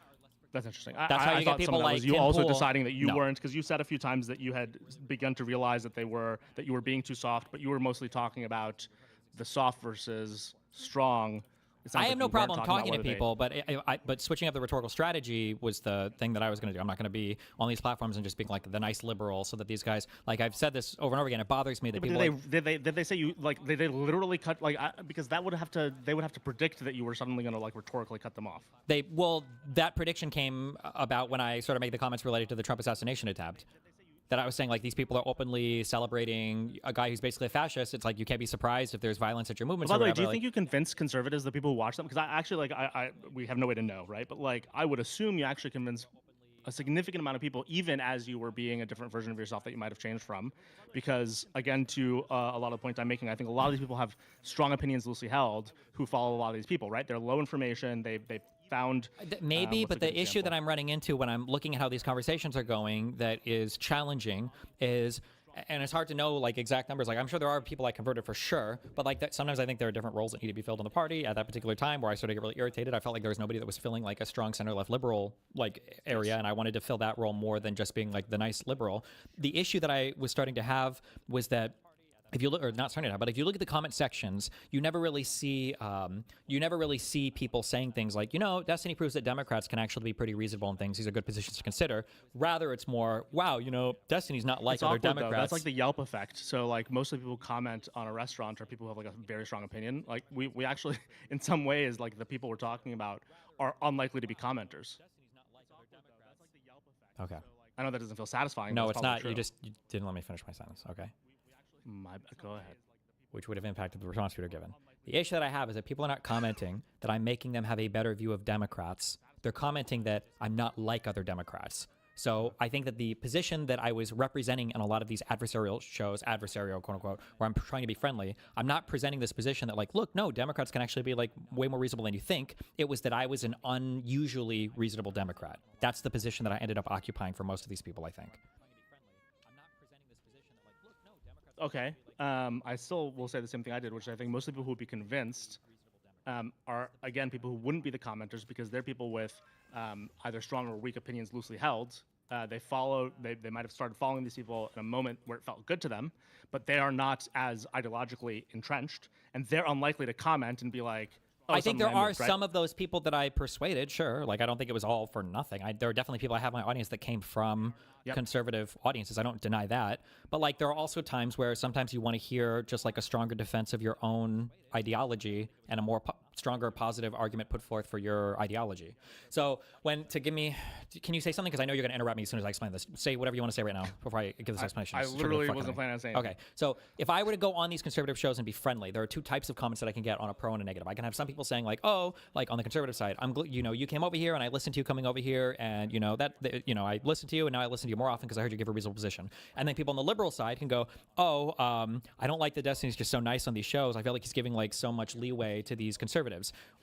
That's interesting. That's how you get people like was you Tim also Pool. deciding that you No. weren't, because you said a few times that you had begun to realize that you were being too soft, but you were mostly talking about the soft versus strong. I have no problem talking to people, but but switching up the rhetorical strategy was the thing that I was going to do. I'm not going to be on these platforms and just being like the nice liberal, so that these guys, like I've said this over and over again, it bothers me that people. Did they say you like? Did they literally cut because they would have to predict that you were suddenly going to like rhetorically cut them off. That prediction came about when I sort of made the comments related to the Trump assassination attempt. That I was saying, like, these people are openly celebrating a guy who's basically a fascist. It's like, you can't be surprised if there's violence at your movements. By the way, do you think you convinced conservatives, the people who watch them? Because I actually, we have no way to know, right? But like, I would assume you actually convinced a significant amount of people, even as you were being a different version of yourself that you might have changed from. Because again, to a lot of the points I'm making, I think a lot of these people have strong opinions loosely held who follow a lot of these people, right? They're low information. They found maybe, but the issue that I'm running into when I'm looking at how these conversations are going that is challenging is, and it's hard to know like exact numbers. Like, I'm sure there are people I converted for sure, but like that, sometimes I think there are different roles that need to be filled in the party at that particular time where I sort of get really irritated. I felt like there was nobody that was filling like a strong center left liberal like area, and I wanted to fill that role more than just being like the nice liberal. The issue that I was starting to have was that if you look, or not starting to have, but if you look at the comment sections, you never really see people saying things like, Destiny proves that Democrats can actually be pretty reasonable in things. These are good positions to consider. Rather, it's more, wow, Destiny's not like it's other awkward, Democrats. Though. That's like the Yelp effect. So like most of the people who comment on a restaurant are people who have like a very strong opinion. Like we actually, in some ways, like the people we're talking about are unlikely to be commenters. Okay. I know that doesn't feel satisfying. No, but it's not. True. You didn't let me finish my sentence. Okay. Go ahead. Which would have impacted the response we would have given. The issue that I have is that people are not commenting that I'm making them have a better view of Democrats. They're commenting that I'm not like other Democrats. So I think that the position that I was representing in a lot of these adversarial shows, adversarial, quote unquote, where I'm trying to be friendly, I'm not presenting this position that like, look, no, Democrats can actually be like way more reasonable than you think. It was that I was an unusually reasonable Democrat. That's the position that I ended up occupying for most of these people, I think. Okay. I still will say the same thing I did, which I think most of the people who would be convinced are, again, people who wouldn't be the commenters because they're people with either strong or weak opinions loosely held. They might have started following these people in a moment where it felt good to them, but they are not as ideologically entrenched, and they're unlikely to comment and be like, I think there I are moved, right? some of those people that I persuaded, sure. Like, I don't think it was all for nothing. There are definitely people I have in my audience that came from conservative audiences. I don't deny that. But, like, there are also times where sometimes you want to hear just, like, a stronger defense of your own ideology and a more stronger positive argument put forth for your ideology. So, can you say something? Because I know you're going to interrupt me as soon as I explain this. Say whatever you want to say right now before I give this explanation. I It's sort of literally fucking wasn't me. planning on saying Okay, so if I were to go on these conservative shows and be friendly, there are two types of comments that I can get on a pro and a negative. I can have some people saying like, "Oh, like on the conservative side, you came over here and I listened to you coming over here, and I listened to you, and now I listen to you more often because I heard you give a reasonable position." And then people on the liberal side can go, "Oh, I don't like that Destiny's just so nice on these shows. I feel like he's giving like so much leeway to these conservatives."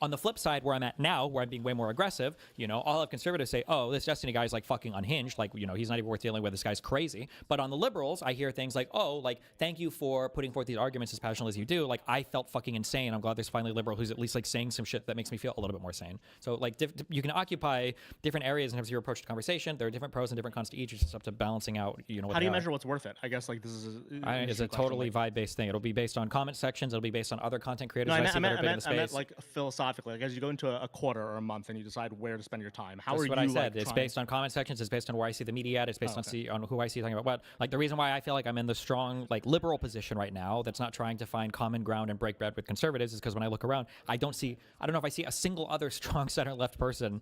On the flip side, where I'm at now, where I'm being way more aggressive, I'll have conservatives say, "Oh, this Destiny guy's like fucking unhinged. Like, he's not even worth dealing with. This guy's crazy." But on the liberals, I hear things like, "Oh, like thank you for putting forth these arguments as passionately as you do. Like, I felt fucking insane. I'm glad there's finally a liberal who's at least like saying some shit that makes me feel a little bit more sane." So like you can occupy different areas in terms of your approach to conversation. There are different pros and different cons to each. It's just up to balancing out. What How do you they are. measure what's worth it? I guess like this is It's a totally vibe-based thing. It'll be based on comment sections. It'll be based on other content creators. No, I that see that are big in the meant space. like philosophically. Like as you go into a quarter or a month and you decide where to spend your time. How That's are what you? I said. Like, it's based on comment sections. It's based on where I see the media at. It's based on who I see talking about what. Like the reason why I feel like I'm in the strong like liberal position right now, that's not trying to find common ground and break bread with conservatives, is because when I look around, I don't know if I see a single other strong center left person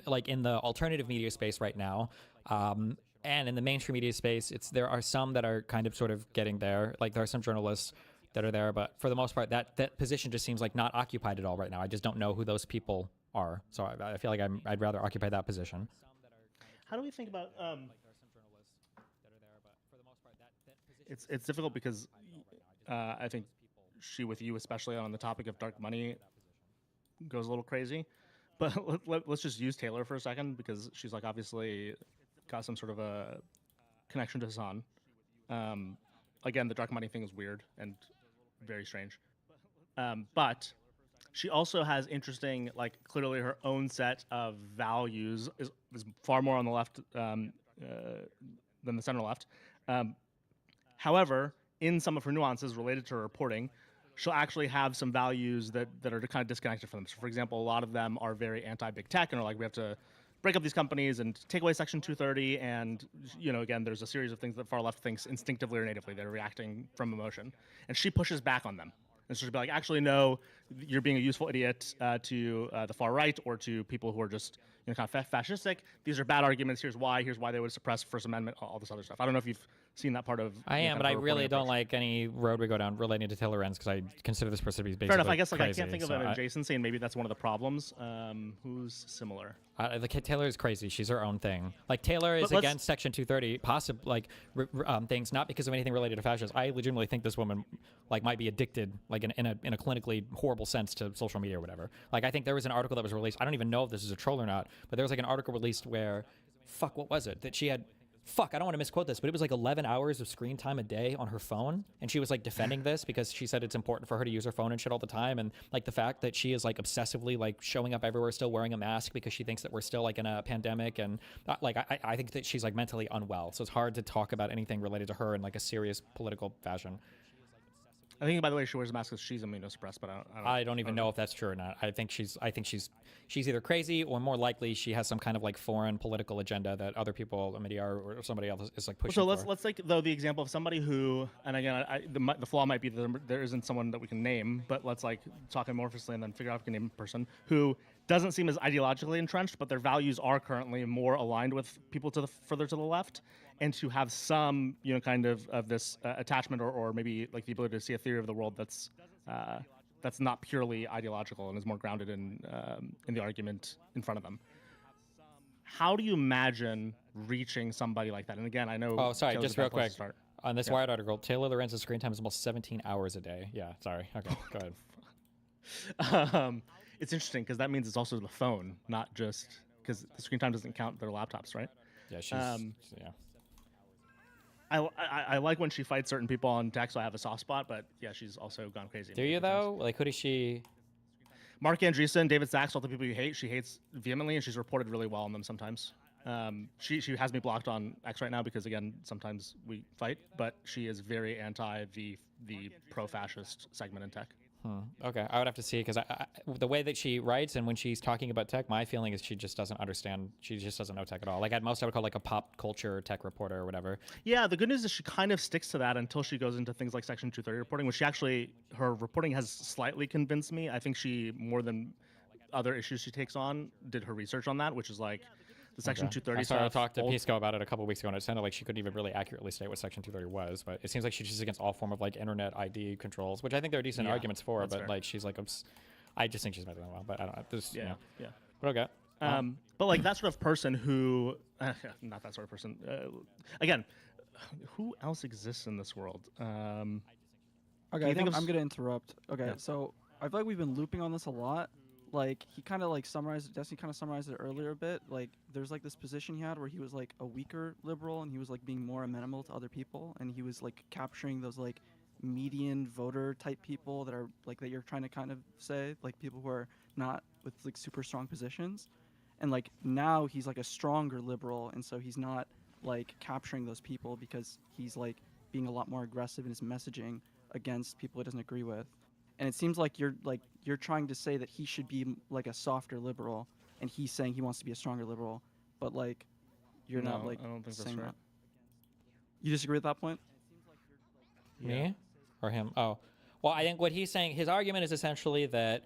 like in the alternative media space right now. And in the mainstream media space, there are some that are kind of sort of getting there. Like there are some journalists that are there, but for the most part, that position just seems like not occupied at all right now. I just don't know who those people are. So I feel like I'd rather occupy that position. How do we think about? It's difficult because I think she with you, especially on the topic of dark money, goes a little crazy. But let's just use Taylor for a second because she's like obviously got some sort of a connection to Hassan. Again, the dark money thing is weird and very strange. But she also has interesting, like clearly her own set of values is far more on the left than the center left. However, in some of her nuances related to her reporting, she'll actually have some values that are kind of disconnected from them. So, for example, a lot of them are very anti-big tech and are like, we have to break up these companies and take away Section 230. And, again, there's a series of things that far left thinks instinctively or natively. They're reacting from emotion. And she pushes back on them. And so she'll be like, actually, no, you're being a useful idiot to the far right or to people who are just kind of fascistic. These are bad arguments. Here's why they would suppress First Amendment, all this other stuff. I don't know if you've seen that part of. I am, but I really don't like any road we go down relating to Taylor Renz because I consider this person to be basically fair enough. I guess crazy, I can't think of an adjacency, and maybe that's one of the problems. Who's similar? Taylor is crazy. She's her own thing. Like Taylor is against Section 230, things not because of anything related to fascism. I legitimately think this woman might be addicted, like in a clinically horrible sense, to social media or whatever. Like I think there was an article that was released. I don't even know if this is a troll or not, but there was like an article released where, what was it? That she had. I don't want to misquote this, but it was like 11 hours of screen time a day on her phone. And she was like defending this because she said it's important for her to use her phone and shit all the time. And like the fact that she is like obsessively like showing up everywhere, still wearing a mask because she thinks that we're still like in a pandemic. And I think that she's like mentally unwell. So it's hard to talk about anything related to her in like a serious political fashion. I think, by the way, she wears a mask because she's immunosuppressed, but I don't even know if that's true or not. I think she's either crazy or more likely she has some kind of like foreign political agenda that other people, the media or somebody else is like pushing. So let's take though the example of somebody who, and again, the flaw might be that there isn't someone that we can name, but let's like talk amorphously and then figure out if we can name a person who doesn't seem as ideologically entrenched, but their values are currently more aligned with people further to the left. And to have some, kind of this attachment or maybe like the ability to see a theory of the world that's not purely ideological and is more grounded in the argument in front of them. How do you imagine reaching somebody like that? And again, I know. Oh, sorry, Taylor's just a bad real place quick. to start. On this Wired article, Taylor Lorenz's screen time is almost 17 hours a day. Yeah, sorry. Okay, go ahead. It's interesting because that means it's also the phone, not just because the screen time doesn't count their laptops, right? Yeah, she's yeah. I like when she fights certain people on text, so I have a soft spot, but yeah, she's also gone crazy. Do you though? Like, who does she? Mark Andreessen, David Sachs, all the people you hate, she hates vehemently, and she's reported really well on them sometimes. She has me blocked on X right now because again, sometimes we fight, but she is very anti the pro-fascist segment in tech. Okay, I would have to see because the way that she writes and when she's talking about tech, my feeling is she just doesn't understand. She just doesn't know tech at all. Like at most, I would call like a pop culture tech reporter or whatever. Yeah, the good news is she kind of sticks to that until she goes into things like Section 230 reporting, which she actually, her reporting has slightly convinced me. I think she, more than other issues she takes on, did her research on that, which is like the Section 230 I started to stuff. talk to Pisco about it a couple weeks ago, and it sounded like she couldn't even really accurately state what Section 230 was. But it seems like she's just against all form of like internet ID controls, which I think there are decent arguments for. But fair. like she's like, I just think she's making them well. But I don't know. This, Yeah, you know. yeah. But okay. But like that sort of person who, not that sort of person. Again, who else exists in this world? Okay, I think I'm gonna interrupt. Okay, Yeah. so I feel like we've been looping on this a lot. Like he kind of like summarized, Destiny kind of summarized it earlier a bit. Like there's like this position he had where he was like a weaker liberal and he was like being more amenable to other people, and he was like capturing those like median voter type people that are like that you're trying to kind of say like people who are not with like super strong positions, and like now he's like a stronger liberal, and so he's not like capturing those people because he's like being a lot more aggressive in his messaging against people he doesn't agree with. And it seems like you're trying to say that he should be like a softer liberal, and he's saying he wants to be a stronger liberal, but like you're not No, like I don't think that's saying right. that. You disagree with that point? Me or him? Oh, well, I think what he's saying, his argument is essentially that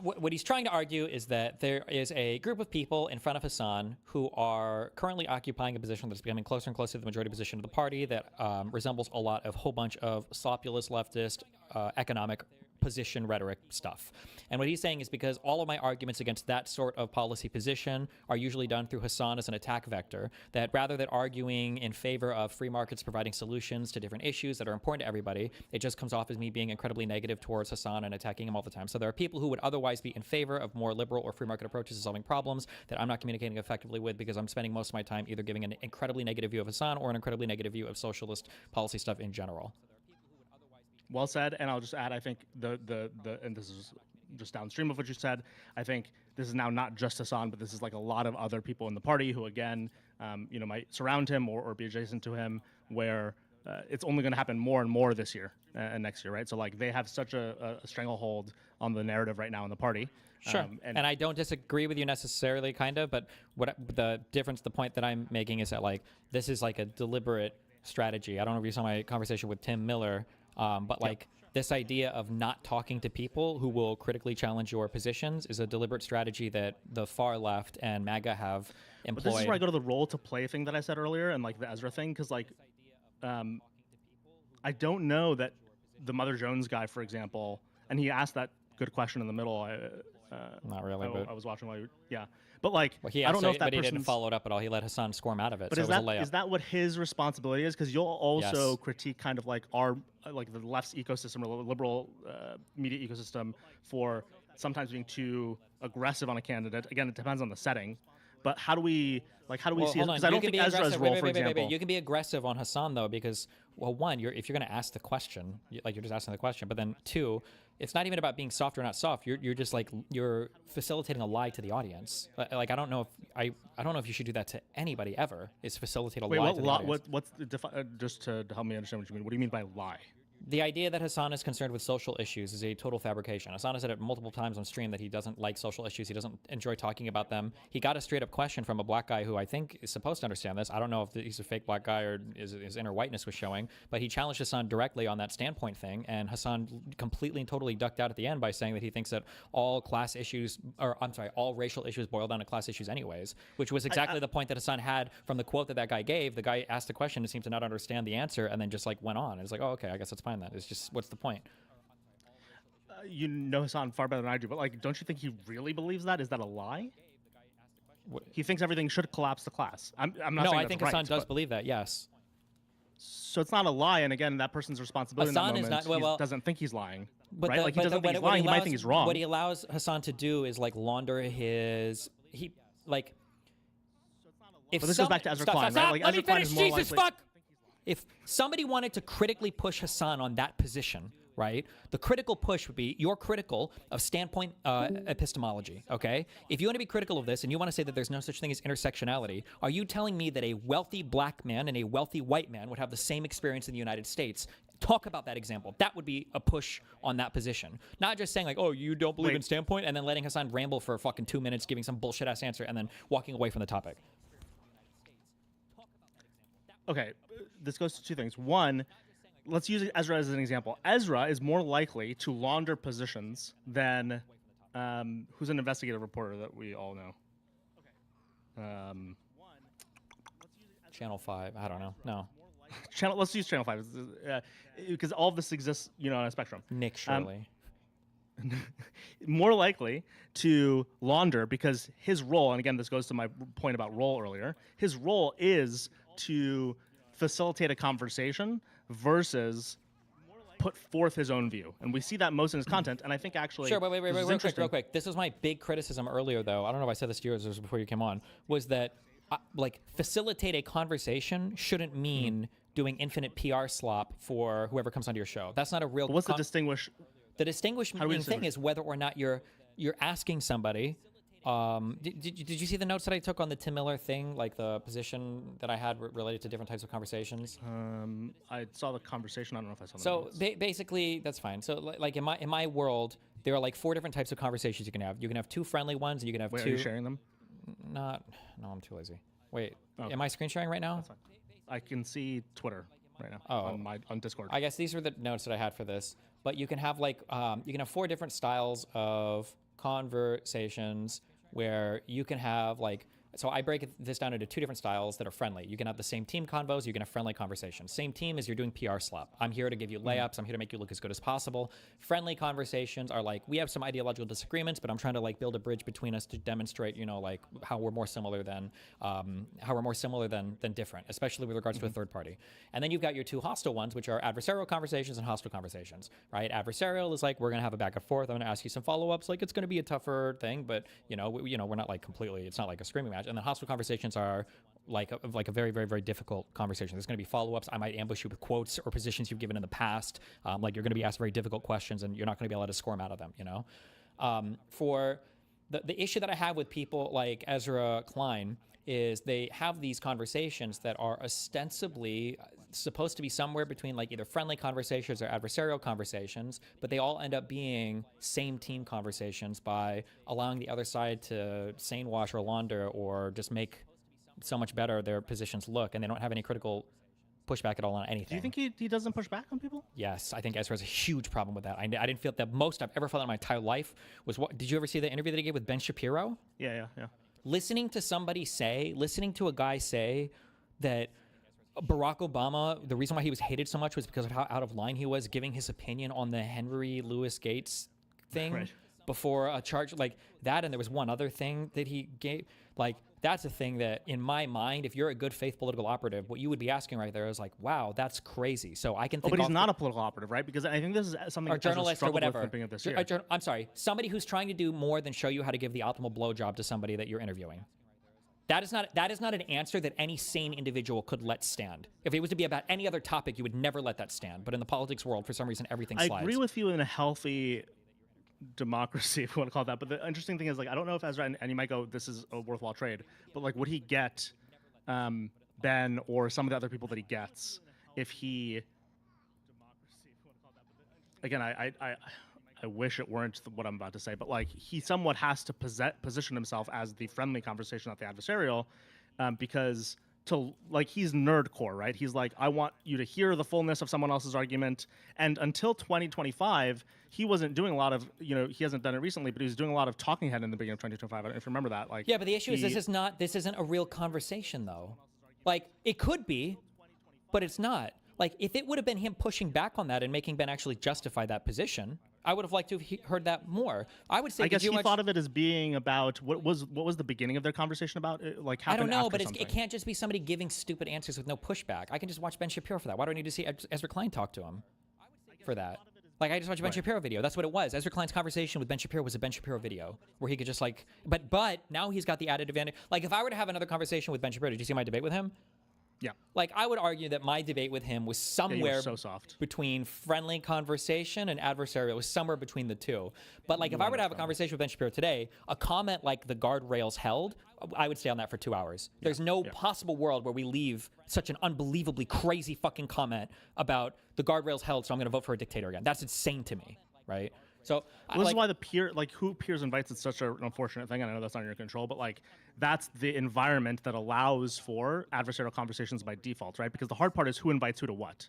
what he's trying to argue is that there is a group of people in front of Hassan who are currently occupying a position that's becoming closer and closer to the majority position of the party that resembles a lot of whole bunch of populist leftist economic position rhetoric stuff. And what he's saying is because all of my arguments against that sort of policy position are usually done through Hassan as an attack vector, that rather than arguing in favor of free markets providing solutions to different issues that are important to everybody, it just comes off as me being incredibly negative towards Hassan and attacking him all the time. So there are people who would otherwise be in favor of more liberal or free market approaches to solving problems that I'm not communicating effectively with because I'm spending most of my time either giving an incredibly negative view of Hassan or an incredibly negative view of socialist policy stuff in general. Well said, and I'll just add, I think the and this is just downstream of what you said. I think this is now not just Hassan, but this is like a lot of other people in the party who, again, might surround him or be adjacent to him, where it's only going to happen more and more this year and next year, right? So like they have such a stranglehold on the narrative right now in the party. Sure, and I don't disagree with you necessarily, kind of, but the point that I'm making is that like this is like a deliberate strategy. I don't know if you saw my conversation with Tim Miller. But like this idea of not talking to people who will critically challenge your positions is a deliberate strategy that the far left and MAGA have employed. But this is where I go to the role to play thing that I said earlier and like the Ezra thing, because like I don't know that the Mother Jones guy, for example, and he asked that good question in the middle. Not really, but I was watching while but like well, he I don't know if that but he person's... didn't follow it up at all. He let Hassan squirm out of it. But so is it was a layup. is that what his responsibility is? Because you'll also Yes. critique kind of like our like the left's ecosystem or the liberal media ecosystem for sometimes being too aggressive on a candidate. Again, it depends on the setting. But how do we see? Because I don't think Ezra's role, for example. You can be aggressive on Hassan though, because well, one, if you're going to ask the question, you're just asking the question. But then two, it's not even about being soft or not soft. You're just like you're facilitating a lie to the audience. Like I don't know if you should do that to anybody ever. Is facilitate a lie to the audience. What's the just to help me understand what you mean? What do you mean by lie? The idea that Hassan is concerned with social issues is a total fabrication. Hassan has said it multiple times on stream that he doesn't like social issues. He doesn't enjoy talking about them. He got a straight up question from a black guy who I think is supposed to understand this. I don't know if he's a fake black guy or his inner whiteness was showing, but he challenged Hassan directly on that standpoint thing. And Hassan completely and totally ducked out at the end by saying that he thinks that all all racial issues boil down to class issues anyways, which was exactly the point that Hassan had from the quote that guy gave. The guy asked the question and seemed to not understand the answer and then just like went on. It's like, oh, okay, I guess that's fine. That is just what's the point? You know Hassan far better than I do, but like, don't you think he really believes that? Is that a lie? He thinks everything should collapse the class. I'm not. No, saying I that's think right, Hassan does but... believe that. Yes. So it's not a lie, and again, that person's responsibility Hassan in that moment. is not. Well, doesn't think he's lying, but right? Like he doesn't think he's lying. He might think he's wrong. What he allows Hassan to do is like launder his. If this goes back to Ezra Klein, right? Like, let Ezra me Klein finish. is more Jesus likely... fuck. If somebody wanted to critically push Hassan on that position, right? The critical push would be you're critical of standpoint epistemology, okay? If you want to be critical of this and you want to say that there's no such thing as intersectionality, are you telling me that a wealthy black man and a wealthy white man would have the same experience in the United States Talk about that example. That would be a push on that position. Not just saying like, oh, you don't believe in standpoint, and then letting Hassan ramble for fucking 2 minutes, giving some bullshit ass answer, and then walking away from the topic. Okay, this goes to two things. One, let's use Ezra as an example. Ezra is more likely to launder positions than who's an investigative reporter that we all know. Channel 5. I don't know. No. Let's use Channel 5 because all of this exists, on a spectrum. Nick Shirley. More likely to launder because his role, and again, this goes to my point about role earlier, his role is to facilitate a conversation versus put forth his own view. And we see that most in his content, and I think actually... Sure, wait, real quick. This was my big criticism earlier, though. I don't know if I said this to you or this before you came on, was that, facilitate a conversation shouldn't mean doing infinite PR slop for whoever comes onto your show. That's not a real... But what's the distinguish? The distinguishing thing is whether or not you're asking somebody... Did you see the notes that I took on the Tim Miller thing, like the position that I had related to different types of conversations? I saw the conversation. I don't know if I saw the notes. So basically, that's fine. So like in my world, there are like 4 different types of conversations you can have. You can have 2 friendly ones, and you can have 2. Are you sharing them? No, I'm too lazy. Wait, am I screen sharing right now? That's fine. I can see Twitter right now on Discord. I guess these were the notes that I had for this. But you can have you can have 4 different styles of conversations where you can have so I break this down into 2 different styles that are friendly. You can have the same team convos, you can have friendly conversations. Same team as you're doing PR slap. I'm here to give you layups, I'm here to make you look as good as possible. Friendly conversations are we have some ideological disagreements, but I'm trying to build a bridge between us to demonstrate, how we're more similar than different, especially with regards to a third party. And then you've got your 2 hostile ones, which are adversarial conversations and hostile conversations, right? Adversarial is we're gonna have a back and forth. I'm gonna ask you some follow-ups. It's gonna be a tougher thing, but we're not completely. It's not like a screaming match. And the hostile conversations are like a very, very, very difficult conversation. There's going to be follow-ups. I might ambush you with quotes or positions you've given in the past. You're going to be asked very difficult questions, and you're not going to be able to squirm out of them. For the issue that I have with people like Ezra Klein is they have these conversations that are ostensibly supposed to be somewhere between either friendly conversations or adversarial conversations, but they all end up being same team conversations by allowing the other side to sane wash or launder or just make so much better their positions look, and they don't have any critical pushback at all on anything. Do you think he doesn't push back on people? Yes, I think Ezra has a huge problem with that. I didn't feel the most I've ever felt in my entire life was did you ever see the interview that he gave with Ben Shapiro? Yeah. Listening to a guy say that Barack Obama, the reason why he was hated so much was because of how out of line he was giving his opinion on the Henry Louis Gates thing before a charge like that. And there was one other thing that he gave. That's a thing that, in my mind, if you're a good faith political operative, what you would be asking right there is wow, that's crazy. So I can think. But he's not a political operative, right? Because I think this is something. Or journalist or whatever. This year. I'm sorry, somebody who's trying to do more than show you how to give the optimal blowjob to somebody that you're interviewing. That is not an answer that any sane individual could let stand. If it was to be about any other topic, you would never let that stand. But in the politics world, for some reason, everything slides. I agree with you in a healthy democracy, if you want to call it that. But the interesting thing is, I don't know if Ezra, and you might go, this is a worthwhile trade, but would he get Ben or some of the other people that he gets if he... Again, I wish it weren't what I'm about to say, but he somewhat has to position himself as the friendly conversation, not the adversarial, because he's nerdcore, right? He's I want you to hear the fullness of someone else's argument. And until 2025, he wasn't doing a lot of, he hasn't done it recently, but he was doing a lot of talking head in the beginning of 2025. I don't know if you remember that. Yeah, but the issue is this isn't a real conversation though. It could be, but it's not. If it would have been him pushing back on that and making Ben actually justify that position, I would have liked to have heard that more. I would say. I guess he thought of it as being about what was the beginning of their conversation about? I don't know, but it can't just be somebody giving stupid answers with no pushback. I can just watch Ben Shapiro for that. Why do I need to see Ezra Klein talk to him for that? I just watched a Ben Shapiro video. That's what it was. Ezra Klein's conversation with Ben Shapiro was a Ben Shapiro video where he could just but now he's got the added advantage. If I were to have another conversation with Ben Shapiro, did you see my debate with him? Yeah. I would argue that my debate with him was somewhere between friendly conversation and adversarial. It was somewhere between the two. But if I were to have a conversation with Ben Shapiro today, a comment like the guardrails held I would stay on that for 2 hours. There's no possible world where we leave such an unbelievably crazy fucking comment about the guardrails held, so I'm going to vote for a dictator again. That's insane to me, right? So this is why the who peers invites is such an unfortunate thing. And I know that's not in your control, but like that's the environment that allows for adversarial conversations by default, right? Because the hard part is who invites who to what.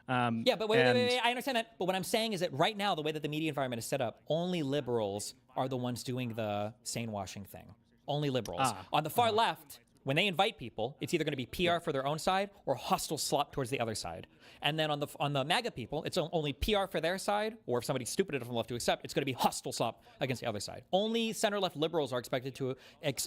Yeah, but wait, I understand that. But what I'm saying is that right now, the way that the media environment is set up, only liberals are the ones doing the sane washing thing. Only liberals. On the far left, when they invite people, it's either going to be PR for their own side or hostile slop towards the other side. And then on the MAGA people, it's only PR for their side, or if somebody's stupid enough from the left to accept, it's going to be hostile slop against the other side. Only center-left liberals are expected to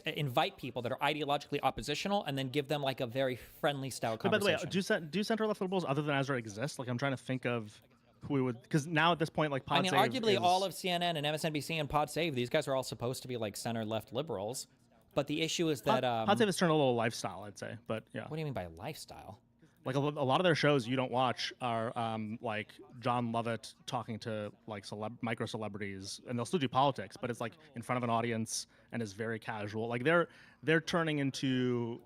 invite people that are ideologically oppositional and then give them like a very friendly style conversation. By the way, do center-left liberals other than Ezra exist? Like I'm trying to think of who we would, because now at this point, like Pod Save arguably all of CNN and MSNBC and Pod Save, these guys are all supposed to be like center-left liberals. But the issue is that Pod Save has turned a little lifestyle, I'd say. But yeah. What do you mean by lifestyle? Like a lot of their shows you don't watch are like John Lovett talking to like micro celebrities, and they'll still do politics, but it's like in front of an audience and is very casual. Like they're turning into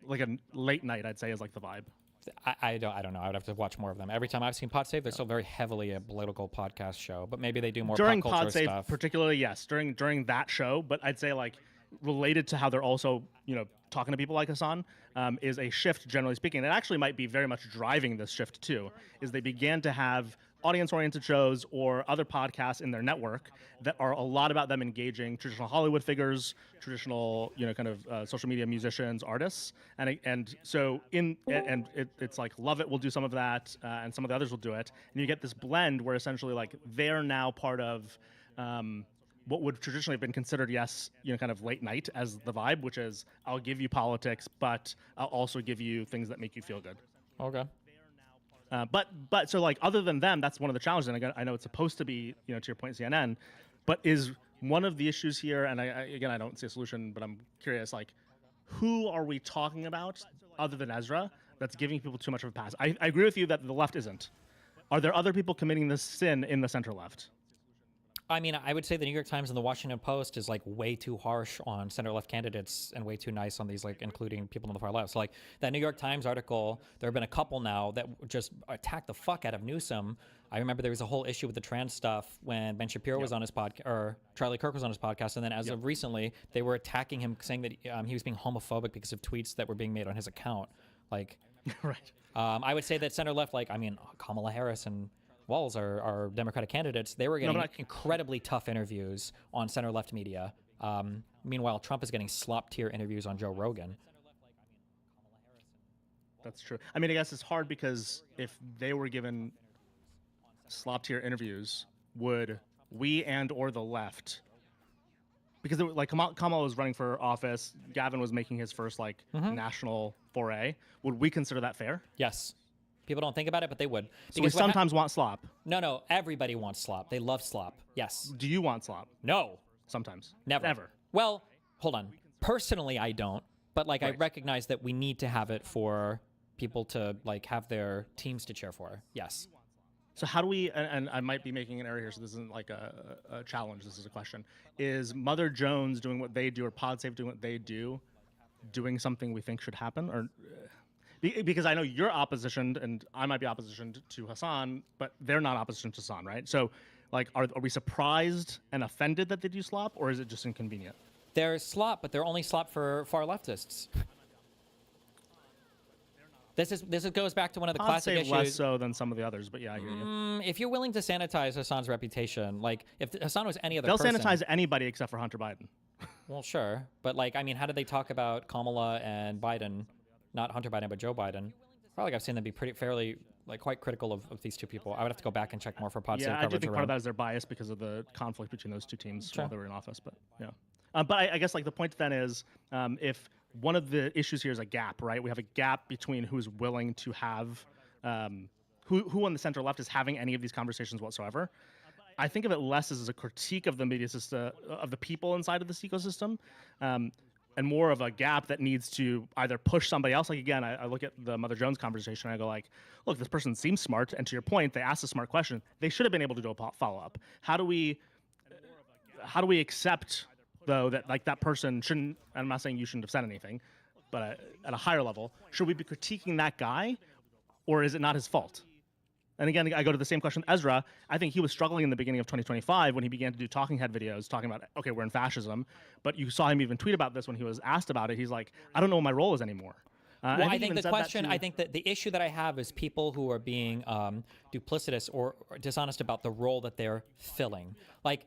like a late night, I'd say, is like the vibe. I don't know. I would have to watch more of them. Every time I've seen Pod Save, they're still very heavily a political podcast show, but maybe they do more during pop culture Pod Save, stuff. particularly, yes, during that show. But I'd say like related to how they're also talking to people like Hassan is a shift, generally speaking. It actually might be very much driving this shift too. Is they began to have audience-oriented shows or other podcasts in their network that are a lot about them engaging traditional Hollywood figures, traditional, kind of social media musicians, artists, and so it's like Lovett will do some of that, and some of the others will do it, and you get this blend where essentially like they're now part of what would traditionally have been considered, kind of late night as the vibe, which is I'll give you politics, but I'll also give you things that make you feel good. Okay. But so like other than them, that's one of the challenges. And I know it's supposed to be, to your point, CNN, but is one of the issues here, and I don't see a solution, but I'm curious, like, who are we talking about other than Ezra that's giving people too much of a pass? I agree with you that the left isn't. Are there other people committing this sin in the center left? I mean, I would say the New York Times and the Washington Post is like way too harsh on center-left candidates and way too nice on these, like including people on the far left. So like that New York Times article, there have been a couple now that just attacked the fuck out of Newsom. I remember there was a whole issue with the trans stuff when Ben Shapiro was on his podcast, or Charlie Kirk was on his podcast, and then as of recently, they were attacking him, saying that he was being homophobic because of tweets that were being made on his account. Like, right. I would say that center-left, like, I mean, Kamala Harris and Walz are Democratic candidates. They were getting incredibly tough interviews on center-left media. Meanwhile, Trump is getting slop-tier interviews on Joe Rogan. That's true. I mean, I guess it's hard because if they were given slop-tier interviews, would we and or the left, because like Kamala was running for office, Gavin was making his first national foray, would we consider that fair? Yes. People don't think about it, but they would. So we sometimes want slop. No, everybody wants slop. They love slop. Yes. Do you want slop? No. Sometimes. Never. Ever. Well, hold on. Personally, I don't. But I recognize that we need to have it for people to have their teams to cheer for. Yes. So how do we? And I might be making an error here, so this isn't like a challenge. This is a question. Is Mother Jones doing what they do, or PodSafe doing what they do, doing something we think should happen, or? Because I know you're oppositioned, and I might be oppositioned to Hassan, but they're not opposition to Hassan, right? So, are we surprised and offended that they do slop, or is it just inconvenient? They're slop, but they're only slop for far leftists. This goes back to one of the classic issues. Less so than some of the others, but yeah, I hear you. If you're willing to sanitize Hassan's reputation, if Hassan was any other they'll person, sanitize anybody except for Hunter Biden. Well, sure, but how did they talk about Kamala and Biden? Not Hunter Biden, but Joe Biden. Probably I've seen them be quite critical of these two people. I would have to go back and check more for pod Yeah, I do think part of that is their bias because of the conflict between those two teams while they were in office. But yeah, but I guess the point then is if one of the issues here is a gap, right? We have a gap between who's willing to have who on the center left is having any of these conversations whatsoever. I think of it less as a critique of the media system, of the people inside of this ecosystem. And more of a gap that needs to either push somebody else. Again, I look at the Mother Jones conversation and I go look, this person seems smart. And to your point, they asked a smart question. They should have been able to do a follow-up. How do we accept though, that like that person shouldn't? I'm not saying you shouldn't have said anything, but at a higher level, should we be critiquing that guy, or is it not his fault? And again, I go to the same question. Ezra, I think he was struggling in the beginning of 2025 when he began to do talking head videos talking about, okay, we're in fascism. But you saw him even tweet about this when he was asked about it. He's like, I don't know what my role is anymore. Well, I think the question, I think that the issue that I have is people who are being duplicitous or dishonest about the role that they're filling. Like,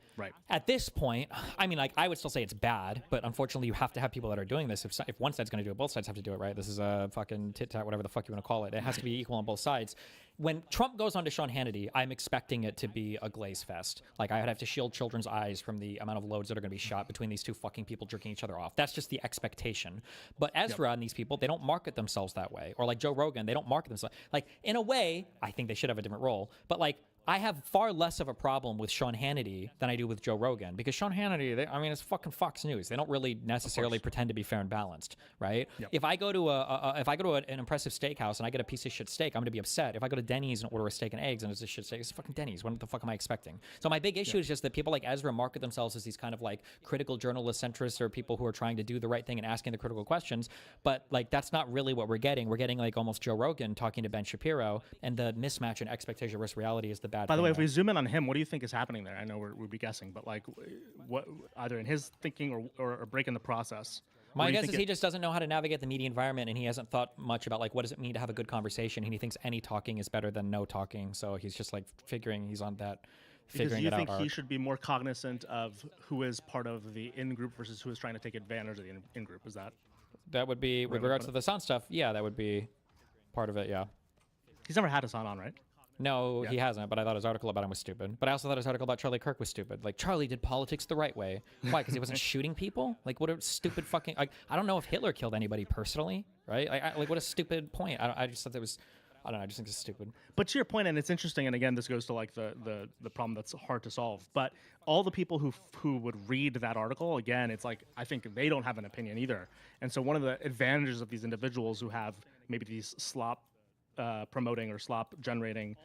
at this point, I mean, like, I would still say it's bad, but unfortunately, you have to have people that are doing this. If one side's going to do it, both sides have to do it, right? This is a fucking tit-tat, whatever the fuck you want to call it. It has to be equal on both sides. When Trump goes on to Sean Hannity, I'm expecting it to be a glaze fest. Like, I would have to shield children's eyes from the amount of loads that are going to be shot between these two fucking people jerking each other off. That's just the expectation. But Ezra and these people, they don't market themselves that way. Or like Joe Rogan, they don't market themselves. Like, in a way, I think they should have a different role. But like, I have far less of a problem with Sean Hannity than I do with Joe Rogan, because Sean Hannity, I mean, it's fucking Fox News. They don't really necessarily pretend to be fair and balanced, right? Yep. If I go to an impressive steakhouse and I get a piece of shit steak, I'm gonna be upset. If I go to Denny's and order a steak and eggs and it's a shit steak, it's fucking Denny's. What the fuck am I expecting? So my big issue is just that people like Ezra market themselves as these kind of like critical journalist centrists, or people who are trying to do the right thing and asking the critical questions. But like, that's not really what we're getting. We're getting like almost Joe Rogan talking to Ben Shapiro, and the mismatch in expectation versus reality is the bad thing. By the way, if we zoom in on him, what do you think is happening there? I know we'd be guessing, but like, what either in his thinking or a break in the process? My guess is he just doesn't know how to navigate the media environment, and he hasn't thought much about like, what does it mean to have a good conversation, and he thinks any talking is better than no talking. So he's just like figuring he's on that, figuring it out. Because you think he should be more cognizant of who is part of the in-group versus who is trying to take advantage of the in-group. Is that would be, with regards to the Hassan stuff, yeah, that would be part of it, yeah. He's never had Hassan on, right? No, he hasn't, but I thought his article about him was stupid. But I also thought his article about Charlie Kirk was stupid. Like, Charlie did politics the right way. Why? Because he wasn't shooting people? Like, what a stupid fucking... Like, I don't know if Hitler killed anybody personally, right? Like, what a stupid point. I just thought it was... I don't know, I just think it's stupid. But to your point, and it's interesting, and again, this goes to like the problem that's hard to solve, but all the people who would read that article, again, it's like, I think they don't have an opinion either. And so one of the advantages of these individuals who have maybe these slop promoting or slop generating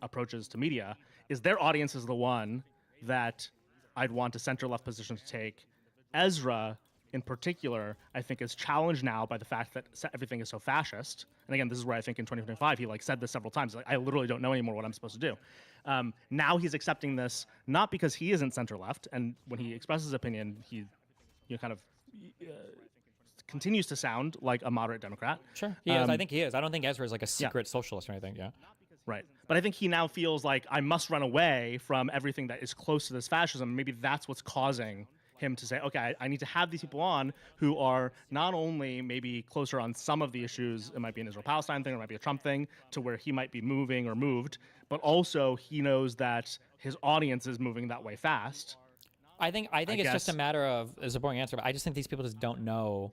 approaches to media is their audience is the one that I'd want a center-left position to take. Ezra, in particular, I think is challenged now by the fact that everything is so fascist. And again, this is where I think in 2025, he like said this several times, like, I literally don't know anymore what I'm supposed to do. Now he's accepting this, not because he isn't center-left, and when he expresses his opinion, he kind of continues to sound like a moderate Democrat. Sure, he is. I think he is. I don't think Ezra is like a secret socialist or anything, yeah. Right. But I think he now feels like I must run away from everything that is close to this fascism. Maybe that's what's causing him to say, okay, I need to have these people on who are not only maybe closer on some of the issues, it might be an Israel-Palestine thing, or it might be a Trump thing, to where he might be moving or moved, but also he knows that his audience is moving that way fast. I think it's just a matter of, it's a boring answer, but I just think these people just don't know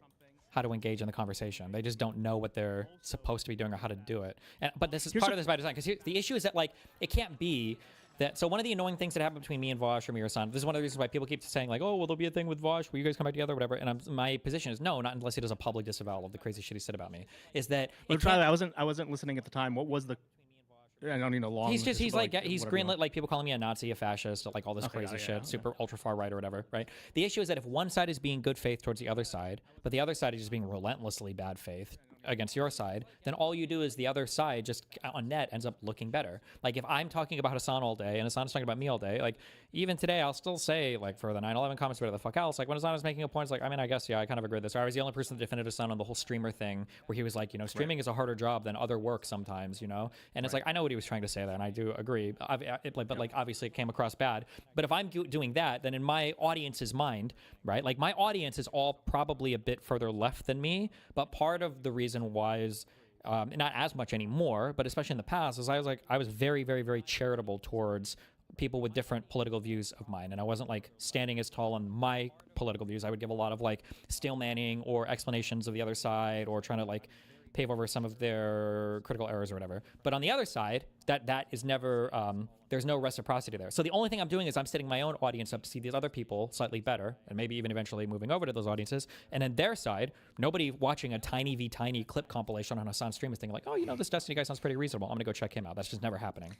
how to engage in the conversation. They just don't know what they're supposed to be doing or how to do it. But this is part of this by design, because the issue is that like, it can't be that. So one of the annoying things that happened between me and Vosh or me or Hassan, this is one of the reasons why people keep saying like, oh, well, there'll be a thing with Vosh, will you guys come back together, whatever. And my position is no, not unless he does a public disavowal of the crazy shit he said about me. Is that I wasn't listening at the time. What was the? I don't need a long. He's greenlit like people calling me a Nazi, a fascist, like all this crazy shit, super ultra far right or whatever, right? The issue is that if one side is being good faith towards the other side, but the other side is just being relentlessly bad faith against your side, then all you do is the other side just on net ends up looking better. Like if I'm talking about Hassan all day and Hassan's talking about me all day, like even today I'll still say like for the 9/11 comments, whatever the fuck else, like when Hassan was making a point, it's like, I mean, I guess, yeah, I kind of agree with this. Or I was the only person that defended Hassan on the whole streamer thing where he was like, you know, streaming is a harder job than other work sometimes, you know? And it's like, I know what he was trying to say there and I do agree, but like obviously it came across bad. But if I'm doing that, then in my audience's mind, right? Like my audience is all probably a bit further left than me, but part of the reason why is not as much anymore, but especially in the past, is I was very, very, very charitable towards people with different political views of mine, and I wasn't like standing as tall on my political views. I would give a lot of like steel manning or explanations of the other side, or trying to like pave over some of their critical errors or whatever. But on the other side, that is never, there's no reciprocity there. So the only thing I'm doing is I'm setting my own audience up to see these other people slightly better, and maybe even eventually moving over to those audiences. And then their side, nobody watching a tiny v tiny clip compilation on Hassan's stream is thinking like, oh, you know, this Destiny guy sounds pretty reasonable, I'm gonna go check him out. That's just never happening.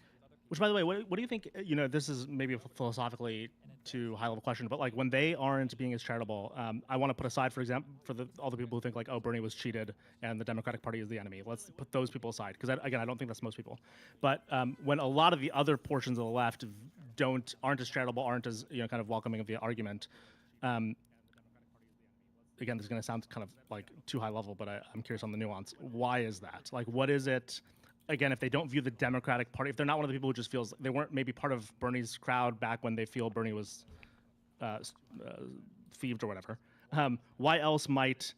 Which, by the way, what do you think? This is maybe a philosophically too high level question, but like when they aren't being as charitable, I want to put aside, for example, all the people who think like, oh, Bernie was cheated and the Democratic Party is the enemy. Let's put those people aside because again, I don't think that's most people. But when a lot of the other portions of the left aren't as charitable, aren't as kind of welcoming of the argument. Again, this is going to sound kind of like too high level, but I'm curious on the nuance. Why is that? Like, what is it? Again, if they don't view the Democratic Party, if they're not one of the people who just feels they weren't maybe part of Bernie's crowd back when they feel Bernie was thieved or whatever, why else might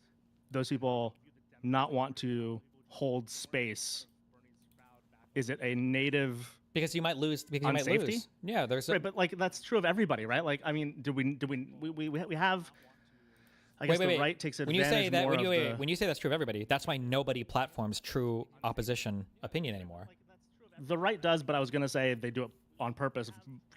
those people not want to hold space? Is it a native? Because you might lose. Because you might safety? lose. Yeah, there's right, but like that's true of everybody, right? Like, I mean, we have. I guess the right takes advantage when you say that's true of everybody, that's why nobody platforms true opposition opinion anymore. The right does, but I was going to say they do it on purpose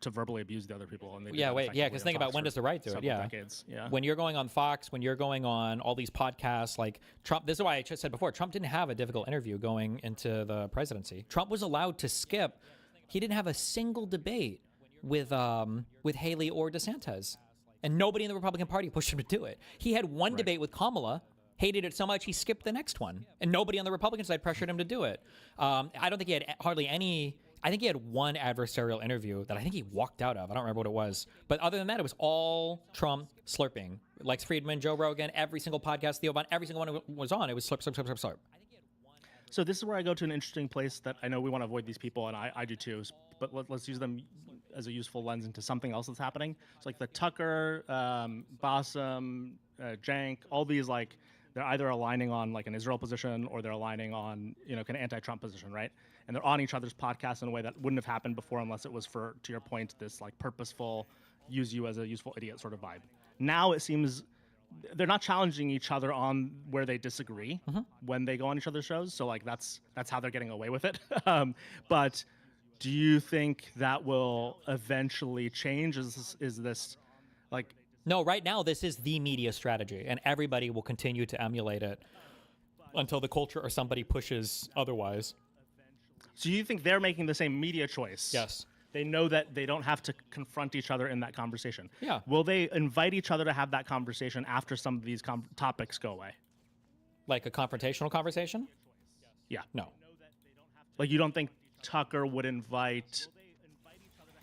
to verbally abuse the other people. And they because think about when does the right do it? Decades. When you're going on Fox, when you're going on all these podcasts, like Trump. This is why I just said before, Trump didn't have a difficult interview going into the presidency. Trump was allowed to skip. He didn't have a single debate with Haley or DeSantis. And nobody in the Republican Party pushed him to do it. He had one debate with Kamala, hated it so much he skipped the next one. And nobody on the Republican side pressured him to do it. I don't think he had hardly any. I think he had one adversarial interview that I think he walked out of. I don't remember what it was. But other than that, it was all Trump slurping. Lex Friedman, Joe Rogan, every single podcast Theo Von, every single one was on. It was slurp, slurp, slurp, slurp, slurp. So this is where I go to an interesting place that I know we want to avoid these people, and I do too. But let's use them as a useful lens into something else that's happening. It's like the Tucker, Bassem, Jank, all these, like, they're either aligning on like an Israel position or they're aligning on kind of anti-Trump position, right? And they're on each other's podcasts in a way that wouldn't have happened before unless it was for, to your point, this like purposeful, use you as a useful idiot sort of vibe. Now it seems they're not challenging each other on where they disagree when they go on each other's shows. So like that's how they're getting away with it. But do you think that will eventually change? Is this like... No, right now this is the media strategy, and everybody will continue to emulate it until the culture or somebody pushes otherwise. So you think they're making the same media choice? Yes. They know that they don't have to confront each other in that conversation. Yeah. Will they invite each other to have that conversation after some of these topics go away? Like a confrontational conversation? Yeah. No. Like, you don't think Tucker would invite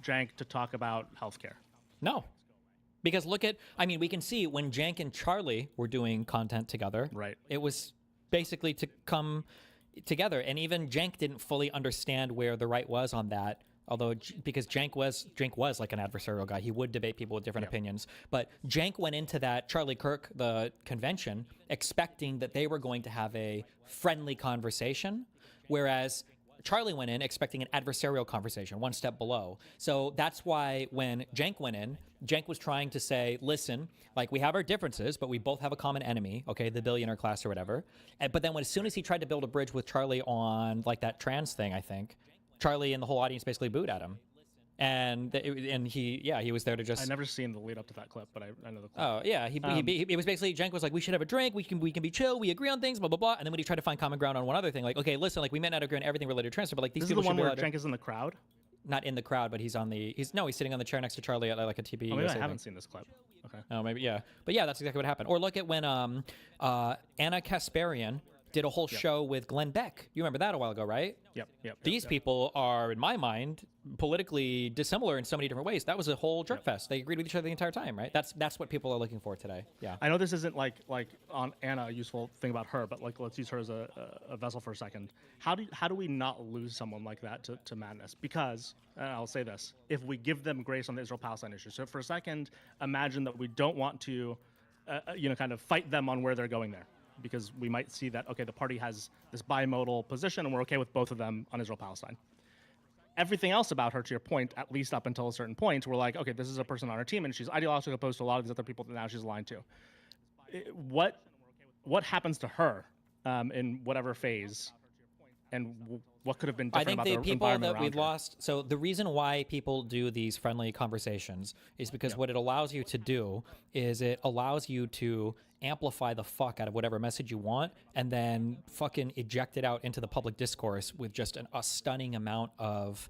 Jank to talk about healthcare? No. Because we can see when Jank and Charlie were doing content together, right? It was basically to come together. And even Jank didn't fully understand where the right was on that. Although, because Jank was like an adversarial guy, he would debate people with different opinions. But Jank went into that Charlie Kirk, the convention, expecting that they were going to have a friendly conversation, whereas Charlie went in expecting an adversarial conversation, one step below. So that's why when Jank went in, Jank was trying to say, listen, like, we have our differences, but we both have a common enemy, okay, the billionaire class or whatever. But then as soon as he tried to build a bridge with Charlie on like that trans thing, I think, Charlie and the whole audience basically booed at him. And he was there to just... I've never seen the lead up to that clip, but I know the clip. Oh, yeah. He was basically, Jank was like, we should have a drink, we can be chill, we agree on things, blah, blah, blah. And then when he tried to find common ground on one other thing, like, okay, listen, like, we might not agree on everything related to transfer, but like, these this people is the one should where be allowed Jank is in the crowd? Not in the crowd, but he's sitting on the chair next to Charlie at like a TP. Oh, maybe I haven't seen this clip. Okay. Oh, maybe, yeah. But yeah, that's exactly what happened. Or look at when Anna Kasparian did a whole show with Glenn Beck. You remember that a while ago, right? Yep. These people are, in my mind, politically dissimilar in so many different ways. That was a whole jerk fest. They agreed with each other the entire time, right? That's what people are looking for today. Yeah. I know this isn't like on Anna a useful thing about her, but like let's use her as a vessel for a second. How do we not lose someone like that to madness? Because, and I'll say this, if we give them grace on the Israel-Palestine issue, so for a second, imagine that we don't want to, kind of fight them on where they're going there. Because we might see that, okay, the party has this bimodal position and we're okay with both of them on Israel-Palestine. Everything else about her, to your point, at least up until a certain point, we're like, okay, this is a person on our team and she's ideologically opposed to a lot of these other people that now she's aligned to. What happens to her in whatever phase, and what could have been different about the people environment that we've around her? lost. So the reason why people do these friendly conversations is because what it allows you to do is it allows you to amplify the fuck out of whatever message you want and then fucking eject it out into the public discourse with just a stunning amount of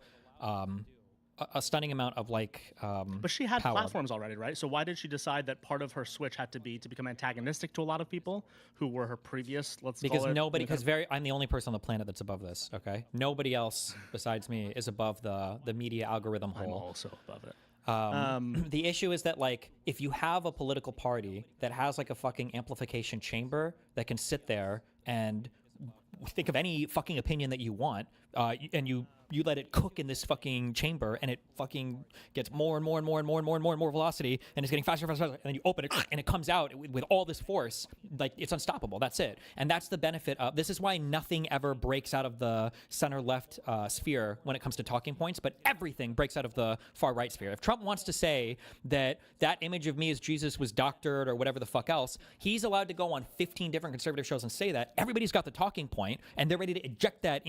a stunning amount of like But she had power. platforms already, right? So why did she decide that part of her switch had to be to become antagonistic to a lot of people who were her previous, Because call it, nobody, you know, because I'm the only person on the planet that's above this. Okay, nobody else besides me is above the media algorithm hole. I'm also above it. The issue is that like if you have a political party that has like a fucking amplification chamber that can sit there and think of any fucking opinion that you want, and you let it cook in this fucking chamber, and it fucking gets more and more and more and more and more and more velocity, and it's getting faster and faster, and then you open it, and it comes out with all this force, like it's unstoppable. That's it, and that's the benefit of this. Is why nothing ever breaks out of the center-left sphere when it comes to talking points, but everything breaks out of the far-right sphere. If Trump wants to say that image of me as Jesus was doctored or whatever the fuck else, he's allowed to go on 15 different conservative shows and say that. Everybody's got the talking point, and they're ready to eject that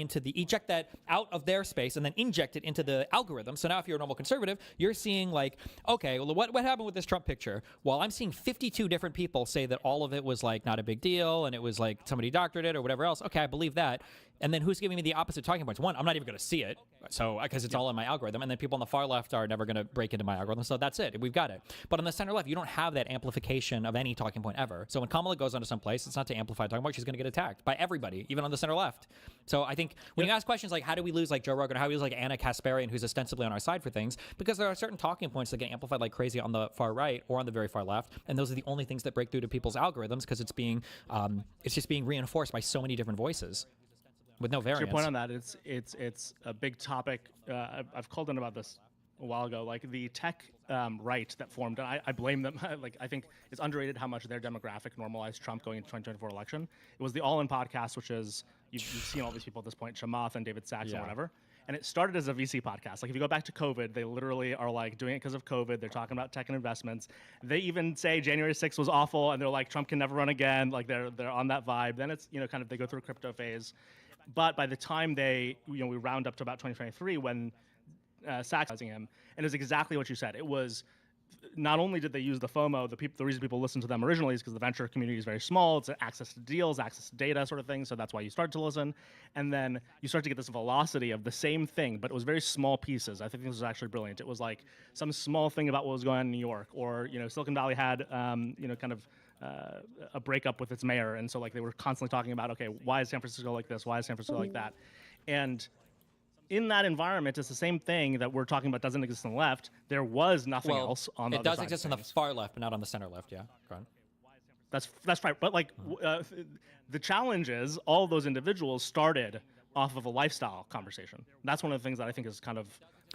out of their space and then inject it into the algorithm. So now if you're a normal conservative, you're seeing like, okay, well, what happened with this Trump picture? Well, I'm seeing 52 different people say that all of it was like not a big deal and it was like somebody doctored it or whatever else. Okay, I believe that. And then who's giving me the opposite talking points? One, I'm not even going to see it, so because it's all in my algorithm. And then people on the far left are never going to break into my algorithm. So that's it. We've got it. But on the center left, you don't have that amplification of any talking point ever. So when Kamala goes onto some place, it's not to amplify talking point. She's going to get attacked by everybody, even on the center left. So I think when you ask questions like, how do we lose like Joe Rogan? How do we lose like Anna Kasparian, who's ostensibly on our side for things? Because there are certain talking points that get amplified like crazy on the far right or on the very far left, and those are the only things that break through to people's algorithms because it's just being reinforced by so many different voices with no variance. To your point on that, it's a big topic. I've called in about this a while ago. Like the tech right that formed, and I blame them. Like I think it's underrated how much their demographic normalized Trump going into 2024 election. It was the All In podcast, which is you've seen all these people at this point, Chamath and David Sachs and whatever. And it started as a VC podcast. Like if you go back to COVID, they literally are like doing it because of COVID. They're talking about tech and investments. They even say January 6th was awful, and they're like Trump can never run again. Like they're on that vibe. Then it's kind of they go through a crypto phase. But by the time we round up to about 2023 when Sachs was him, and it was exactly what you said. It was not only did they use the FOMO, the reason people listened to them originally is because the venture community is very small. It's access to deals, access to data sort of thing. So that's why you start to listen. And then you start to get this velocity of the same thing, but it was very small pieces. I think this was actually brilliant. It was like some small thing about what was going on in New York, or, Silicon Valley had, kind of a breakup with its mayor. And so like they were constantly talking about, okay, why is San Francisco like this? Why is San Francisco like that? And in that environment, it's the same thing that we're talking about doesn't exist on the left. There was nothing else on the other side. It does exist on the far left, but not on the center left. Yeah, go on. That's right. But like the challenge is all of those individuals started off of a lifestyle conversation. That's one of the things that I think is kind of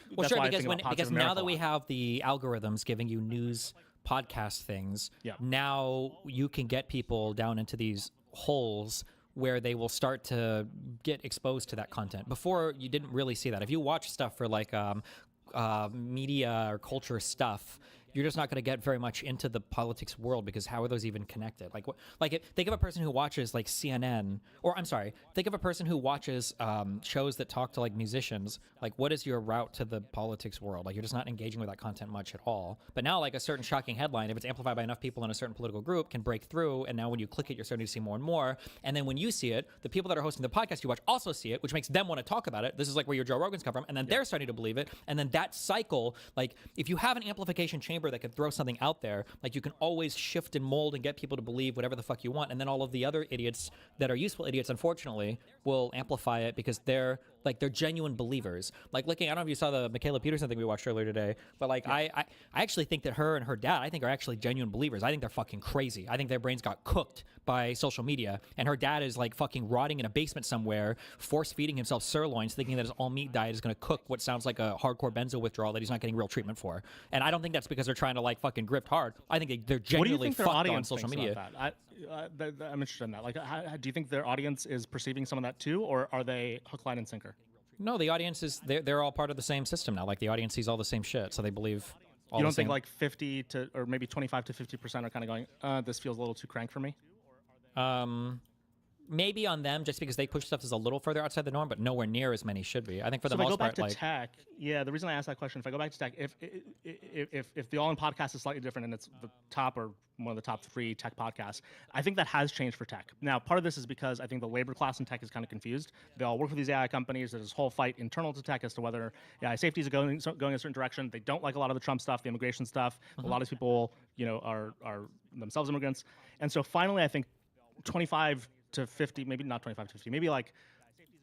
because now that we have the algorithms giving you news podcast things, now you can get people down into these holes where they will start to get exposed to that content. Before, you didn't really see that. If you watch stuff for like media or culture stuff, you're just not going to get very much into the politics world because how are those even connected? Think of a person who watches like CNN, or I'm sorry, think of a person who watches shows that talk to like musicians. Like, what is your route to the politics world? Like, you're just not engaging with that content much at all. But now, like a certain shocking headline, if it's amplified by enough people in a certain political group, can break through. And now when you click it, you're starting to see more and more. And then when you see it, the people that are hosting the podcast you watch also see it, which makes them want to talk about it. This is like where your Joe Rogans come from. And then they're starting to believe it. And then that cycle, like if you have an amplification chamber that can throw something out there, like you can always shift and mold and get people to believe whatever the fuck you want, and then all of the other idiots that are useful idiots, unfortunately, will amplify it because they're genuine believers. Like I don't know if you saw the Michaela Peterson thing we watched earlier today, but I actually think that her and her dad, I think, are actually genuine believers. I think they're fucking crazy. I think their brains got cooked by social media, and her dad is like fucking rotting in a basement somewhere, force feeding himself sirloins, thinking that his all meat diet is going to cook what sounds like a hardcore benzo withdrawal that he's not getting real treatment for. And I don't think that's because they're trying to like fucking grift hard. I think they're genuinely fucked on social media. I'm interested in that. Like, do you think their audience is perceiving some of that too, or are they hook, line, and sinker? No, the audience is they're all part of the same system now. Like the audience sees all the same shit, so they believe. You don't think like 50 to or maybe 25 to 50% are kind of going, this feels a little too crank for me? maybe on them just because they push stuff is a little further outside the norm, but nowhere near as many should be. I think for the if I most go back part, to tech, yeah, the reason I asked that question, if I go back to tech, if the All In podcast is slightly different and it's the top or one of the top 3 tech podcasts, I think that has changed for tech. Now, part of this is because I think the labor class in tech is kind of confused. They all work with these AI companies. There's this whole fight internal to tech as to whether AI safety is going a certain direction. They don't like a lot of the Trump stuff, the immigration stuff. A lot of people, are themselves immigrants. And so finally, I think 25 to 50, maybe not 25 to 50, maybe like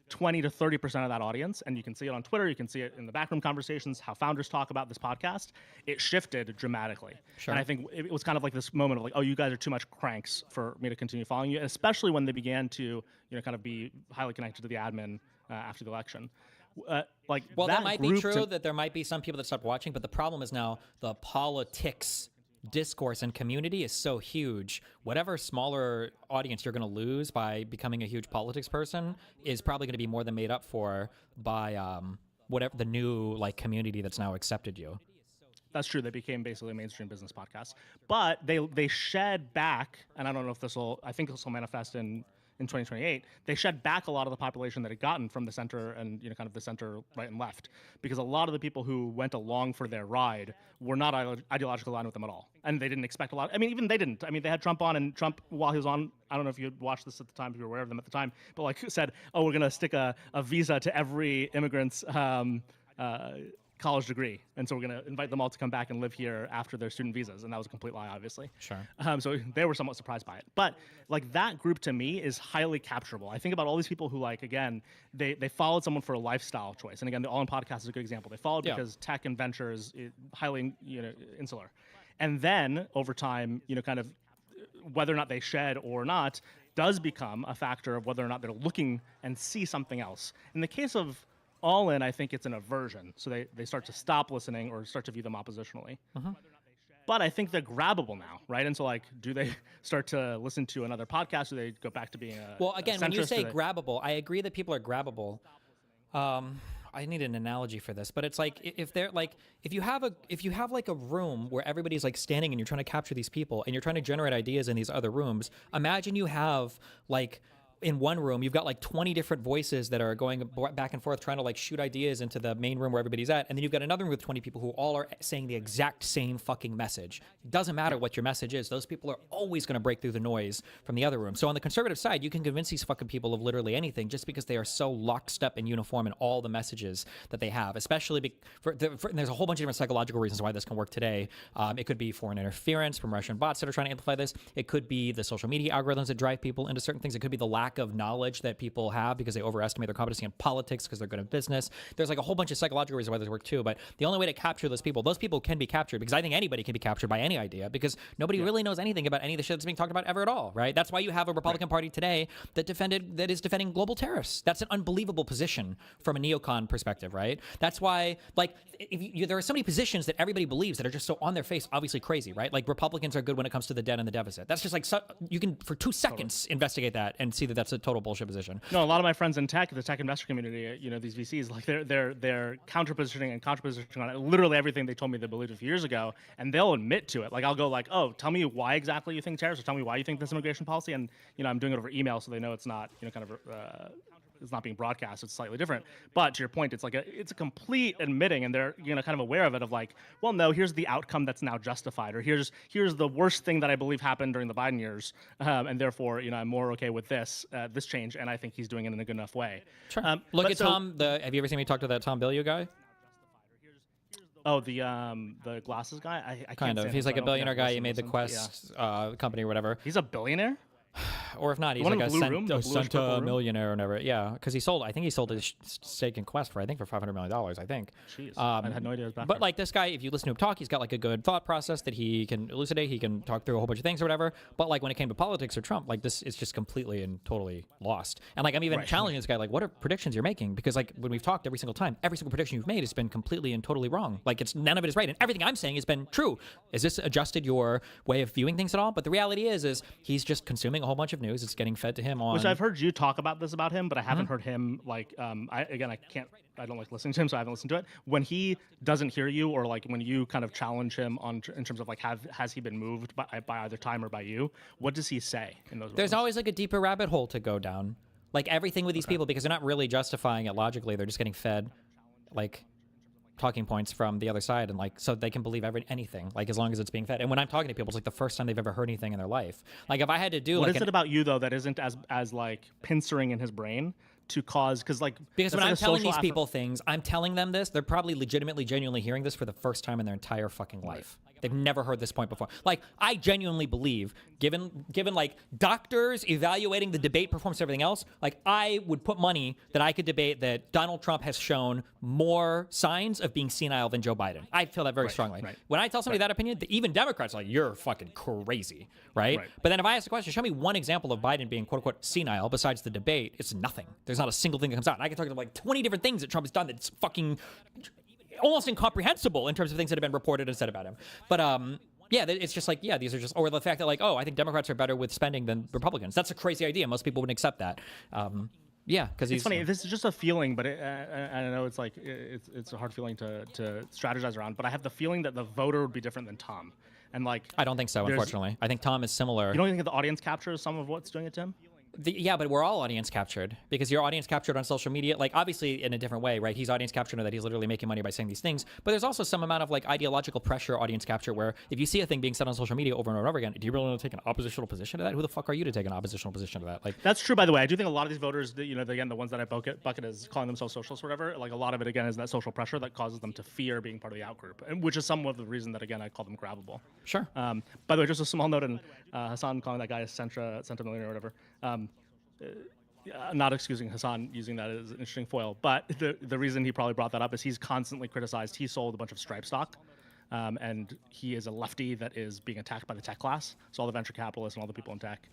20 to 30% of that audience, and you can see it on Twitter, you can see it in the backroom conversations, how founders talk about this podcast, it shifted dramatically. Sure. And I think it was kind of like this moment of like, oh, you guys are too much cranks for me to continue following you, especially when they began to, kind of be highly connected to the admin after the election. Well, that might be true, that there might be some people that stopped watching, but the problem is now the politics discourse and community is so huge. Whatever smaller audience you're going to lose by becoming a huge politics person is probably going to be more than made up for by whatever the new community that's now accepted you. That's true. They became basically a mainstream business podcast, but they shed back, and I don't know if I think this will manifest in 2028, they shed back a lot of the population that had gotten from the center and kind of the center right and left, because a lot of the people who went along for their ride were not ideologically aligned with them at all, and they didn't expect a lot. I mean, even they didn't. I mean, they had Trump on, and Trump, while he was on, I don't know if you had watched this at the time, if you were aware of them at the time, but said, oh, we're gonna stick a visa to every immigrant's college degree, and so we're going to invite them all to come back and live here after their student visas, and that was a complete lie, obviously. Sure. So they were somewhat surprised by it, but that group to me is highly capturable. I think about all these people who again, they followed someone for a lifestyle choice, and again, the All In podcast is a good example. They followed because tech and venture is highly insular, and then over time, kind of whether or not they shed or not does become a factor of whether or not they're looking and see something else. In the case of All In, I think it's an aversion. So they start to stop listening or start to view them oppositionally. But I think they're grabbable now, right? And so do they start to listen to another podcast? Do they go back to being a again, when you say grabbable, I agree that people are grabbable. I need an analogy for this, but it's if they're if you have a room where everybody's standing and you're trying to capture these people and you're trying to generate ideas in these other rooms. Imagine you have in one room, you've got 20 different voices that are going back and forth trying to shoot ideas into the main room where everybody's at. And then you've got another room with 20 people who all are saying the exact same fucking message. It doesn't matter what your message is. Those people are always going to break through the noise from the other room. So on the conservative side, you can convince these fucking people of literally anything just because they are so lockstep and uniform in all the messages that they have, especially there's a whole bunch of different psychological reasons why this can work today. It could be foreign interference from Russian bots that are trying to amplify this. It could be the social media algorithms that drive people into certain things. It could be the lack of knowledge that people have because they overestimate their competency in politics because they're good at business. There's a whole bunch of psychological reasons why this work too, but the only way to capture those people can be captured, because I think anybody can be captured by any idea, because nobody really knows anything about any of the shit that's being talked about ever at all, right? That's why you have a Republican Party today that is defending global terrorists. That's an unbelievable position from a neocon perspective, right? That's why, there are so many positions that everybody believes that are just so on their face, obviously crazy, right? Republicans are good when it comes to the debt and the deficit. That's just you can, for 2 seconds, investigate that and see that that's a total bullshit position. No, a lot of my friends in tech, the tech investor community, these VCs, they're counter-positioning on literally everything they told me they believed a few years ago, and they'll admit to it. I'll go oh, tell me why exactly you think tariffs, or tell me why you think this immigration policy, and I'm doing it over email so they know it's not it's not being broadcast. It's slightly different. But to your point, it's it's a complete admitting, and they're kind of aware of it. Of well, no, here's the outcome that's now justified, or here's the worst thing that I believe happened during the Biden years, and therefore I'm more okay with this change, and I think he's doing it in a good enough way. Sure. Look at Tom. Have you ever seen me talk to that Tom Billieu guy? Oh, the glasses guy. I kind of. He's a billionaire guy. He made the Quest company or whatever. He's a billionaire. Or if not, he's a Senta millionaire or whatever. Yeah, because I think he sold his stake in Quest for $500 million. I think. Jeez, I had no idea it was back But this guy, if you listen to him talk, he's got a good thought process that he can elucidate. He can talk through a whole bunch of things or whatever. But when it came to politics or Trump, this is just completely and totally lost. And I'm even challenging this guy, what are predictions you're making? Because when we've talked every single time, every single prediction you've made has been completely and totally wrong. None of it is right, and everything I'm saying has been true. Is this adjusted your way of viewing things at all? But the reality is he's just consuming a whole bunch of news. news. It's getting fed to him on. Which I've heard you talk about this about him, but I haven't heard him like. I don't like listening to him, so I haven't listened to it. When he doesn't hear you, or like when you kind of challenge him on in terms of like has he been moved by either Time or by you? What does he say in those? There's always like a deeper rabbit hole to go down. Like everything with these people, because they're not really justifying it logically. They're just getting fed like talking points from the other side, and like so they can believe anything, like as long as it's being fed. And when I'm talking to people, it's like the first time they've ever heard anything in their life. Like if I had to do what like is it about you though that isn't as like pincering in his brain to cause because when I'm telling these people things, I'm telling them this, they're probably legitimately genuinely hearing this for the first time in their entire fucking life. They've never heard this point before. Like, I genuinely believe, given like doctors evaluating the debate performance and everything else, like I would put money that I could debate that Donald Trump has shown more signs of being senile than Joe Biden. I feel that very strongly. When I tell somebody that opinion, even Democrats are like, you're fucking crazy, right? But then if I ask the question, show me one example of Biden being quote unquote senile besides the debate, it's nothing. There's not a single thing that comes out. And I can talk to like 20 different things that Trump has done that's fucking almost incomprehensible in terms of things that have been reported and said about him. But yeah, it's just like, yeah, these are just, or the fact that like, oh, I think Democrats are better with spending than Republicans. That's a crazy idea. Most people wouldn't accept that. Yeah, because it's funny. This is just a feeling, but I know it's like it's a hard feeling to strategize around. But I have the feeling that the voter would be different than Tom, and like I don't think so. Unfortunately, I think Tom is similar. You don't think the audience captures some of what's doing it to him? Yeah, but we're all audience captured because you're audience captured on social media, like obviously in a different way, right? He's audience captured in that he's literally making money by saying these things, but there's also some amount of like ideological pressure audience capture where if you see a thing being said on social media over and over again, do you really want to take an oppositional position to that? Who the fuck are you to take an oppositional position to that? Like that's true, by the way. I do think a lot of these voters, you know, again, the ones that I bucket as calling themselves socialists or whatever, like a lot of it again is that social pressure that causes them to fear being part of the out group, and which is some of the reason that again I call them grabbable. Sure. By the way, just a small note, and Hassan calling that guy a centimillion or whatever. Not excusing Hassan using that as an interesting foil, but the reason he probably brought that up is he's constantly criticized. He sold a bunch of Stripe stock, and he is a lefty that is being attacked by the tech class. So all the venture capitalists and all the people in tech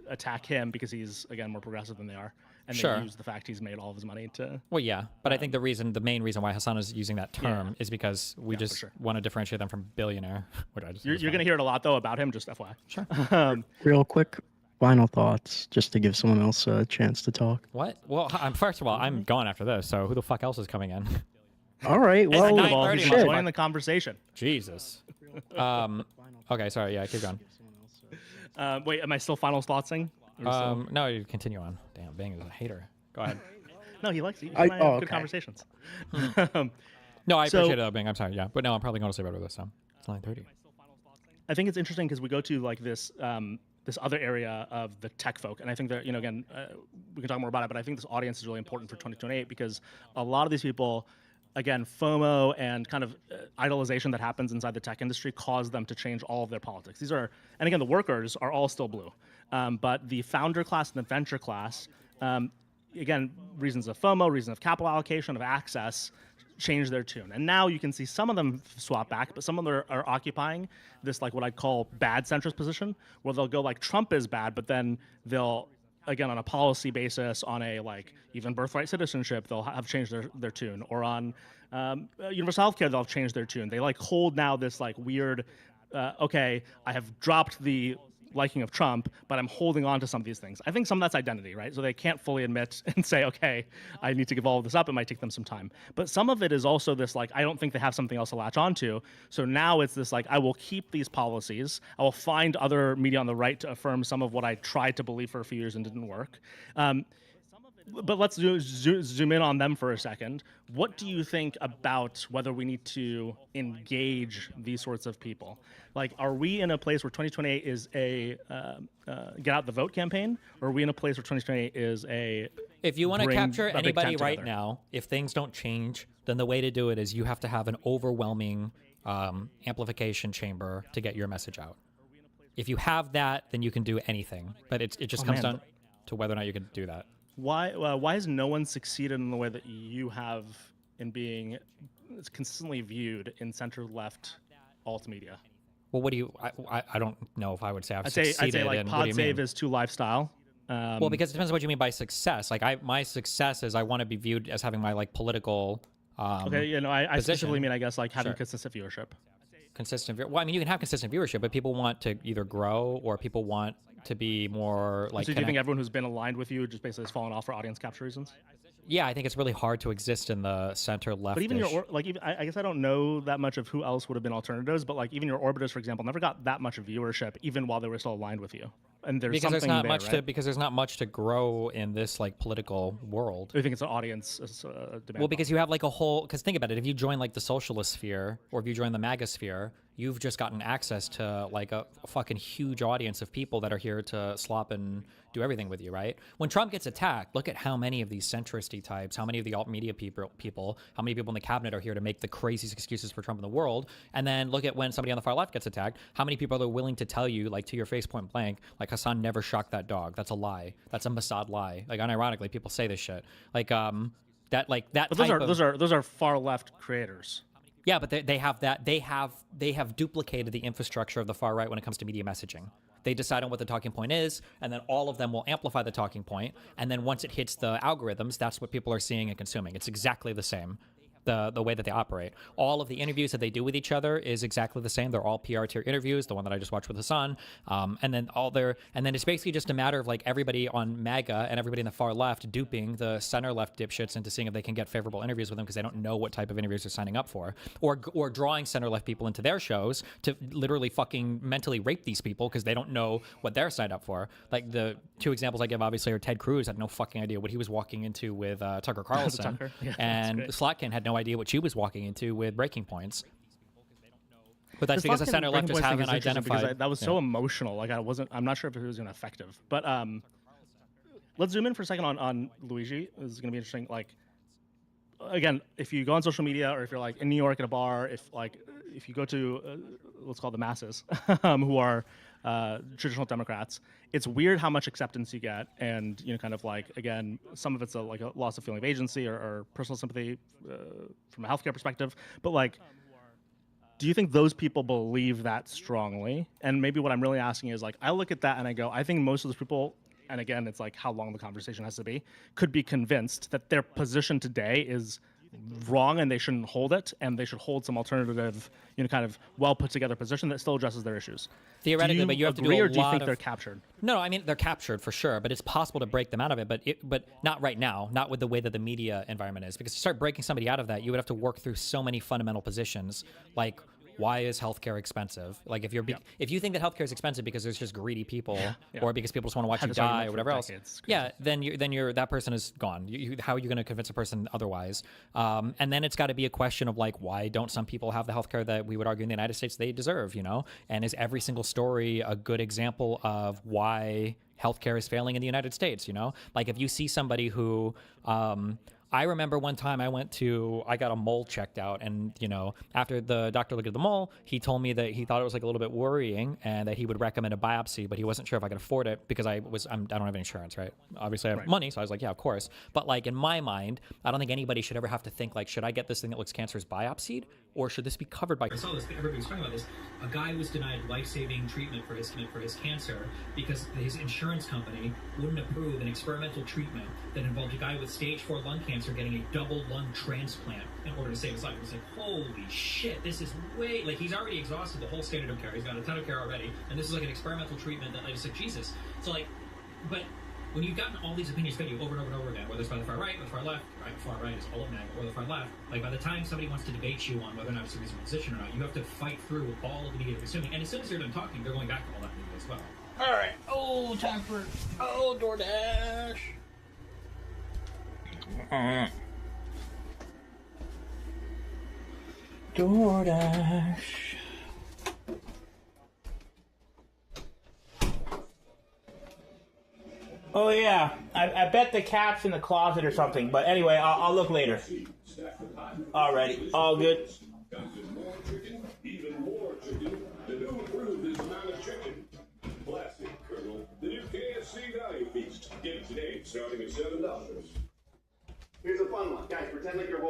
attack him because he's, again, more progressive than they are. And they use the fact he's made all of his money to... Well, yeah, but I think the main reason why Hassan is using that term is because we just want to differentiate them from billionaire. You're going to hear it a lot, though, about him, just FYI. Sure. Real quick, final thoughts, just to give someone else a chance to talk. What? Well, first of all, I'm gone after this, so who the fuck else is coming in? All right, well, second of all, he's joining the conversation. Jesus. Okay, sorry, yeah, keep going. Wait, am I still final thoughtsing? No, you continue on. Damn, Bang is a hater. Go ahead. No, he likes it. Good conversations. No, I appreciate it, Bang. I'm sorry, yeah. But no, I'm probably going to sleep after this, so it's 9:30. I think it's interesting because we go to like this this other area of the tech folk, and I think that, you know, again, we can talk more about it, but I think this audience is really important for 2028 because a lot of these people, again, FOMO and kind of idolization that happens inside the tech industry cause them to change all of their politics. These are, and again, the workers are all still blue, but the founder class and the venture class, again, reasons of FOMO, reasons of capital allocation, of access, change their tune. And now you can see some of them swap back, but some of them are occupying this, like what I'd call bad centrist position, where they'll go like Trump is bad, but then they'll, again, on a policy basis, on a like even birthright citizenship, they'll have changed their tune, or on universal healthcare, they'll have changed their tune. They like hold now this like weird, okay, I have dropped the liking of Trump, but I'm holding on to some of these things. I think some of that's identity, right? So they can't fully admit and say, okay, I need to give all of this up. It might take them some time. But some of it is also this, like, I don't think they have something else to latch onto. So now it's this, like, I will keep these policies. I will find other media on the right to affirm some of what I tried to believe for a few years and didn't work. But let's zoom in on them for a second. What do you think about whether we need to engage these sorts of people? Like, are we in a place where 2028 is a get out the vote campaign, or are we in a place where 2028 is a if you want to capture anybody right now, if things don't change, then the way to do it is you have to have an overwhelming amplification chamber to get your message out. If you have that, then you can do anything. But it just comes down to whether or not you can do that. Why has no one succeeded in the way that you have in being consistently viewed in center-left alt media? Well, what do you? I don't know if I would say I've I'd succeeded. say like in, pod save is too lifestyle. Well, because it depends on what you mean by success. Like my success is I want to be viewed as having my like political. Okay, you know, I specifically mean I guess like having consistent viewership. Well, I mean, you can have consistent viewership, but people want to either grow or people want to be more like. So do you think everyone who's been aligned with you just basically has fallen off for audience capture reasons? Yeah, I think it's really hard to exist in the center left. But even I guess I don't know that much of who else would have been alternatives, but like even your orbiters, for example, never got that much viewership, even while they were still aligned with you. And there's because there's not there, much right? because there's not much to grow in this like political world. Do you think it's an audience demand? Well, because you have like a whole. Because think about it, if you join like the socialist sphere or if you join the MAGA sphere, you've just gotten access to like a fucking huge audience of people that are here to slop and do everything with you, right? When Trump gets attacked, look at how many of these centristy types, how many of the alt media people, how many people in the cabinet are here to make the craziest excuses for Trump in the world. And then look at when somebody on the far left gets attacked, how many people are willing to tell you, like to your face point blank, like Hassan never shocked that dog. That's a lie. That's a Mossad lie. Like unironically, people say this shit. Like that. But those are far left creators. Yeah, but they have that. They have duplicated the infrastructure of the far right when it comes to media messaging. They decide on what the talking point is, and then all of them will amplify the talking point. And then once it hits the algorithms, that's what people are seeing and consuming. It's exactly the same. The way that they operate. All of the interviews that they do with each other is exactly the same. They're all PR tier interviews, the one that I just watched with Hassan. And then it's basically just a matter of like everybody on MAGA and everybody in the far left duping the center left dipshits into seeing if they can get favorable interviews with them because they don't know what type of interviews they're signing up for. Or drawing center left people into their shows to literally fucking mentally rape these people because they don't know what they're signed up for. Like the two examples I give obviously are Ted Cruz had no fucking idea what he was walking into with Tucker Carlson. Tucker. Yeah, and Slotkin had no idea what she was walking into with Breaking Points. But that's because the center leftists haven't identified. That was so emotional. Like I'm not sure if it was even effective. But let's zoom in for a second on Luigi. This is going to be interesting. Like, again, if you go on social media or if you're like in New York at a bar, if you go to let's call it the masses who are traditional Democrats, it's weird how much acceptance you get, and kind of like, again, some of it's a loss of feeling of agency or personal sympathy from a healthcare perspective, but like, do you think those people believe that strongly? And maybe what I'm really asking is like, I look at that and I go, I think most of those people, and again, it's like how long the conversation has to be, could be convinced that their position today is wrong and they shouldn't hold it, and they should hold some alternative, kind of well put together position that still addresses their issues. Theoretically, but you have to do a or lot do you think of... they're captured? No, I mean they're captured for sure, but it's possible to break them out of it. But not right now, not with the way that the media environment is. Because to start breaking somebody out of that, you would have to work through so many fundamental positions, like why is healthcare expensive? Like if you think that healthcare is expensive because there's just greedy people, or because people just want to watch you die or whatever else, then you're that person is gone. How are you going to convince a person otherwise? And then it's got to be a question of like, why don't some people have the healthcare that we would argue in the United States they deserve? And is every single story a good example of why healthcare is failing in the United States? Like if you see somebody who I remember one time I got a mole checked out, and after the doctor looked at the mole, he told me that he thought it was like a little bit worrying and that he would recommend a biopsy, but he wasn't sure if I could afford it because I don't have any insurance, right? Obviously I have money, so I was like, yeah, of course. But like in my mind, I don't think anybody should ever have to think like, should I get this thing that looks cancerous biopsied, or should this be covered by? I saw this. Everybody was talking about this. A guy was denied life-saving treatment for his cancer because his insurance company wouldn't approve an experimental treatment that involved a guy with stage 4 lung cancer getting a double lung transplant in order to save his life. It was like, holy shit, this is way, like, he's already exhausted the whole standard of care. He's got a ton of care already, and this is like an experimental treatment that, like, it's like, Jesus. So, like, but when you've gotten all these opinions fed you over and over and over again, whether it's by the far right, or the far left, right, far right is all of MAGA, or the far left, like, by the time somebody wants to debate you on whether or not it's a reasonable position or not, you have to fight through all of the media you're consuming, and as soon as they're done talking, they're going back to all that media as well. All right. Oh, time for DoorDash. DoorDash. Oh yeah, I bet the cat's in the closet or something. But anyway, I'll look later. Alrighty, all good. Even more chicken. The new improved is amount of chicken. Classic Colonel. The new KFC value feast. Get it today, starting at $7. Here's a fun one. Guys, pretend like you're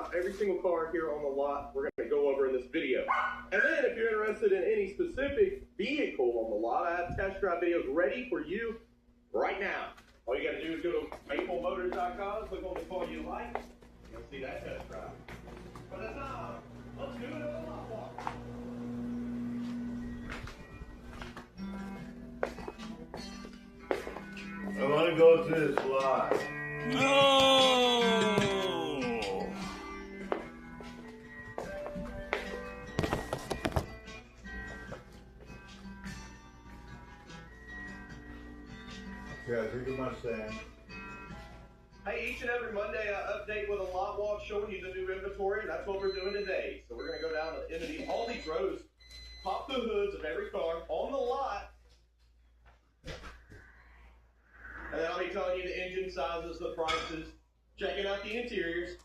about every single car here on the lot we're going to go over in this video. And then if you're interested in any specific vehicle on the lot, I have test drive videos ready for you right now. All you got to do is go to maplemotors.com, click on the car you like, and you'll see that test drive. But that's not. Let's do it on the lot walk. I want to go through this lot. Oh! Yeah, take a Mustang. Hey, each and every Monday I update with a lot walk showing you the new inventory, and that's what we're doing today. So we're going to go down into all these rows, pop the hoods of every car on the lot, and then I'll be telling you the engine sizes, the prices, checking out the interiors.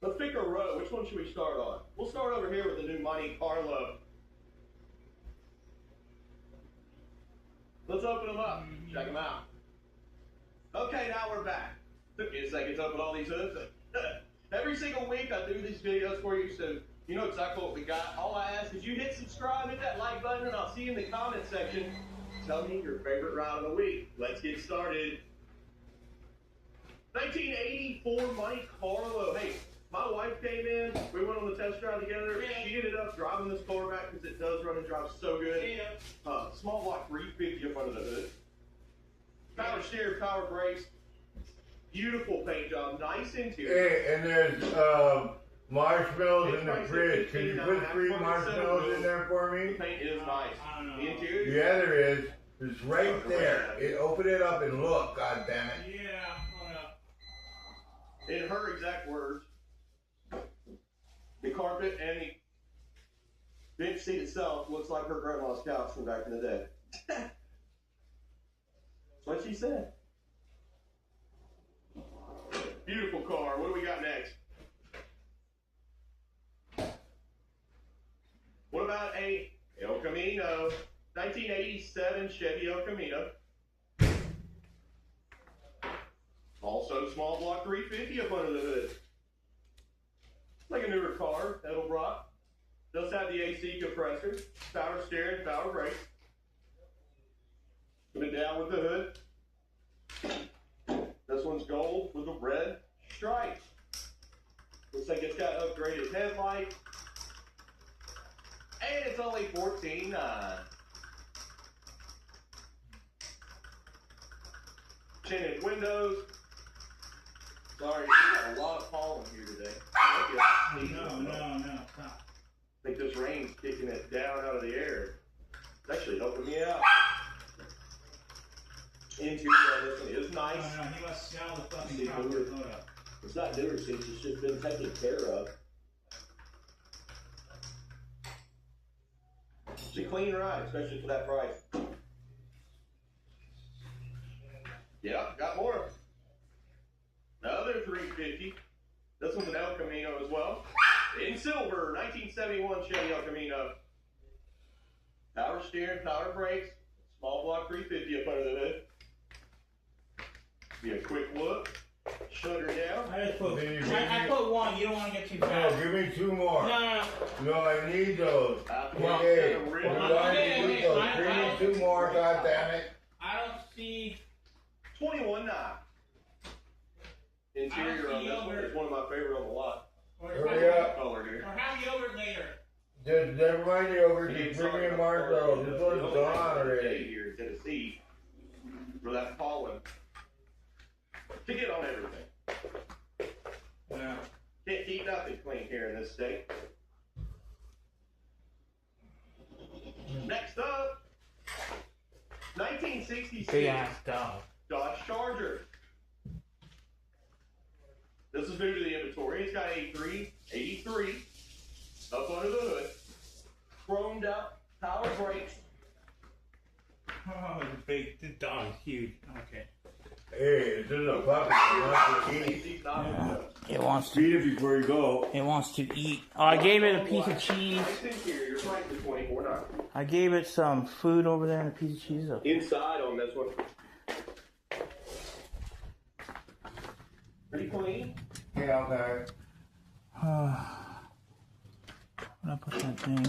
Let's pick a row. Which one should we start on? We'll start over here with the new Monte Carlo. Let's open them up. Check them out. Okay, now we're back. Took me a second to open all these hoods. Every single week I do these videos for you, so you know exactly what we got. All I ask is you hit subscribe, hit that like button, and I'll see you in the comment section. Tell me your favorite ride of the week. Let's get started. 1984 Monte Carlo. Hey, my wife came in. We went on the test drive together. She ended up driving this car back because it does run and drive so good. Small block 350 up under the hood. Power steering, power brakes. Beautiful paint job. Nice interior. Hey, and there's marshmallows in the fridge. Can you put 3 marshmallows in there for me? The paint is nice. The interior? Yeah, there is. It's right there. Open it up and look, God damn it. Yeah. In her exact words, the carpet and the bench seat itself looks like her grandma's couch from back in the day. That's what she said. Beautiful car. What do we got next? What about a El Camino, 1987 Chevy El Camino. Also small block 350 up under the hood. Like a newer car, Edelbrock. Does have the AC compressor, power steering, power brakes. Put it down with the hood. This one's gold with a red stripe. Looks like it's got upgraded headlight. And it's only $14,900. Tinted windows. Sorry, we got a lot of pollen here today. No. Stop. I think this rain's kicking it down out of the air. It's actually helping me out. Interior on this one is nice. No, he must smell the fucking photo. It's not newer seats, it's just been taken care of. It's a clean ride, especially for that price. Yeah, got more. Another 350. This one's an El Camino as well. In silver, 1971 Chevy El Camino. Power steering, power brakes, small block 350 up under the hood. Be a quick look. Shut her down. I put one. You don't want to get too fast. No, give me 2 more. No. No, I need those. Well, Hey, Give me 2 more, God damn it. I don't see. 21.9. Interior on this one is one of my favorite on the lot. Hurry up. Color here. Or have yogurt later. Just never mind the yogurt. Just bring me a marshmallow. This one's gone already. Here in Tennessee, for that pollen to get on everything. Yeah. Can't keep nothing clean here in this state. Next up, 1966 Big ass dog. Dodge Charger. This is new to the inventory. It's got 83 up under the hood, chromed out power brakes. Oh, the dog is huge. Okay. Hey, this is a puppy. It wants to eat it before you go. It wants to eat. Oh, I gave it a piece of cheese. I gave it some food over there and a piece of cheese. Inside on this one. Pretty clean. Yeah, okay. Where'd I put that thing?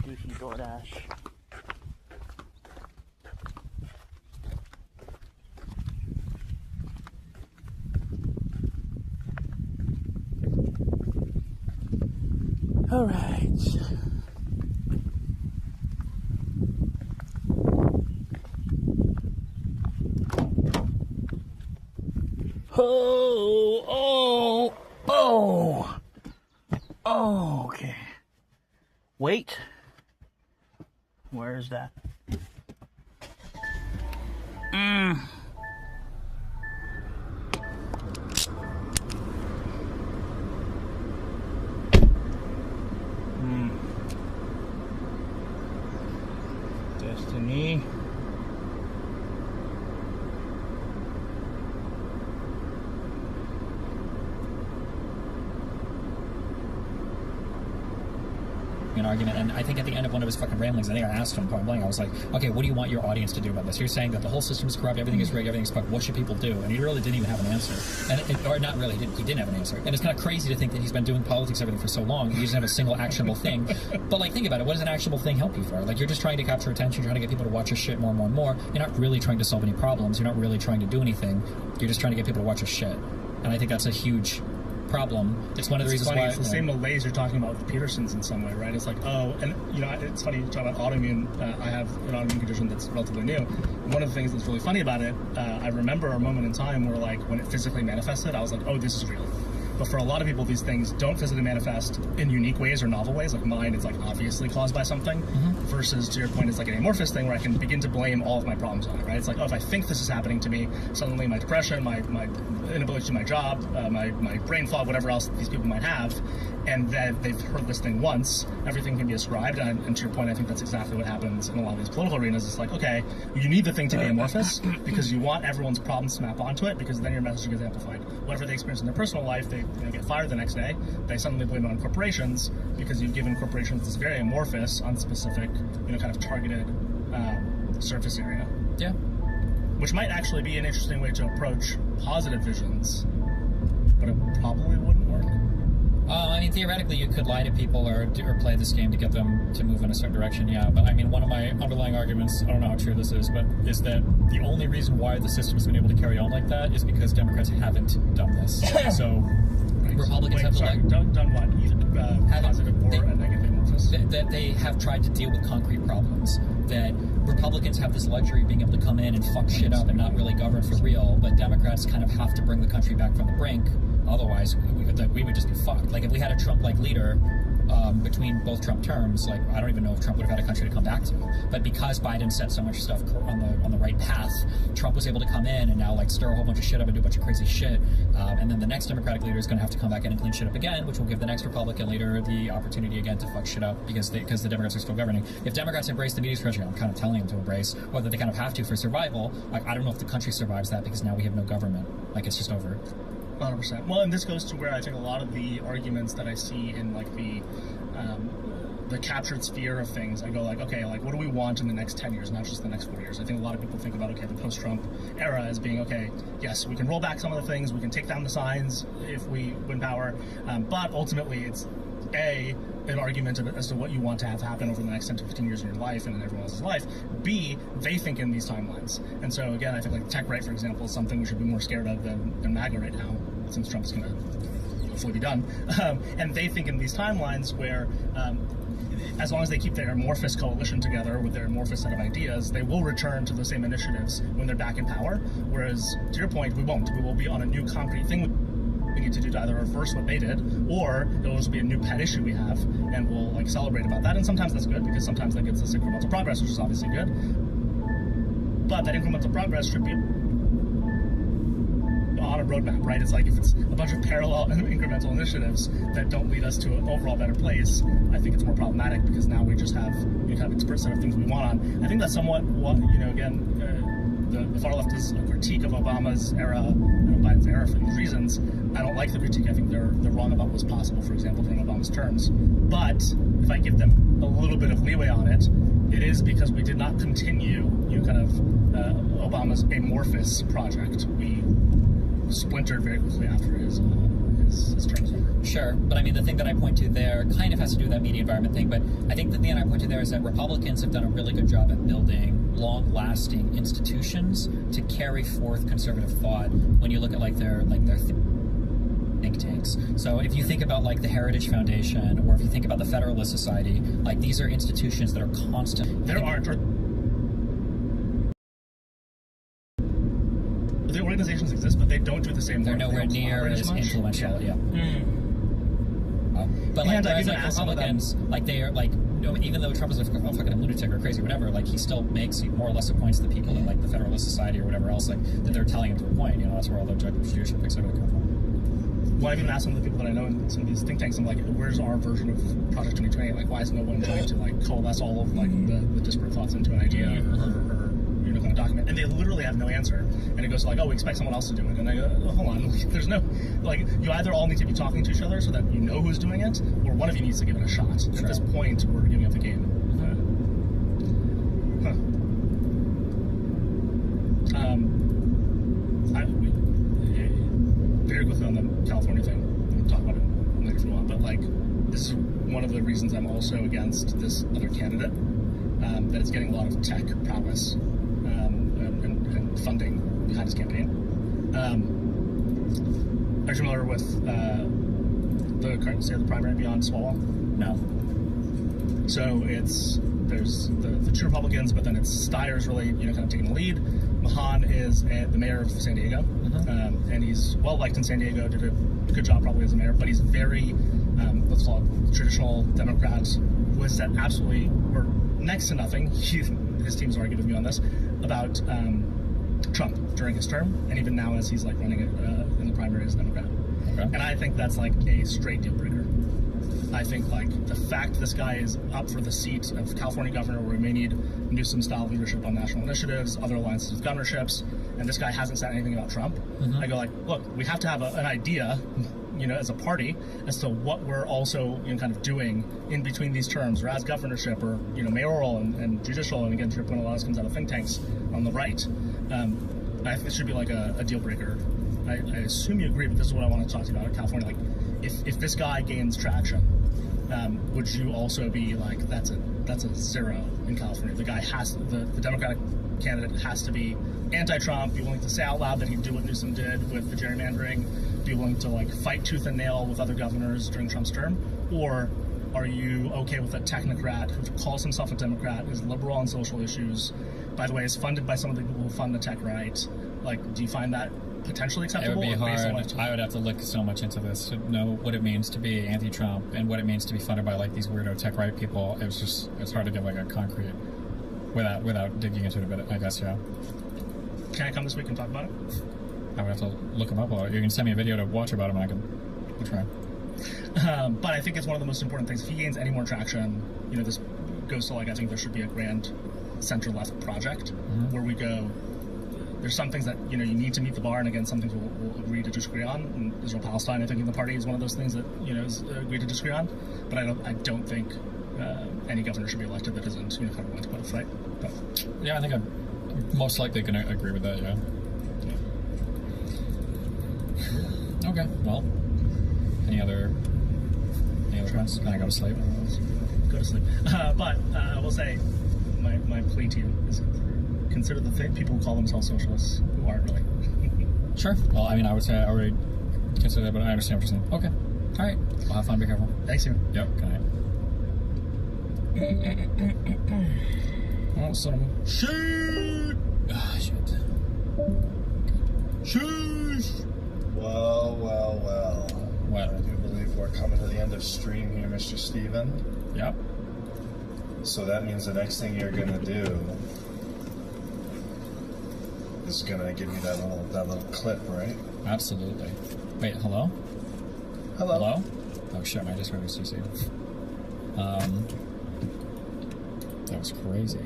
Goofy DoorDash. All right. Oh, okay. Wait. Where's that? Destiny. An argument, and I think at the end of one of his fucking ramblings, I think I asked him point blank, I was like, okay, what do you want your audience to do about this? You're saying that the whole system is corrupt, everything is rigged, everything's fucked, what should people do? And he really didn't even have an answer. Or not really, he didn't have an answer. And it's kind of crazy to think that he's been doing politics everything for so long, he doesn't have a single actionable thing. But like, think about it, what does an actionable thing help you for? Like, you're just trying to capture attention, you're trying to get people to watch your shit more and more and more. You're not really trying to solve any problems, you're not really trying to do anything, you're just trying to get people to watch your shit. And I think that's a huge problem. It's one of the reasons funny. why It's the same malaise you're talking about with the Petersons in some way, right? It's like, oh, and you know, it's funny you talk about autoimmune. I have an autoimmune condition that's relatively new. One of the things that's really funny about it, I remember a moment in time where, like, when it physically manifested, I was like, oh, this is real. But for a lot of people, these things don't physically manifest in unique ways or novel ways. Like mine, it's like obviously caused by something. Versus, to your point, it's like an amorphous thing where I can begin to blame all of my problems on it, right? It's like, oh, if I think this is happening to me, suddenly my depression, my inability to do my job, my brain fog, whatever else these people might have, and that they've heard this thing once, everything can be ascribed. And to your point, I think that's exactly what happens in a lot of these political arenas. It's like, okay, you need the thing to be amorphous because you want everyone's problems to map onto it, because then your message gets amplified. Whatever they experience in their personal life, they get fired the next day. They suddenly blame it on corporations because you've given corporations this very amorphous, unspecific, kind of targeted surface area. Yeah. Which might actually be an interesting way to approach positive visions, but it probably wouldn't work. I mean, theoretically, you could lie to people or play this game to get them to move in a certain direction, yeah. But I mean, one of my underlying arguments, I don't know how true this is, but is that the only reason why the system's been able to carry on like that is because Democrats haven't done this. So Republicans have done what? Either positive or a negative amorphous? That they have tried to deal with concrete problems. That Republicans have this luxury of being able to come in and fuck shit up and not really govern for real, but Democrats kind of have to bring the country back from the brink. Otherwise, we would just be fucked. Like, if we had a Trump-like leader between both Trump terms, like, I don't even know if Trump would have had a country to come back to. But because Biden set so much stuff on the right path, Trump was able to come in and now, like, stir a whole bunch of shit up and do a bunch of crazy shit. And then the next Democratic leader is going to have to come back in and clean shit up again, which will give the next Republican leader the opportunity again to fuck shit up because the Democrats are still governing. If Democrats embrace the media scrutiny, I'm kind of telling them to embrace, or that they kind of have to for survival, like, I don't know if the country survives that because now we have no government. Like, it's just over. 100%. Well, and this goes to where I think a lot of the arguments that I see in, like, the captured sphere of things, I go like, okay, like, what do we want in the next 10 years, not just the next 4 years? I think a lot of people think about, okay, the post-Trump era as being, okay, yes, we can roll back some of the things, we can take down the signs if we win power, but ultimately it's an argument as to what you want to have happen over the next 10 to 15 years in your life and in everyone else's life. B, they think in these timelines. And so, again, I think, like, tech right, for example, is something we should be more scared of than MAGA right now, since Trump's going to hopefully be done. And they think in these timelines where, as long as they keep their amorphous coalition together with their amorphous set of ideas, they will return to the same initiatives when they're back in power. Whereas, to your point, we won't. We will be on a new concrete thing we need to do to either reverse what they did, or it'll just be a new pet issue we have, and we'll, like, celebrate about that. And sometimes that's good, because sometimes that gets us incremental progress, which is obviously good. But that incremental progress should be on a roadmap, right? It's like, if it's a bunch of parallel incremental initiatives that don't lead us to an overall better place, I think it's more problematic, because now we just have a disparate set of things we want on. I think that's somewhat what, again, the far left is a critique of Obama's era and Biden's era for these reasons. I don't like the critique. I think they're wrong about what's possible, for example, during Obama's terms. But if I give them a little bit of leeway on it, it is because we did not continue, Obama's amorphous project. We splintered very quickly after his term was over. Sure, but I mean, the thing that I point to there kind of has to do with that media environment thing, but I think the thing I point to there is that Republicans have done a really good job at building long-lasting institutions to carry forth conservative thought when you look at their think tanks. So if you think about the Heritage Foundation, or if you think about the Federalist Society, these are institutions that are constant. The organizations exist, but they don't do the same They're work. nowhere near as influential. Yeah. But whereas Republicans, they are even though Trump is a fucking lunatic or crazy or whatever, he still makes more or less the points to the people in the Federalist Society or whatever else that they're telling him to a point. That's where all the judicial picks over the come from. Well, I've even asked some of the people that I know in some of these think tanks, I'm like, where's our version of Project 2020? Why is no one trying to coalesce all of the disparate thoughts into an idea or kind of document? And they literally have no answer. And it goes we expect someone else to do it. And I go, hold on, there's no, you either all need to be talking to each other so that you know who's doing it, or one of you needs to give it a shot. Sure. At this point, we're giving up the game. Very quickly on the California thing, we'll talk about it later if you want, but this is one of the reasons I'm also against this other candidate, that is getting a lot of tech prowess and funding behind his campaign. Are you familiar with the current state of the primary beyond Swalwell? No. So there's the two Republicans, but then it's Steyer's really kind of taking the lead. Mahan is the mayor of San Diego, and he's well liked in San Diego. Did a good job probably as a mayor, but he's very let's call it traditional Democrat. Was said absolutely or next to nothing. His team's argued with me on this about Trump during his term, and even now as he's running it in the primary as a Democrat. Okay. And I think that's a straight deal breaker. I think the fact this guy is up for the seat of California governor, where we may need Newsom-style leadership on national initiatives, other alliances with governorships, and this guy hasn't said anything about Trump. I go look, we have to have an idea, as a party, as to what we're also kind of doing in between these terms, or as governorship, or mayoral and judicial. And again, to your point, a lot of this comes out of think tanks on the right. I think this should be a deal breaker. I assume you agree, but this is what I want to talk to you about in California. If this guy gains traction, would you also be that's a zero in California? The guy the Democratic candidate has to be anti-Trump, be willing to say out loud that he'd do what Newsom did with the gerrymandering, be willing to fight tooth and nail with other governors during Trump's term, or are you okay with a technocrat who calls himself a Democrat, is liberal on social issues, by the way, is funded by some of the people who fund the tech right? Do you find that potentially acceptable? It would be hard. I would have to look so much into this to know what it means to be anti-Trump and what it means to be funded by these weirdo tech right people. It's hard to give a concrete without digging into it a bit, I guess. Yeah. Can I come this week and talk about it? I would have to look him up. You can send me a video to watch about him, and I'll try. But I think it's one of the most important things. If he gains any more traction, this goes to I think there should be a grand center-left project where we go. There's some things that you need to meet the bar, and again, some things we'll agree to disagree on. And Israel-Palestine, I think, in the party is one of those things that is agreed to disagree on. But I don't think any governor should be elected that isn't kind of willing to both, right? But, yeah, I think I'm most likely going to agree with that. Yeah. Okay. Well, any other comments? Can I go to sleep? Go to sleep. But I will say, my plea to you is consider the people who call themselves socialists who aren't really. Sure. Well, I would say I already consider that, but I understand what you're saying. Okay. All right. Well, have fun. Be careful. Thanks, you. Yep. Good night. Oh, son of a... Shit! Ah, shit. Sheesh! Well. What? I do believe we're coming to the end of stream here, Mr. Steven. Yep. So that means the next thing you're gonna do is gonna give me that little clip, right? Absolutely. Wait, hello? Hello? Oh shit, my Discord was CC. That was crazy.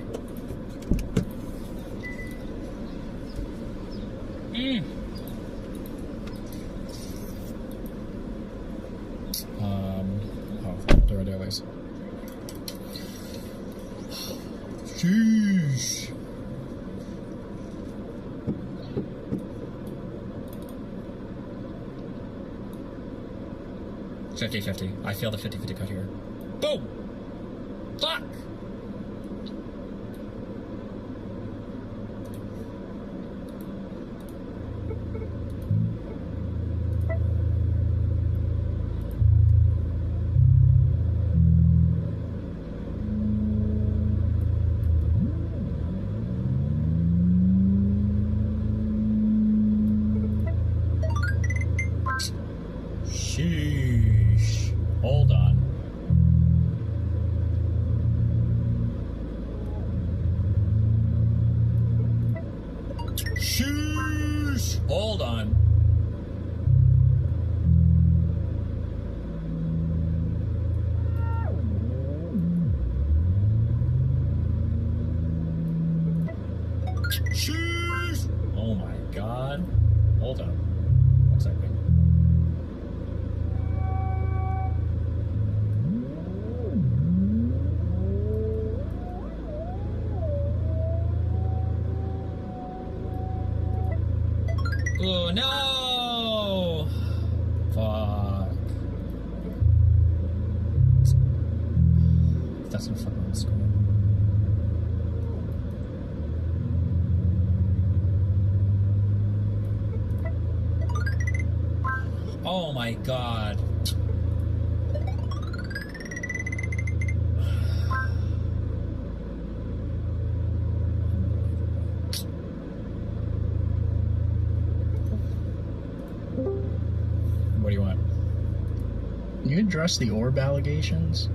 There are dailies. Sheesh. $50-50. I feel the 50-50 cut here. Boom! Fuck! Sheesh. Hold on. Sheesh. Hold on. Sheesh. Oh my god. Hold on. 1 second. Oh no! Fuck. That's not fucking score. Oh my god. What do you want? Can you address the orb allegations?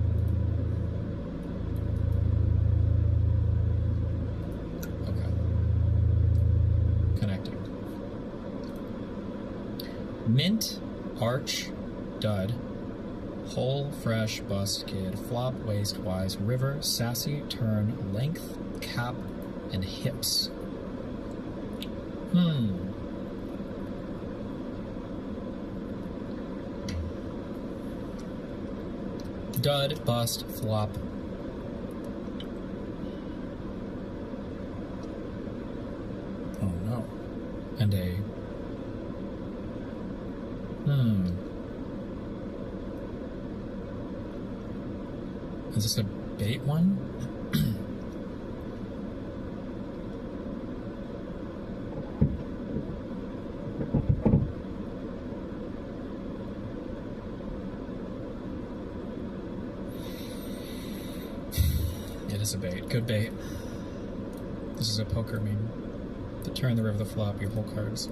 Okay. Connecting. Mint, arch, dud, whole, fresh, bust, kid, flop, waist, wise, river, sassy, turn, length, cap, and hips. Dud, bust, flop. Oh no. And a... Is this a bait one? It is a bait. Good bait. This is a poker meme. The turn, the river, the flop, your whole cards.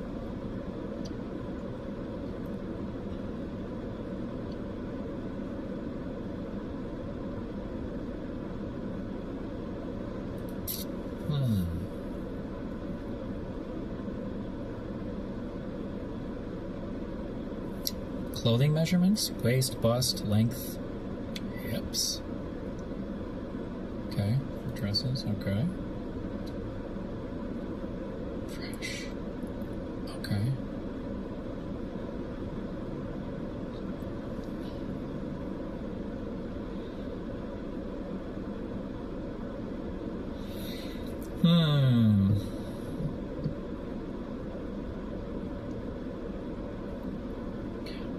Clothing measurements, waist, bust, length, hips. Okay, dresses, okay. Fresh. Okay.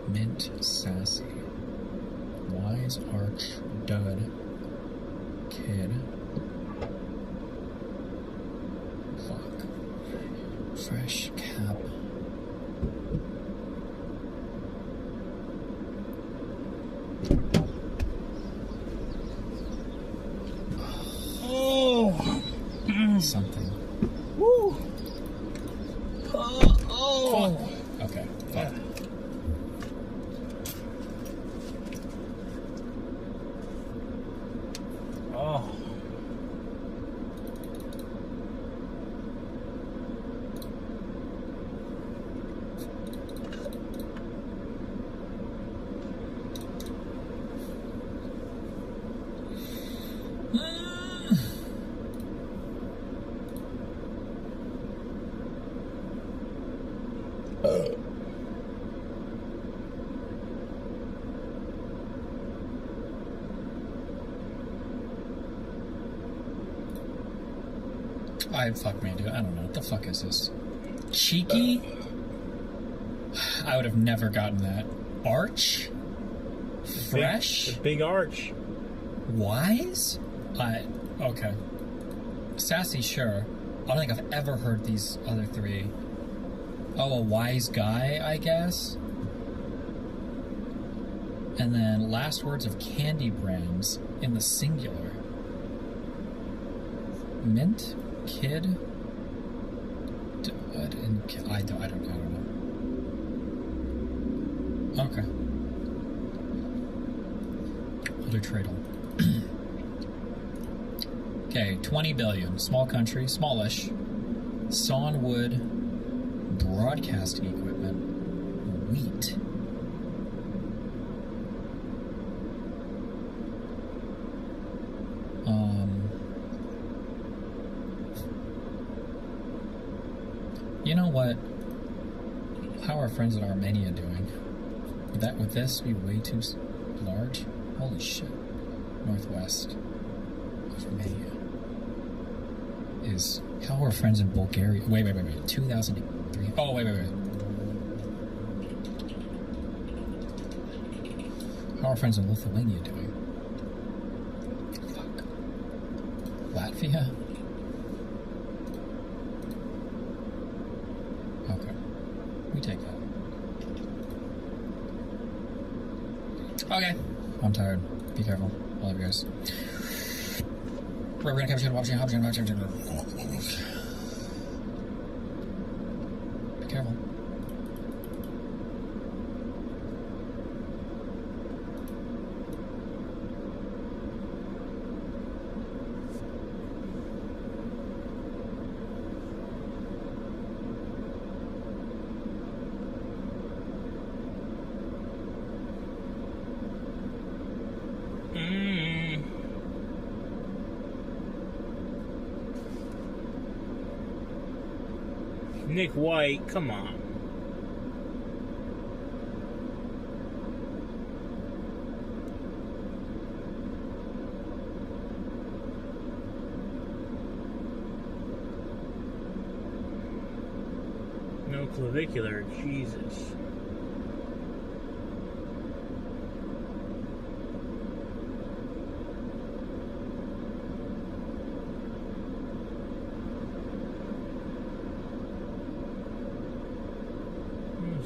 Mint, sassy, wise, arch, dud, kid, fuck, fresh, cap. Oh! Something. Woo! Oh! Okay, fuck. Oh. Fuck me, dude. I don't know. What the fuck is this? Cheeky? I would have never gotten that. Arch? Fresh? Big arch. Wise? Okay. Sassy, sure. I don't think I've ever heard these other three. Oh, a wise guy, I guess? And then last words of candy brands in the singular. Mint? Kid? I don't know. Okay. Other Tradle. Okay, 20 billion. Small country, smallish. Sawn wood, broadcasting equipment, wheat. You know what? How are our friends in Armenia doing? Would this be way too large? Holy shit. Northwest of Armenia is... How are our friends in Bulgaria? Wait. 2003. Oh, wait. How are our friends in Lithuania doing? Fuck. Latvia? Okay. We take that. Okay. I'm tired. Be careful. I love you guys. We're gonna capture the watching. Be careful. Nick White, come on. No clavicular, Jesus.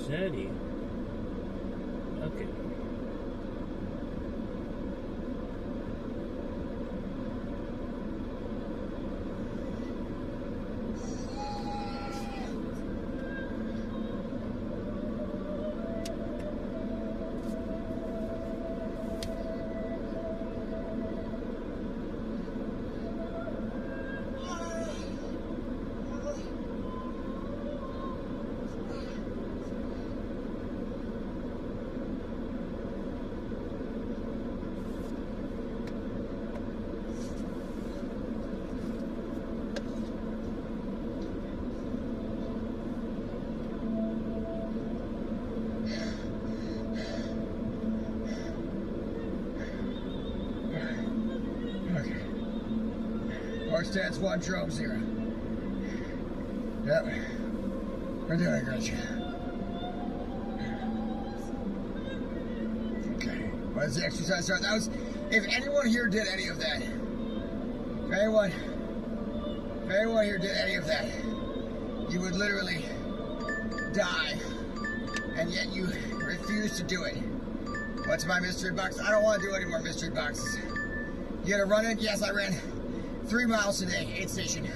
Eddie. Okay. Stats 1, Drone 0. Yep. We're doing a great job. Okay. When does the exercise start? That was... If anyone here did any of that... If anyone here did any of that, you would literally die. And yet you refuse to do it. What's my mystery box? I don't want to do any more mystery boxes. You gotta run it? Yes, I ran 3 miles today, aid station.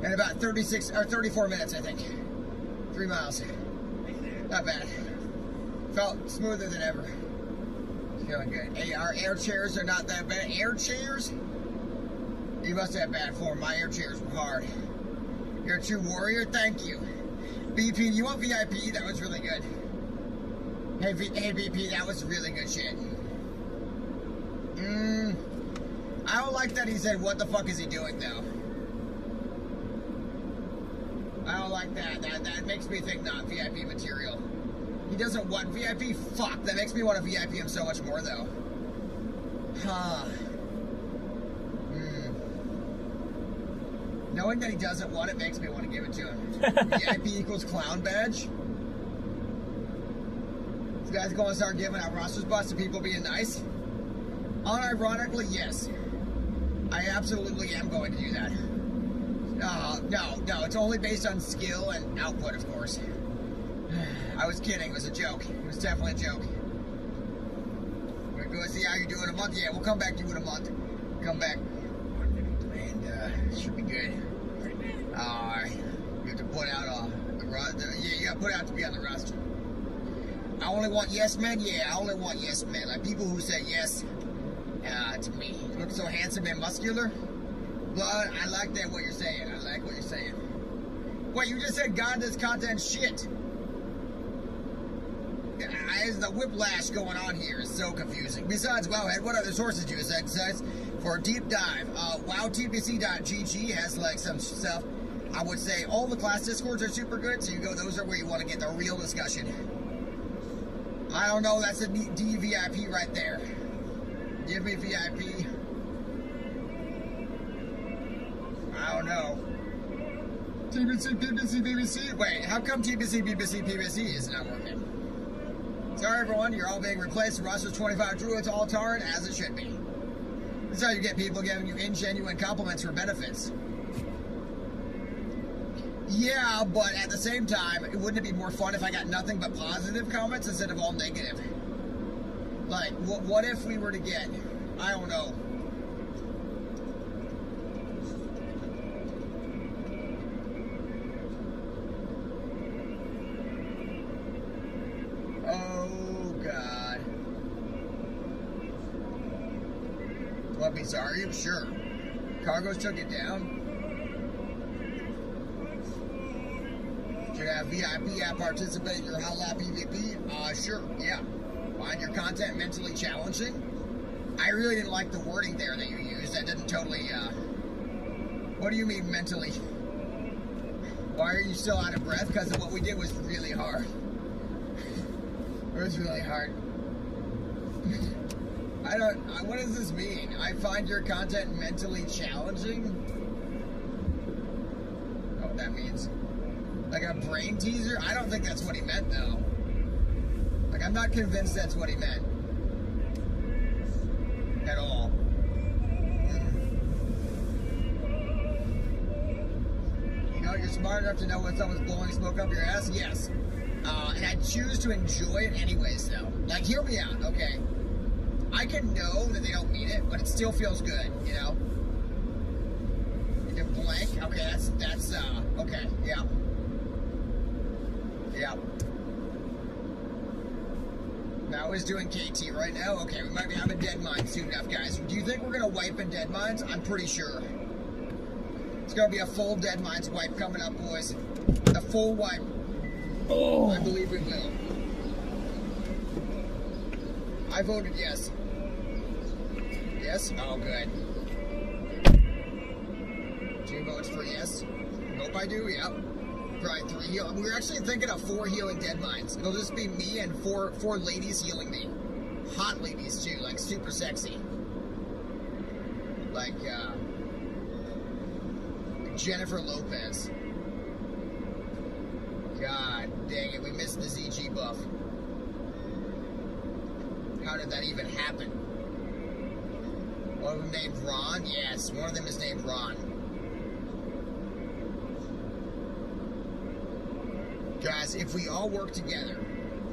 In about 36 or 34 minutes, I think. 3 miles. Not bad. Felt smoother than ever. Feeling good. Hey, our air chairs are not that bad. Air chairs? You must have bad form. My air chairs were hard. You're a true warrior? Thank you. BP, you want VIP? That was really good. Hey, BP, that was really good shit. I don't like that he said, what the fuck is he doing, though? I don't like that. That makes me think not VIP material. He doesn't want VIP? Fuck, that makes me want to VIP him so much more, though. Huh. Knowing that he doesn't want it makes me want to give it to him. VIP equals clown badge. These guys going to start giving out roster spots to people being nice. Unironically, yes. I absolutely am going to do that. No, it's only based on skill and output, of course. I was kidding, it was a joke. It was definitely a joke. We're going to see how you're doing in a month. Yeah, we'll come back to you in a month. Come back. And, it should be good. You have to put out the roster. Yeah, you got to put out to be on the roster. I only want yes men? Yeah, I only want yes men. Like people who say yes to me. You look so handsome and muscular. Blood, I like that what you're saying. I like what you're saying. Wait, you just said God does content shit. The whiplash going on here is so confusing. Besides Wowhead, what other sources do you exercise for a deep dive? WowTPC.gg has like some stuff. I would say all the class discords are super good, so you go, those are where you want to get the real discussion. I don't know, that's a DVIP right there. Give me VIP. I don't know. TBC, PBC, BBC. Wait, how come TBC, BBC, PBC is not working? Sorry, everyone, you're all being replaced. Roster's 25 druids, all Tauren, as it should be. This is how you get people giving you ingenuine compliments for benefits. Yeah, but at the same time, wouldn't it be more fun if I got nothing but positive comments instead of all negative? Like, what if we were to get, I don't know. Oh, God. What, Bizarre? Sure. Cargos took it down. Should have VIP app participate in your Howlap PvP? Sure, yeah. Find your content mentally challenging? I really didn't like the wording there that you used. That didn't totally, What do you mean mentally? Why are you still out of breath? Because what we did was really hard. It was really hard. What does this mean? I find your content mentally challenging? Oh, what that means. Like a brain teaser? I don't think that's what he meant, though. Like, I'm not convinced that's what he meant. At all. You know, you're smart enough to know when someone's blowing smoke up your ass? Yes. And I choose to enjoy it anyways, though. Like, hear me out, okay? I can know that they don't mean it, but it still feels good, you know? You're blank? Okay, that's, okay, yeah. Yeah. Now is doing KT right now? Okay, we might be having Dead Mines soon enough, guys. Do you think we're going to wipe in Dead Mines? I'm pretty sure. It's going to be a full Dead Mines wipe coming up, boys. A full wipe. Oh, I believe we will. I voted yes. Yes? Oh, good. 2 votes for yes. Hope I do, yep. Probably 3 heal. We're actually thinking of 4 healing Dead Mines. It'll just be me and four ladies healing me. Hot ladies, too, like super sexy. Like Jennifer Lopez. God dang it, we missed the ZG buff. How did that even happen? One of them named Ron? Yes, one of them is named Ron. Guys, if we all work together,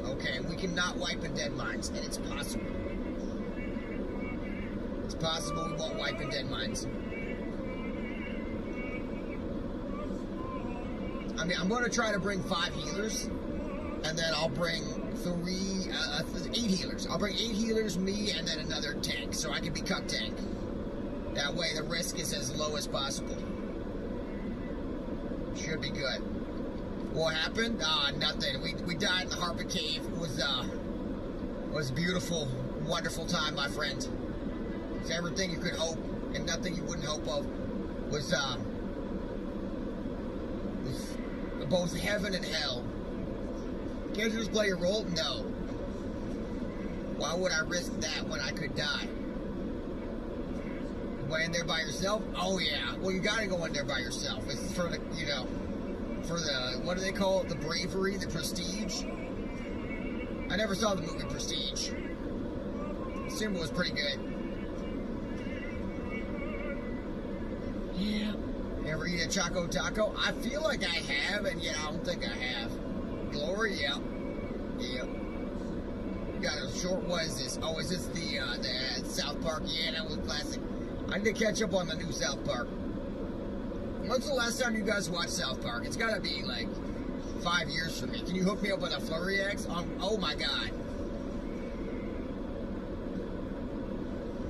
okay, we can not wipe in Dead Mines, and it's possible. It's possible we won't wipe in Dead Mines. I mean, I'm going to try to bring 5 healers, and then I'll bring 8 healers. I'll bring 8 healers, me, and then another tank, so I can be cuck tank. That way the risk is as low as possible. Should be good. What happened? Nothing. We died in the Harpy Cave. It was a beautiful, wonderful time, my friend. It's everything you could hope, and nothing you wouldn't hope of. Was both heaven and hell. Can't you just play your role? No. Why would I risk that when I could die? went in there by yourself? Oh yeah. Well, you gotta go in there by yourself. It's for the, you know, for the, what do they call it? The bravery, the prestige. I never saw the movie Prestige. Assume it was pretty good. Yeah. You ever eat a Choco Taco? I feel like I have, and yet I don't think I have. Glory, yeah. Yep. Got a short, what is this? Oh, is this the South Park? Yeah, that was classic. I need to catch up on the new South Park. When's the last time you guys watched South Park? It's gotta be like 5 years for me. Can you hook me up with a Flurry X? Oh my god.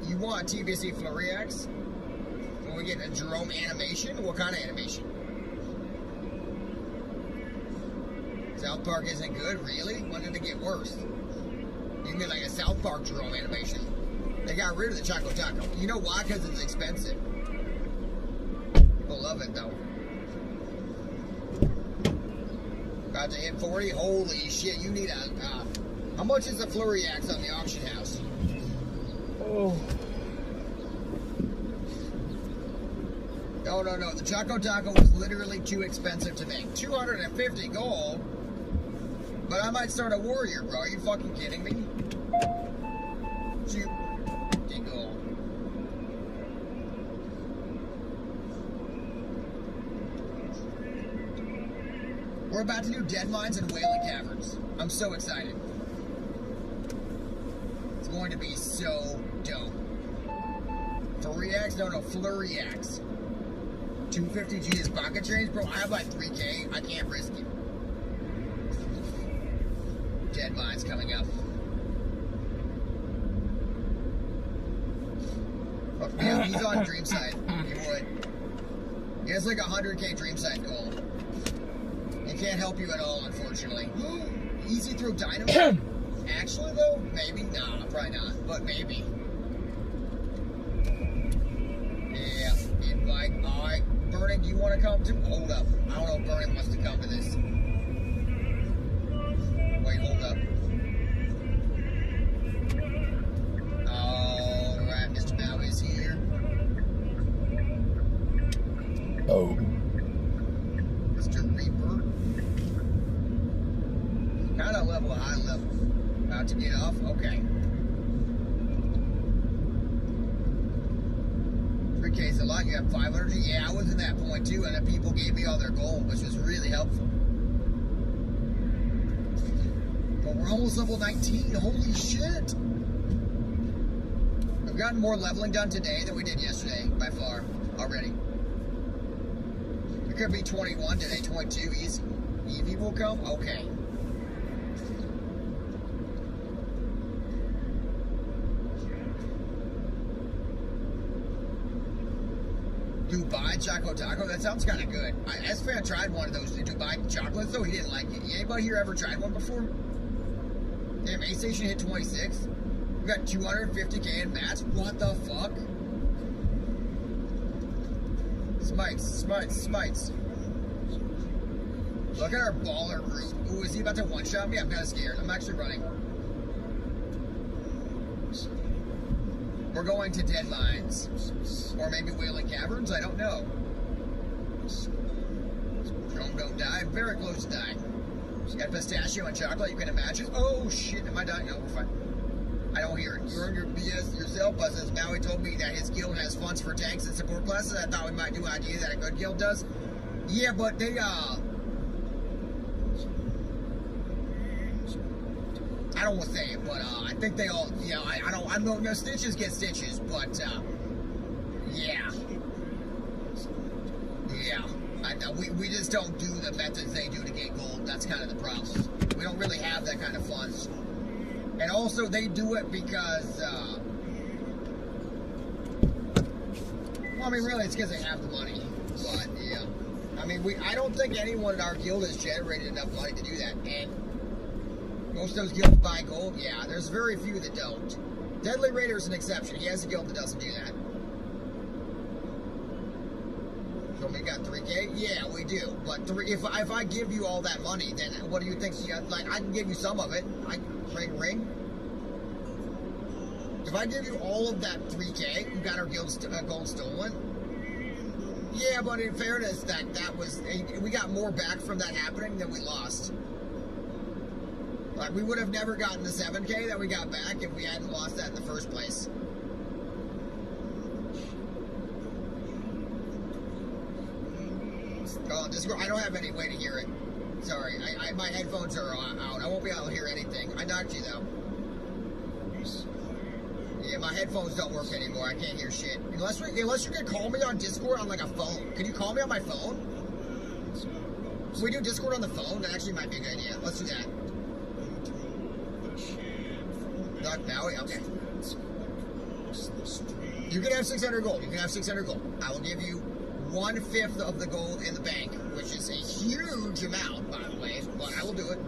You want a TBC Flurry X? Will we get a Jerome animation? What kind of animation? South Park isn't good, really? When did it get worse? You can get like a South Park Jerome animation. They got rid of the Choco Taco. You know why? Because it's expensive. People love it though. About to hit 40? Holy shit, you need a... how much is the Flurry X on the auction house? Oh. No. The Choco Taco was literally too expensive to make. 250 gold? But I might start a warrior, bro. Are you fucking kidding me? 250 gold. We're about to do Dead Mines and Whaling Caverns. I'm so excited. It's going to be so dope. Flurry X? No, Flurry X. 250G is pocket change? Bro, I have like 3K. I can't risk it. Dead Mines coming up. Oh, yeah, he's on Dream Site. He would. He has like 100K Dream Site gold. He can't help you at all, unfortunately. Easy through Dynamo? Actually, though, maybe. Nah, probably not. But maybe. Yeah. Invite. Alright. Burning, do you want to come to? Hold up. I don't know if Burning wants to come to this. Wait, hold up. Alright, Mr. Maui is here. Oh. Mr. Reaper. Kind of level, high level. About to get off? Okay. 3K is a lot. You have 500. Yeah, I was in that point too, and the people gave me all their gold, which was really helpful. But we're almost level 19. Holy shit! We've gotten more leveling done today than we did yesterday, by far, already. It could be 21 today, 22 easy. Evie will come? Okay. Dubai Choco Taco? That sounds kind of good. S-Fan tried one of those Dubai chocolates, though. He didn't like it. Anybody here ever tried one before? Damn, A-Station hit 26. We got 250K in mats. What the fuck? Smites. Look at our baller group. Ooh, is he about to one-shot me? I'm kind of scared. I'm actually running. We're going to Dead Mines. Or maybe Whaling Caverns, I don't know. Don't die. Very close to dying. Got pistachio and chocolate, you can imagine. Oh shit, am I dying? No, we're fine. I don't hear it. You earn your BS yourself, but since Maui told me that his guild has funds for tanks and support classes, I thought we might do an idea that a good guild does. Yeah, but they, I don't want to say it, but I think they all, you know, I know stitches get stitches, but yeah. We just don't do the methods they do to get gold. That's kind of the problem. We don't really have that kind of funds. And also they do it because, well, I mean, really it's because they have the money, but yeah. I mean, I don't think anyone in our guild has generated enough money to do that, and most of those guilds buy gold. Yeah, there's very few that don't. Deadly Raider is an exception. He has a guild that doesn't do that. So we got 3K? Yeah, we do. But if I give you all that money, then what do you think? Like, I can give you some of it. Ring. If I give you all of that 3K, we got our gold stolen. Yeah, but in fairness, that was we got more back from that happening than we lost. Like, we would have never gotten the 7K that we got back if we hadn't lost that in the first place. Oh, Discord, I don't have any way to hear it. Sorry, my headphones are out. I won't be able to hear anything. I knocked you, though. Yeah, my headphones don't work anymore. I can't hear shit. Unless you can call me on Discord on, like, a phone. Can you call me on my phone? If we do Discord on the phone, that actually might be a good idea. Let's do that. Doc Bowie? Okay. You can have 600 gold. You can have 600 gold. I will give you 1/5 of the gold in the bank, which is a huge amount, by the way, but I will do it.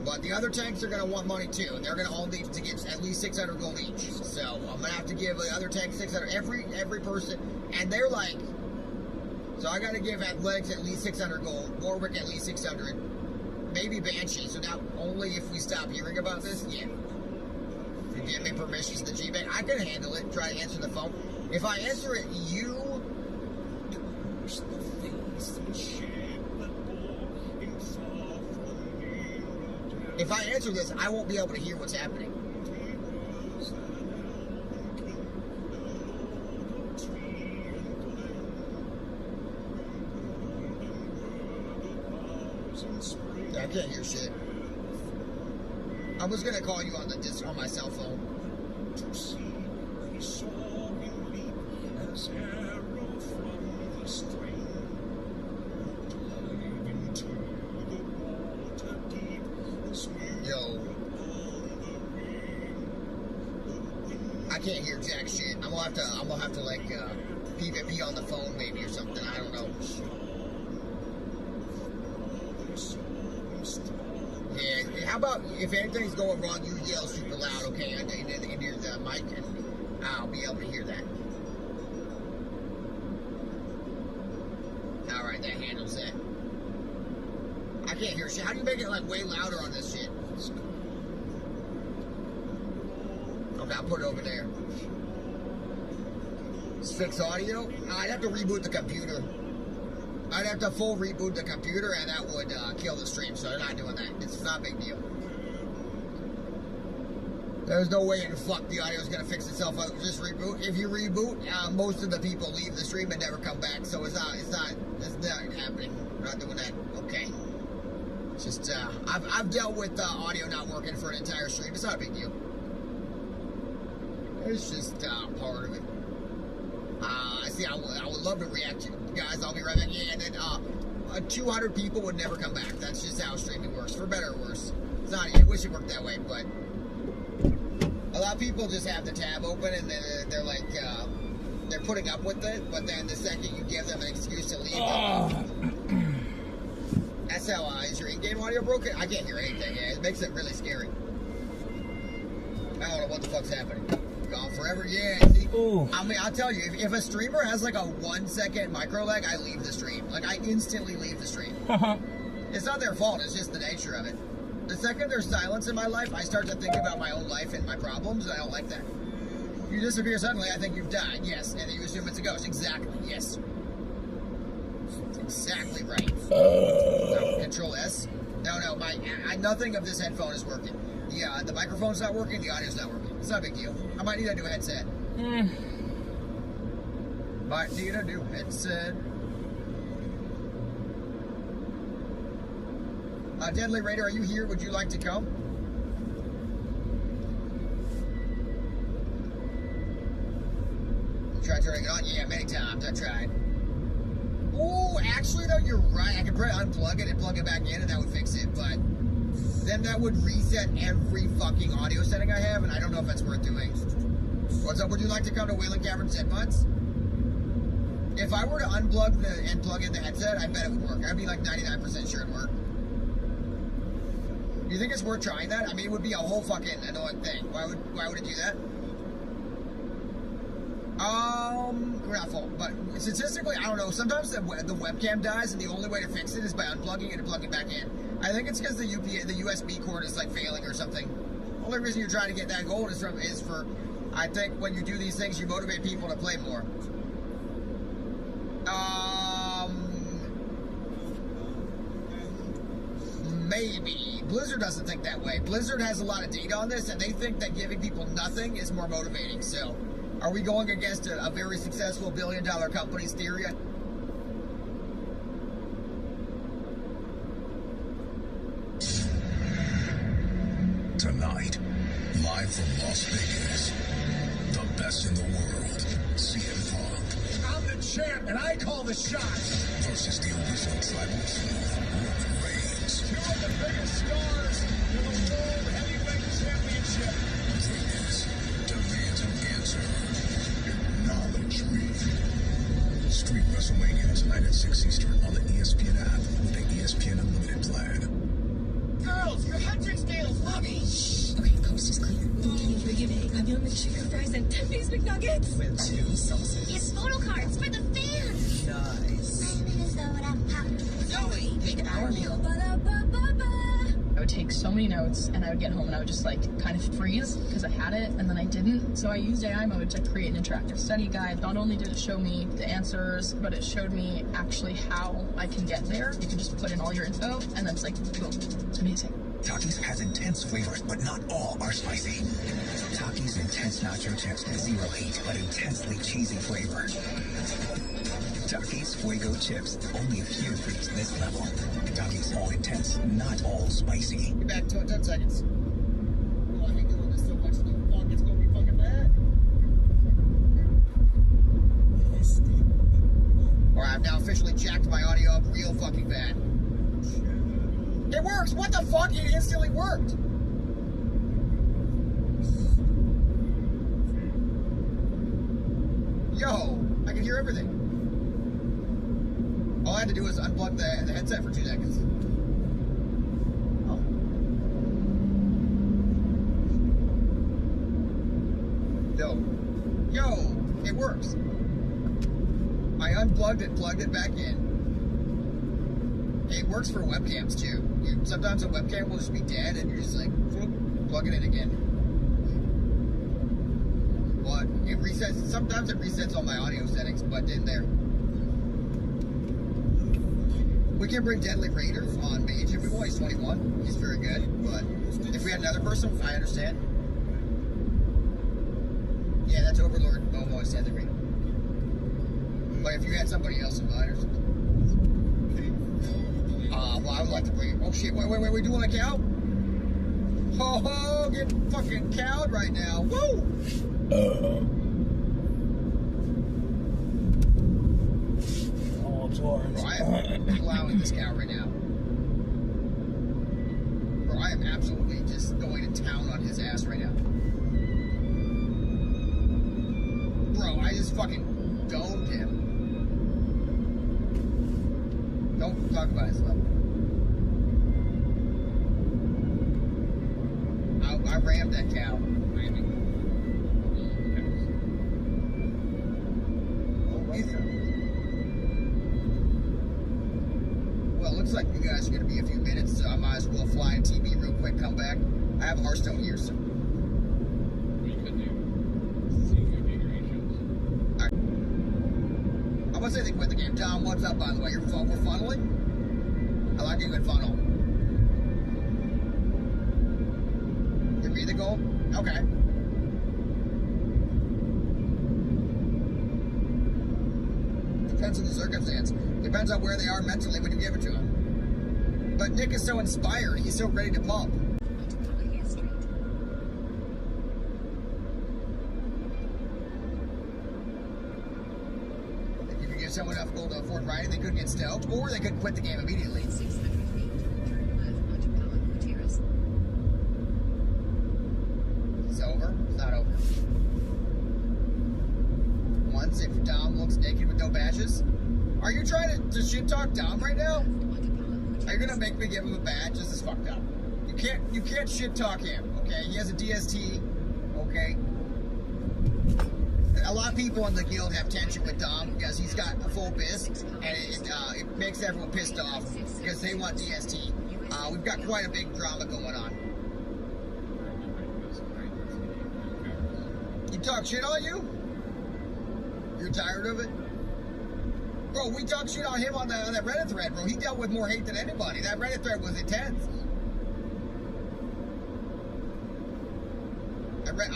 But the other tanks are going to want money too, and they're going to all need to get at least 600 gold each. So I'm going to have to give the other tank 600, every person, and they're like, so I got to give Athletics at least 600 gold, Warwick at least 600, maybe Banshee, so now only if we stop hearing about this, yeah. You give me permissions to the G-Bank, I can handle it, try to answer the phone. If I answer it, you... If I answer this, I won't be able to hear what's happening. I can't hear shit. I was gonna call you on on my cell phone. Yo. I can't hear jack shit. I'm gonna have to like PvP on the phone maybe or something. I don't know. Yeah, how about if anything's going wrong, you yell super loud, okay, into the mic, and I'll be able to hear that. Alright, that handles that. I can't hear shit. How do you make it like way louder on this shit? Okay, I'll put it over there. Fix audio? I'd have to reboot the computer. I'd have to full reboot the computer, and that would kill the stream, so they're not doing that. It's not a big deal. There's no way in fuck the audio's gonna fix itself up. Just reboot. If you reboot, most of the people leave the stream and never come back, so it's not happening. We're not doing that. Okay. It's just, I've dealt with audio not working for an entire stream. It's not a big deal. It's just part of it. See, I would love to react to guys. I'll be right back. Yeah, and then 200 people would never come back. That's just how streaming works, for better or worse. It's not. I wish it worked that way, but a lot of people just have the tab open and then they're like they're putting up with it. But then the second you give them an excuse to leave, that's how. Is your in-game audio broken? I can't hear anything. Yeah, it makes it really scary. I don't know what the fuck's happening. Gone forever, yeah. See, I mean, I'll tell you, if a streamer has like a 1 second micro lag, I leave the stream. Like, I instantly leave the stream. It's not their fault, it's just the nature of it. The second there's silence in my life, I start to think about my own life and my problems, and I don't like that. You disappear suddenly, I think you've died, yes. And then you assume it's a ghost, exactly, yes. Exactly right. No, Control S. No, nothing of this headphone is working. The microphone's not working, the audio's not working. It's not a big deal. I might need a new headset. Might need a new headset. Deadly Raider, are you here? Would you like to come? You tried turning it on? Yeah, many times. I tried. Oh, actually, though, you're right. I could probably unplug it and plug it back in, and that would fix it, but then that would reset every fucking audio setting I have, and I don't know if that's worth doing. What's up? Would you like to come to Wailing Caverns at months? If I were to unplug and plug in the headset, I bet it would work. I'd be like 99% sure it'd work. You think it's worth trying that? I mean, it would be a whole fucking annoying thing. Why would it do that? We're not full, but statistically, I don't know. Sometimes the webcam dies, and the only way to fix it is by unplugging it and plugging it back in. I think it's because the USB cord is like failing or something. only reason you're trying to get that gold is for, I think when you do these things, you motivate people to play more. Maybe. Blizzard doesn't think that way. Blizzard has a lot of data on this, and they think that giving people nothing is more motivating. So, are we going against a very successful billion-dollar company's theory? Tonight, live from Las Vegas, the best in the world, CM Punk. I'm the champ, and I call the shots. Versus the original tribal chief, Roman Reigns. Two of the biggest stars in the World Heavyweight Championship. Greatness demands an answer. Acknowledge me. Stream WrestleMania tonight at 6 Eastern on the ESPN app with the ESPN Unlimited plan. Girls, your Hendrix nails, mommy. Okay, coast is clear. Can you forgive me? Have you McChicken fries and 10 piece McNuggets? With 2 sauces. Yes, photo cards for the fans. Nice. Zoe, pick our meal. I would take so many notes, and I would get home and I would just like kind of freeze because I had it and then I didn't. So I used AI mode to create an interactive study guide. Not only did it show me the answers, but it showed me actually how I can get there. You can just put in all your info and then it's like, boom, it's amazing. Takis has intense flavors, but not all are spicy. Takis intense nacho chips, zero heat, but intensely cheesy flavor. Takis Fuego chips, only a few reach this level. Takis all intense, not all spicy. Get back to it, 10 seconds. Oh, I hate doing this so much. The fuck, it's gonna be fucking bad. Alright, I've now officially jacked my audio up real fucking bad. It works! What the fuck? It instantly worked! Yo, I can hear everything. All I had to do was unplug the headset for 2 seconds. Oh. Yo, it works. I unplugged it, plugged it back in. It works for webcams too. Sometimes a webcam will just be dead and you're just like, plug it in again. But it resets, sometimes it resets all my audio settings, but in there. We can bring Deadly Raider on Mage if we want. He's 21. He's very good. But if we had another person, I understand. Yeah, that's Overlord Momo is Deadly Raider. But if you had somebody else in mind or something. Well, I would like to bring. Oh shit! Wait! We doing a cow? Ho! Get fucking cowed right now! Woo! Bro, I am allowing this cow right now. Bro, I am absolutely just going to town on his ass right now. Bro, I just fucking domed him. Don't talk about his level. I rammed that cow. Well, it looks like you guys are going to be a few minutes, so I might as well fly in TV real quick, come back. I have Hearthstone here, so. Alright. I'm going to say they quit the game. Tom, what's up, by the way? We're funneling? I like a good funnel. Give me the goal? Okay. Depends on the circumstance. Depends on where they are mentally when you give it to them. But Nick is so inspired. He's so ready to pump. If you could give someone enough gold to afford riding, they could get stoked, or they could quit the game immediately. It's over. It's not over. Once, if Dom looks naked with no badges. Are you trying to shit talk Dom right now? Are you gonna make me give him a badge? This is fucked up. You can't shit talk him, okay? He has a DST, okay? A lot of people in the guild have tension with Dom because he's got a full biz, and it makes everyone pissed off because they want DST. We've got quite a big drama going on. talk shit on you? You're tired of it? Bro, we talked shit on him on that Reddit thread, bro. He dealt with more hate than anybody. That Reddit thread was intense.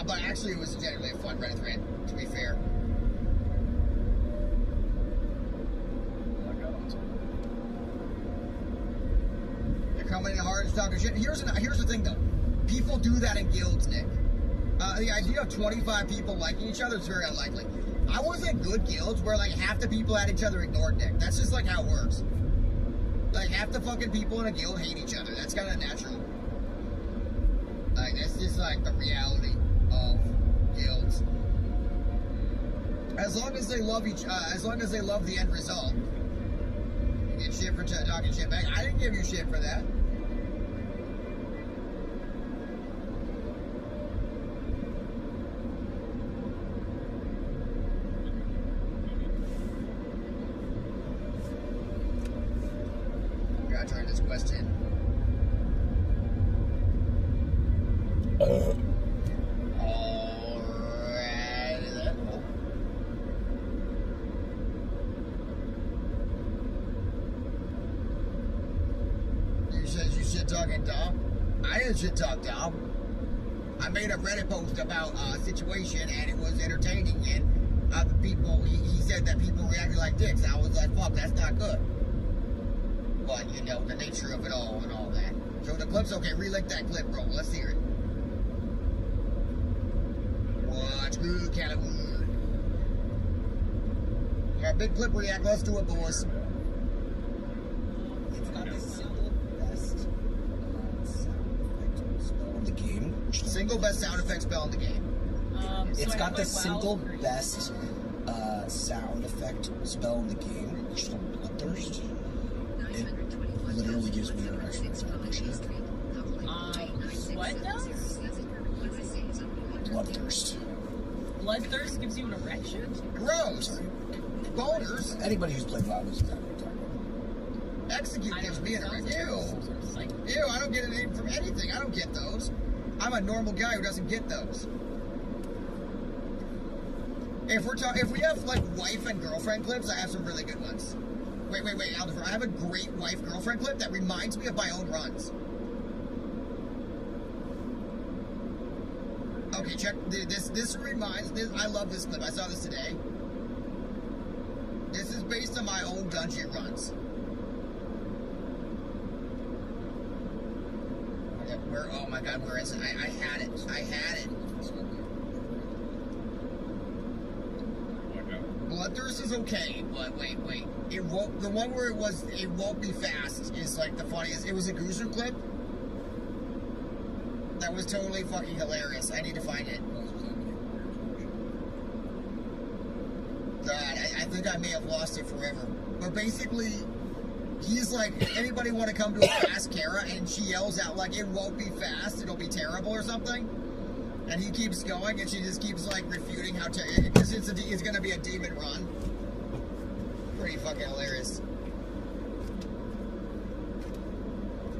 But actually, it was generally a fun Reddit thread, to be fair. They're coming in hard and talking shit. Here's the thing, though. People do that in guilds, Nick. The idea of 25 people liking each other is very unlikely. I was in good guilds where like half the people had each other ignored, Nick. That's just like how it works. Like half the fucking people in a guild hate each other. That's kind of natural. Like that's just like the reality of guilds. As long as they love as long as they love the end result. You get shit for talking shit back. I didn't give you shit for that. Turn this quest in. Alrighty then. You said you shit talking Dom? I didn't shit talk Dom. I made a Reddit post about a situation and it was entertaining and the people, he said that people reacted like dicks. I was like, fuck, that's not good. But, you know, the nature of it all and all that. So the clip's okay. Relink that clip, bro. Let's hear it. What's good, Caliwood? Our big clip react. Let's do it, boys. It's got the single best sound effect spell in the game. Single best sound effect spell in the game. It's got the single best sound effect spell in the game, which is called Bloodthirst. It literally gives me an erection inside of shit. What does? Bloodthirst. Bloodthirst gives you an erection? Gross. Boners. Anybody who's played WoW knows exactly what I'm talking Execute gives me an erection. Ew. Ew, I don't get it from anything. I don't get those. I'm a normal guy who doesn't get those. If we have like wife and girlfriend clips, I have some really good ones. Wait, Alder, I have a great wife-girlfriend clip that reminds me of my own runs. Okay, check this reminds this. I love this clip. I saw this today. This is based on my own dungeon runs. Where? Oh my God, where is it? I had it. I had it. Bloodthirst is okay, but wait. It won't. The one where it won't be fast is like the funniest. It was a Goozer clip. That was totally fucking hilarious. I need to find it. God, I think I may have lost it forever. But basically, he's like, anybody want to come to a fast Kara? And she yells out like, it won't be fast, it'll be terrible or something. And he keeps going, and she just keeps like refuting how because it's gonna be a demon run. Pretty fucking hilarious.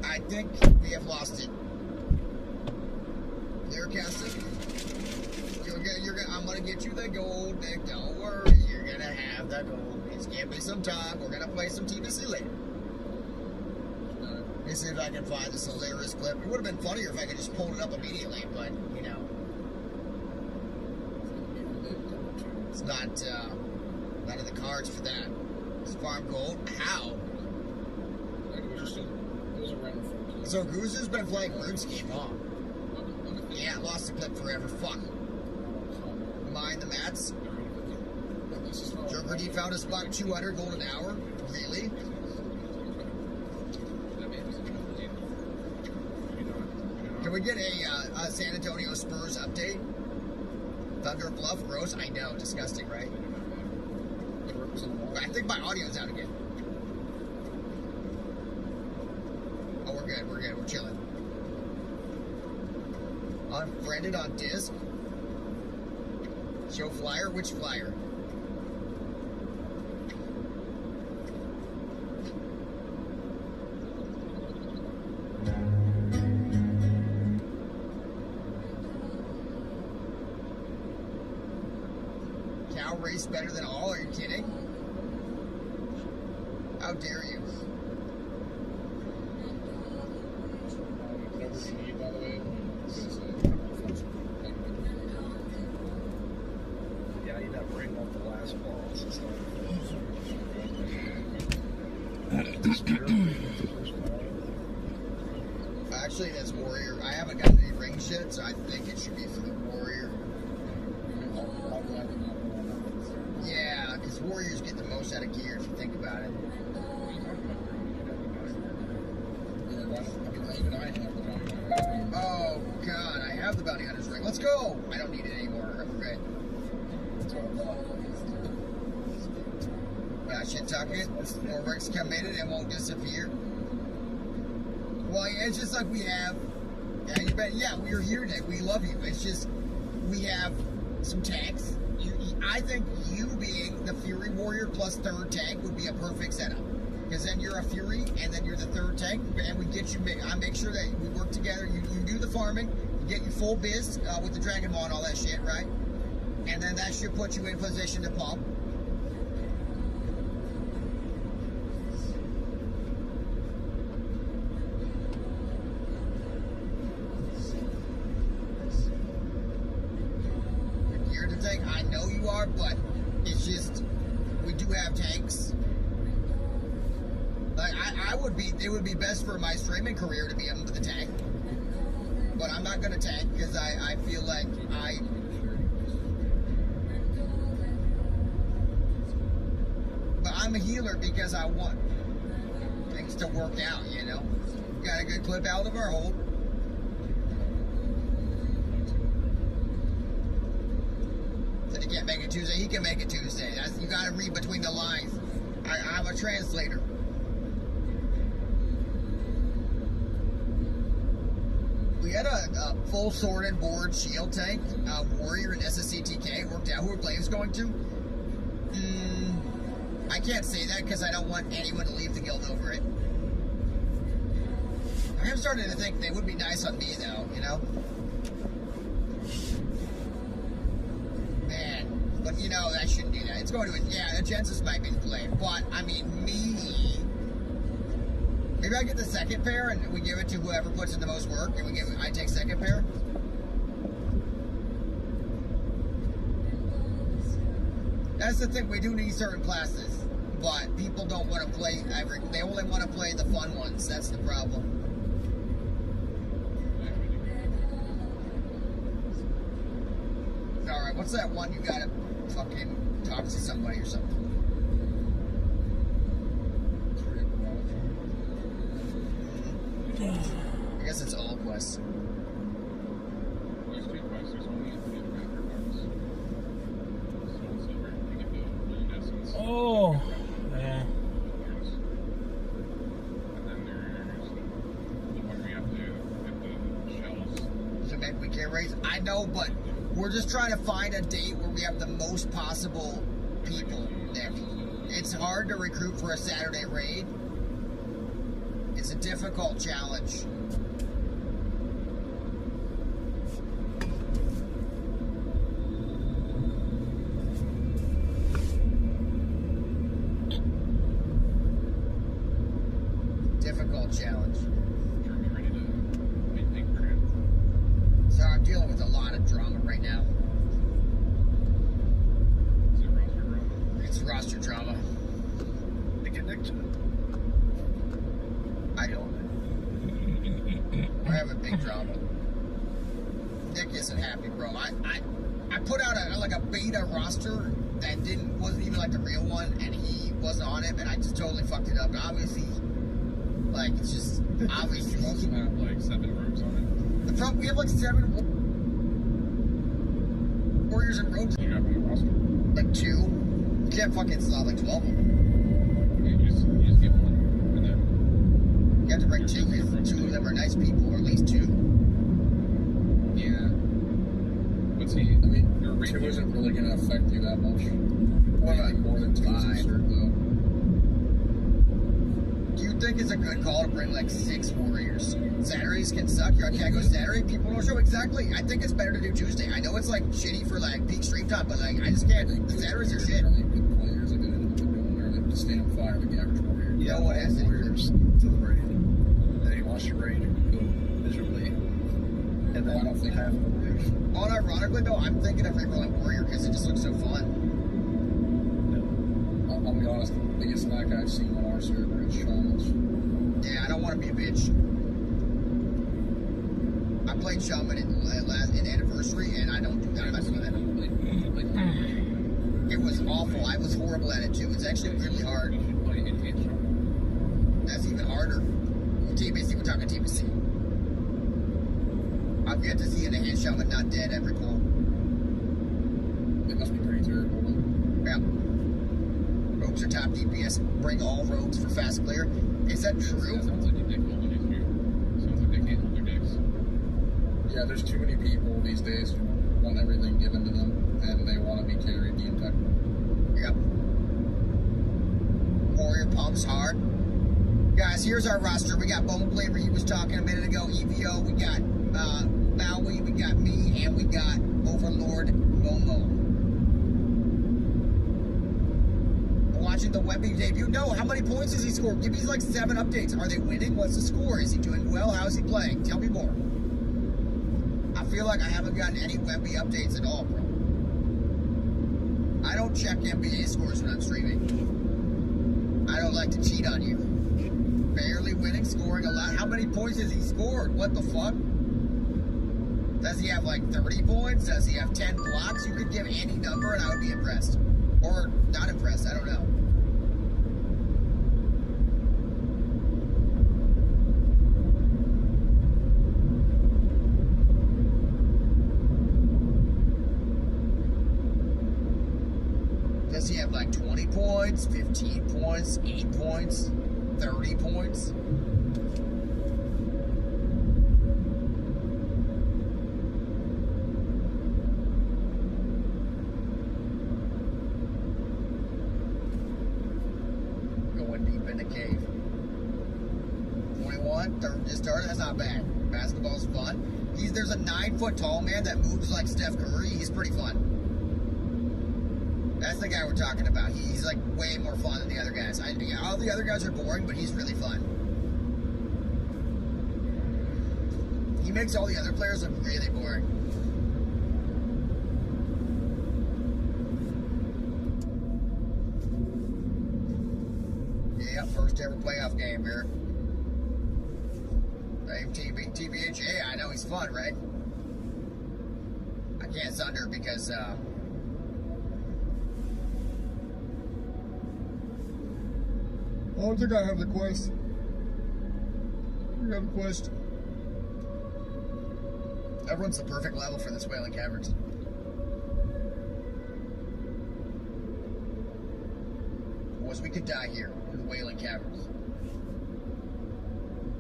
I think we have lost it. Clear casting. I'm gonna get you the gold, Nick. Don't worry, you're gonna have the gold. Just give me some time. We're gonna play some TBC later. Let me see if I can find this hilarious clip. It would have been funnier if I could just pull it up immediately, but you know. It's not in the cards for that. It's farm gold. How? So Goozer's been playing RuneScape, huh? Yeah, lost the clip forever. Fuck. Mind the mats. Joker D found a spot at 200 gold an hour. Really? Can we get a San Antonio Spurs update? Thunder Bluff, gross. I know, disgusting, right? I think my audio's out again. Oh, we're good. We're chilling. Unfriended on disc. Show flyer. Which flyer? race better than all? Are you kidding? How dare you? Whatever you need, by the way. Yeah, I need that ring off the last ball. It's just Actually, that's Warrior. I haven't gotten any rings yet, so I think it should be for the Warrior. Yeah, because Warriors get the most out of gear if you think about it. Oh, God, I have the Bounty Hunter's ring. Let's go! I don't need it anymore. I forget. Yeah, shit, tuck it. More rings come in it and won't disappear. Well, yeah, it's just like we have. Yeah, you bet. Yeah, we're here, Nick. We love you. It's just we have some tanks. I think you being the Fury Warrior plus third tank would be a perfect setup. Because then you're a Fury, and then you're the third tank, and we get you. I make sure that we work together. You do the farming, you get you full biz with the Dragon Ball and all that shit, right? And then that should put you in position to pump. You're the tank. I know you are, but it's just we do have tanks. Like it would be best for my streaming career to be under the tank, but I'm not gonna tank because I feel like but I'm a healer because I want things to work out, you know. Got a good clip out of our hole. Said he can't make it Tuesday. He can make it Tuesday. You gotta read between the lines. I'm a translator. We had a full sword and board shield tank, Warrior and SSCTK worked out. Who are Blaze going to? I can't say that because I don't want anyone to leave the guild over it. I am starting to think they would be nice on me though, you know? Man, but you know, I shouldn't do that. It's going to it. Yeah, Agensis might be the play, but I mean, me. Maybe I get the second pair and we give it to whoever puts in the most work, and I take second pair. That's the thing. We do need certain classes, but people don't want to play they only want to play the fun ones. That's the problem. All right, what's that one you gotta fucking talk to somebody or something? I guess it's all quests. There's two quests. There's one you get the Raptor box. Stone Silver, you get the Luminescence. Oh, yeah. And then there's the one where you have to get the shells. So maybe we can't raise. I know, but we're just trying to find a date where we have the most possible people, Nick. It's hard to recruit for a Saturday raid. It's a difficult challenge. Difficult challenge. So I'm dealing with a lot of drama right now. It's roster drama. They get next to it. I don't. We're having big drama. Nick isn't happy, bro. I put out a beta roster that wasn't even like the real one, and he wasn't on it, and I just totally fucked it up. Obviously, like it's just obviously. You also have like 7 rogues on it. We have like 7 warriors and rogues. You have on the roster? Like 2. You can't fucking slot like 12 of them. You just get one, and then you have to bring 2 if 2 of them are nice people, or at least 2. Yeah. But see, I mean, your rate 2 isn't really going to affect you that much. What about more than 5? Though. Do you think think it's a good call to bring like 6 warriors. Saturdays can suck. You're on Kago Saturday. People don't show exactly. I think it's better to do Tuesday. I know it's like shitty for like peak stream time, but like I just can't. Saturdays are shit. Good players like they didn't know what they're doing, or they would just stand on fire like the average warrior. You know what has it? Warriors to the raid. Then you lost your raid, go visually. And then I don't think half of the warriors. Unironically though, I'm thinking of rerolling warrior because it just looks so fun. I'll be honest, the biggest lack I've seen on our server is shamans. Yeah, I don't want to be a bitch. I played shaman in anniversary, and I don't do that. I'm not doing that. It was awful. I was horrible at it too. It's actually really hard. That's even harder. TBC, we're talking TBC. I've yet to see an enhanced shaman not dead every pull. It must be pretty terrible. Yeah. Rogues are top DPS. Bring all rogues for fast clear. Is that true? Yeah, sounds like they can't hold their decks. Yeah, there's too many people these days who want everything given to them, and they want to be carried the entire. Yep. Warrior pumps hard. Guys, here's our roster. We got Bone Flavor, he was talking a minute ago. EVO, we got Maui, we got me, and we got Overlord Momo. Watching the Webby debut. No, how many points has he scored? Give me like 7 updates. Are they winning? What's the score? Is he doing well? How is he playing? Tell me more. I feel like I haven't gotten any Webby updates at all, bro. I don't check NBA scores when I'm streaming. I don't like to cheat on you. Barely winning, scoring a lot. How many points has he scored? What the fuck? Does he have like 30 points? Does he have 10 blocks? You could give any number and I would be impressed. Or not impressed, I don't know. Does he have like 20 points, 15 points, 8 points, 30 points? Going deep in the cave. 21, third just started, that's not bad. Basketball's fun. There's a 9-foot tall man that moves like Steph Curry, he's pretty fun. That's the guy we're talking about. He's like way more fun than the other guys. All the other guys are boring, but he's really fun. He makes all the other players look really boring. Yeah, first ever playoff game here. Same TBHA, I know he's fun, right? I can't Sunder because, I don't think I have the quest. You have a quest. Everyone's the perfect level for this Wailing Caverns. Boys, we could die here in the Wailing Caverns.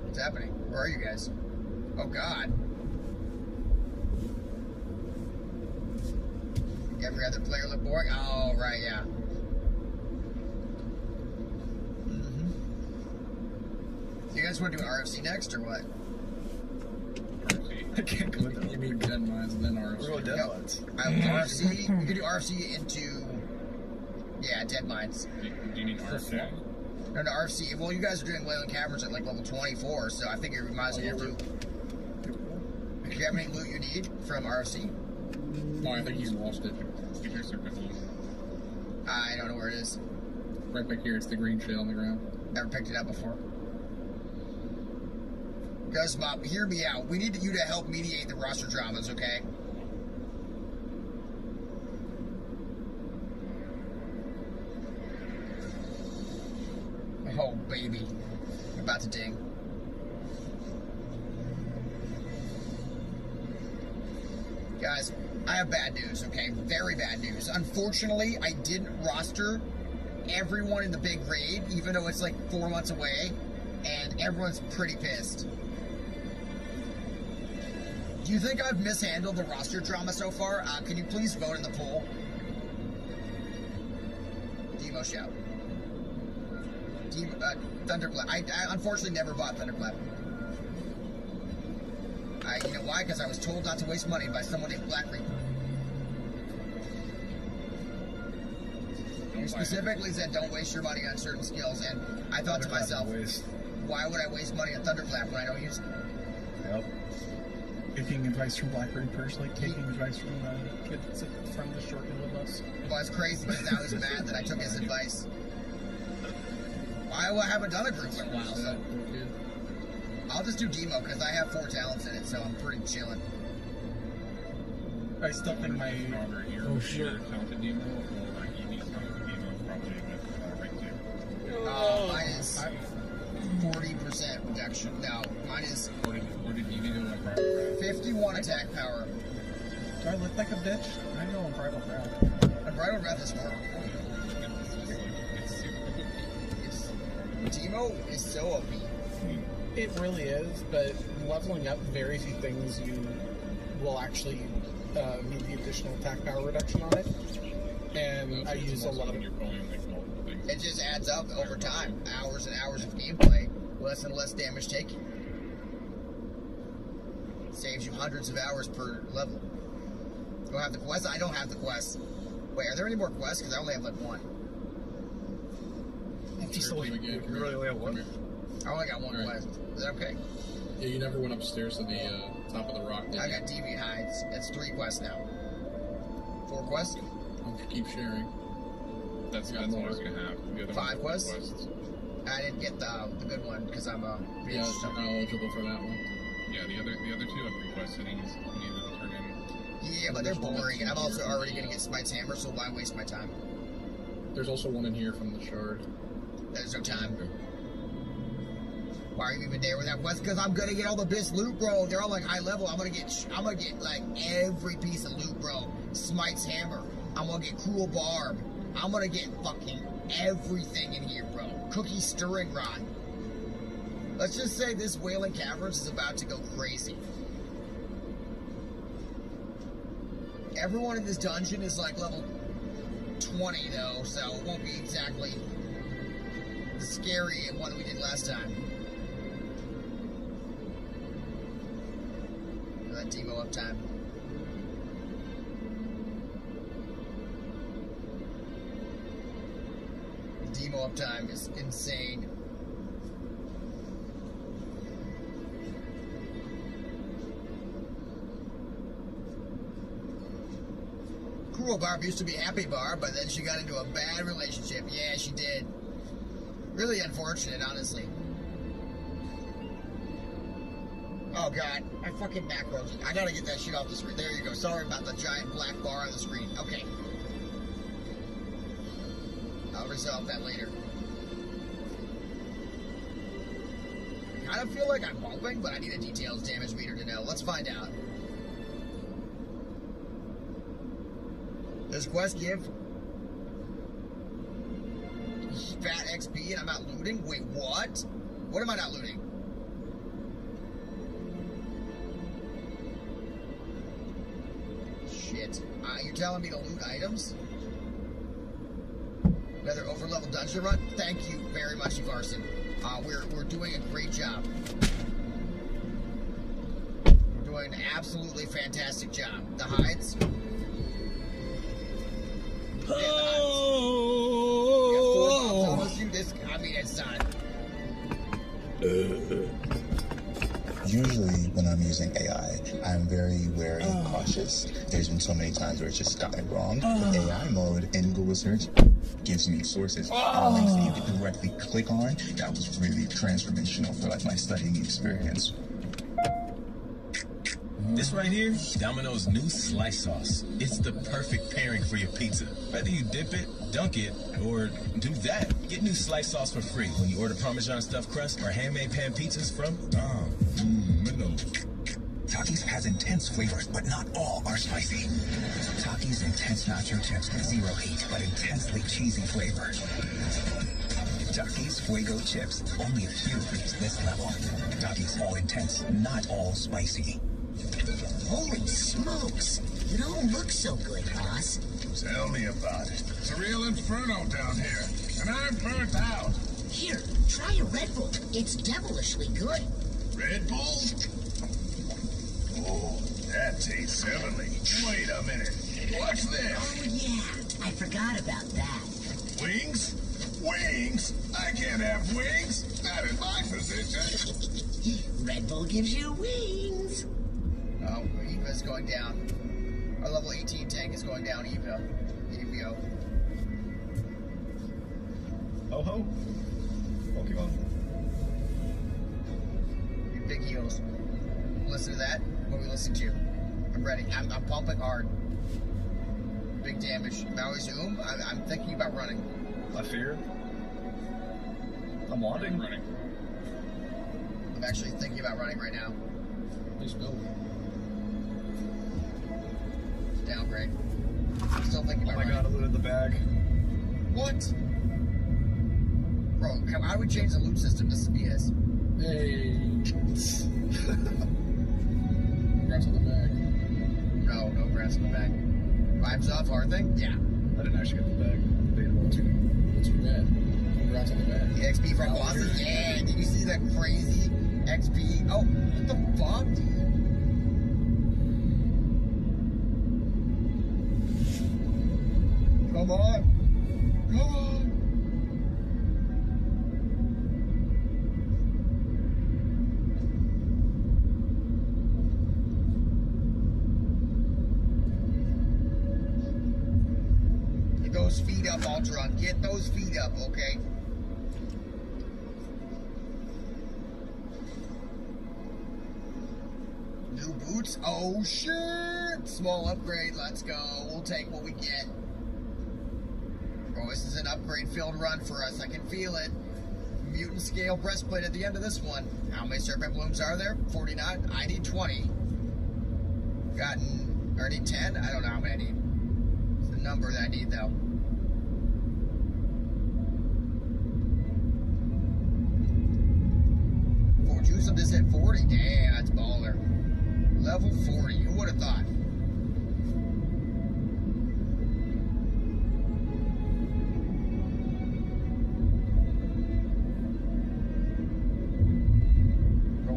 What's happening? Where are you guys? Oh God. Every other player look boring? Oh, right, yeah. You guys want to do RFC next or what? I can't go with that. You mean Dead Mines and then RFC. We're going Dead Mines. RFC, you can do RFC into, yeah, Dead Mines. Do you need RFC? No, RFC. Well, you guys are doing Wailing Caverns at like level 24, so I figure we might as well do. Do you have any loot you need from RFC? No, I think he's lost it. I don't know where it is. Right back here, it's the green shell on the ground. Never picked it up before. Guys, Mob, hear me out. We need you to help mediate the roster dramas, okay? Oh, baby. I'm about to ding. Guys, I have bad news, okay? Very bad news. Unfortunately, I didn't roster everyone in the big raid, even though it's like 4 months away, and everyone's pretty pissed. Do you think I've mishandled the roster drama so far? Can you please vote in the poll? Demo shout. Thunderclap. I unfortunately never bought Thunderclap. You know why? Because I was told not to waste money by someone named Black Reaper. Who specifically said don't waste your money on certain skills, and I thought to myself, why would I waste money on Thunderclap when I don't use it? Yep. Taking advice from Black Reapers, like taking advice from kids from the short with us. Well, it's crazy because now he's mad that I took his advice. I haven't done a group in a while, so I'll just do demo because I have 4 talents in it, so I'm pretty chilling. I still think my talented demo or like EV talented demo probably with rank 2. Mine is 40% reduction. No, mine is 51 attack power. Do I look like a bitch? I know I'm Bridal Wrath. A Bridal Wrath is horrible. Demo is so OP. It really is, but leveling up very few things you will actually need the additional attack power reduction on it. And I use a lot of... It just adds up over time. Hours and hours of gameplay, less and less damage taken. Saves you hundreds of hours per level. Do I have the quest? I don't have the quest. Wait, are there any more quests? Because I only have like 1. Just you really only have 1? I only got 1 quest. Is that okay? Yeah, you never went upstairs to the top of the rock. I got Deviant Hides. It's 3 quests now. 4 quests? Okay, keep sharing. That's what I was gonna have. 5 quests? I didn't get the good one because I'm a bitch. Yeah, I'm not eligible for that one. Yeah, the other 2 have requests that you need to turn in. Yeah, but they're boring, and I'm also already gonna get Smite's Hammer, so why waste my time? There's also one in here from the shard. There's no time. Why are you even there with that quest? Because I'm gonna get all the best loot, bro. They're all like high level. I'm gonna get like every piece of loot, bro. Smite's Hammer. I'm gonna get Cruel Barb. I'm gonna get fucking everything in here, bro. Cookie Stirring Rod. Let's just say this Wailing Caverns is about to go crazy. Everyone in this dungeon is like level 20 though, so it won't be exactly scary as one we did last time. That demo uptime. The demo uptime is insane. Cruel Barb used to be Happy Barb, but then she got into a bad relationship. Yeah, she did. Really unfortunate, honestly. Oh god, I fucking macroed it. I gotta get that shit off the screen. There you go. Sorry about the giant black bar on the screen. Okay. I'll resolve that later. I kind of feel like I'm bumping, but I need a details damage meter to know. Let's find out. Does quest give fat XP and I'm not looting? Wait, what? What am I not looting? Shit. You're telling me to loot items? Another overlevel dungeon run? Thank you very much, Varson. We're doing a great job. We're doing an absolutely fantastic job. The hides. Oh! I mean, it's not. Usually when I'm using AI, I'm very wary and cautious. There's been so many times where it's just gotten wrong. AI mode in Google search gives me sources, links that you can directly click on. That was really transformational for like my studying experience. This right here, Domino's new slice sauce. It's the perfect pairing for your pizza. Whether you dip it, dunk it, or do that. Get new slice sauce for free when you order Parmesan stuffed crust or handmade pan pizzas from Domino's. Takis has intense flavors, but not all are spicy. Takis intense nacho chips with zero heat, but intensely cheesy flavor. Takis Fuego chips, only a few reach this level. Takis all intense, not all spicy. Holy smokes! You don't look so good, boss. Tell me about it. It's a real inferno down here, and I'm burnt out. Here, try a Red Bull. It's devilishly good. Red Bull? Oh, that tastes heavenly. Wait a minute. What's this? Oh, yeah. I forgot about that. Wings? Wings? I can't have wings. Not in my position. Red Bull gives you wings. Oh, Eva's going down. Our level 18 tank is going down, Eva. EVO. Oh ho. Pokemon. You big heels. Listen to that. What are we listening to? I'm ready. I'm pumping hard. Big damage. Maui Zoom. I'm thinking about running. I fear. I'm wanting. Running. I'm actually thinking about running right now. Please build. Downgrade. I'm still thinking about running. Oh my god, I looted the bag. What? Bro, how do we change the loot system to BS? Hey. Congrats on the bag. No congrats on the bag. Vibes off, hard thing? Yeah. I didn't actually get the bag. What's too bad? Congrats on the bag. The XP from bosses? Yeah. Did you see that crazy XP? Oh, what the fuck, dude? Come on. Come on. Get those feet up, Ultron. Get those feet up, okay? New boots? Oh, shit! Small upgrade. Let's go. We'll take what we get. Oh, this is an upgrade-filled run for us. I can feel it. Mutant scale breastplate at the end of this one. How many serpent blooms are there? 49. I need 20. I need 10? I don't know how many I need. It's the number that I need, though. Oh, juice of this at 40? Damn, that's baller. Level 40. Who would have thought?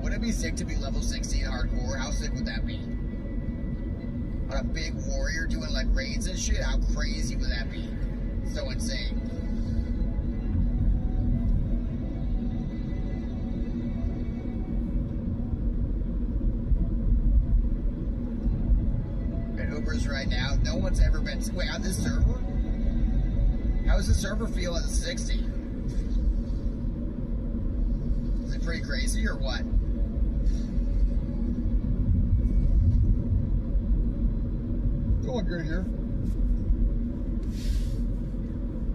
Would it be sick to be level 16 hardcore? How sick would that be? On a big warrior doing like raids and shit? How crazy would that be? So insane. And Uber's right now. No one's ever been. Wait, on this server? How does the server feel at 60? Is it pretty crazy or what? Going good here.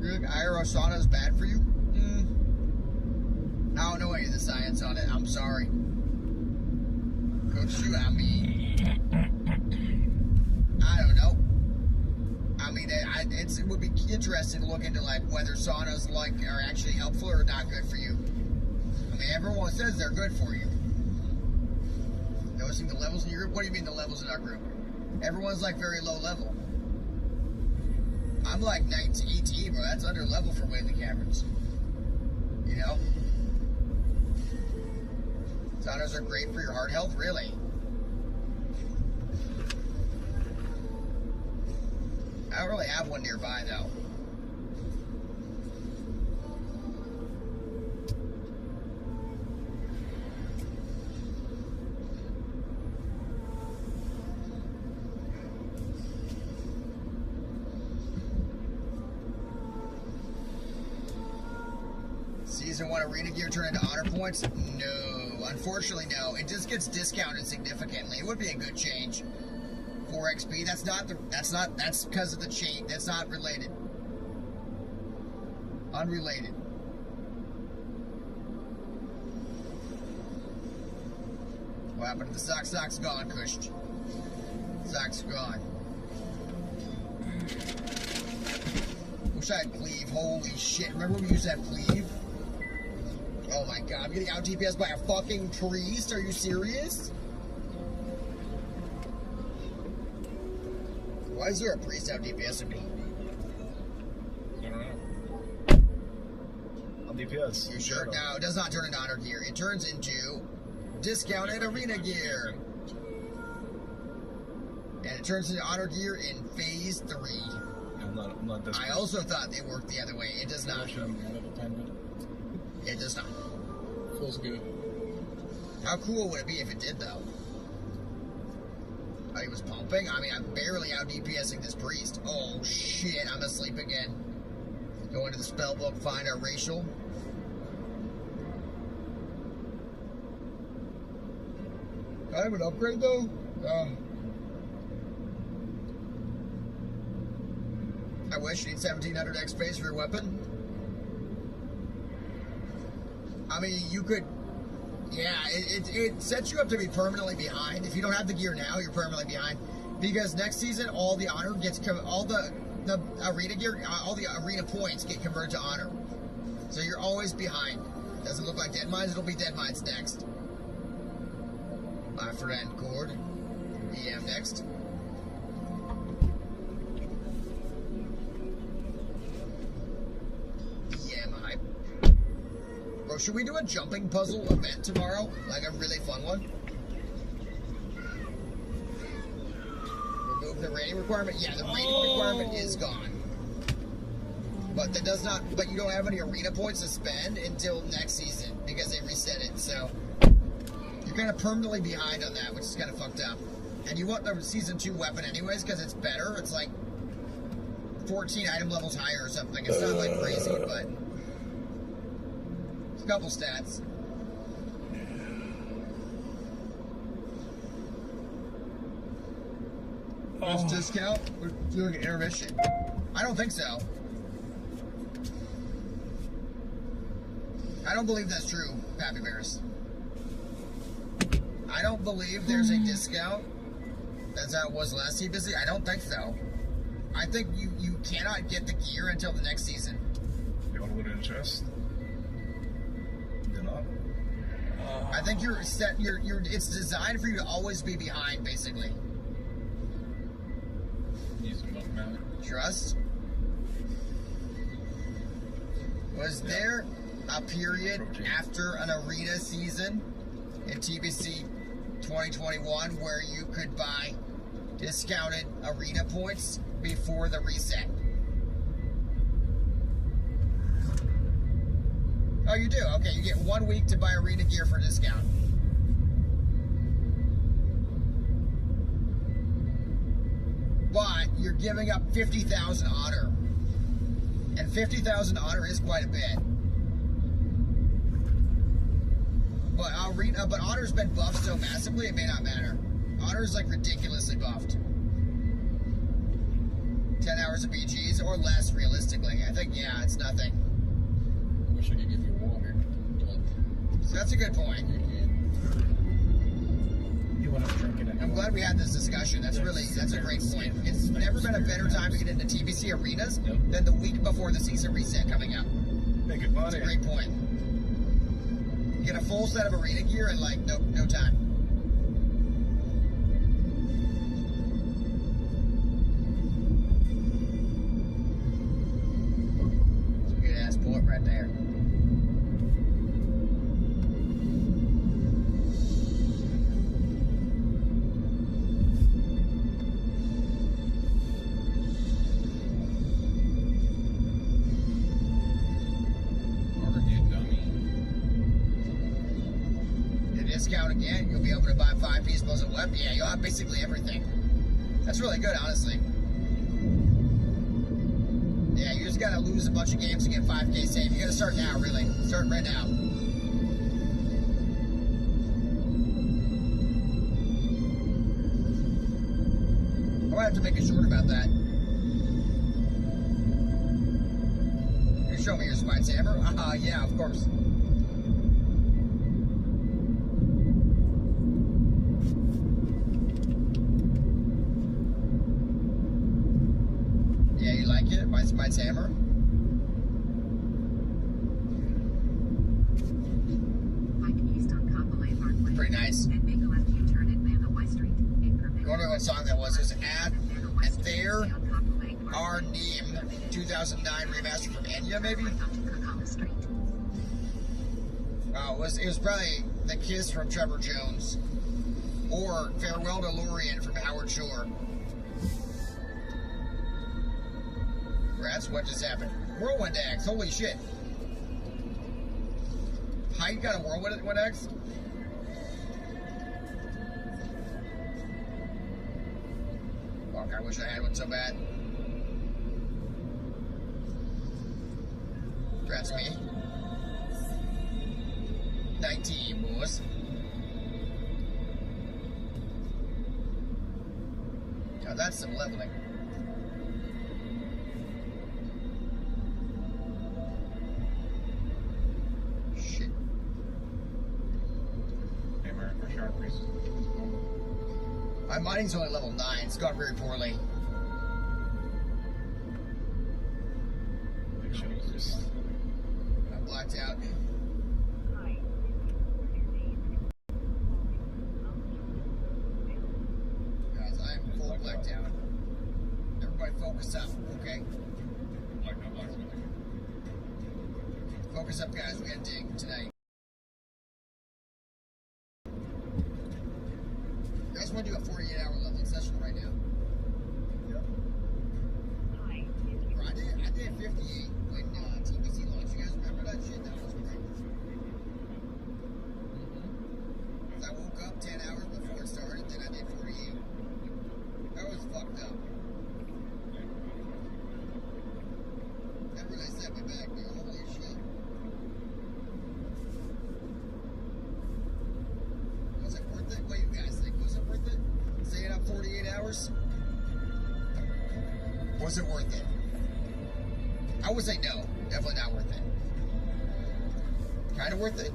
You think IRO sauna is bad for you? I don't know any of the science on it. I'm sorry. Coach you, I don't know. I mean, it would be interesting to look into like whether saunas like are actually helpful or not good for you. I mean, everyone says they're good for you. Noticing the levels in your group? What do you mean the levels in our group? Everyone's like very low level. I'm like 19, 18, bro. That's under level for Whaley Caverns. You know? Saunas are great for your heart health? Really? I don't really have one nearby, though. Season 1 arena gear turn into honor points? No, unfortunately no. It just gets discounted significantly. It would be a good change. 4 XP, that's because of the change. That's not related. Unrelated. What happened to the sock? Sock's gone, Kush. Sock's gone. Wish I had cleave. Holy shit. Remember when we used to have cleave? Oh my god, I'm getting out DPS by a fucking priest? Are you serious? Why is there a priest out DPS in me? I don't know. I'm DPS. You sure? No, it does not turn into honor gear. It turns into discounted arena gear. And it turns into honor gear in phase 3. I'm not this I also thought they worked the other way. It does not. It does not. Feels good. How cool would it be if it did, though? Oh, he was pumping? I mean, I'm barely out DPSing this priest. Oh, shit, I'm asleep again. Go into the spell book, find our racial. I have an upgrade, though? I wish you need 1700 XP for your weapon. I mean, you could... Yeah, it sets you up to be permanently behind. If you don't have the gear now, you're permanently behind. Because next season, all the honor gets... all the arena gear... all the arena points get converted to honor. So you're always behind. Doesn't look like Dead Mines. It'll be Dead Mines next. My friend Cord. EM next. Bro, should we do a jumping puzzle event tomorrow? Like a really fun one? Remove the rating requirement? Yeah, the rating requirement is gone. But that does not, but you don't have any arena points to spend until next season because they reset it, so you're kind of permanently behind on that, which is kind of fucked up. And you want the season 2 weapon anyways because it's better. It's like 14 item levels higher or something. It's not like crazy, but it's a couple stats. First discount? We're doing an intermission. I don't think so. I don't believe that's true, Pappy Bears. I don't believe there's a discount. That's how it was last season. I don't think so. I think you cannot get the gear until the next season. You want to look at chest? You're not? I think you're set. It's designed for you to always be behind, basically. Use a monk mount. Trust. Was there a period after an arena season in TBC 2021 where you could buy discounted arena points before the reset? Oh, you do? Okay, you get 1 week to buy arena gear for discount. But you're giving up 50,000 honor. And 50,000 honor is quite a bit. But honor's been buffed so massively, it may not matter. Honor's like ridiculously buffed. 10 hours of BGs or less, realistically. I think, yeah, it's nothing. I wish I could give you water. So that's a good point. You want to drink it? I'm glad we had this discussion. That's a great point. It's never been a better time to get into TBC arenas than the week before the season reset coming up. Making money. That's a great point. Get a full set of arena gear in like no time. Good ass point right there. Discount again, you'll be able to buy 5-piece Muslim weapon. Yeah, you'll have basically everything. That's really good, honestly. Yeah, you just gotta lose a bunch of games to get 5K save. You gotta start now, really. Start right now. I might have to make a short about that. You show me your Spice Hammer? Yeah, of course. My hammer. Pretty nice. I wonder what song that was. It was at There Are Neem 2009 remaster from Enya, maybe? it was probably The Kiss from Trevor Jones, or Farewell to Lorien from Howard Shore. Rats, what just happened? Whirlwind X, holy shit. Hyde got a Whirlwind X? Fuck, I wish I had one so bad. That's me. 19, boys. Now that's some leveling. Shit. Hey, American for shark priest. My mining's only level 9. It's gone very poorly. I blacked out. Guys, I am full blacked out. Everybody focus up, okay? Focus up, guys. We gotta dig tonight. You guys want to do a 48-hour leveling session right now? Yep. Bro, I did 58 when TBC launched. You guys remember that shit? That was great. I woke up 10 hours before it started, then I did 48. That was fucked up. That really set me back, dude. Holy shit. Was it worth it? What do you guys think? Was it worth it? Staying up 48 hours? Was it worth it? I would say no. Definitely not worth it. Kind of worth it?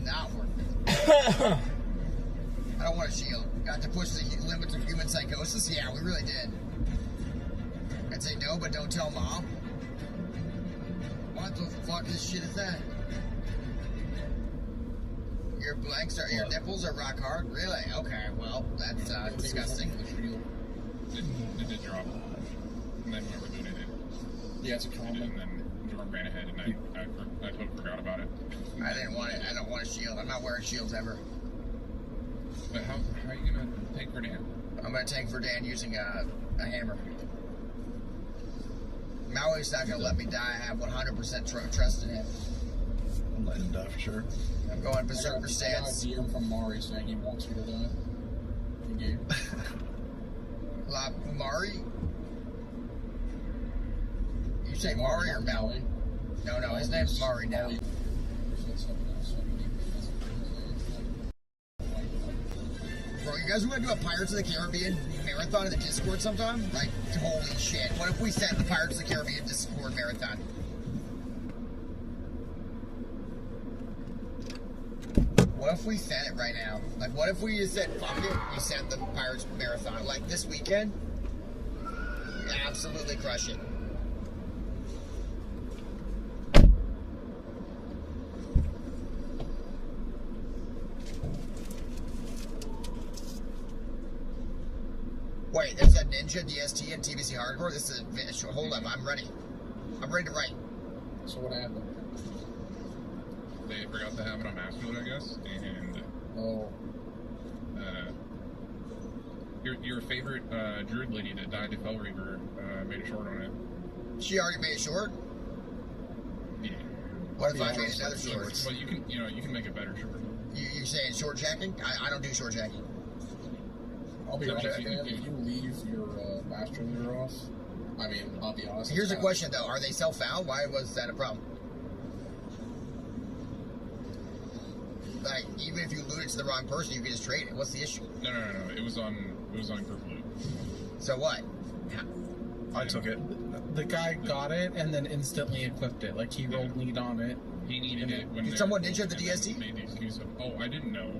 Not worth it. I don't want a shield. Got to push the limits of human psychosis? Yeah, we really did. I'd say no, but don't tell Mom. What the fuck this shit is that? Your blanks are, your nipples are rock hard? Really? Okay, well, that's disgusting. It did drop. And then whoever donated. Yeah, it's a comment. And then Jordan ran ahead and I totally forgot about it. I didn't want it. I don't want a shield. I'm not wearing shields ever. But how are you gonna tank for Dan? I'm gonna tank for Dan using a hammer. Maui's not gonna let me die. I have 100% trust in it. I'm letting him die for sure. I'm going berserker stance. I got a DM from Mari saying he wants you to die. In game. La Mari? You say Mari or Maui? No, his name's Mari now. Bro, you guys want to do a Pirates of the Caribbean marathon in the Discord sometime? Like, holy shit. What if we set the Pirates of the Caribbean Discord marathon? What if we set it right now? Like, what if we just said, fuck it, we set the Pirates marathon? Like, this weekend? We absolutely crush it. Wait, there's a Ninja DST and TBC Hardcore? This is a... Hold up, I'm ready. I'm ready to write. So what happened? They forgot to have it on Masterfield, I guess, and... Oh. Your favorite druid lady that died to Fell Reaver made a short on it. She already made a short? Yeah. What if I made another short? Well, you can make a better short. You saying short jacking? I don't do short jacking. I'll be honest, if you leave your master leader off, I mean, I'll be honest. Here's a question, though. Are they self-found? Why was that a problem? Like, even if you loot it to the wrong person, you can just trade it. What's the issue? No. It was on group loot. So what? I took it. The guy got it and then instantly equipped it. Like, he rolled need on it. He needed it when Did someone ninja the DST? Made the excuse of, oh, I didn't know.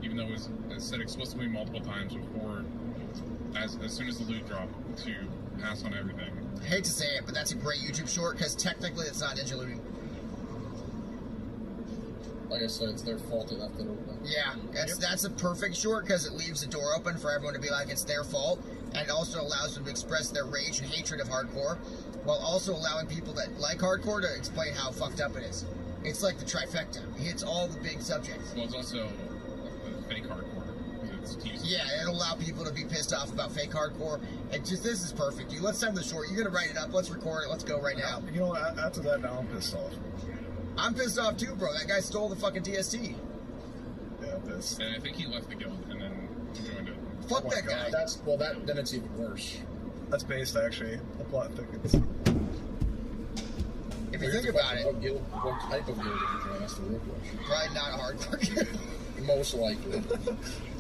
Even though it was said explicitly multiple times before, as soon as the loot dropped, to pass on everything. I hate to say it, but that's a great YouTube short, because technically it's not ninja looting. like I said, it's their fault they left it open. Yeah, that's a perfect short because it leaves the door open for everyone to be like it's their fault, and it also allows them to express their rage and hatred of hardcore, while also allowing people that like hardcore to explain how fucked up it is. It's like the trifecta. It hits all the big subjects. Well, it's also fake hardcore. It's TVC. Yeah, it'll allow people to be pissed off about fake hardcore. And just this is perfect, dude. Let's send the short. You're gonna write it up. Let's record it. Let's go right now. You know, after that, now I'm pissed off. I'm pissed off too, bro. That guy stole the fucking DST. Yeah, I'm pissed. And I think he left the guild and then joined it. Fuck that guy. Then it's even worse. That's based, actually. The plot thickens. If you think about it, what type of guild did you join? That's the real question. Probably not a hardcore guild. Most likely.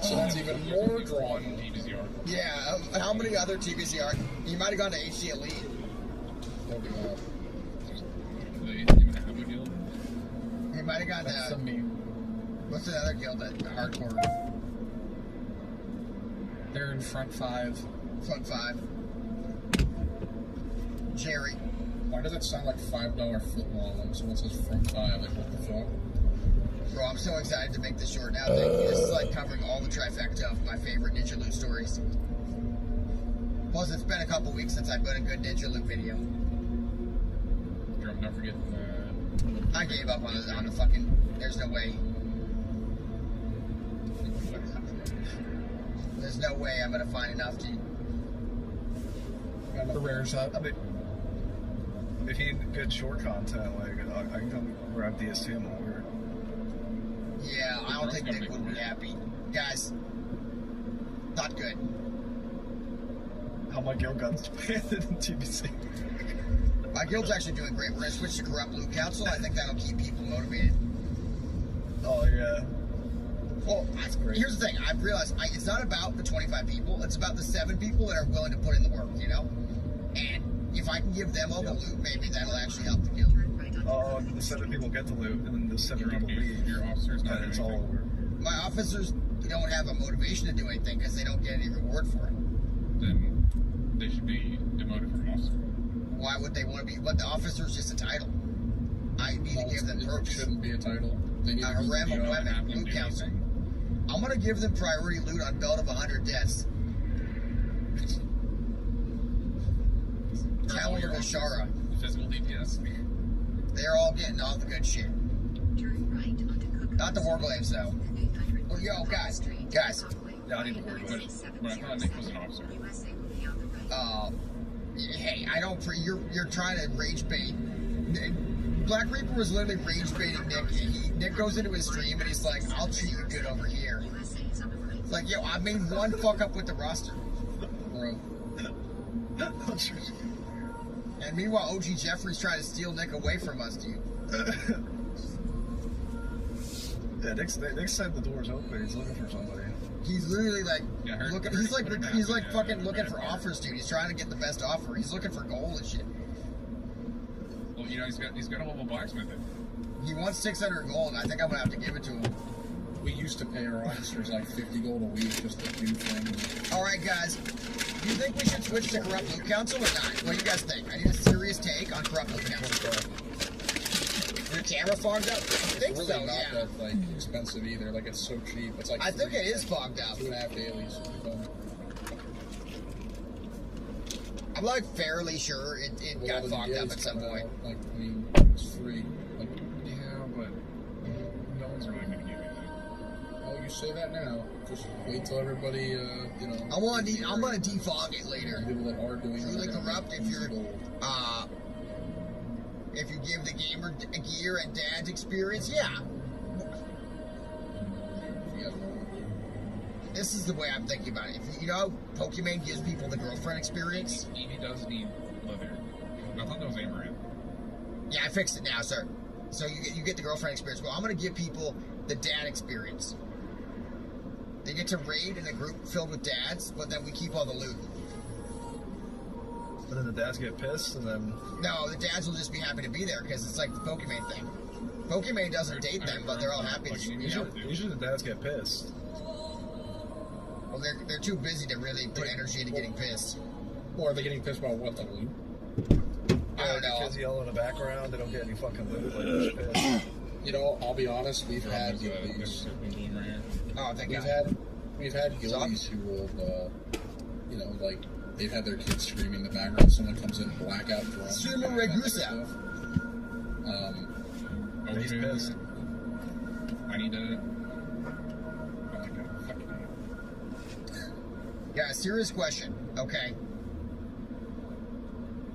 So that's even more drawn. Yeah, how many other TVC are? You might have gone to HC Elite. He might have gone to. What's the other guild that hardcore? They're in front 5. Front 5. Jerry. Why does it sound like $5 footlong when someone says front 5? Like, what the fuck? Bro, I'm so excited to make this short now. Thank you. This is like covering all the trifecta of my favorite Ninja Loot stories. Plus, it's been a couple weeks since I put a good Ninja Loot video. Don't forget. I gave up on the fucking. There's no way. There's no way I'm gonna find enough to. The rares up. I mean, if you need good short content, like I can come grab DST and over. Yeah, I don't think Nick would be happy. Guys, not good. How my guild got expanded in TBC. My guild's actually doing great. We're going to switch to Corrupt Loot Council. I think that'll keep people motivated. Oh, yeah. Well, here's the thing. I've realized it's not about the 25 people. It's about the 7 people that are willing to put in the work, you know? And if I can give them all the loot, maybe that'll actually help the guild. The 7 people get the loot, and then the 7 people leave. Your officers not and it's all over. My officers don't have a motivation to do anything because they don't get any reward for it. Then they should be demoted from officer. Why would they want to be? But the officer's just a title. I need to give them purpose. It shouldn't be a title. They need to be Loot Council. I'm going to give them priority loot on Belt of 100 deaths. Talent of Ashara. Physical DPS. They're all getting all the good shit. Not the Warglaves, though. Oh, yo, guys. Yeah, I need the Warglaves. But I thought Nick was an officer. Hey, I don't. You're trying to rage bait. Black Reaper was literally rage baiting Nick. Nick goes into his stream and he's like, "I'll treat you good over here." It's like, yo, I made one fuck up with the roster, bro. And meanwhile, OG Jeffrey's trying to steal Nick away from us, dude. Yeah, Nick said the door's open. He's looking for somebody. He's literally like looking. He's like fucking looking for offers, dude. He's trying to get the best offer. He's looking for gold and shit. Well, you know, he's got a level blacksmithing. He wants 600 gold, and I think I'm gonna have to give it to him. We used to pay our officers like 50 gold a week just to do things. All right, guys. Do you think we should switch to Corrupt Loot Council or not? What do you guys think? I need a serious take on Corrupt Loot Council. Your camera fogged up? I think it's really not that like expensive either. Like it's so cheap. It's like I think it is fogged up. 2.5 dailies. I'm like fairly sure it got fogged up at some point. Like I mean, it's free. Like yeah, but no one's really gonna give you that. Oh, you say that now. Just wait till everybody, you know. I'm gonna defog it later. People that are doing Truly Corrupt. If you give the gamer gear and dad's experience, yeah. This is the way I'm thinking about it. If you know, Pokemon gives people the girlfriend experience. He does need leather. I thought that was Amaranth. Yeah, I fixed it now, sir. So you get the girlfriend experience. Well, I'm gonna give people the dad experience. They get to raid in a group filled with dads, but then we keep all the loot. And then the dads get pissed, and then... No, the dads will just be happy to be there, because it's like the Pokemon thing. Pokemon doesn't date them, but they're all happy to, Usually the dads get pissed. Well, they're too busy to really put energy into getting pissed. Or are they getting pissed about what, the loot? I don't know. Kids yell in the background, they don't get any fucking loot, like, they're pissed. You know, I'll be honest. We've had goalies. Oh, thank we've God. We've had goalies who will, you know, like they've had their kids screaming in the background. Someone comes in blackout drunk. Streamer Ragusa. He's pissed. I need to. Oh my God, fucking. Yeah, serious question. Okay.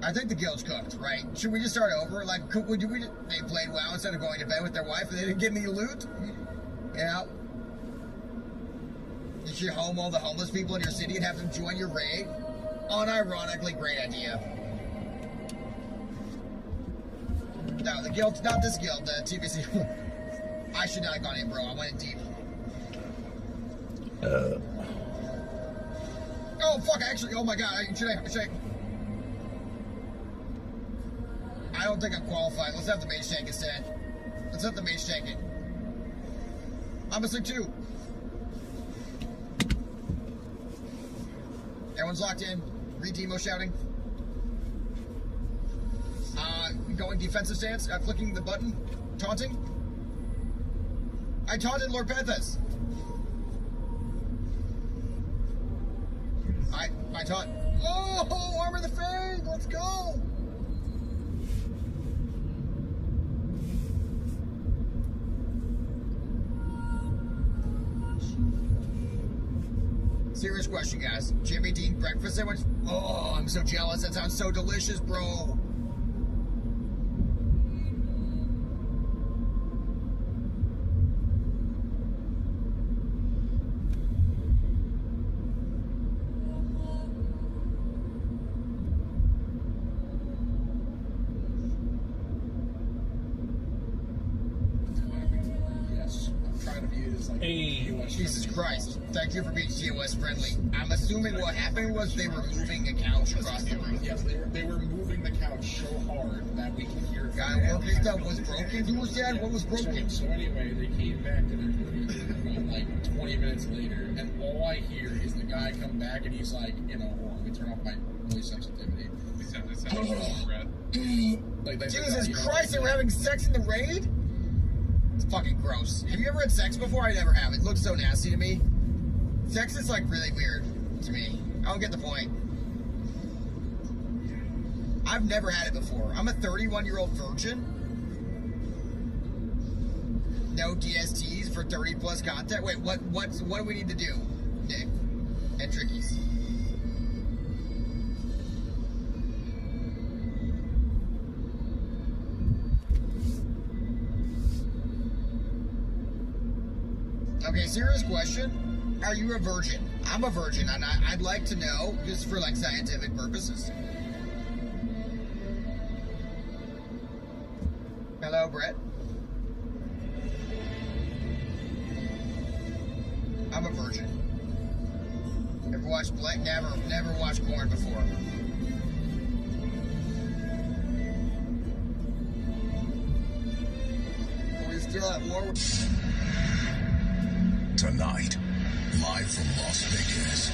I think the guild's cooked, right? Should we just start over? Like, they played WoW instead of going to bed with their wife and they didn't get any loot? Yeah. You should home all the homeless people in your city and have them join your raid? Unironically, great idea. No, the guild, not this guild, the TVC. I should not have gone in, bro. I went in deep. Oh, fuck, actually, oh my God. Should I? I don't think I'm qualified. Let's have the mage tank instead. Let's have the mage tank it. I'm a sick too. Everyone's locked in. Re-demo shouting. Going defensive stance. Clicking the button. Taunting. I taunted Lord Penthus. I taunt. Oh, Armor the Fang. Let's go. Serious question, guys. Jimmy Dean breakfast sandwich? Oh, I'm so jealous. That sounds so delicious, bro. Yes, I'm trying to view it as like Jesus Christ. Thank you for being TOS friendly. I'm assuming what happened was they were moving a couch across the room. Yes, they were moving the couch so hard that we could hear. Guy working stuff was broken. Who was that? What was broken? So anyway, they came back to their computer like 20 minutes later, and all I hear is the guy come back and he's like, you know, hold on, let me turn off my noise sensitivity. Jesus Christ, they were having sex in the raid? It's fucking gross. Have you ever had sex before? I never have. It looks so nasty to me. Sex is like really weird to me. I don't get the point. I've never had it before. I'm a 31-year-old virgin. No DSTs for 30 plus content. Wait, what do we need to do, Nick and Trickies? Okay, serious question. Are you a virgin? I'm a virgin, and I'd like to know, just for like scientific purposes. Hello, Brett. I'm a virgin. Ever watched Blake? Never watched porn before. Are we still at war? Tonight, live from Las Vegas,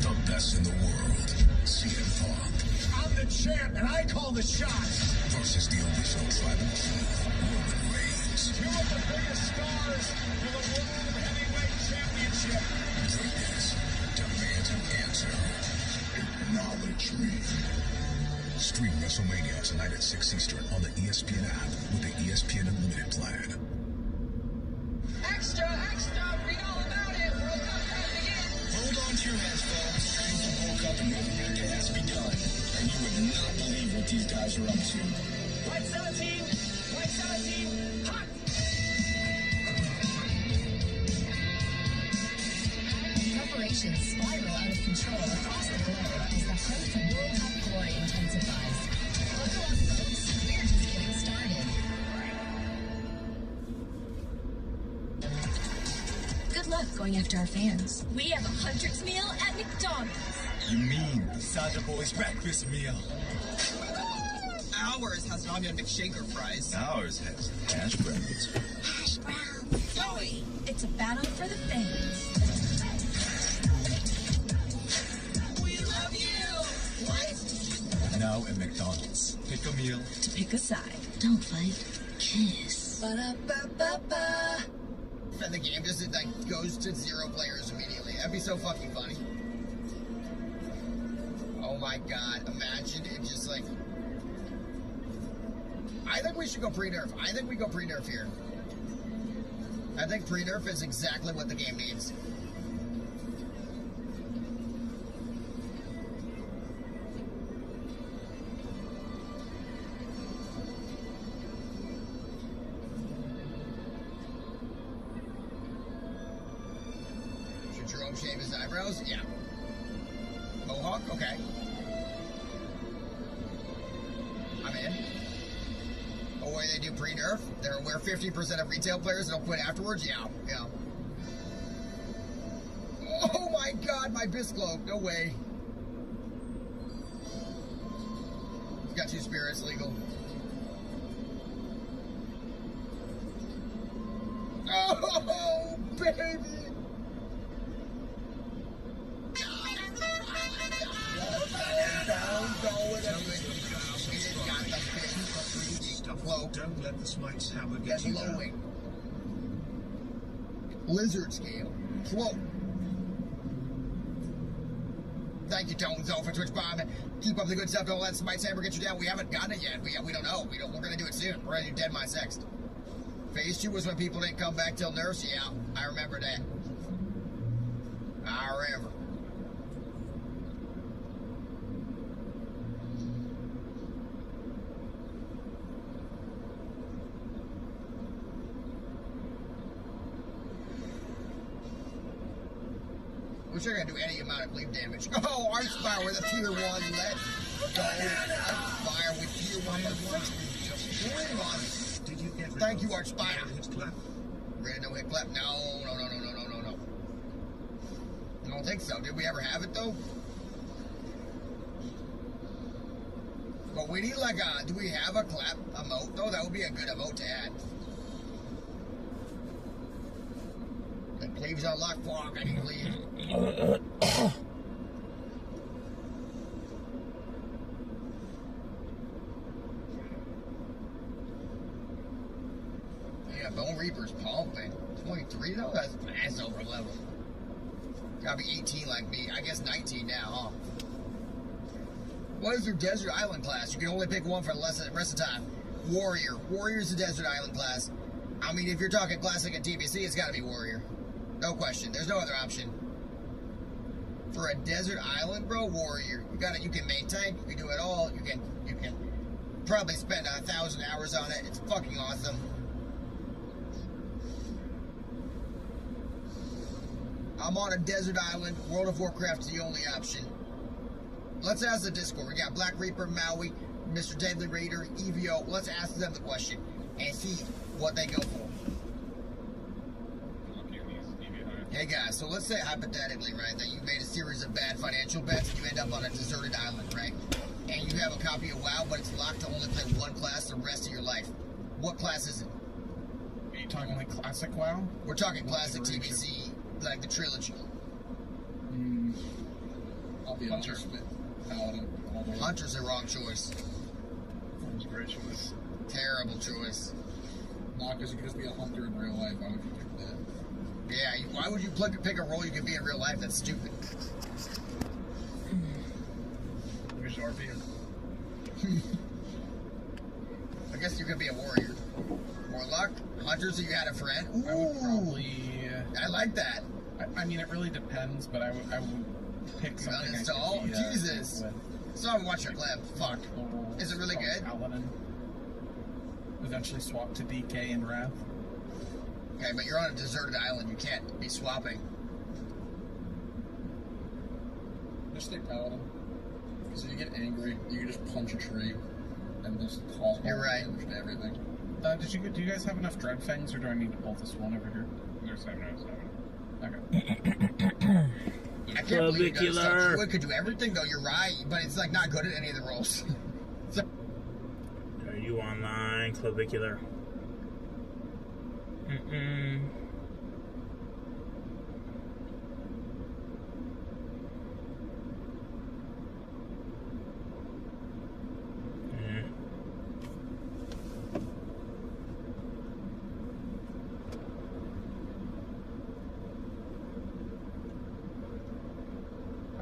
the best in the world, CM Punk. I'm the champ, and I call the shots. Versus the original tribal chief, Roman Reigns. Two of the biggest stars for the World Heavyweight Championship. Greatness demands an answer. Acknowledge me. Stream WrestleMania tonight at 6 Eastern on the ESPN app with the ESPN Unlimited plan. Extra, extra, read all about it. World Cup has begun. Hold on to your hats, folks. The World Cup in North America has begun, and you would not believe what these guys are up to. White 17, hot! Preparations spiral out of control across the globe as the hunt for World Cup glory intensifies. Buckle up, folks. We're just getting started. Good luck going after our fans. We have a hunter's meal at McDonald's. You mean Saja Boy's breakfast meal? Ours has an onion McShaker fries. Ours has hash browns. Hash browns. Zoe! It's a battle for the fans. We love you! What? Now at McDonald's, pick a meal To pick a side. Don't fight. Kiss. Ba-da-ba-ba-ba. And the game just like goes to 0 players immediately. That'd be so fucking funny. Oh my god, imagine it just like... I think we should go pre-nerf. I think we go pre-nerf here. I think pre-nerf is exactly what the game needs. Should Jerome shave his eyebrows? Yeah. Mohawk? Okay. I'm in. Oh, where they do pre-nerf? They're where 50% of retail players will quit afterwards? Yeah, yeah. Oh my god, my Biscloak. No way. He's got 2 spirits legal. Oh, baby! Don't let the Smite's hammer get you down. Lizard scale. Float. Thank you, Tones, for Twitch Bomb. Keep up the good stuff. Don't let Smite's hammer get you down. We haven't gotten it yet. We don't know. We're gonna do it soon. We're gonna do Dead My Sext. Phase 2 was when people didn't come back till nerfs. Yeah, I remember that. I remember. Wish I could do any amount of bleed damage. Oh, Archspire with a tier 1. Let's go. Archspire with tier 1. Thank you, Archspire. Ready no hit clap? No. I don't think so. Did we ever have it though? But we need like a, do we have a clap emote though? That would be a good emote to add. The cleaves unlocked. Fuck, I need to leave. Yeah, Bone Reaper's pumping. 23 though? That's over level. Gotta be 18 like me. I guess 19 now, huh? What is your Desert Island class? You can only pick one for the rest of the time. Warrior. Warrior's the Desert Island class. I mean, if you're talking classic and TBC, it's gotta be Warrior. No question. There's no other option. For a desert island, bro, Warrior. You can maintain, you can do it all. You can probably spend 1,000 hours on it. It's fucking awesome. I'm on a desert island. World of Warcraft is the only option. Let's ask the Discord. We got Black Reaper, Maui, Mr. Deadly Raider, EVO. Let's ask them the question and see what they go for. Hey guys, so let's say hypothetically, right, that you made a series of bad financial bets and you end up on a deserted island, right? And you have a copy of WoW, but it's locked to only play one class the rest of your life. What class is it? Are you talking like classic WoW? We're talking classic TBC, like the trilogy. I'll be Hunter. Paladin. Hunter's the wrong choice. That's a great choice. Terrible choice. Not because you could just be a hunter in real life. Why would you pick that? Yeah, why would you pick a role you can be in real life? That's stupid. Where's RP? I guess you could be a warrior. Warlock? Hunter, so you had a friend? Ooh, I would probably... I like that. I mean, it really depends, but I would pick something uninstall? I could be, Jesus. So I watch your clip. Fuck. Is it really good? Paladin. Eventually swap to DK and Wrath. Okay, but you're on a deserted island. You can't be swapping. Just take Paladin. Because if you get angry, you can just punch a tree and just cause more damage to everything. Do you guys have enough Dread Fangs, or do I need to pull this one over here? There's 7 out of 7. Okay. I can't believe you guys so could do everything, though. You're right, but it's like not good at any of the roles. So, are you online, Clavicular?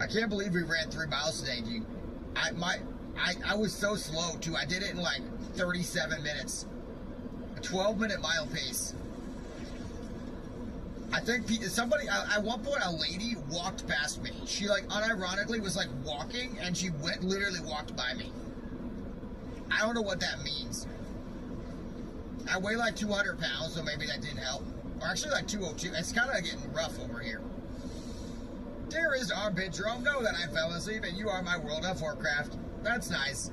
I can't believe we ran 3 miles today, dude. I was so slow too. I did it in like 37 minutes. A 12-minute mile pace. I think somebody, at one point, a lady walked past me. She, like, unironically was, like, walking, and she literally walked by me. I don't know what that means. I weigh, like, 200 pounds, so maybe that didn't help. Or actually, like, 202. It's kind of getting rough over here. Dearest armpit Jerome, know that I fell asleep, and you are my World of Warcraft. That's nice.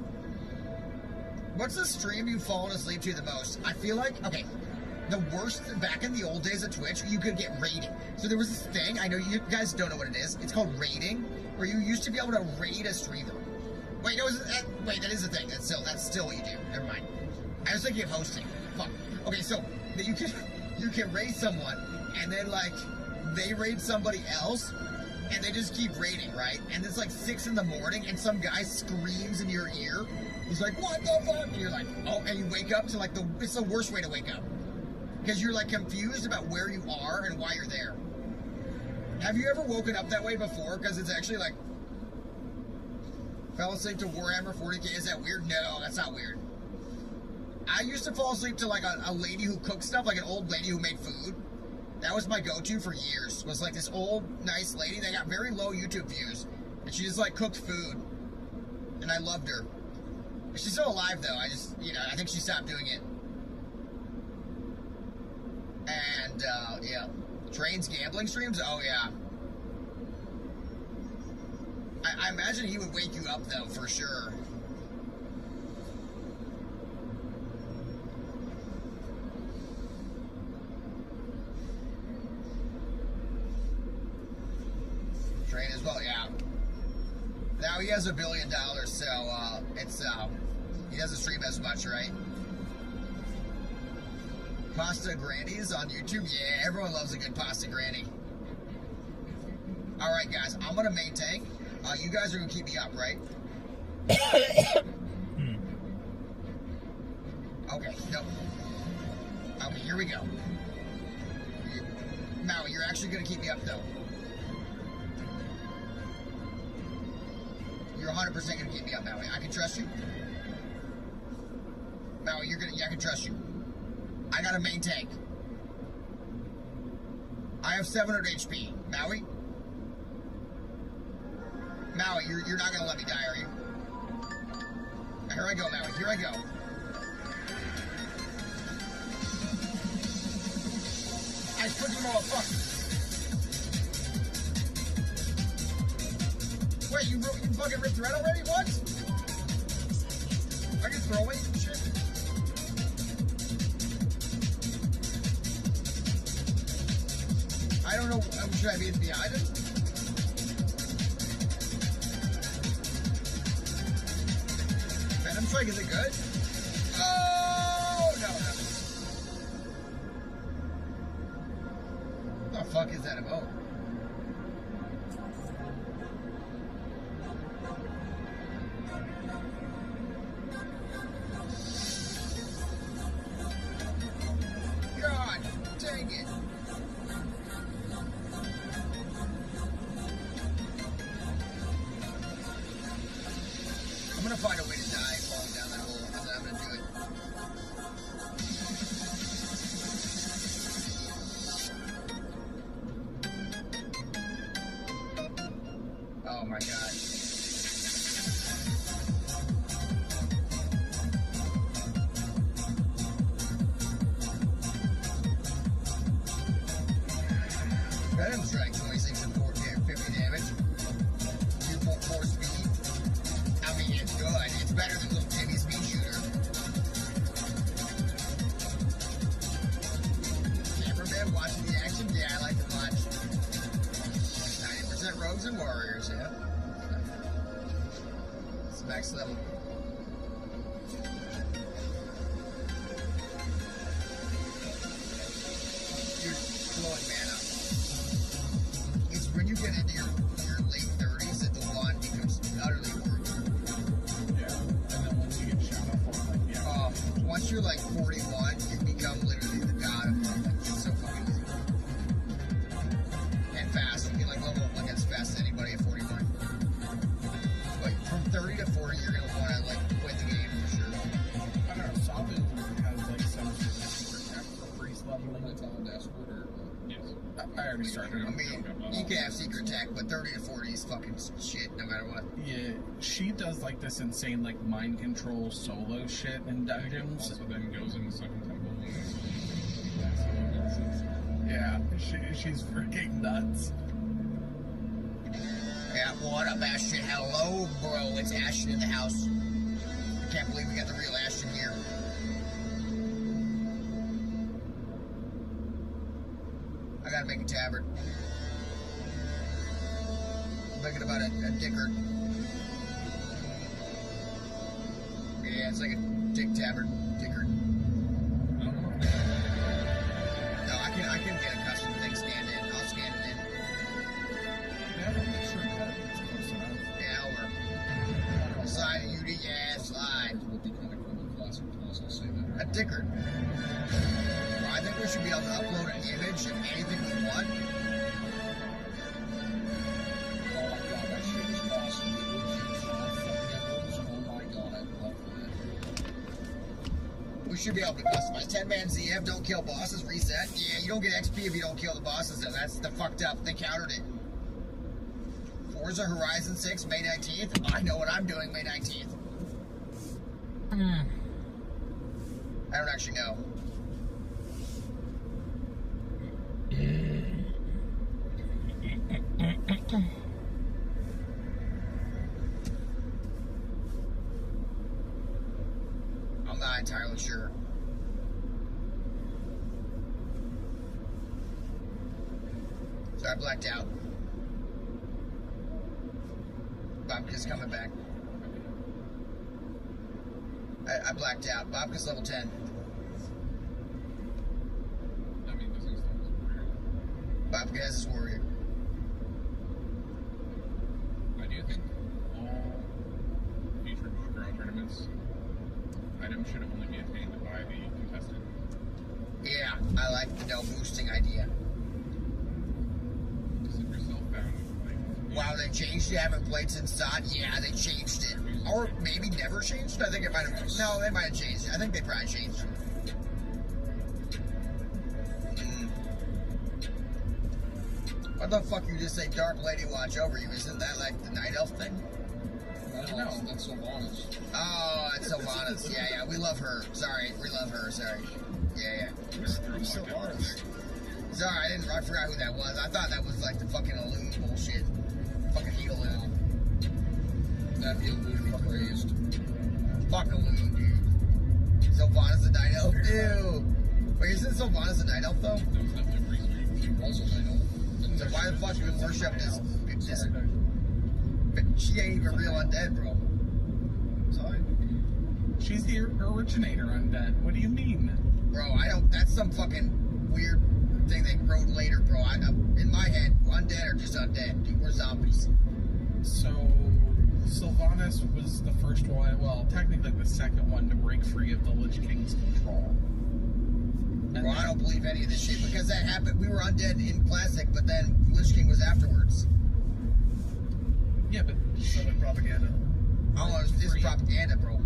What's the stream you've fallen asleep to the most? I feel like, okay, the worst, back in the old days of Twitch, you could get rating. So there was this thing, I know you guys don't know what it is. It's called rating, where you used to be able to rate a streamer. Wait, no, wait, that is a thing. That's still what you do. Never mind. I was thinking of hosting. Fuck. Okay, so you can rate someone, and then like they rate somebody else, and they just keep rating, right? And it's like 6 in the morning, and some guy screams in your ear. He's like, "What the fuck?" And you're like, "Oh," and you wake up to like it's the worst way to wake up. Because you're like confused about where you are and why you're there. Have you ever woken up that way before? Because it's actually like, fell asleep to Warhammer 40k. Is that weird? No, that's not weird. I used to fall asleep to like a lady who cooked stuff, like an old lady who made food. That was my go-to for years. Was like this old, nice lady that got very low YouTube views. And she just like cooked food. And I loved her. She's still alive though. I think she stopped doing it. And, yeah. Train's gambling streams? Oh, yeah. I imagine he would wake you up, though, for sure. Train as well, yeah. Now he has $1 billion, so, he doesn't stream as much, right? Pasta Grannies on YouTube? Yeah, everyone loves a good Pasta Granny. Alright, guys, I'm gonna main tank. You guys are gonna keep me up, right? Okay, no. Okay, here we go. Maui, you're actually gonna keep me up, though. You're 100% gonna keep me up, Maui. I can trust you. Maui, yeah, I can trust you. I got a main tank. I have 700 HP. Maui? Maui, you're not gonna let me die, are you? Here I go, Maui. Here I go. I put you motherfucker. Wait, you fucking ripped red already? What? Are you throwing shit? I don't know. Should I be behind him? Venom Strike, is it good? Oh, no. What the fuck is that about? God dang it. I'm gonna find a way to die falling down that hole, and then I'm gonna do it. Oh my god. Venom Strike 26 and 50 damage. 2.4 speed. I mean, it's good. It's better than little Timmy's speed shooter. Cameraman watching the action? Yeah, I like to watch. 90% rogues and warriors, yeah. It's max level. You're blowing mana. It's when you get into your late 30s that the wand becomes utterly worthless. Yeah, and then once you get shot up for like, yeah. Once you're like 41, you become literally the god of like, it's so fucking easy. And fast. You can like level up like as fast as anybody at 41. already started. I mean, you can have secret tech, but 30 to 40 is fucking shit no matter what. Yeah, she does like this insane like mind control solo shit in dungeons. Also then goes in the second temple. Yeah, she's freaking nuts. Yeah, what up, Ashton? Hello, bro. It's Ashton in the house. I can't believe we got the real Ashton here. I gotta make a tabard. I'm thinking about a dickard. Yeah, it's like a dick tabard. Dickard. No, I can get a custom thing scanned in. I'll scan it in. Yeah, over. Slide UD, yeah, slide. A dickard. Well, I think we should be able to upload an image of anything we want. Oh my god, that shit is awesome. Oh my god, I love that. We should be able to customize 10-man ZF, don't kill bosses, reset. Yeah, you don't get XP if you don't kill the bosses, though. That's the fucked up. They countered it. Forza Horizon 6, May 19th. I know what I'm doing May 19th. I don't actually know. I'm not entirely sure. So I blacked out. Bobka's coming back. I blacked out. Bobka's level 10. Bobka has his warrior. I do think all featured ground tournaments items should only be attained by the contestant. Yeah, I like the no boosting idea. Wow, they changed it. I haven't played since Sod. Yeah, they changed it. Or maybe never changed it. I think it might have. No, they might have changed it. I think they probably changed it. What the fuck you just say Dark Lady watch over you? Isn't that like the Night Elf thing? No, that's Sylvanas. Oh, it's Sylvanas. Yeah, we love her. Sorry, we love her. Sorry. Yeah. Sylvanas. Sorry, I forgot who that was. I thought that was like the fucking Illume bullshit. Fucking Illume. That'd be a Illume crazed. Fuck Illume, dude. Sylvanas the Night Elf? Ew. Wait, isn't Sylvanas the Night Elf though? She was a Night Elf. So why the fuck do we worship this? She ain't even real undead, bro. Sorry. She's the originator undead. What do you mean? Bro, I don't. That's some fucking weird thing they wrote later, bro. In my head, undead are just undead. Dude, we're zombies. So, Sylvanas was the first one, well, technically the second one to break free of the Lich King's control. Well, I don't believe any of this shit because that happened. We were undead in Classic, but then Lich King was afterwards. Yeah, but Southern propaganda. Oh, it's propaganda, bro.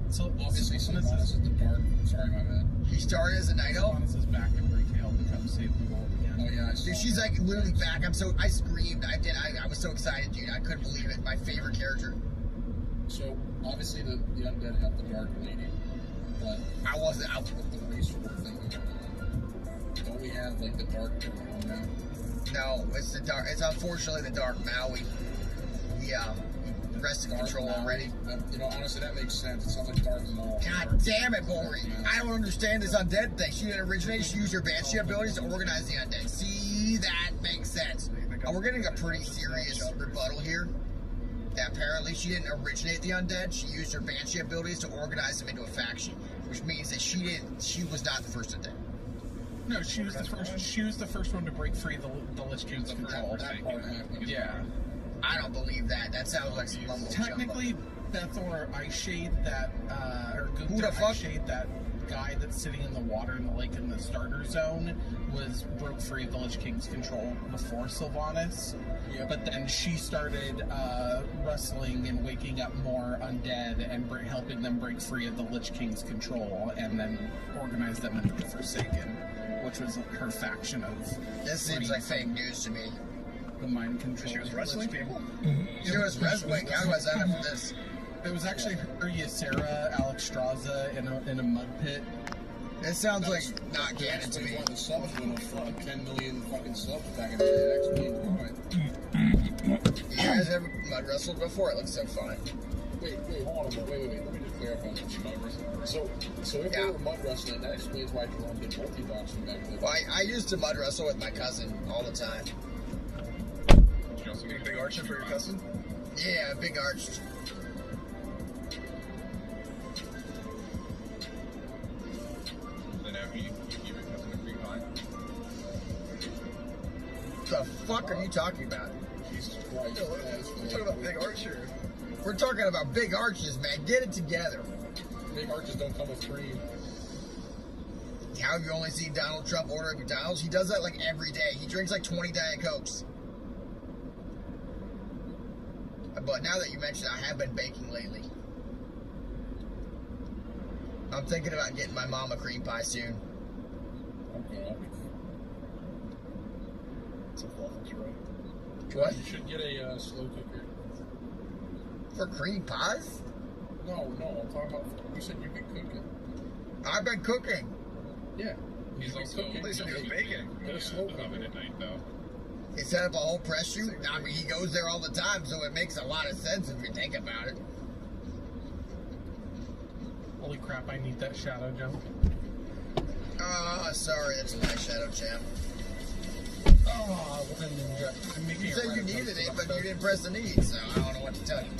So obviously Sylvanas is the dark. Sorry, my bad. He started as a Night Elf. Sylvanas is back in retail to come save the world again. Oh yeah, dude, she's like literally back. I screamed. I was so excited, dude. I couldn't believe it. My favorite character. So obviously the undead have the dark lady, but I wasn't out with the race war thing. Don't we have like the dark now? No, it's the dark. It's unfortunately the dark Maui. Yeah. Rested control Maui. Already. You know, honestly, that makes sense. It sounds like Dark Maul. God damn it, Bori. I don't understand this undead thing. She didn't originate. She used her banshee abilities to organize the undead. See, that makes sense. And we're getting a pretty serious rebuttal here. That apparently she didn't originate the undead. She used her banshee abilities to organize them into a faction, which means that she was not the first undead. No, she was the first. She was the first one to break free the Lich King's control. That part happened. Yeah. I don't believe that. That sounds like some mumbo Technically, Bethor Ice Shade that, or who the fuck? Ice Shade that guy that's sitting in the water in the lake in the starter zone broke free of the Lich King's control before Sylvanas. But then she started wrestling and waking up more undead and helping them break free of the Lich King's control, and then organized them into the Forsaken, which was her faction of. This seems like fake news to me. The mind control. She was wrestling people? She was wrestling. How do I sign up for this? It was actually her, Ysera, Alex Straza in a mud pit. It sounds like not canon to me. One of the subs went up 10 million fucking subs back in the day. You guys ever mud wrestled before? It looks so fun. Wait, hold on a minute. Wait. Let me just clarify something. So if they were mud wrestling, that explains why Jerome did multi-boxing back then. Well, I used to mud wrestle with my cousin all the time. You also get a big archer for your cousin? Yeah, big arched. Then after you give your cousin a free pie. The fuck are you talking about? Jesus Christ. We're talking about big archer. We're talking about big arches, man. Get it together. Big arches don't come with cream. How have you only seen Donald Trump order at McDonald's? He does that like every day. He drinks like 20 Diet Cokes. But now that you mention it, I have been baking lately. I'm thinking about getting my mom a cream pie soon. Okay. It's a waffles, right? What? You should get a slow cooker. For cream pies? No, I'm talking about. You said you could cook it. I've been cooking. Yeah. He's also He was baking. Get a slow cooker. oven at night though. He set up a whole press shoot. I mean, he goes there all the time, so it makes a lot of sense if you think about it. Holy crap, I need that shadow jump. Sorry, that's my shadow champ. Oh, I'm making You a said you red needed post it, about but you that. didn't press the need, so I don't know what to tell you.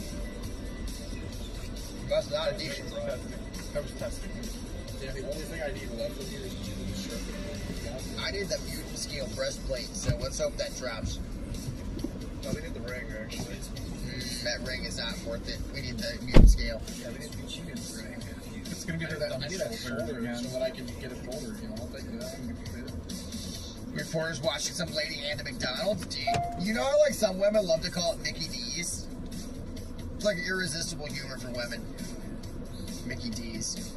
You must not have needed it. I was testing it. Yeah, the only thing I need left of here is two shirt. I need the mutant scale breastplate, so let's hope that drops. Oh, we need the ring, actually. That ring is not worth it. We need the mutant scale. Yeah, we need the cheetah's ring. It's gonna be I need that shoulder so that I can get a shoulder, you know, I'll take that. Reporters watching some lady hand a McDonald's, dude. You know how like some women love to call it Mickey D's? It's like irresistible humor for women. Mickey D's.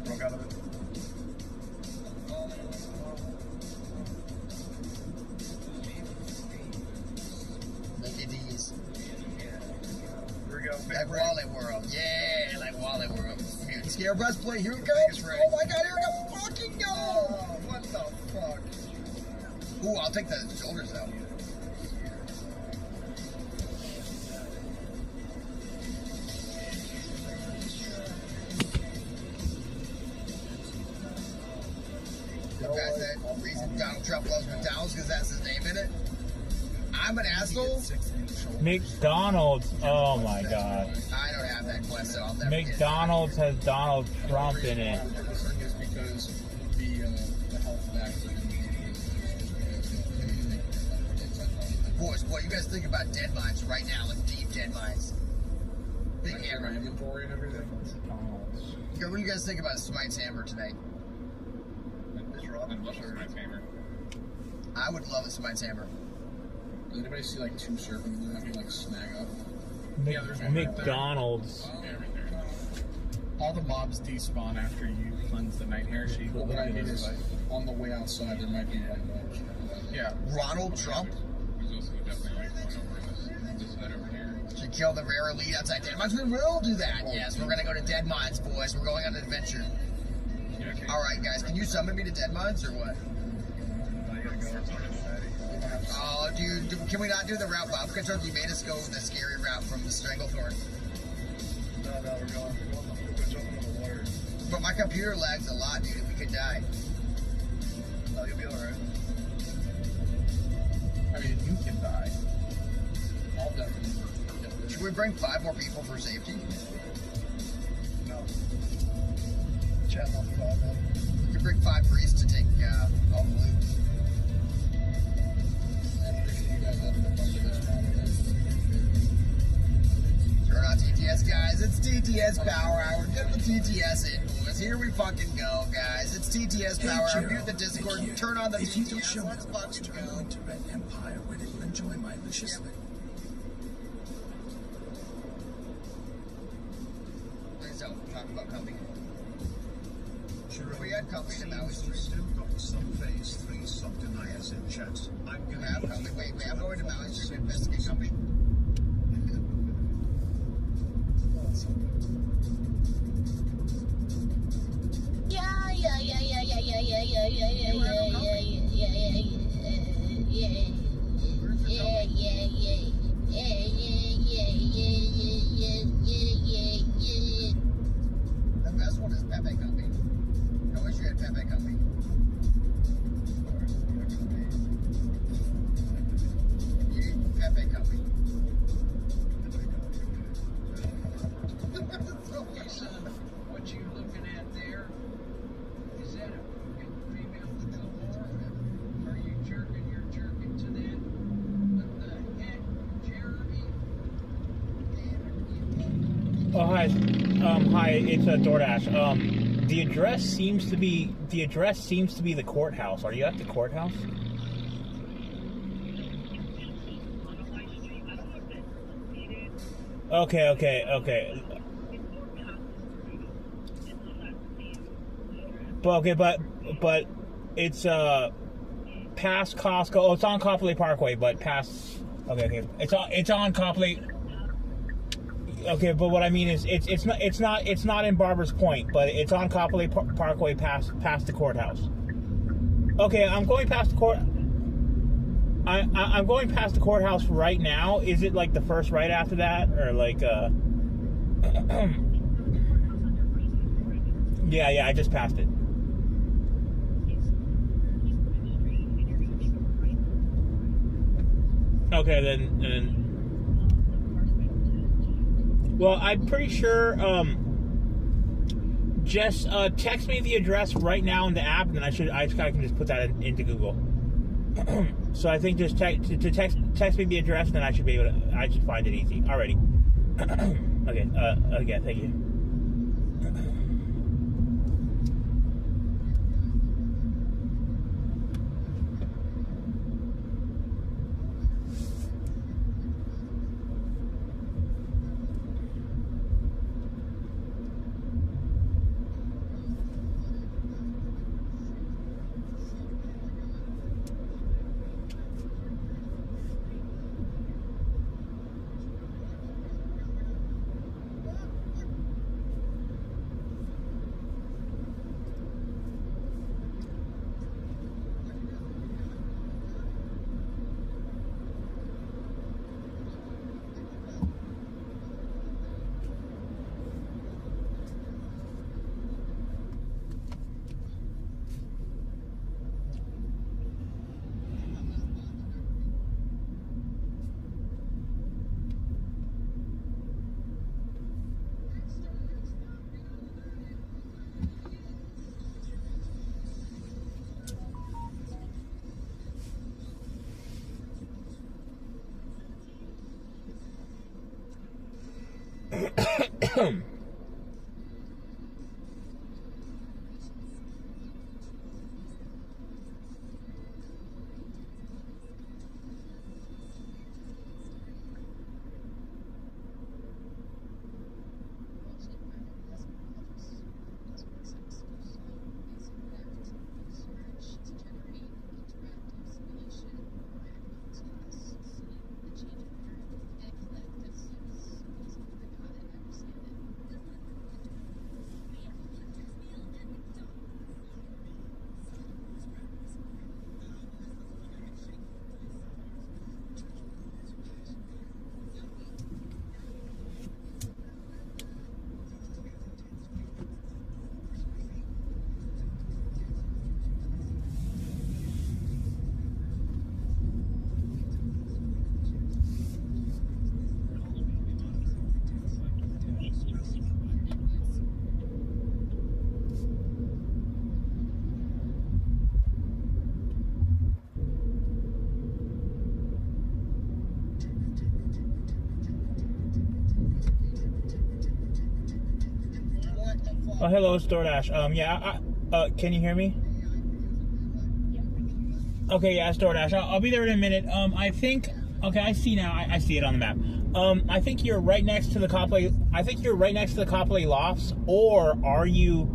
Broke out of it. Mickey D's. Here we go. Like Wally World. Yeah, like Wally World. Mutant scale breastplate, here it comes. Oh my god, here we go. Fucking go! Oh, what the fuck? Ooh, I'll take the shoulders though. That's the reason Donald Trump loves McDonald's, because that's his name in it. I'm an asshole. McDonald's. Oh my god. I don't have that quest, so I'll never McDonald's has Donald Trump in it. Is because the health vaccine. Boys, what you guys think about dead mines right now? Like deep dead mines. Big hammer. Inventory and everything. What do you guys think about Smite's hammer tonight? I would love a Smite's hammer. Does anybody see like two serpents that I can like snag up? Yeah, there's one right there. McDonald's. All the mobs despawn after you cleanse the night hershey. Well, what I mean is, on the way outside, there might be one more. Yeah. Ronald Trump? Should kill the rare elite outside Dead Mines. We will do that. Yes, we're gonna go to Dead Mines, boys. We're going on an adventure. Alright, guys, can you summon me to Dead Mines or what? Oh, dude, can we not do the route Bob Kentucky made us go the scary route from the Stranglethorn? No, we're jumping on the water. But my computer lags a lot, dude, and we could die. No, you'll be alright. I mean, you can die. I'll definitely. Should we bring 5 more people for safety? No. Chat on 5, man. We could bring 5 priests to take all the loot. I appreciate you guys having to come to this one. TTS, guys. It's TTS Power Hour. Get the TTS in, boys. Here we fucking go, guys. It's TTS Power Hour. Mute the Discord. Turn on the TTS. Let's fucking go. To Red Empire where they will enjoy my Lucius. Please don't talk about company. We had company in Maui Street. Still got some phase 3 sub-deniers in chat. I'm We gonna have company. Wait, I'm going to Maui Street to investigate company. The best one is Pepe Company. I wish you had Pepe Company. You need Pepe Company. What you looking at there? Is that a female more? Are you jerking your jerkin to that? What the heck, Jeremy? Oh hi, hi. It's DoorDash. The address seems to be the courthouse. Are you at the courthouse? Okay. But it's past Costco. Oh, it's on Copley Parkway, but past. Okay. It's on Copley. Okay, but what I mean is it's not in Barbers Point, but it's on Copley Parkway past the courthouse. Okay, I'm going past the court. I'm going past the courthouse right now. Is it like the first right after that, or like Yeah, I just passed it. Okay, then. Well, I'm pretty sure. Just text me the address right now in the app, and then I can just put that into Google. So I think just text me the address, and then I should find it easy. Alrighty. Okay. Again, thank you. Oh, hello, it's DoorDash. Yeah, can you hear me? Okay, yeah, it's DoorDash. I'll be there in a minute. I think. Okay, I see now. I see it on the map. I think you're right next to the Copley. I think you're right next to the Copley Lofts, or are you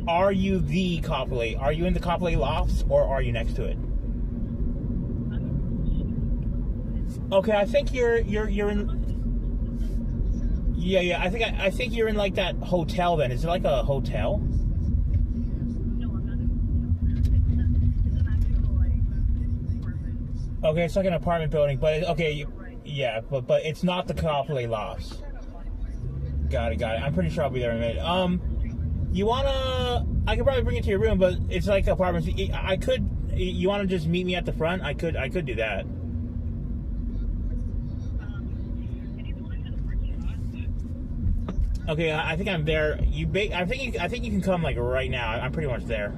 the Copley? Are you in the Copley Lofts, or are you next to it? Okay, I think you're in. Yeah. I think you're in like that hotel. Then is it like a hotel? Okay, it's like an apartment building, but okay, yeah, but it's not the Copley Lofts. Got it. I'm pretty sure I'll be there in a minute. You wanna? I could probably bring it to your room, but it's like apartments. I could. You wanna just meet me at the front? I could do that. Okay, I think I'm there. I think you can come like right now. I'm pretty much there.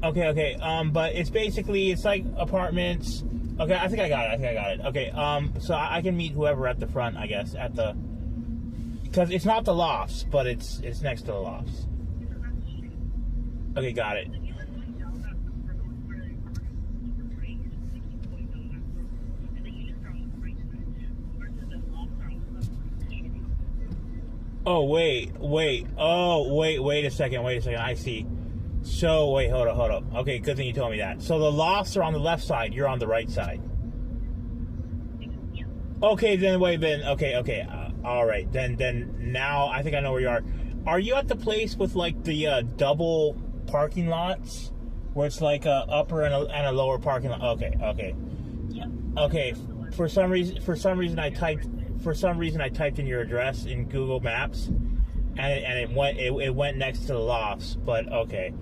Okay. But it's like apartments. Okay, I think I got it. Okay. So I can meet whoever at the front, I guess, because it's not the lofts, but it's next to the lofts. Okay, got it. Oh, wait. Oh, wait a second. I see. So, wait, hold up. Okay, good thing you told me that. So the lofts are on the left side. You're on the right side. Okay, okay. All right. Then now I think I know where you are. Are you at the place with like the double parking lots, where it's like a upper and a lower parking lot? Okay. For some reason I typed in your address in Google Maps, and it went next to the lofts. But okay.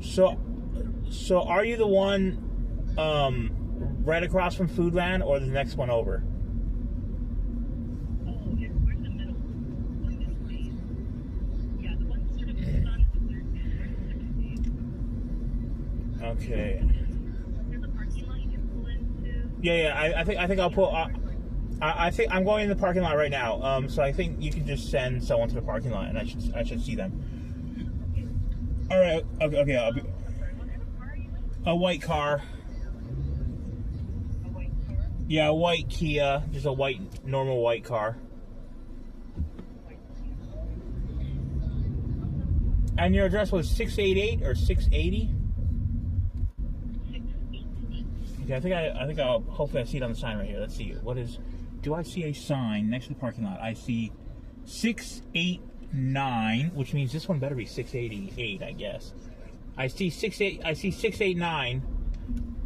So are you the one right across from Foodland, or the next one over? Okay. Yeah. I think I'll pull. I think I'm going in the parking lot right now. So I think you can just send someone to the parking lot, and I should see them. All right. Okay. I'll be a white car. Yeah, a white Kia, just a normal white car. And your address was 688 or 680? Okay, I think I'll hopefully I see it on the sign right here. Let's see. Do I see a sign next to the parking lot? I see 689, which means this one better be 688, I guess. I see 689,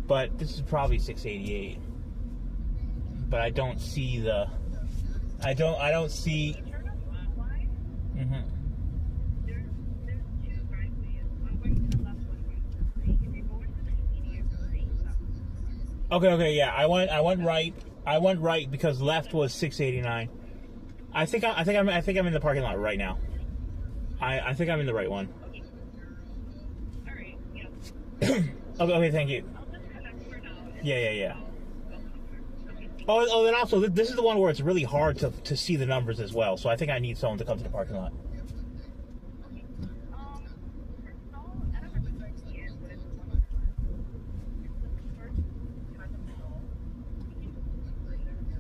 but this is probably 688. But I don't see the. I don't see. Mm-hmm. Okay, yeah. I went right. I went right because left was 689. I think I'm in the parking lot right now. I think I'm in the right one. Okay, thank you. Yeah. Oh, then also, this is the one where it's really hard to see the numbers as well, so I think I need someone to come to the parking lot.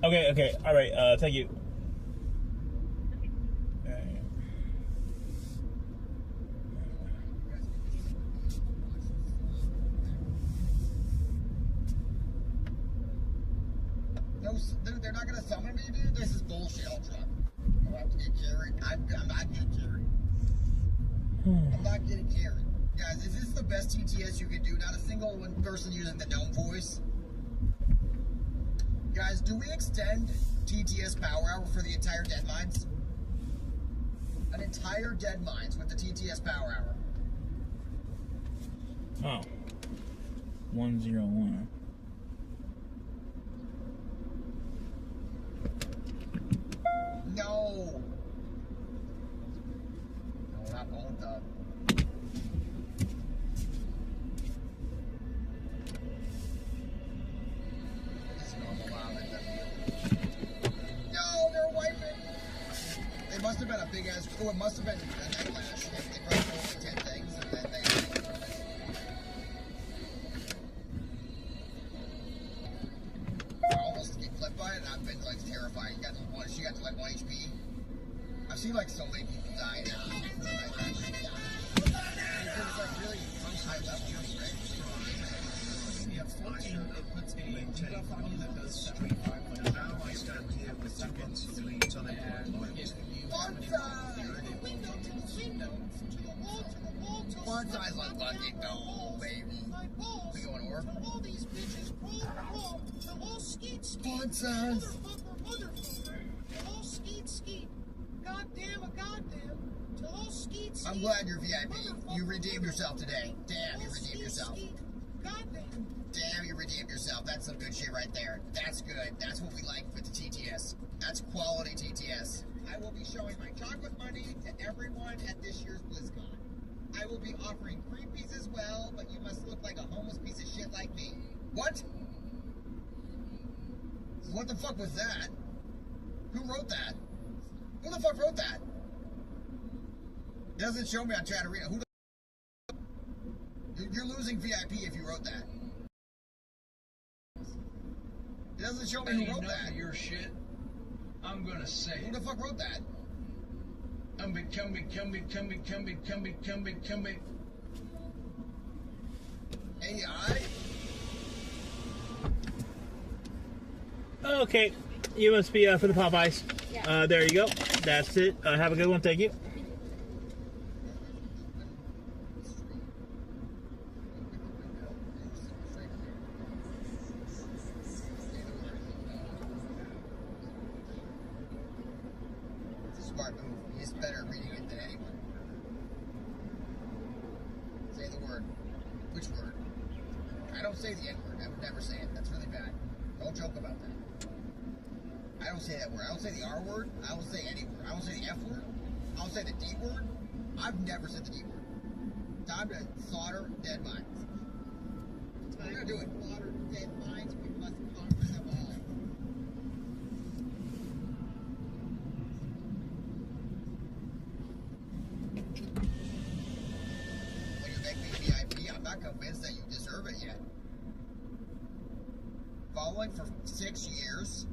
Okay, alright, thank you. No, they're not gonna summon me, dude. This is bullshit. I'll drop. I'll have to get carried. I'm not getting carried. I'm not getting carried. Guys, is this the best TTS you can do? Not a single one person using the gnome voice. Guys, do we extend TTS Power Hour for the entire Dead Mines? An entire Dead Mines with the TTS Power Hour. Oh. 101. No. No, not both up. It's normal, big ass. Oh, it must have been a night lash. They probably told me 10 things and then they. I almost get flipped by it, and I've been like terrified. She got to like 1 HP. I've seen like so many people die now. It's like really high level, right? Yeah, 14, it puts a debuff on you that does 75. And now I stand here with seconds to delete unemployed lawyers. Fun size like lucky. No, baby. We going over? All these bitches roll the wall. The whole skeet skeet. Fun size. Motherfucker. The whole skeet skeet. Goddamn a goddamn. The whole skeet skeet. I'm glad you're VIP. You redeemed yourself today. Damn, you redeemed yourself. Goddamn. Damn, you redeemed yourself. That's some good shit right there. That's good. That's what we like with the TTS. That's quality TTS. I will be showing my chocolate money to everyone at this year's BlizzCon. I will be offering freebies as well, but you must look like a homeless piece of shit like me. What? What the fuck was that? Who wrote that? Who the fuck wrote that? It doesn't show me on chat arena. Who the You're losing VIP if you wrote that. It doesn't show me who wrote that. Your shit. I'm gonna say Who the fuck wrote that? I'm becoming. AI? Okay, you must be for the Popeyes. There you go. That's it. Have a good one. Thank you. Smart move. He's better at reading it than anyone. Say the word. Which word? I don't say the N-word. I would never say it. That's really bad. Don't joke about that. I don't say that word. I don't say the R word. I don't say any word. I don't say the F word. I don't say the D word. I've never said the D word. Time to slaughter dead minds. We're gonna do it. Slaughter dead minds. We must conquer them all. When you make me VIP, I'm not convinced that you deserve it yet. Following for 6 years.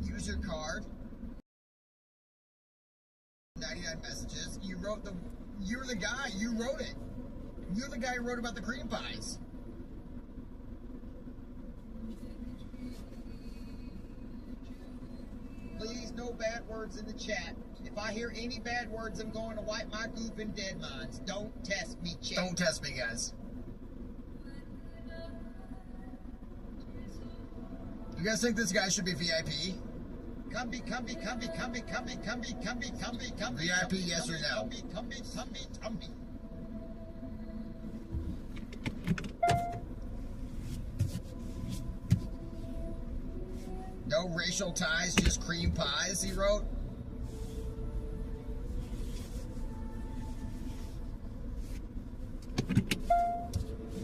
Use your card. 99 messages. You wrote the. You're the guy. You wrote it. You're the guy who wrote about the cream pies. Please, no bad words in the chat. If I hear any bad words, I'm going to wipe my goop in dead minds. Don't test me, chat. Don't test me, guys. You guys think this guy should be VIP? VIP, yes or no? No racial ties, just cream pies, he wrote.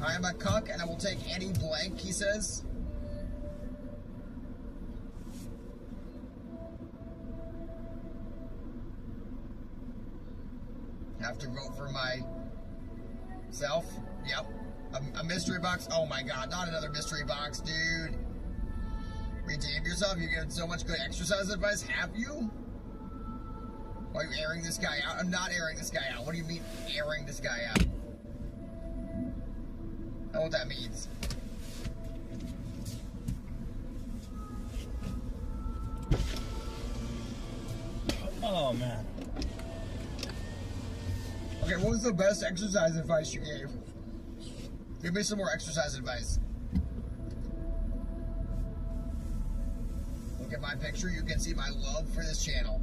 I am a cuck and I will take any blank, he says. Have to vote for myself. Yep. A mystery box. Oh my god, not another mystery box, dude. Redeem yourself. You're getting so much good exercise advice. Have you? Why are you airing this guy out? I'm not airing this guy out. What do you mean airing this guy out? I don't know what that means. Oh man. Okay, what was the best exercise advice you gave? Give me some more exercise advice. Look at my picture, you can see my love for this channel.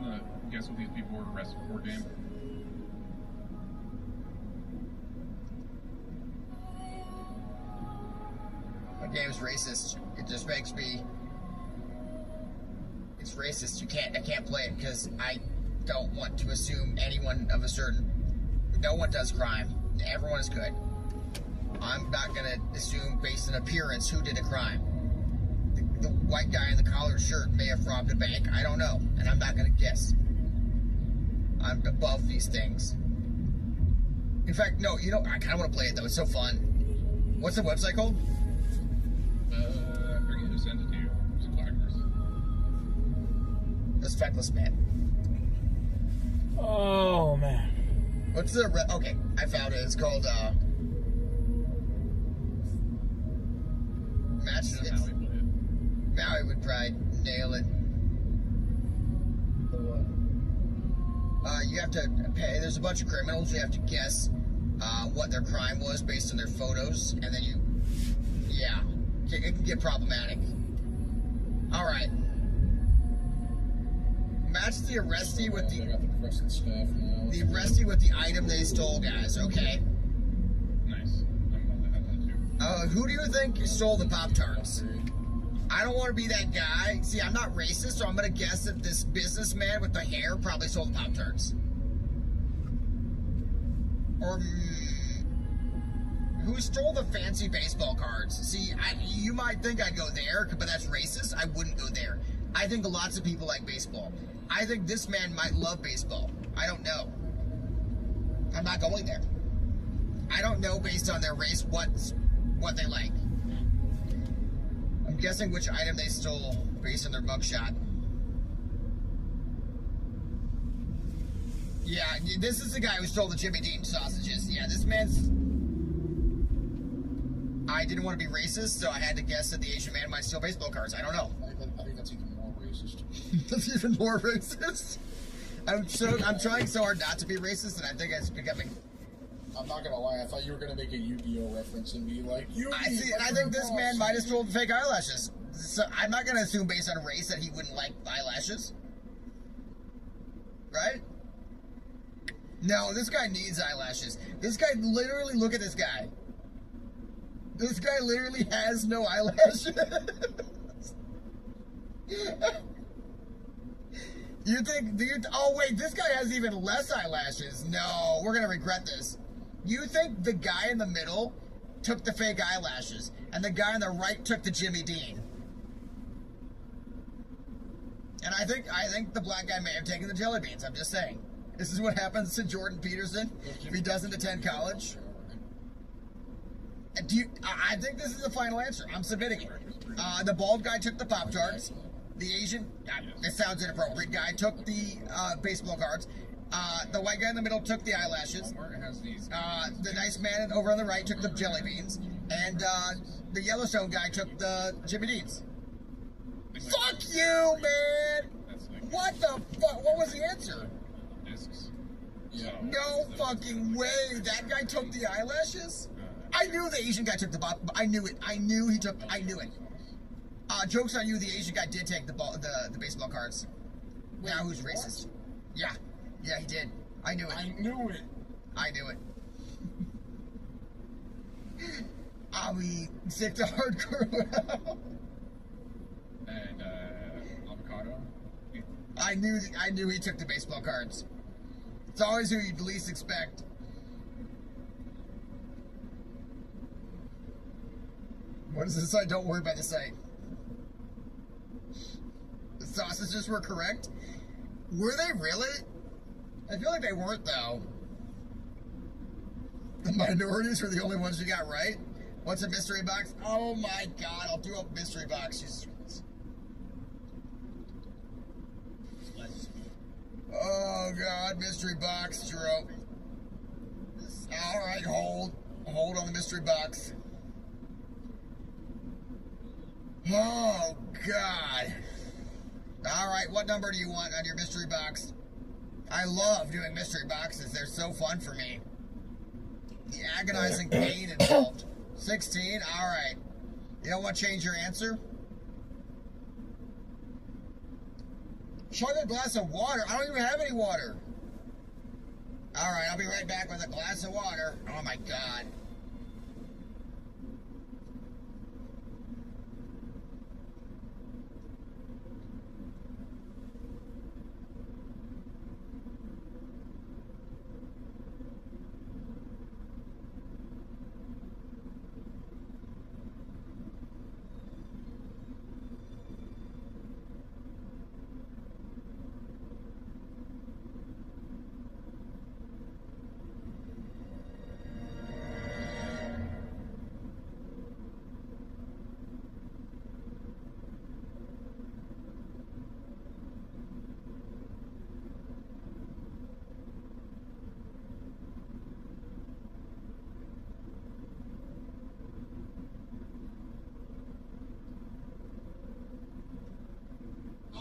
want to guess what these people were arrested for, game? My game's racist. It just makes me. It's racist. I can't play it because I don't want to assume anyone of a certain. No one does crime. Everyone is good. I'm not gonna assume based on appearance who did a crime. The white guy in the collared shirt may have robbed a bank. I don't know, and I'm not gonna guess. I'm above these things. In fact, no. You know, I kind of want to play it though. It's so fun. What's the website called? I forget who sent it to you. It was a Clackers. This feckless man. Oh man. What's the okay? I found it. It's called match. Maui would probably nail it. You have to pay. There's a bunch of criminals. You have to guess what their crime was based on their photos, and then yeah, it can get problematic. All right. Match the arrestee with the arrestee with the item they stole, guys. Okay. Nice. I'm glad I had that too. Who do you think stole the Pop-Tarts? I don't want to be that guy. See, I'm not racist, so I'm gonna guess that this businessman with the hair probably stole the Pop-Tarts. Or who stole the fancy baseball cards? See, you might think I'd go there, but that's racist. I wouldn't go there. I think lots of people like baseball. I think this man might love baseball. I don't know. I'm not going there. I don't know based on their race what they like. I'm guessing which item they stole based on their mugshot. Yeah, this is the guy who stole the Jimmy Dean sausages. Yeah, this man's... I didn't want to be racist, so I had to guess that the Asian man might steal baseball cards. I don't know. I think that's even more racist. That's even more racist? I'm trying so hard not to be racist, and I think it's becoming... I'm not gonna lie, I thought you were gonna make a Yu-Gi-Oh reference and be like, I think this man might have stolen fake eyelashes. So I'm not gonna assume based on race that he wouldn't like eyelashes. Right? No, this guy needs eyelashes. This guy literally, look at this guy. This guy literally has no eyelashes. Oh wait, this guy has even less eyelashes. No, we're gonna regret this. You think the guy in the middle took the fake eyelashes, and the guy on the right took the Jimmy Dean. And I think the black guy may have taken the jelly beans. I'm just saying. This is what happens to Jordan Peterson if he doesn't attend college. I think this is the final answer. I'm submitting it. The bald guy took the Pop-Tarts. The Asian, this sounds inappropriate, guy took the baseball cards. The white guy in the middle took the eyelashes. The nice man over on the right took the jelly beans. And the Yellowstone guy took the Jimmy Deans. Fuck you, man! What the fuck? What was the answer? No fucking way. That guy took the eyelashes? I knew the Asian guy took the ball. I knew it. I knew it. Joke's on you, the Asian guy did take the baseball cards. Wait, now who's racist? What? Yeah. Yeah, he did. I knew it. I knew it. I'll be sick to hardcore. And avocado. I knew he took the baseball cards. It's always who you'd least expect. What is this site? Don't worry about the site. The sausages were correct? Were they really? I feel like they weren't, though. The minorities were the only ones you got right? What's a mystery box? Oh my god, I'll do a mystery box. Jesus Christ. Oh god, mystery box, Drew. Alright, hold on the mystery box. Oh god. Alright, what number do you want on your mystery box? I love doing mystery boxes, they're so fun for me. The agonizing pain involved. 16, alright. You don't want to change your answer? Chug a glass of water? I don't even have any water. Alright, I'll be right back with a glass of water. Oh my god.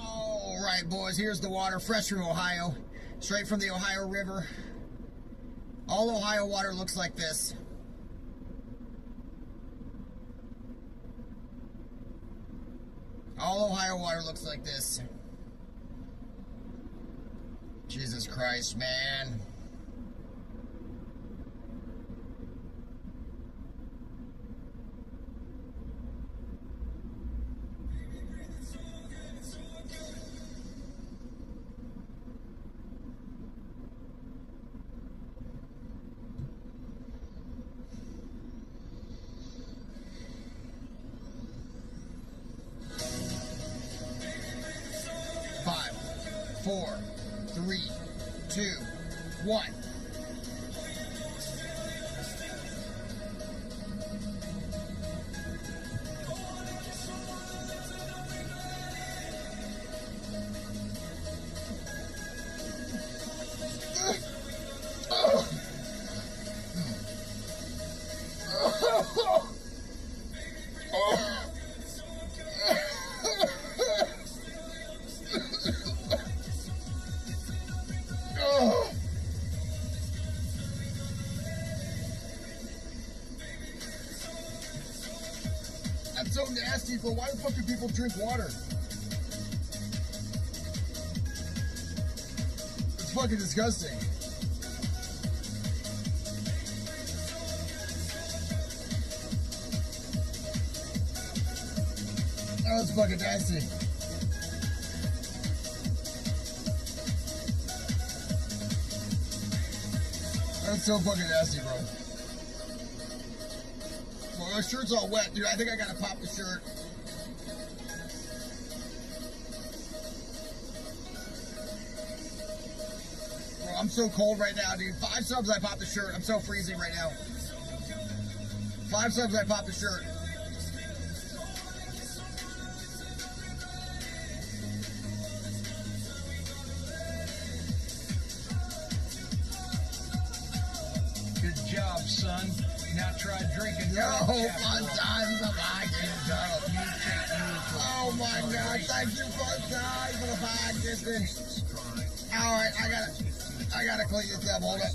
Alright, boys, here's the water, fresh from Ohio. Straight from the Ohio River. All Ohio water looks like this. All Ohio water looks like this. Jesus Christ, man. Five, 4, 3, 2, 1. That's so nasty, but why the fuck do people drink water? It's fucking disgusting. Oh, it's fucking nasty. That's so fucking nasty, bro. Well, my shirt's all wet, dude. I think I gotta pop the shirt. Bro, I'm so cold right now, dude. 5 subs, I pop the shirt. I'm so freezing right now. 5 subs, I pop the shirt. Good job, son. Now try drinking. Yo, fun times of Oh my god, thank you fun times for the podcast. Alright, I gotta clean this up, hold up.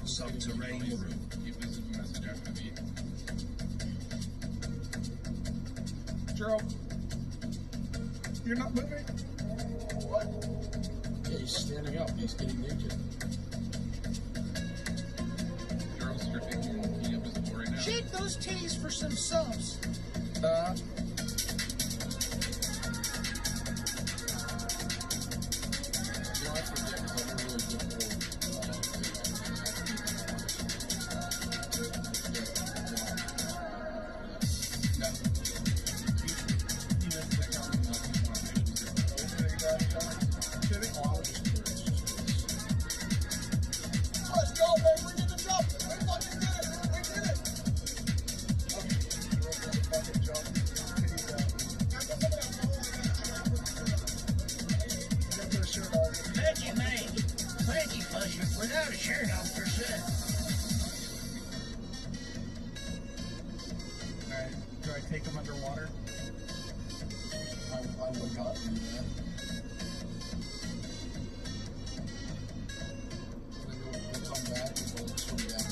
Sub to Rainbow. Gerald, you're not moving? What? Yeah, he's standing up. He's getting naked. Gerald's stripping up his door right now. Shake those titties for some subs. Let's go, baby! take them underwater? I would have gotten that. We'll come back and we'll swim down.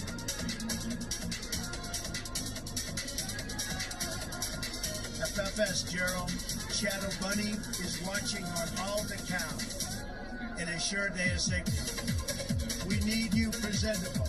FFS, Gerald. Shadow Bunny is watching on all the counts. It is sure day of safety. We need you presentable.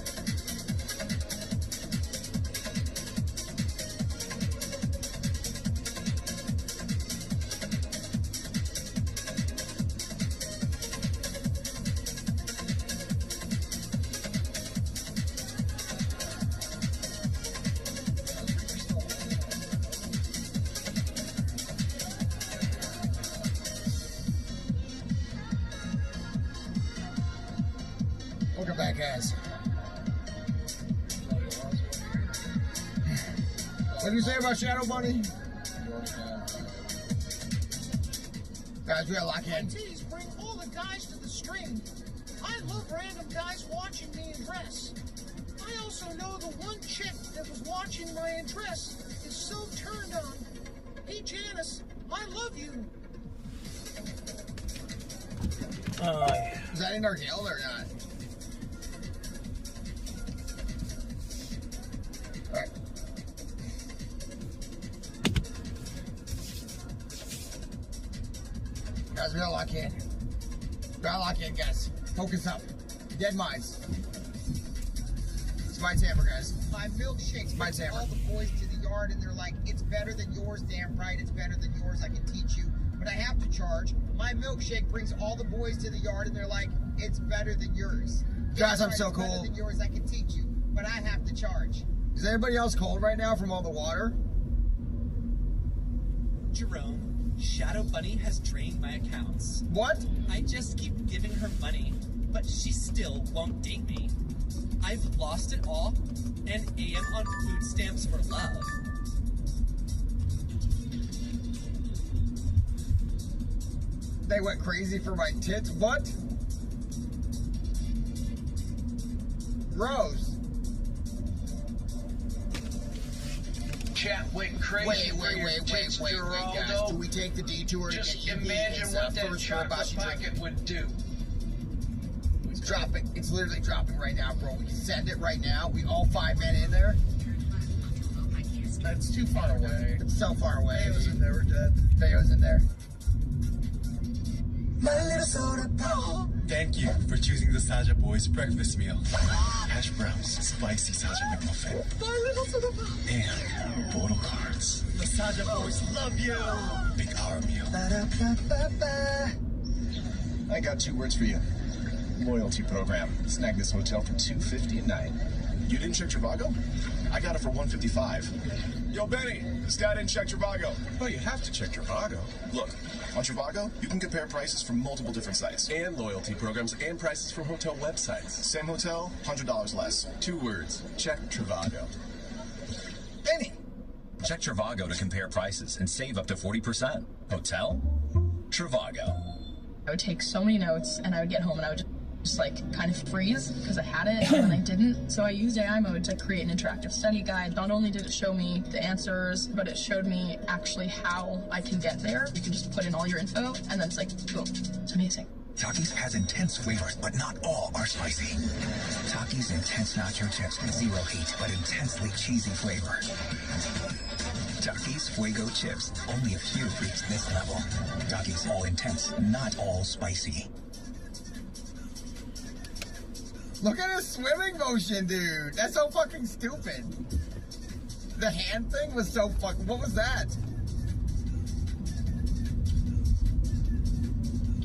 Welcome back, guys. What do you say about Shadow Bunny? Guys, we gotta lock in. Please bring all the guys to the stream. I love random guys watching me in dress. I also know the one chick that was watching my dress is so turned on. Hey Janice, I love you. Is that in our guild or not? Alright. Guys, we gotta lock in. We gotta lock in, guys. Focus up. Dead minds. It's my hammer, guys. My milkshakes Mine's bring hammer. all the boys to the yard and they're like, it's better than yours, damn right, it's better than yours, I can teach you, but I have to charge. My milkshake brings all the boys to the yard and they're like, it's better than yours. Guys, I'm Right, so it's better cool. than yours, I can teach you, but I have to charge. Is anybody else cold right now from all the water? Jerome, Shadow Bunny has drained my accounts. What? I just keep giving her money, but she still won't date me. I've lost it all and am on food stamps for love. They went crazy for my tits? What? Rose. Chat went crazy. Wait, guys. Do we take the detour to Just get imagine what that chocolate pocket would do. It's dropping. It's literally dropping right now, bro. We can send it right now. We all 5 men in there. That's too far away. It's so far away. Theo's in there, we're dead. Theo's in there. My little soda pop. Thank you for choosing the Saja Boys breakfast meal. Hash browns, spicy Saja McMuffin, My little soda pop. and photo cards. The Saja Boys love you. Big hour meal. I got 2 words for you. Loyalty program. Snag this hotel for $250 a night. You didn't check Trivago? I got it for $155. Yo, Benny, this guy didn't check Trivago. Oh, you have to check Trivago. Look, on Trivago, you can compare prices from multiple different sites. And loyalty programs and prices from hotel websites. Same hotel, $100 less. 2 words. Check Trivago. Benny! Check Trivago to compare prices and save up to 40%. Hotel? Trivago. I would take so many notes and I would get home and I would just like kind of freeze because I had it and then I didn't. So I used AI mode to create an interactive study guide. Not only did it show me the answers, but it showed me actually how I can get there. You can just put in all your info and then it's like, boom, it's amazing. Takis has intense flavors, but not all are spicy. Takis intense nacho chips with 0 heat, but intensely cheesy flavor. Takis Fuego chips, only a few reach this level. Takis all intense, not all spicy. Look at his swimming motion, dude. That's so fucking stupid. The hand thing was so fucking... What was that?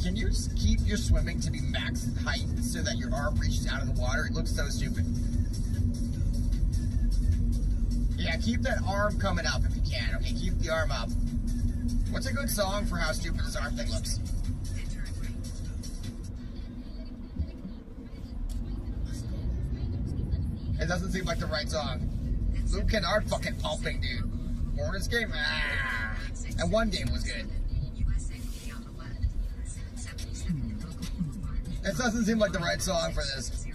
Can you just keep your swimming to be max height so that your arm reaches out of the water? It looks so stupid. Yeah, keep that arm coming up if you can. Okay, keep the arm up. What's a good song for how stupid this arm thing looks? It doesn't seem like the right song. Luke Kennard fucking pumping, dude. Morning's game? Ah. And one game was good. It doesn't seem like the right song for this.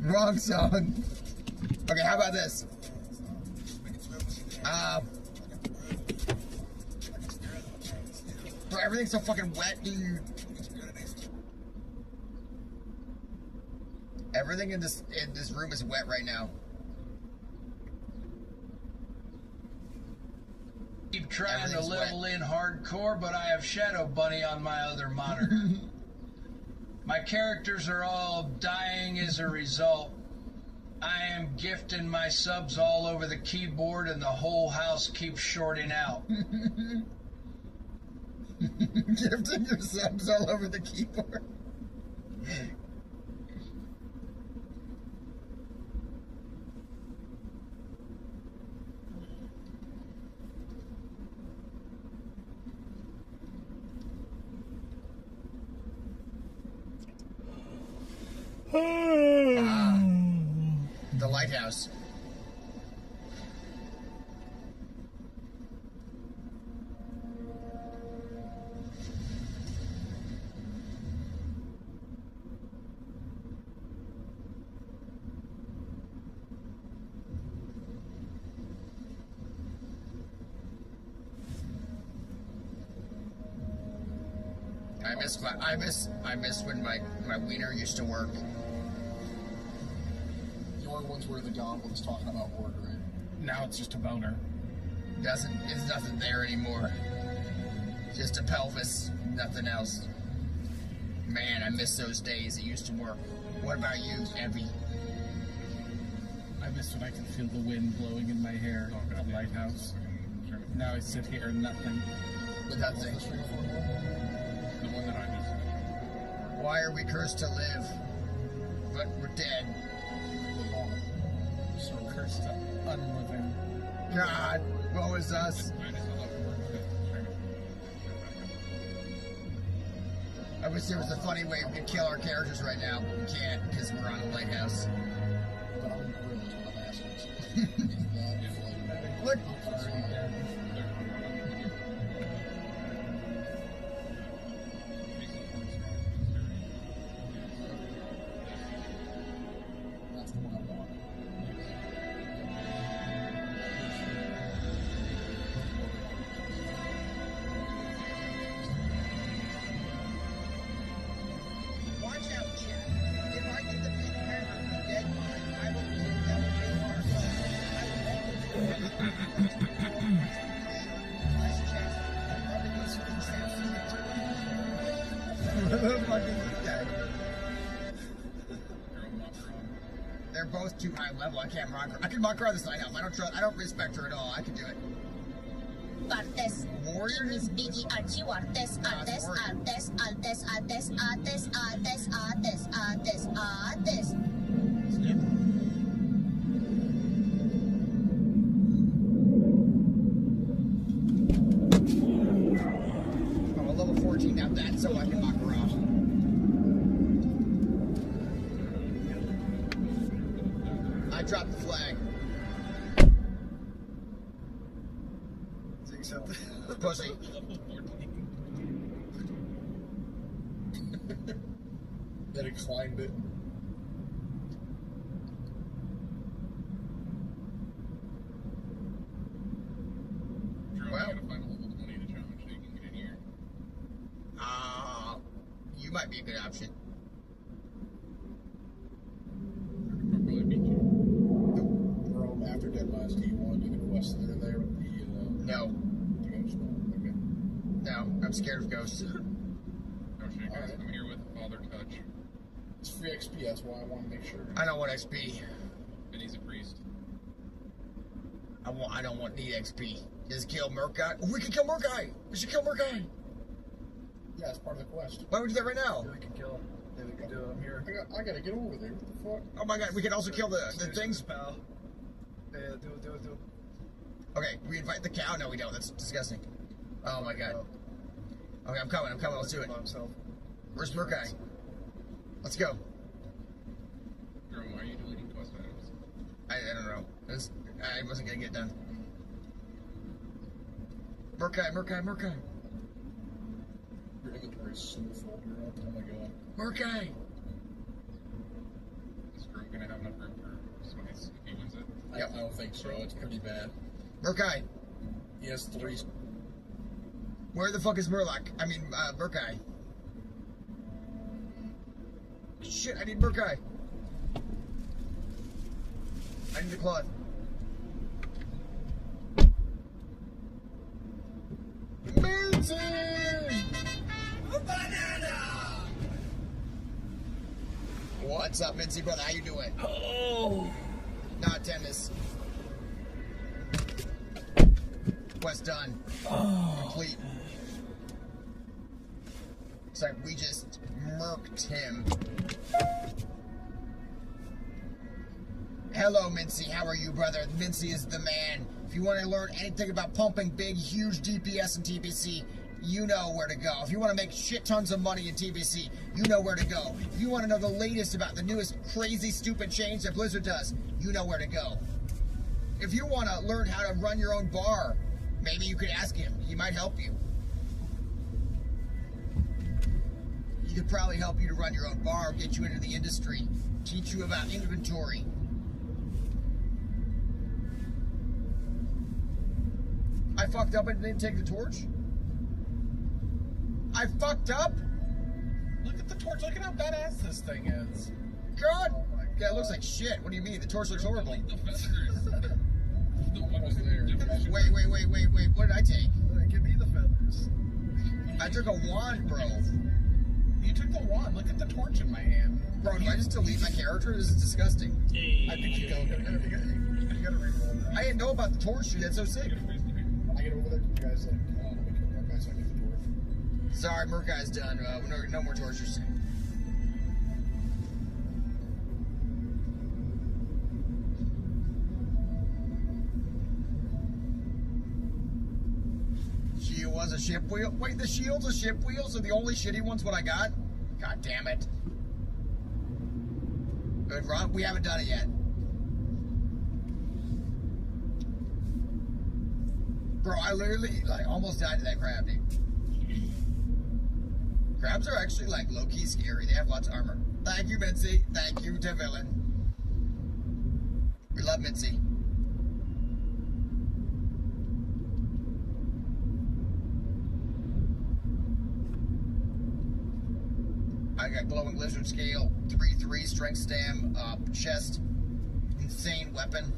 Wrong song. Okay, how about this? Bro, everything's so fucking wet, dude. Everything in this room is wet right now. Keep trying to level in hardcore, but I have Shadow Bunny on my other monitor. My characters are all dying as a result. I am gifting my subs all over the keyboard, and the whole house keeps shorting out. Gifting your subs all over the keyboard. The lighthouse. I miss when my wiener used to work. The only ones where the goblin's talking about ordering. Now it's just a boner. It's nothing there anymore. Just a pelvis, nothing else. Man, I miss those days. It used to work. What about you, Evie? I miss when I could feel the wind blowing in my hair at the lighthouse. Now I sit here and nothing. With nothing. The one that I just... Why are we cursed to live, but we're dead? So cursed to unliving. God, woe is us. I wish there was a funny way we could kill our characters right now, but we can't because we're on the lighthouse. But I'm really one of assholes. What? That's the one I want. Watch out, Chad. If I get the pink hammer from Dead Mind, I will be in elevate Marshall. I will less chest. I'll probably get some What the fuck is this guy? They're both too high level. I can't rock her. I can rock her on this lighthouse. I don't respect her at all. I can do it. Artes. Warrior is Biggie Archie Artes, Artes, Artes, Artes, Artes, Artes, Artes, Artes, Artes, Artes. I'm a level 14 now. That's so I can knock her off. I dropped the flag. Pussy. Then it climbed it. Well, Find a level 20 to challenge so you can get in here. You might be a good option. I'll probably beat you. Rome after Deadlines, do you want to do the quest that are there with the No. ghost? Okay. No, I'm scared of ghosts. Oh shit, guys. I'm here with Father Touch. It's free XP, that's why I want to make sure. I don't want XP. And he's a priest. I don't want need XP. Just kill Murkai. Oh, we can kill Murkai. We should kill Murkai. Yeah, it's part of the quest. Why would we do that right now? We can kill him. Yeah, we can do it. I'm here. I gotta get over there. What the fuck? Oh my god, we can also kill the things. Pal. Yeah, do it. Okay, we invite the cow? No, we don't. That's disgusting. Oh my god. Okay, I'm coming. Let's do it. Where's Murkai? Let's go. Jerome, why are you deleting quest items? I don't know. I wasn't gonna get done. Murkai. Your inventory is so full, girl. Oh my god. Murkai. This girl room going to have enough room for somebody's if he wins it? I don't think so. It's pretty bad. Murkai. He has 3. Where the fuck is Murloc? I mean, Murkai. Shit, I need Murkai. I need the cloth. Amazing! Banana! What's up, Mincy brother? How you doing? Oh. Not tennis. Quest done. Complete. It's like we just murked him. Hello, Mincy. How are you, brother? Mincy is the man. If you want to learn anything about pumping big, huge DPS in TBC, you know where to go. If you want to make shit tons of money in TBC, you know where to go. If you want to know the latest about the newest crazy, stupid change that Blizzard does, you know where to go. If you want to learn how to run your own bar, maybe you could ask him. He might help you. He could probably help you to run your own bar, get you into the industry, teach you about inventory. I fucked up and didn't take the torch? I fucked up? Look at the torch. Look at how badass this thing is. God! Yeah, it looks like shit. What do you mean? The torch looks horrible. Wait. What did I take? Give me the feathers. I took a wand, bro. You took the wand. Look at the torch in my hand. Bro, do I just delete my character? This is disgusting. I think you go. You gotta re-roll that. I didn't know about the torch, dude. That's so sick. When I get over there, you guys like, let me kill that guy so I get the dwarf. Sorry, Murkai's done. No more torches. Shield was a ship wheel. Wait, the shield's a ship wheel, so the only shitty one's what I got? God damn it. Good run. We haven't done it yet. Bro, I literally almost died to that crab, dude. Crabs are actually low-key scary. They have lots of armor. Thank you, Mincy. Thank you to Villain. We love Mincy. I got glowing lizard scale, 3/3 strength stam, chest, insane weapon.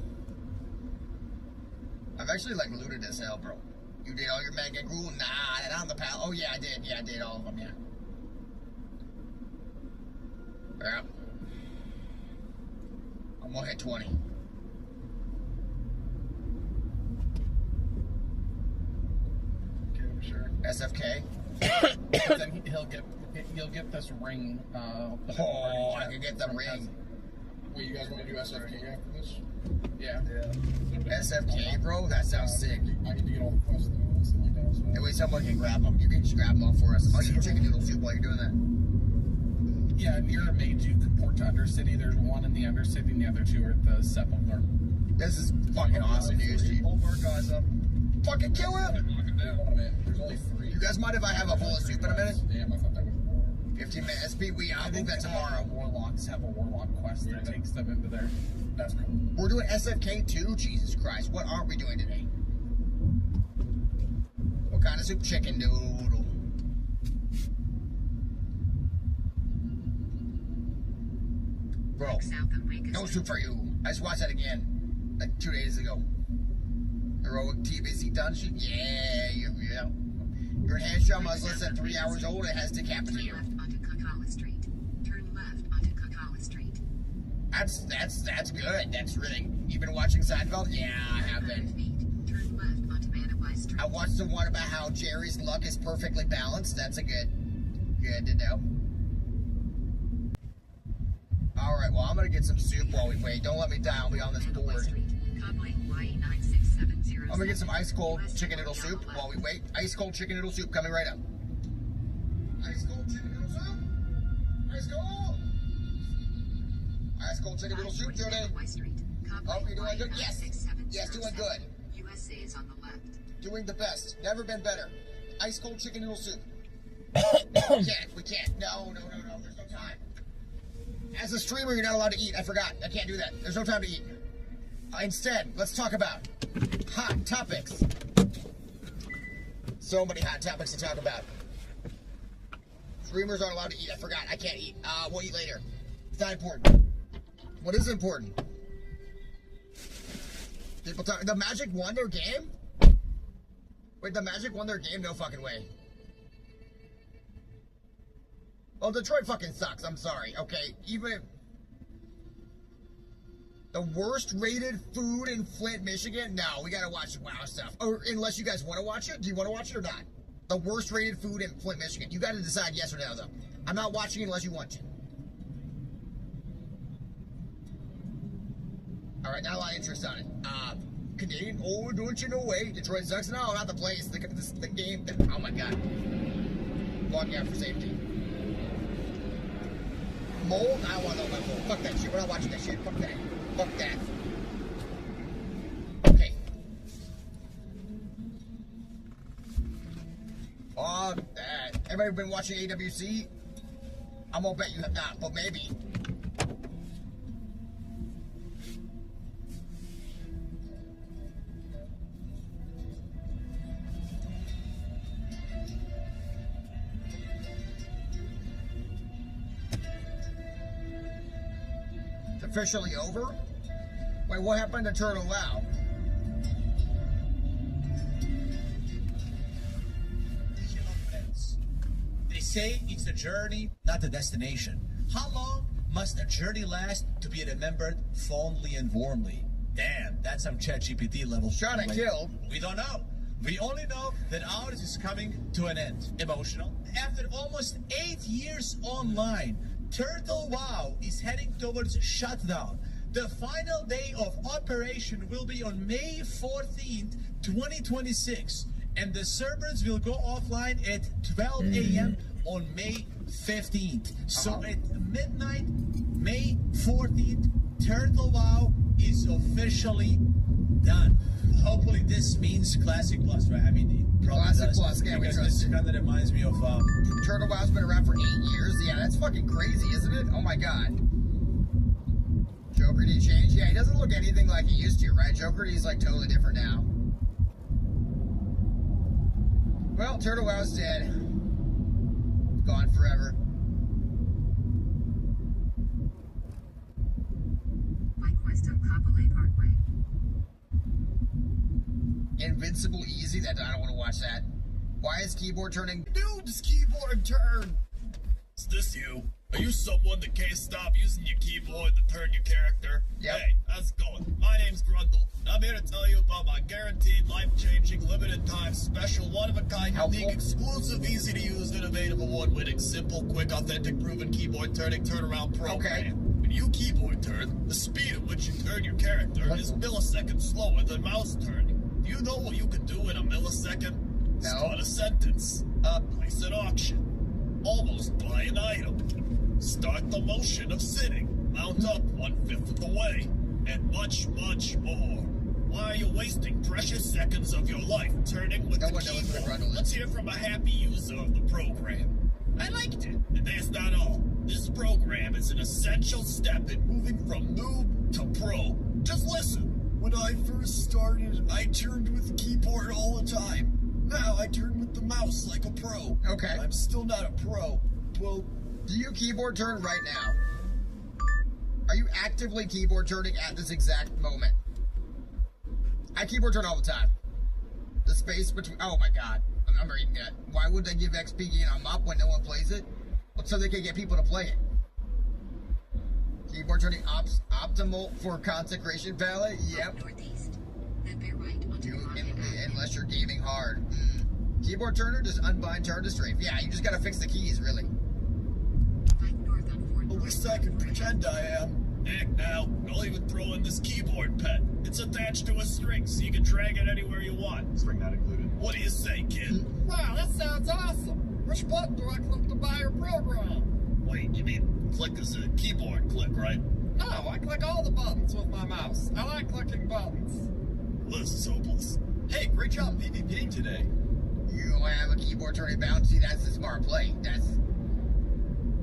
I've actually looted as hell, bro. You did all your mega gruel? Nah, not on the pal. Oh yeah, I did. Yeah, I did all of them. Yeah. Yeah. I'm gonna hit 20. Okay, I'm sure. SFK. Then you'll get this ring. Oh, I can get the ring. Wait, you guys want to do SFK after this? Yeah. SFK, bro? That sounds sick. I need to get all the quests though. Let's see like that as well. Hey, wait, someone can grab them. You can just grab them all for us. I'll eat chicken noodle soup while you're doing that. Yeah, near a mage you can port to Undercity. There's one in the Undercity and the other 2 are at the Sepulchre. This is fucking awesome news, dude. Hold our guys up. Fucking kill him! There's only 3. You guys mind if I have a bowl of soup in a minute? Damn, I thought that was more. 15 minutes. I'll move that tomorrow. Warlocks have a warlock quest that takes them into there. That's cool. We're doing SFK too? Jesus Christ. What aren't we doing today? What kind of soup? Chicken noodle. Bro, no soup for you. I just watched that again, 2 days ago. Heroic TBC dungeon? Yeah. Your headshot was less than 3 hours old. It has decapitated. Turn left onto Kakala Street. Turn left onto Kakala Street. That's good. That's really. You've been watching Seinfeld? Yeah, I have been. Turn left onto Manawai Street. I watched the one about how Jerry's luck is perfectly balanced. That's a good to know. All right, well, I'm gonna get some soup while we wait. Don't let me die. I'll be on this board. I'm gonna get some ice cold chicken noodle soup while we wait. Ice cold chicken noodle soup coming right up. Ice cold chicken noodle soup. Ice cold. Ice cold chicken noodle soup, Jody. Hope you're doing good. Yes, doing good. USA is on the left. Doing the best. Never been better. Ice cold chicken noodle soup. We can't. No. There's no time. As a streamer, you're not allowed to eat. I forgot. I can't do that. There's no time to eat. Instead, let's talk about hot topics. So many hot topics to talk about. Streamers aren't allowed to eat. I forgot. I can't eat. We'll eat later. It's not important. What is important? People talk. The Magic won their game? Wait, the Magic won their game? No fucking way. Well, Detroit fucking sucks. I'm sorry. Okay, even if the worst rated food in Flint, Michigan. No, we gotta watch WoW stuff. Or unless you guys want to watch it. Do you want to watch it or not? The worst rated food in Flint, Michigan. You gotta decide yes or no, though. I'm not watching it unless you want to. All right, not a lot of interest on it. Canadian. Oh, don't you know way? Detroit sucks. No, not the place. The game. Oh my god. Walking out for safety. Mold? I don't want to know about mold. Fuck that shit. We're not watching that shit. Fuck that. Fuck that. Okay. Everybody been watching AWC? I'm gonna bet you have not, but maybe. Officially over? Wait, what happened to Turtle WoW? They say it's the journey, not the destination. How long must a journey last to be remembered fondly and warmly? Damn, that's some ChatGPT level. Shot and killed. We don't know. We only know that ours is coming to an end. Emotional. After almost 8 years online, Turtle WoW is heading towards shutdown. The final day of operation will be on May 14th, 2026. And the servers will go offline at 12 a.m. on May 15th. So at midnight, May 14th, Turtle WoW is officially done. Hopefully this means Classic Plus, right? I mean, it probably Classic does, Plus, yeah, we because trust this it. kind of reminds me of Turtle WoW's been around for 8 years. Yeah, that's fucking crazy, isn't it? Oh my god. Joker D changed? Yeah, he doesn't look anything like he used to, right? Joker D's like totally different now. Well, Turtle WoW's dead. Gone forever. West of Kapolei Parkway. Invincible Easy? That I don't want to watch that. Why is keyboard turning? Noob's keyboard turn! Is this you? Are you someone that can't stop using your keyboard to turn your character? Yep. Hey, how's it going? My name's Grundle, and I'm here to tell you about my guaranteed, life-changing, limited-time, special, one-of-a-kind, unique, exclusive, easy-to-use, innovative, award-winning, simple, quick, authentic, proven keyboard turning turnaround program. When you keyboard turn, the speed at which you turn your character is milliseconds slower than mouse turning. Do you know what you can do in a millisecond? No. Start a sentence. Place an auction. Almost buy an item. Start the motion of sitting. Mount up 1/5 of the way. And much, much more. Why are you wasting precious seconds of your life turning with the keyboard? Let's hear from a happy user of the program. I liked it. And that's not all. This program is an essential step in moving from noob to pro. Just listen. When I first started, I turned with the keyboard all the time. Now I turn with the mouse like a pro. Okay. I'm still not a pro. Well, do you keyboard turn right now? Are you actively keyboard turning at this exact moment? I keyboard turn all the time. The space between... Oh my god. I'm reading that. Why would they give XP gain on MOP when no one plays it? Well, so they can get people to play it. Keyboard turning optimal for consecration palette? Yep. Northeast. Then bear right onto Unless you're gaming hard. Keyboard turner, just unbind turn to strafe. Yeah, you just gotta fix the keys, really. at least I can pretend I am. Heck now, I'll even throw in this keyboard pet. It's attached to a string, so you can drag it anywhere you want. String not included. What do you say, kid? Wow, that sounds awesome. Which button do I click to buy your program? Wait, you mean click is a keyboard click, right? No, I click all the buttons with my mouse. I like clicking buttons. This is hopeless. Hey, great job PvPing today. You have a keyboard turning bouncy. That's a smart play.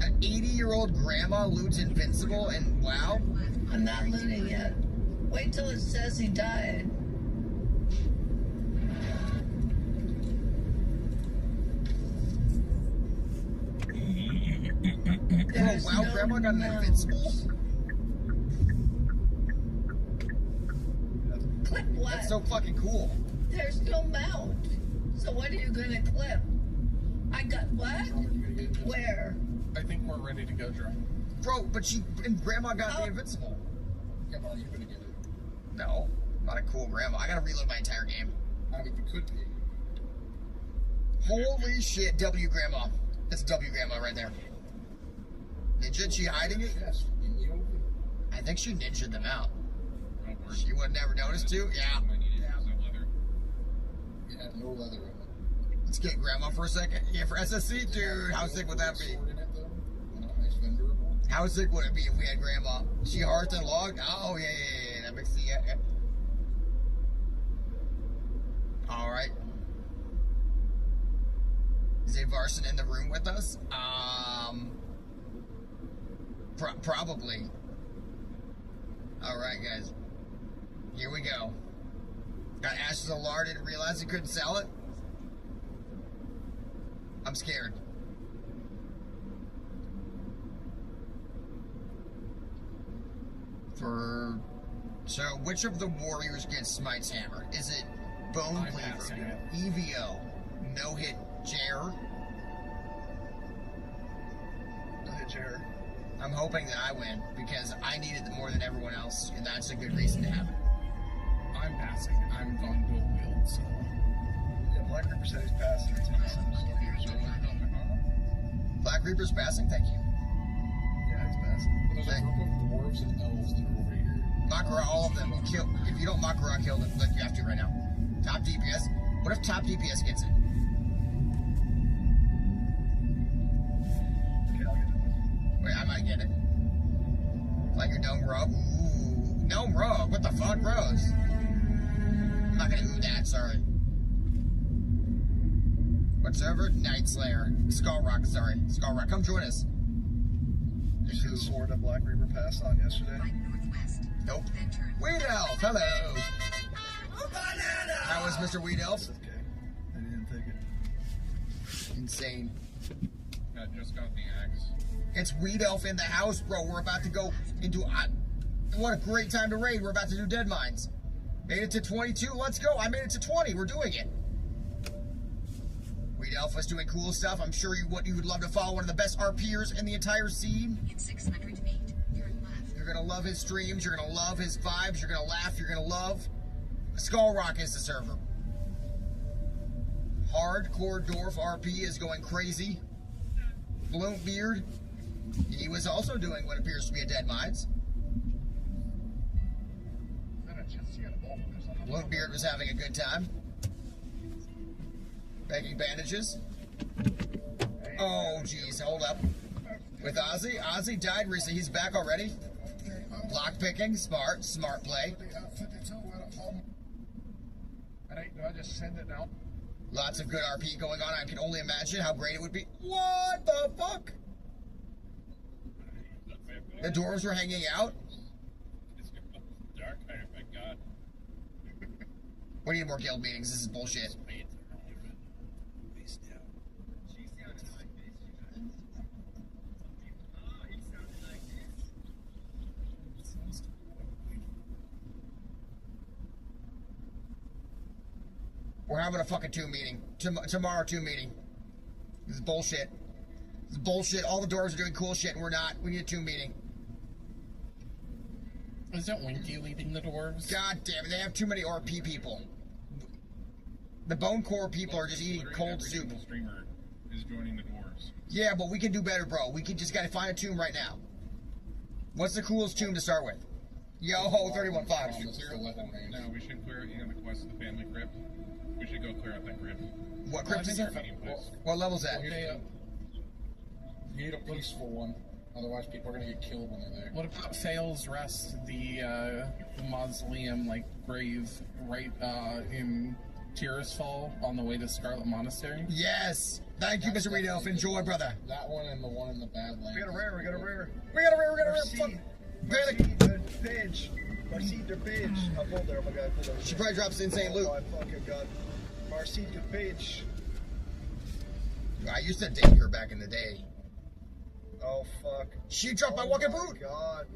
An 80-year-old grandma loots Invincible and WoW? I'm not looting yet. Wait till it says he died. Oh, wow, no grandma got an mount. Invincible? Clip what? That's so fucking cool. There's no mount. So what are you gonna clip? I got what? Where? I think we're ready to go, Drew. Bro, but grandma got the Invincible. Come on, you're gonna get it. No, not a cool grandma. I gotta reload my entire game. I mean, it could be. Holy shit, W grandma. That's W grandma right there. Ninja, she hiding it? Yes. I think she ninja'd them out. She would never notice too? Yeah. Yeah, no leather in it. Let's get grandma for a second. Yeah, for SSC, dude. How sick would that be? How sick would it be if we had grandma? She hearth and logged? Oh, yeah. That makes yeah. All right. Is Varson in the room with us? Probably. All right, guys. Here we go. Got Ashes of Lard, didn't realize he couldn't sell it. I'm scared. So which of the warriors gets Smite's hammer? Is it Bone Cleaver, EVO, No Hit Jer? No Hit Jer. I'm hoping that I win because I need it more than everyone else, and that's a good reason to have it. I'm passing. I'm going dual wield, so. Yeah, Black Reaper said he's passing. Black Reaper's passing? Thank you. Yeah, he's passing. There's a group of dwarves and elves that are over here. Makara, all of them. Kill. If you don't Makara, kill them like you have to right now. Top DPS. What if top DPS gets it? Okay, I'll get it. Wait, I might get it. Like your Gnome Rogue? Ooh. Gnome Rogue? What the fuck, Rose? I'm not gonna ooh that, sorry. What server? Night Slayer. Skull Rock, sorry. Skull Rock, come join us. You see the sword that Black Reaper passed on yesterday? Nope. Weed Elf, hello. How was Mr. Weed Elf? Okay. I didn't take it. Insane. I just got the axe. It's Weed Elf in the house, bro. We're about to go into... what a great time to raid. We're about to do Dead Mines. Made it to 22. Let's go. I made it to 20. We're doing it. Weed Alpha's doing cool stuff. I'm sure you would love to follow one of the best RPers in the entire scene. In 600 feet, turn left. You're gonna love his streams. You're gonna love his vibes. You're gonna laugh. You're gonna love. Skull Rock is the server. Hardcore Dwarf RP is going crazy. Bloombeard, he was also doing what appears to be a Dead Mines. Bloombeard was having a good time. Making bandages. Oh, geez, hold up. With Ozzy? Ozzy died recently. He's back already. Lock picking, smart play. Do I just send it now? Lots of good RP going on. I can only imagine how great it would be. What the fuck? The dwarves were hanging out? Dark, oh my god. We need more guild meetings. This is bullshit. We're having a fucking tomb meeting. Tomorrow, tomb meeting. This is bullshit. This is bullshit. All the dwarves are doing cool shit and we're not. We need a tomb meeting. Is that Winky leading the dwarves? God damn it. They have too many RP people. The Bone Core people are just eating cold soup. Streamer is joining the dwarves. Yeah, but we can do better, bro. We can just gotta find a tomb right now. What's the coolest tomb to start with? Yo, 31.5. No, we should clear out the quest of the family crypt. We should go clear out that crypt. What crypt is there? What level's that? You need a peaceful one. Otherwise, people are gonna get killed when they're there. What about Fail's Rest, the mausoleum, like, grave right in Tirisfal on the way to Scarlet Monastery? Yes! Thank you, Mr. Reed Elf. Enjoy, brother. That one and the one in the Badlands. We got a rare, we got a rare. We got a rare, we got a rare. Fuck. Marcita Pidge. Marcita Pidge. I pulled there, my guy. Pulled there. She probably drops insane loot. Oh my fucking god. Marcita Pidge. I used to date her back in the day. Oh fuck. She dropped my walking boot. Oh my god.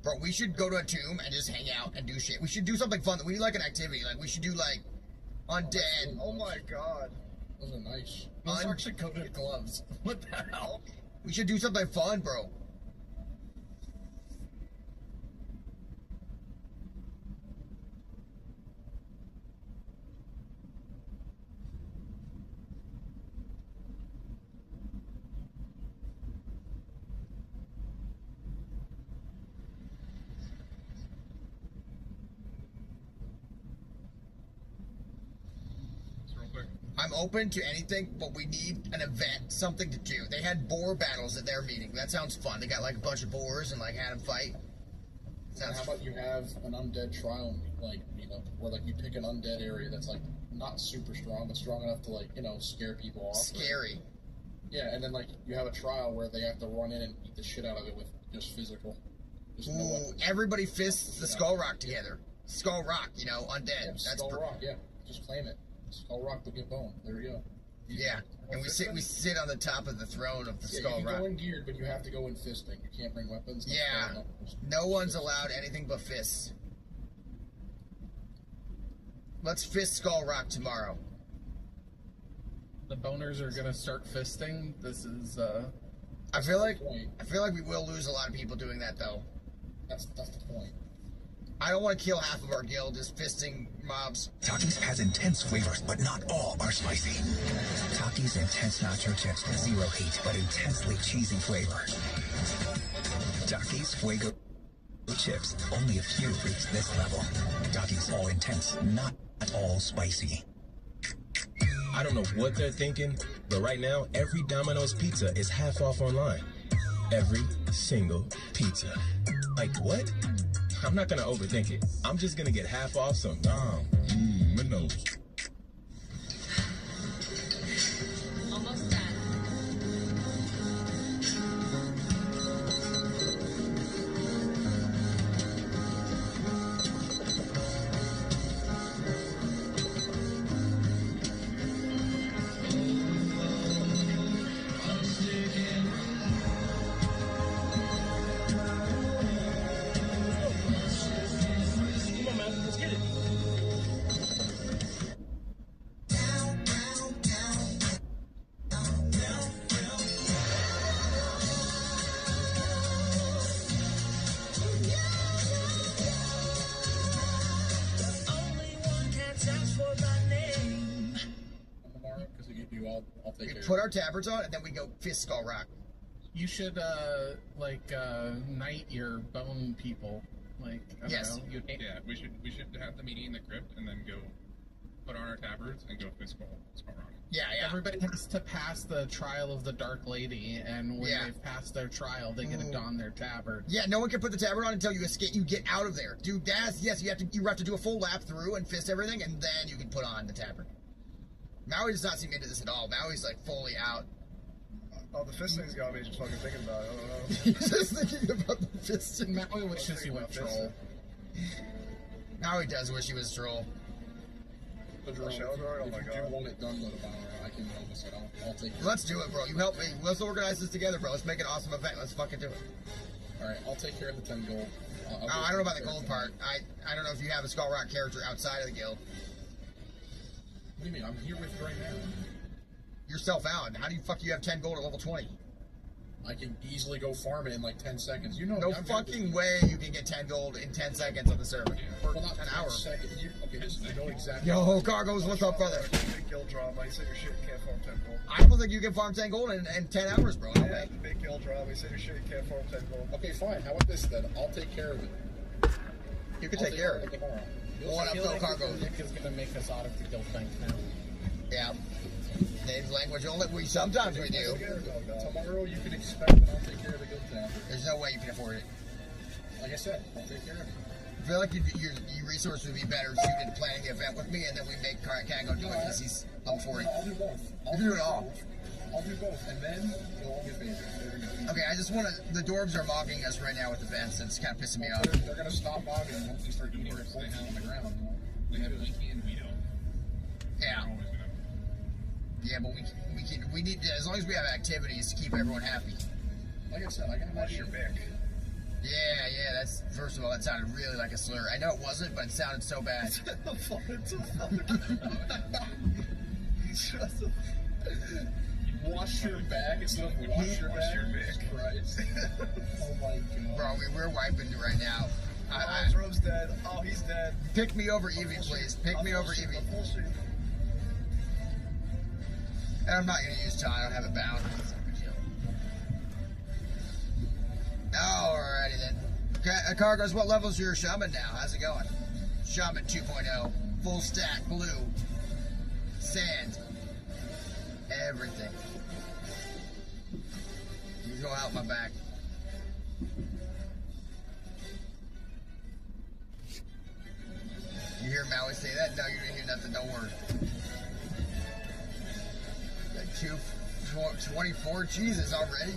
Bro, we should go to a tomb and just hang out and do shit. We should do something fun. We need like an activity. Like we should do like undead. Oh my god. Those are nice. Those are actually coated gloves. What the hell? We should do something fun, bro. I'm open to anything, but we need an event, something to do. They had boar battles at their meeting. That sounds fun. They got like a bunch of boars and like had them fight. Sounds how about you have an undead trial, like, you know, where like you pick an undead area that's like not super strong, but strong enough to like, you know, scare people off. Scary. Yeah, and then like you have a trial where they have to run in and beat the shit out of it with just physical. Just no weapons. Everybody fists the Skull Rock together. Skull Rock, you know, undead. Yeah, That's Skull Rock, yeah. Just claim it. Skull Rock will get bone. There we go. Yeah, and we sit on the top of the throne of the Skull you can Rock. go in geared, but you have to go in fisting. You can't bring weapons. Yeah, no one's allowed anything but fists. Let's fist Skull Rock tomorrow. The boners are gonna start fisting. This is I feel like we will lose a lot of people doing that though. That's the point. I don't want to kill half of our guild just fisting mobs. Takis has intense flavors, but not all are spicy. Takis intense nacho chips, zero heat, but intensely cheesy flavor. Takis Fuego chips, only a few reach this level. Takis all intense, not all spicy. I don't know what they're thinking, but right now, every Domino's pizza is half off online. Every single pizza. Like, what? I'm not gonna overthink it. I'm just gonna get half off some Domino's. Almost done. We put our tabards on and then we go fist Skull Rock. You should knight your bone people. Like I don't know. Yeah, we should have the meeting in the crypt and then go put on our tabards and go fist Skull Rock. Yeah. Everybody has to pass the trial of the Dark Lady, and when they've passed their trial, they get to don their tabard. Yeah, no one can put the tabard on until you escape. You get out of there, dude. Yes, you have to do a full lap through and fist everything, and then you can put on the tabard. Maui does not seem into this at all. Maui's like fully out. Oh, the fisting's got me just fucking thinking about it. I don't know. He's just thinking about the fisting. Maui wishes he went troll. Maui does wish he was troll. But Jerome, if you do want it done, I can help us. I'll take it. Let's do it, bro. You help me. Let's organize this together, bro. Let's make an awesome event. Let's fucking do it. Alright, I'll take care of the 10 gold. I don't know about the gold part. I don't know if you have a Skull Rock character outside of the guild. What do you mean? I'm here with you right now. You're self-out. How do you you have 10 gold at level 20? I can easily go farm it in like 10 seconds. You know, no fucking way you can get 10 gold in 10 seconds on the server. For well, not an 10 hour. Seconds. Okay, this is exactly. Yo, Cargos, what's up, brother? Big guild drop. I said your shit can't farm 10 gold. I don't think you can farm 10 gold in 10 hours, bro. No way. The big guild drop. I said your shit can't farm 10 gold. Okay, fine. How about this then? I'll take care of it. You can take care of it. One up, no Cargos. Nick is gonna make us audit the guild bank now. Yeah. Native language only. Sometimes we do. Tomorrow you can expect that I'll take care of the guild tab. There's no way you can afford it. Like I said, I'll take care of it. I feel like your resource would be better suited planning the event with me, and then we make Cat go do it because he's level 40. I'll do both. You do it all. I'll do both, and then you'll all get paid. There we go. Okay, I just want to. The dwarves are mocking us right now with events, and it's kind of pissing me off. They're going to stop mogging once they start eating their corpses on the ground. They have Winky and Vito. Yeah. Yeah, but we need to, as long as we have activities to keep everyone happy. Like I said, I got Watch your back. Yeah, that's, first of all, that sounded really like a slur. I know it wasn't, but it sounded so bad. Wash your back instead of wash your back. Christ. Oh my god. Bro, we're wiping right now. Rome's dead. Oh, he's dead. Pick me over Evie, please. Pick me over Evie. And I'm not going to use time. I don't have it bound. Alrighty then. Okay, Cargos, what level's your shaman now? How's it going? Shaman 2.0. Full stack, blue. Sand. Everything. You go out my back. You hear Maui say that? No, you didn't hear nothing. Don't worry. Like 24 cheeses already.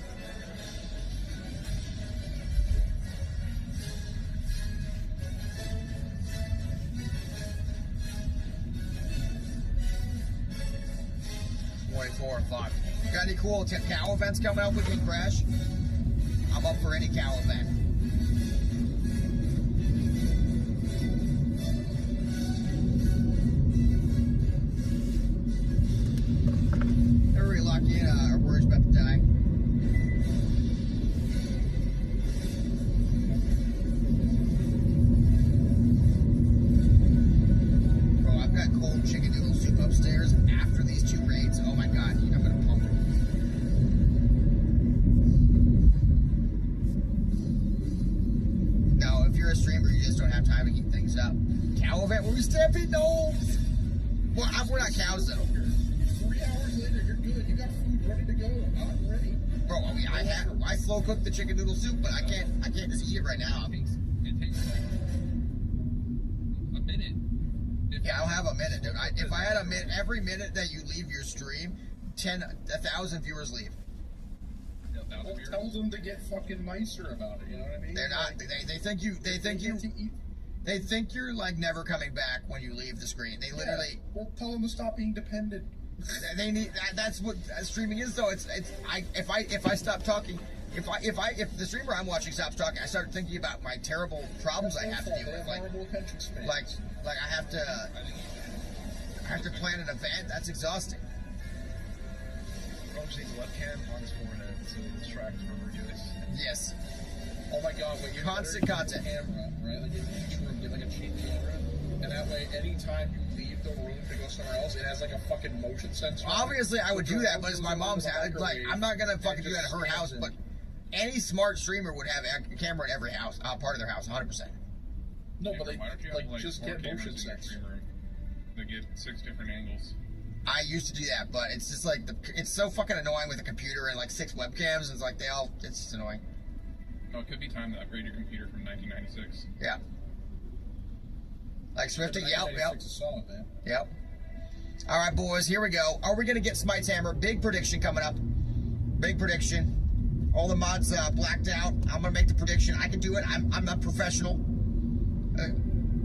Fuck. Got any cool cow events coming up we can crash? I'm up for any cow event. Everybody lock in, our word's about to die. Bro, I've got cold chicken noodle soup upstairs after these 2 raids. Oh my god, I'm gonna pump it. No, if you're a streamer, you just don't have time to keep things up. Cow event where we stampede gnomes! Well, we're not cows though. 3 hours later, you're good. You got food ready to go. I'm ready. Bro, I mean, I slow cook the chicken noodle soup, but I can't just eat it right now. It takes like a minute. Yeah, I'll have a minute, dude. If I had a minute, every minute that you leave your stream, 1,000 viewers leave. Well, tell them to get fucking nicer about it. You know what I mean? They're not. They think you're like never coming back when you leave the screen. They literally. Well, tell them to stop being dependent. They need. That's what streaming is, though. If I stop talking. If the streamer I'm watching stops talking, I start thinking about my terrible problems I have to deal with. Like I have to plan an event. That's exhausting. Rome needs a webcam on his forehead so he distracts from rejoice. Yes. Oh my god, wait, you constant content. Camera, right? Like in each room, get like a cheap camera. And that way, anytime you leave the room to go somewhere else, it has like a fucking motion sensor. Obviously, I would do that, but it's my mom's house. Like, I'm not gonna fucking do that at her house, but any smart streamer would have a camera in every house, part of their house, 100%. No, but why don't you like have, just get motion sensor. They get 6 different angles. I used to do that, but it's just like it's so fucking annoying with a computer and like 6 webcams. And it's like it's just annoying. Oh, it could be time to upgrade your computer from 1996. Yeah. Like Swifty, yep. All right, boys, here we go. Are we gonna get Smite's Hammer? Big prediction coming up. Big prediction. All the mods blacked out. I'm gonna make the prediction. I can do it. I'm not professional.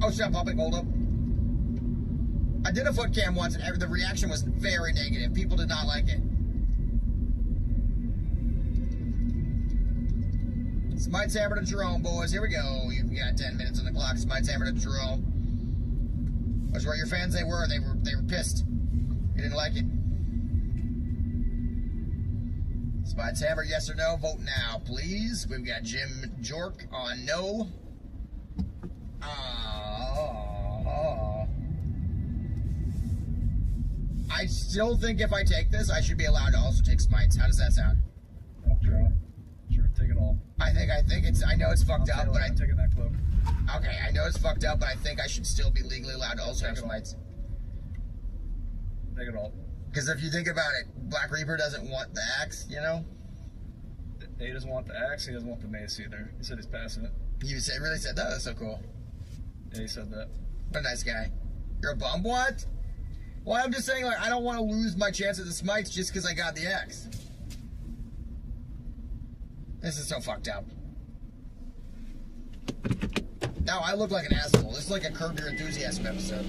Oh, stop popping. Hold up. I did a foot cam once, and the reaction was very negative. People did not like it. Smite's Hammer to Jerome, boys. Here we go. You've got 10 minutes on the clock. Smite's Hammer to Jerome. That's where your fans they were pissed. They didn't like it. Smite's Hammer, yes or no? Vote now, please. We've got Jim Jork on no. I still think if I take this, I should be allowed to also take Smites. How does that sound? Sure, take it all. I think it's. I know it's fucked up, but I'm taking that clip. Okay, I know it's fucked up, but I think I should still be legally allowed to also have Smites. Take it all. Because if you think about it, Black Reaper doesn't want the axe, you know? He doesn't want the axe, he doesn't want the mace either. He said he's passing it. Really said that? That's so cool. Yeah, he said that. What a nice guy. You're a bum? What? Well, I'm just saying, like, I don't want to lose my chance at the smites just because I got the X. This is so fucked up. Now I look like an asshole. This is like a Curb Your Enthusiasm episode.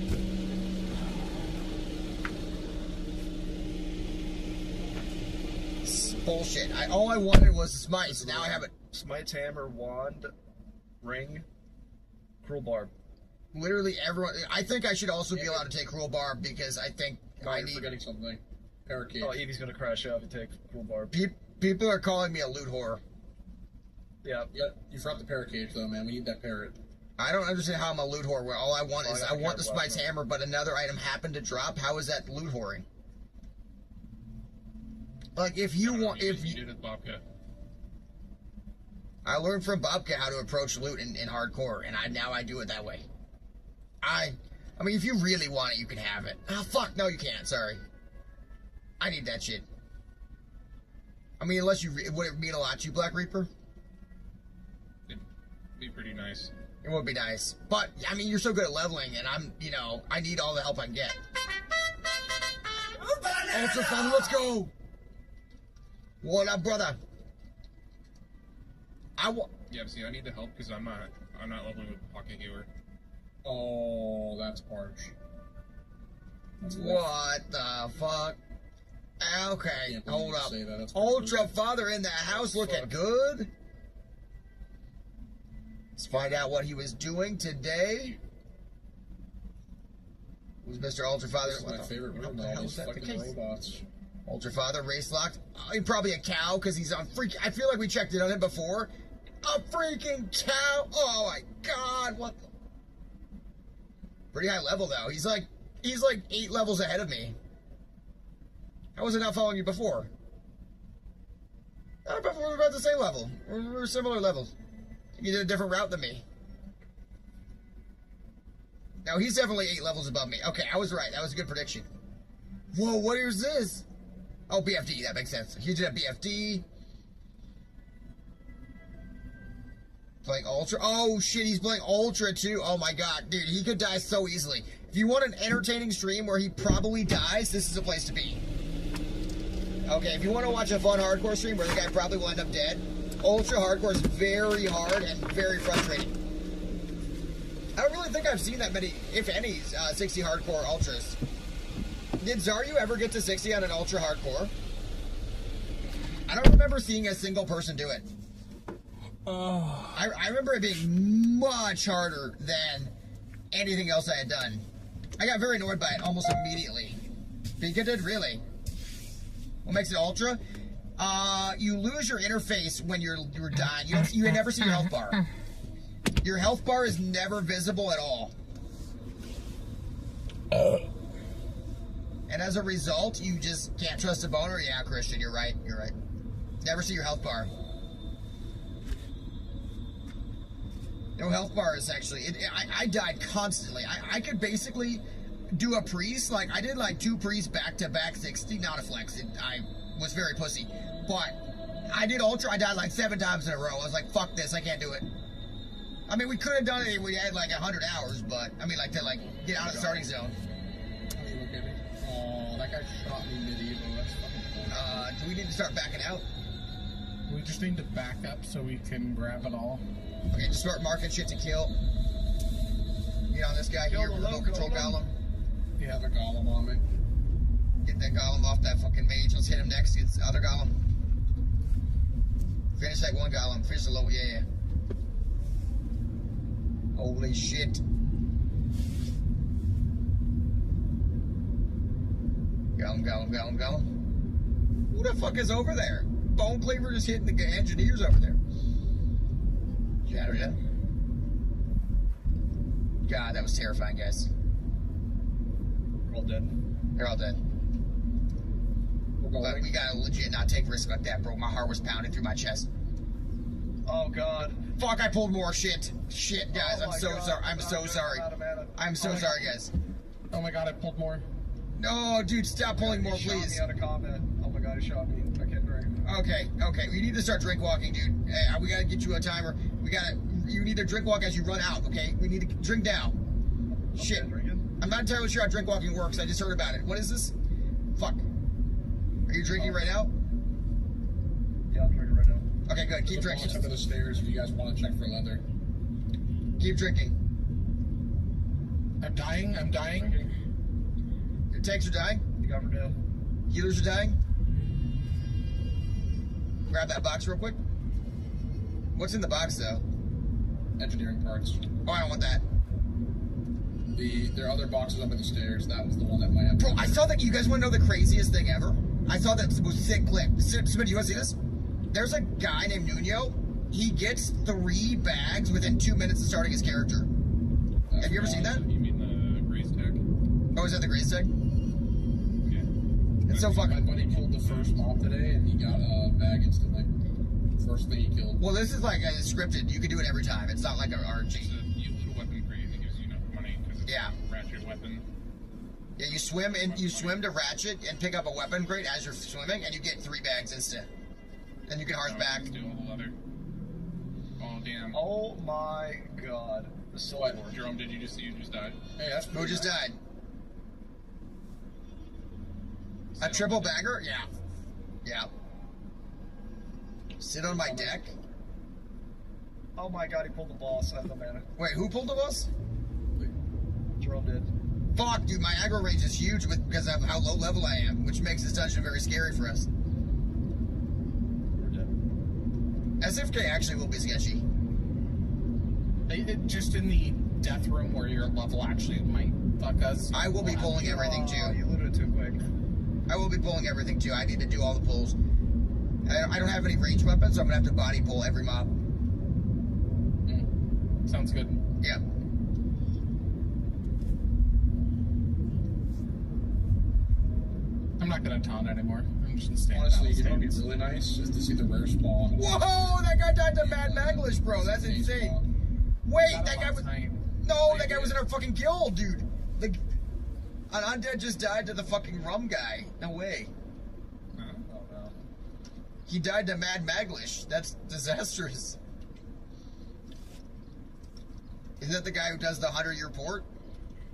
It's bullshit. All I wanted was the smites. Now I have it. Smites, hammer, wand, ring, cruel barb. Literally everyone. I think I should also be allowed to take cruel barb because I think I You're need. forgetting something. Parakeet. Oh, Evie's gonna crash out if you take cruel barb. People are calling me a loot whore. Yeah. Yep. You forgot the parrot though, man. We need that parrot. I don't understand how I'm a loot whore where all I want is I want the Smites hammer, but another item happened to drop. How is that loot whoring? Like if you want, if you did it, Bobcat. I learned from Bobcat how to approach loot in hardcore, and now I do it that way. I mean, if you really want it, you can have it. Oh fuck, no, you can't. Sorry. I need that shit. I mean, unless you would it mean a lot to you, Black Reaper? It'd be pretty nice. It would be nice, but I mean, you're so good at leveling, and I need all the help I can get. Ultra Father, let's go! What up, brother? Yeah, see, I need the help because I'm not leveling with Pocket Healer. Oh, that's harsh. What the fuck? Okay, hold up. Ultra Father in the house looking good. Let's find out what he was doing today. Who's Mr. Ultra Father? This is my favorite room, all these fucking robots. Ultra Father, race locked. Probably a cow because he's on freak. I feel like we checked it on him before. A freaking cow! Oh my god! What? The... Pretty high level though. He's like 8 levels ahead of me. How was I not following you before? Before we were about the same level. We were similar levels. You did a different route than me. Now he's definitely 8 levels above me. Okay, I was right. That was a good prediction. Whoa, what is this? Oh, BFD. That makes sense. He did a BFD. Playing Ultra. Oh, shit. He's playing Ultra, too. Oh, my God. Dude, he could die so easily. If you want an entertaining stream where he probably dies, this is a place to be. Okay, if you want to watch a fun hardcore stream where the guy probably will end up dead, Ultra Hardcore is very hard and very frustrating. I don't really think I've seen that many, if any, 60 Hardcore Ultras. Did Zaryu ever get to 60 on an Ultra Hardcore? I don't remember seeing a single person do it. I remember it being much harder than anything else I had done. I got very annoyed by it almost immediately. Pika did? Really? What makes it Ultra? You lose your interface when you're dying. You never see your health bar. Your health bar is never visible at all. And as a result, you just can't trust a boner. Yeah, Christian, you're right. You're right. Never see your health bar. No health bar is actually... I died constantly. I could basically do a priest. Like, I did like 2 priests back-to-back 60. Not a flex. I was very pussy. But I did Ultra. I died like 7 times in a row. I was like, fuck this. I can't do it. I mean, we could have done it if we had like 100 hours, but... I mean, like, to like get out of the starting zone. Oh, that guy shot me medieval. That's fucking cool. Do we need to start backing out? We just need to back up so we can grab it all. Okay, just start marking shit to kill. Get on this guy here, remote control golem. Yeah, have a golem on me. Get that golem off that fucking mage. Let's hit him next. Get the other golem. Finish that one golem. Finish the low. Yeah. Holy shit. Golem. Who the fuck is over there? Bone Cleaver just hitting the engineers over there. Shatter them. God, that was terrifying, guys. They're all dead. They're all dead. But we gotta legit not take risks like that, bro. My heart was pounding through my chest. Oh, God. Fuck, I pulled more shit. Shit, guys, I'm so sorry. I'm so sorry. I'm so sorry, guys. Oh my God, I pulled more. No, dude, stop pulling more, He please. shot me out of combat. Oh my God, he shot me. I can't drink. Okay. We need to start drink walking, dude. We gotta get you a timer. We gotta You need to drink walk as you run out. Okay, we need to drink down. Shit. I'm not entirely sure how drink walking works. I just heard about it. What is this? Fuck. Are you drinking right now? Yeah, I'm drinking right now. Okay, good. Keep drinking. Up to the stairs if you guys want to check for leather. Keep drinking. I'm dying. I'm dying. Your tanks are dying. You got Verdale. Healers are dying. Grab that box real quick. What's in the box though? Engineering parts. Oh, I don't want that. There are other boxes up in the stairs. That was the one that might have. Bro, I saw that. You guys want to know the craziest thing ever? I saw that was sick clip. Smith, you want to see this? There's a guy named Nuno. He gets 3 bags within 2 minutes of starting his character. Have you ever seen that? You mean the Grace tech? Oh, is that the Grace tech? Yeah. It's so fucking. My buddy killed the first mob today, and he got a bag instantly. First thing he killed. Well, this is like scripted. You can do it every time. It's not like an RNG. You loot a weapon crate that gives you enough money because it's a ratchet weapon. Yeah, you swim to ratchet and pick up a weapon crate as you're swimming, and you get 3 bags instant. And you can hearth back. Steal all the leather. Oh damn. Oh my god. So what, Jerome? Did you just see you just died? Hey, that's Who just died? A triple bagger? Yeah. Yeah. Sit on my deck? Oh my god, he pulled the boss. I have no mana. Wait, who pulled the boss? Jerome did. Fuck, dude, my aggro range is huge because of how low level I am, which makes this dungeon very scary for us. We're dead. SFK actually will be sketchy. Just in the death room where your level actually might fuck us. I will be pulling everything too. You looted too quick. I will be pulling everything too. I need to do all the pulls. I don't have any ranged weapons, so I'm gonna have to body pull every mob. Sounds good. Yeah. I'm not gonna taunt anymore. I'm just gonna stand Honestly, down. you know what'd be really nice is to see the rare spawn. Whoa, that guy died to Mad Maglish, bro. That's insane. Wait, that guy was. No, that guy was in our fucking guild, dude. An undead just died to the fucking rum guy. No way. Oh no. He died to Mad Maglish. That's disastrous. Isn't that the guy who does the 100-year port?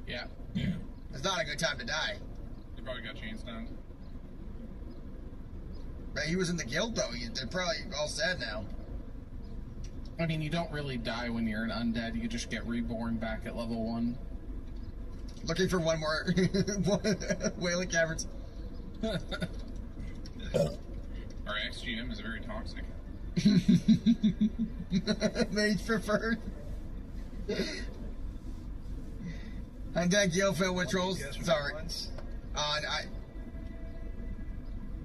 Yeah. It's not a good time to die. They probably got chain stunned. But he was in the guild, though. They're probably all sad now. I mean, you don't really die when you're an undead. You just get reborn back at level 1. Looking for one more Wailing Caverns. Our XGM is very toxic. Mage preferred. Undead guild filled with trolls. Sorry.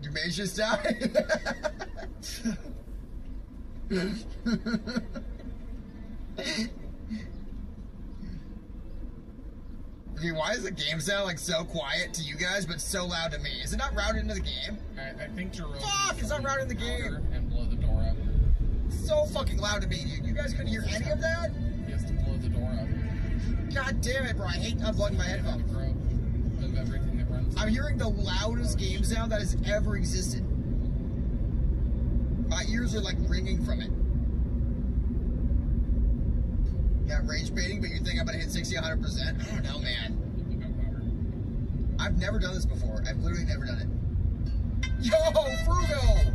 Your mage just died? I mean, why does the game sound like so quiet to you guys, but so loud to me? Is it not routed into the game? I think Jerome. Fuck! It's not routed in the game. And blow the door up. So fucking loud to me, dude. You guys couldn't hear any of that? He has to blow the door up. God damn it, bro! I hate unplugging my headphones. Of everything that runs. I'm hearing the loudest game sound that has ever existed. My ears are like ringing from it. Yeah, rage baiting, but you think I'm gonna hit 60, 100%? I don't know, man. I've never done this before. I've literally never done it. Yo, Frugo!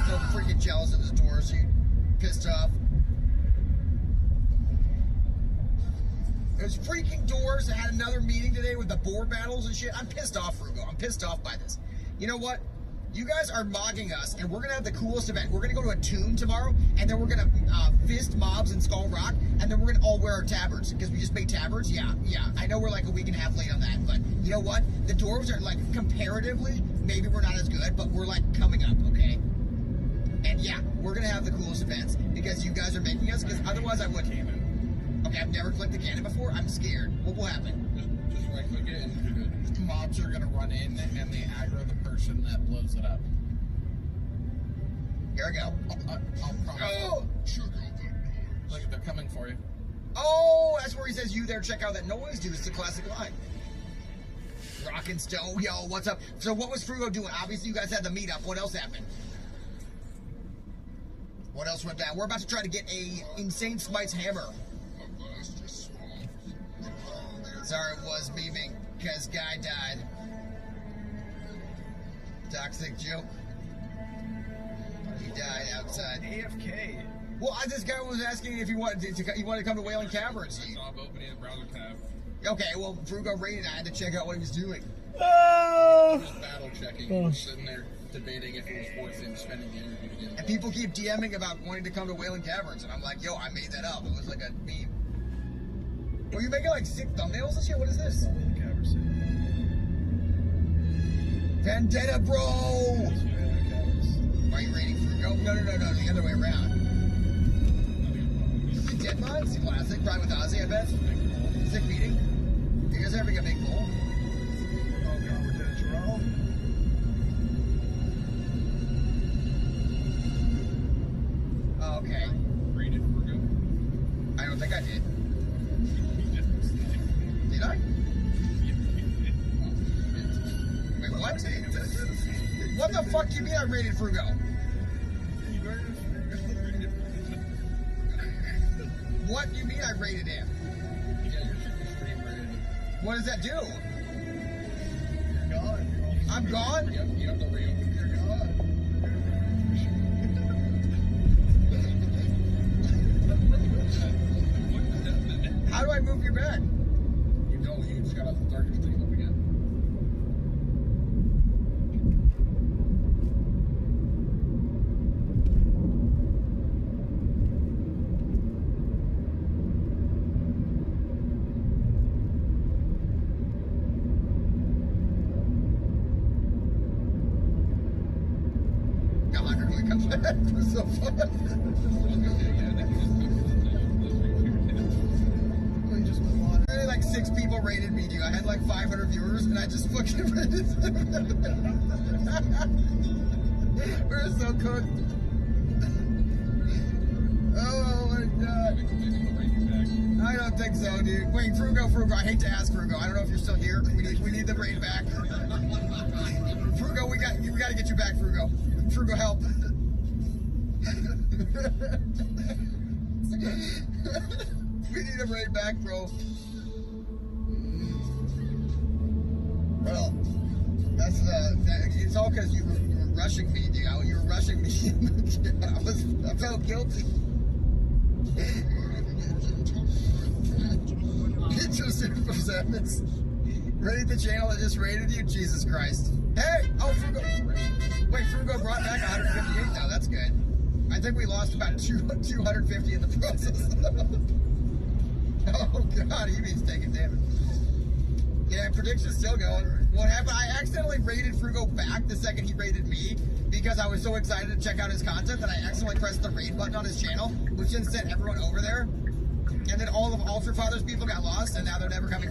So freaking jealous of this door, so you pissed off. There's freaking doors. I had another meeting today with the board battles and shit. I'm pissed off, Frugo. I'm pissed off by this. You know what? You guys are mogging us, and we're going to have the coolest event. We're going to go to a tomb tomorrow, and then we're going to fist mobs in Skull Rock, and then we're going to all wear our tabards, because we just made tabards. Yeah. I know we're like a week and a half late on that, but you know what? The dwarves are, like, comparatively, maybe we're not as good, but we're, like, coming up, okay? And yeah, we're going to have the coolest events, because you guys are making us, because otherwise I wouldn't. Okay, I've never clicked the cannon before. I'm scared. What will happen? Just right click it and you're good. Mobs are gonna run in and they aggro the person that blows it up. Here I go. I'll promise. Oh! Look, they're coming for you. Oh, that's where he says, you there, check out that noise, dude. It's a classic line. Rockin' Stone, yo, what's up? So what was Frugo doing? Obviously, you guys had the meetup. What else happened? What else went down? We're about to try to get a Insane Smite's hammer. Sorry, it was beeping because guy died. Toxic joke. He died outside. AFK. Well, this guy was asking if he wanted to come to Wailing Caverns. Stop opening the browser tab. Okay, well, Frugo rated. I had to check out what he was doing. He was battle checking. He was sitting there debating if it was worth him spending the interview to get. And people keep DMing about wanting to come to Wailing Caverns, and I'm like, yo, I made that up. It was like a meme. Were you making like sick thumbnails and shit? What is this? Vendetta, bro! Why are you rating Frugo? No, the other way around. Dead Mods? Classic. Pride with Ozzy, I bet. Sick meeting. You guys ever get a big bowl? Oh, God, we're dead, Jerome. Oh, okay. Read it, Frugo. I don't think I did. Did I? Wait, what? What the fuck do you mean I rated Frugo? What do you mean I rated him? Yeah, your stream rated. What does that do? You're gone. I'm gone? Yep, you have to reopen. You're gone. How do I move your bed? You don't. You just gotta start your stream up again. So fun. Really, like 6 people rated me, dude. I had like 500 viewers, and I just fucking rated them. We're so cooked. Oh my god. I don't think so, dude. Wait, Frugo. I hate to ask Frugo. I don't know if you're still here. We need the raid back. Frugo, we got to get you back, Frugo. Frugo, help. We need a raid back, bro. Well, that's it's all because you were rushing me, dude. You were rushing me. I felt guilty. Interested for sadness. Rated the channel that just rated you? Jesus Christ. Hey! Oh, Frugo. Wait, Frugo brought back 158 now. That's good. I think we lost about 250 in the process. Oh, God. Evie's taking damage. Yeah, prediction's still going. What happened? I accidentally rated Frugo back the second he rated me because I was so excited to check out his content that I accidentally pressed the raid button on his channel, which then sent everyone over there. And then all of Ultra Father's people got lost, and now they're never coming